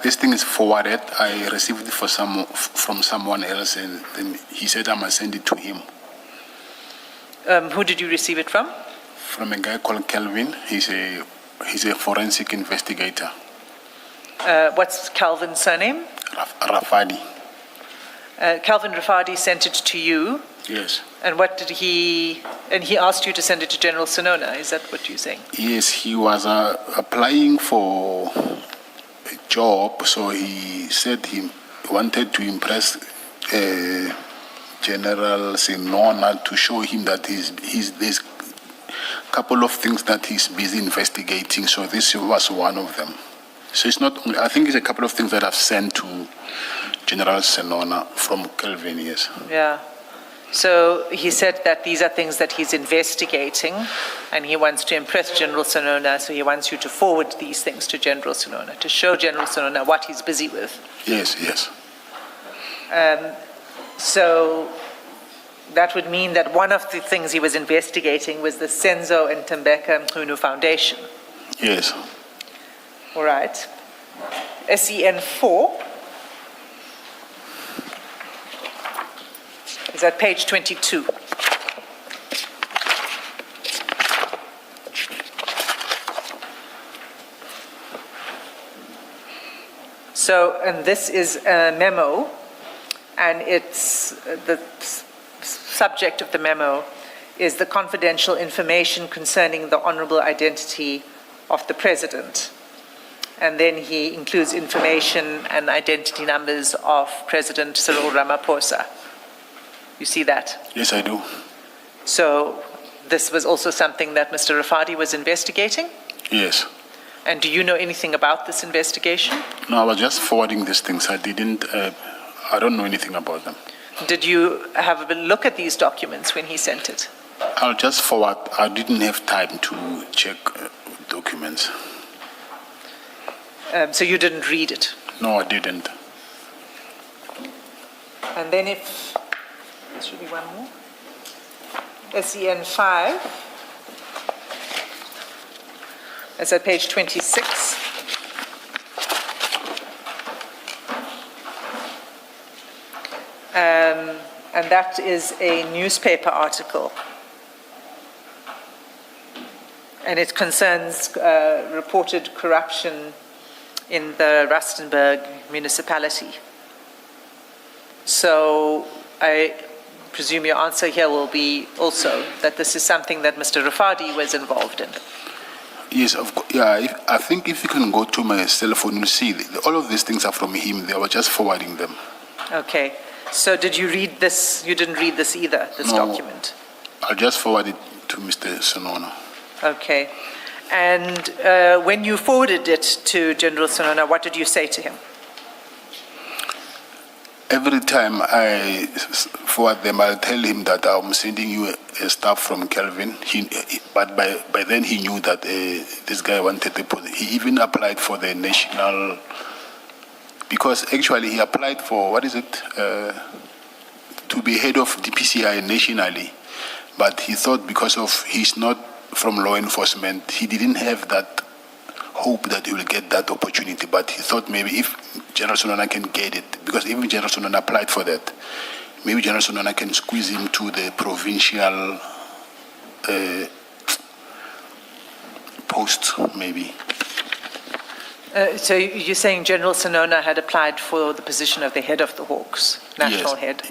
This thing is forwarded. I received it from someone else, and then he said I must send it to him. Who did you receive it from? From a guy called Kelvin. He's a forensic investigator. What's Calvin's surname? Rafadi. Calvin Rafadi sent it to you. Yes. And what did he? And he asked you to send it to General Sonona. Is that what you're saying? Yes, he was applying for a job, so he said he wanted to impress General Sonona to show him that there's a couple of things that he's busy investigating, so this was one of them. So it's not only, I think it's a couple of things that I've sent to General Sonona from Kelvin, yes. Yeah. So he said that these are things that he's investigating, and he wants to impress General Sonona, so he wants you to forward these things to General Sonona, to show General Sonona what he's busy with. Yes, yes. So that would mean that one of the things he was investigating was the Senzo and Tembeka Mkhunu Foundation. Yes. All right. SEN4 is at page 22. So, and this is a memo, and it's the subject of the memo is the confidential information concerning the honorable identity of the president. And then he includes information and identity numbers of President Cyril Ramaphosa. You see that? Yes, I do. So this was also something that Mr. Rafadi was investigating? Yes. And do you know anything about this investigation? No, I was just forwarding these things. I don't know anything about them. Did you have a look at these documents when he sent it? I'll just forward. I didn't have time to check documents. So you didn't read it? No, I didn't. And then there should be one more. SEN5. It's at page 26. And that is a newspaper article. And it concerns reported corruption in the Rustenburg municipality. So I presume your answer here will be also that this is something that Mr. Rafadi was involved in. Yes, of course. Yeah, I think if you can go to my cell phone, you'll see all of these things are from him. They were just forwarding them. Okay. So did you read this? You didn't read this either, this document? I'll just forward it to Mr. Sonona. Okay. And when you forwarded it to General Sonona, what did you say to him? Every time I forward them, I'll tell him that I'm sending you a staff from Kelvin. But by then he knew that this guy wanted the position. He even applied for the national, because actually he applied for, what is it, to be head of DPCI nationally. But he thought because of he's not from law enforcement, he didn't have that hope that he will get that opportunity. But he thought maybe if General Sonona can get it, because even General Sonona applied for that, maybe General Sonona can squeeze him to the provincial post, maybe. So you're saying General Sonona had applied for the position of the head of the Hawks, national head?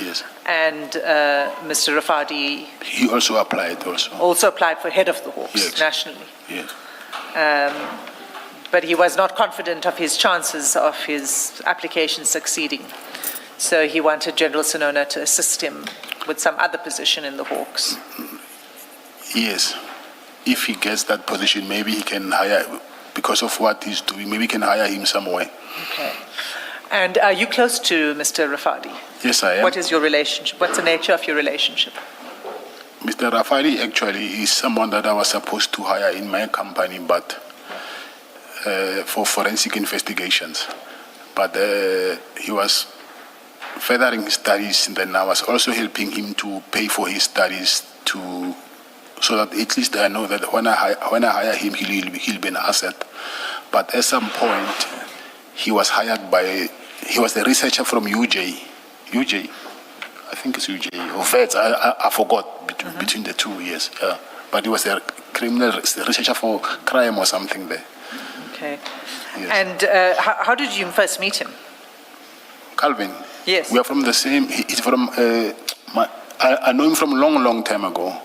Yes. And Mr. Rafadi He also applied also applied for head of the Hawks, yes, nationally. Yes. But he was not confident of his chances of his application succeeding. So he wanted General Sonona to assist him with some other position in the Hawks. Yes. If he gets that position, maybe he can hire, because of what he's doing, maybe he can hire him somewhere. Okay. And are you close to Mr. Rafadi? Yes, I am. What is your relationship? What's the nature of your relationship? Mr. Rafadi actually is someone that I was supposed to hire in my company, but for forensic investigations. But he was furthering his studies, and then I was also helping him to pay for his studies, so that at least I know that when I hire him, he'll be an asset. But at some point, he was hired by, he was a researcher from UJ, I think it's UJ, or VETS, I forgot between the 2 years. But he was a criminal researcher for crime or something there. Okay. Yes. And how did you first meet him? Calvin? Yes. We are from the same, he's from, I know him from long time ago.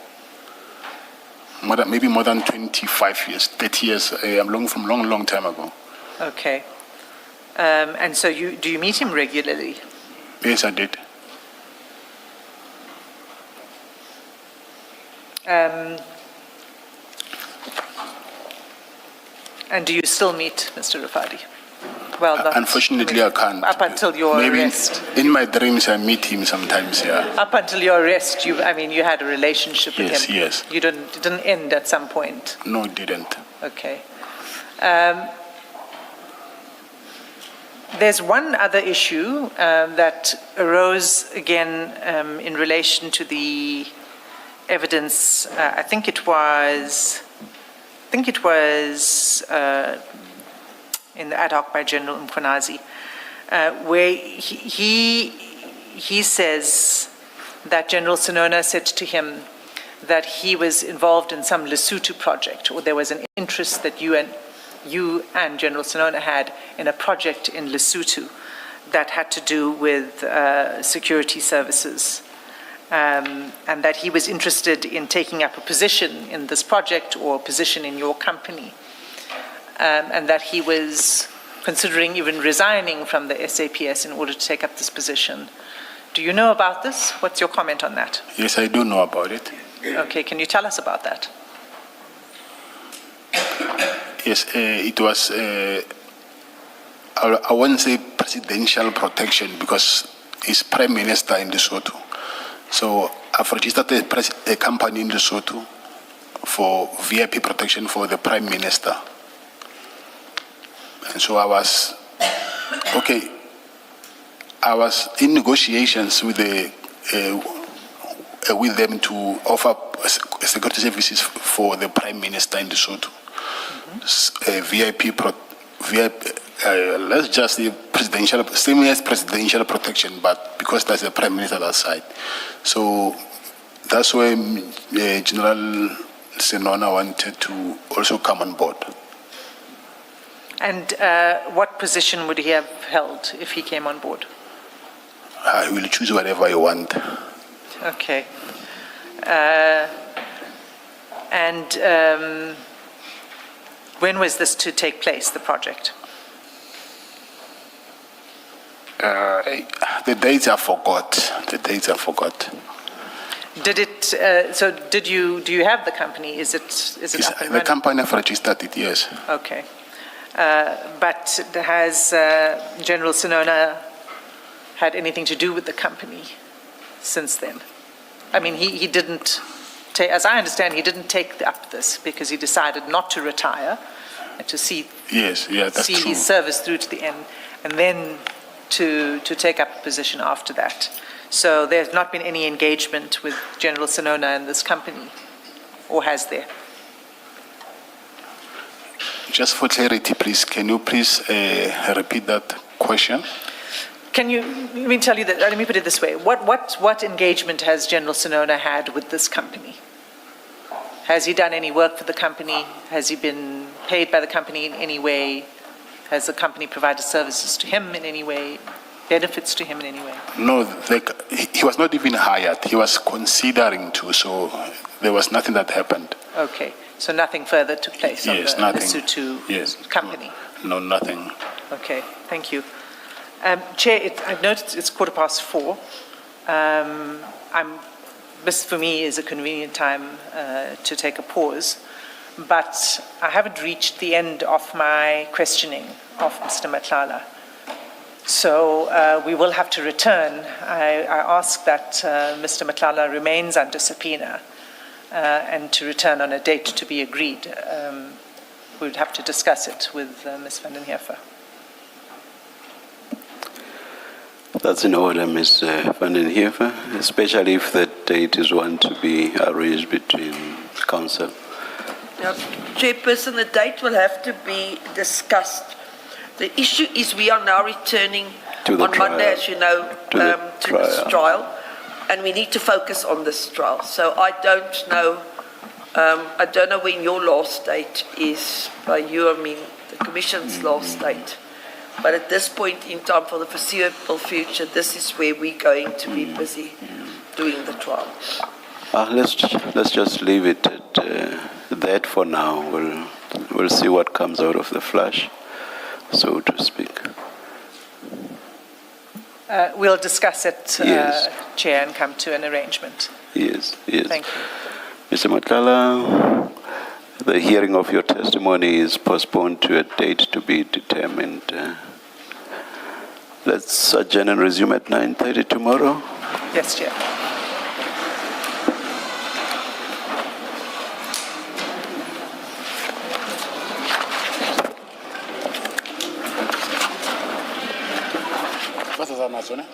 Maybe more than 25 years, 30 years. I'm from long time ago. Okay. And so do you meet him regularly? Yes, I did. And do you still meet Mr. Rafadi? Well, unfortunately, I can't. Up until your Maybe arrest. In my dreams, I meet him sometimes. Yeah. Up until your arrest, you had a relationship with him. Yes. You didn't end at some point. No, it didn't. Okay. There's one other issue that arose again in relation to the evidence. I think it was in the ad hoc by General Mkhwanazi, where he says that General Sonona said to him that he was involved in some Lesotho project, or there was an interest that you and General Sonona had in a project in Lesotho that had to do with security services, and that he was interested in taking up a position in this project or a position in your company, and that he was considering even resigning from the SAPS in order to take up this position. Do you know about this? What's your comment on that? Yes, I do know about it. Okay, can you tell us about that? Yes, it was, I won't say presidential protection, because he's Prime Minister in Lesotho. So I've registered a company in Lesotho for VIP protection for the Prime Minister. And so I was in negotiations with them to offer security services for the Prime Minister in Lesotho. Let's just say presidential, same as presidential protection, but because there's a Prime Minister that side. So that's why General Sonona wanted to also come on board. And what position would he have held if he came on board? He will choose whatever he wants. Okay. When was this to take place, the project? The dates I forgot. Did it? So do you have the company? Is it up and running? The company have registered it, yes. Okay. But has General Sonona had anything to do with the company since then? I mean, he didn't take, as I understand, he didn't take up this because he decided not to retire and to see Yes, yeah, that's see true. his service through to the end, and then to take up a position after that. So there's not been any engagement with General Sinona and this company, or has there? Just for clarity, please, can you please repeat that question? Can you, let me tell you that, let me put it this way. What engagement has General Sinona had with this company? Has he done any work for the company? Has he been paid by the company in any way? Has the company provided services to him in any way? Benefits to him in any way? No, he was not even hired. He was considering to, so there was nothing that happened. Okay, so nothing further took place on Yes, the nothing. Lesotho company? No, nothing. Okay, thank you. Chair, I've noticed it's 4:15. This for me is a convenient time to take a pause, but I haven't reached the end of my questioning of Mr. Matlala. So we will have to return. I ask that Mr. Matlala remains under subpoena and to return on a date to be agreed. We would have to discuss it with Ms. van den Heever. That's in order, Ms. van den Heever, especially if that date is one to be arranged between Council. Now, Chairperson, the date will have to be discussed. The issue is we are now returning To the on Monday, trial. as you know, To the this trial. trial, and we need to focus on this trial. So I don't know when your last date is. By you, I mean the Commission's last date. But at this point in time, for the foreseeable future, this is where we're going to be busy doing the trial. Let's just leave it at that for now. We'll see what comes out of the flash, so to speak. We'll discuss it, Yes. Chair, and come to an arrangement. Yes, yes. Thank you. Mr. Matlala, the hearing of your testimony is postponed to a date to be determined. Let's adjourn and resume at 9:30 tomorrow. Yes, Chair. What's the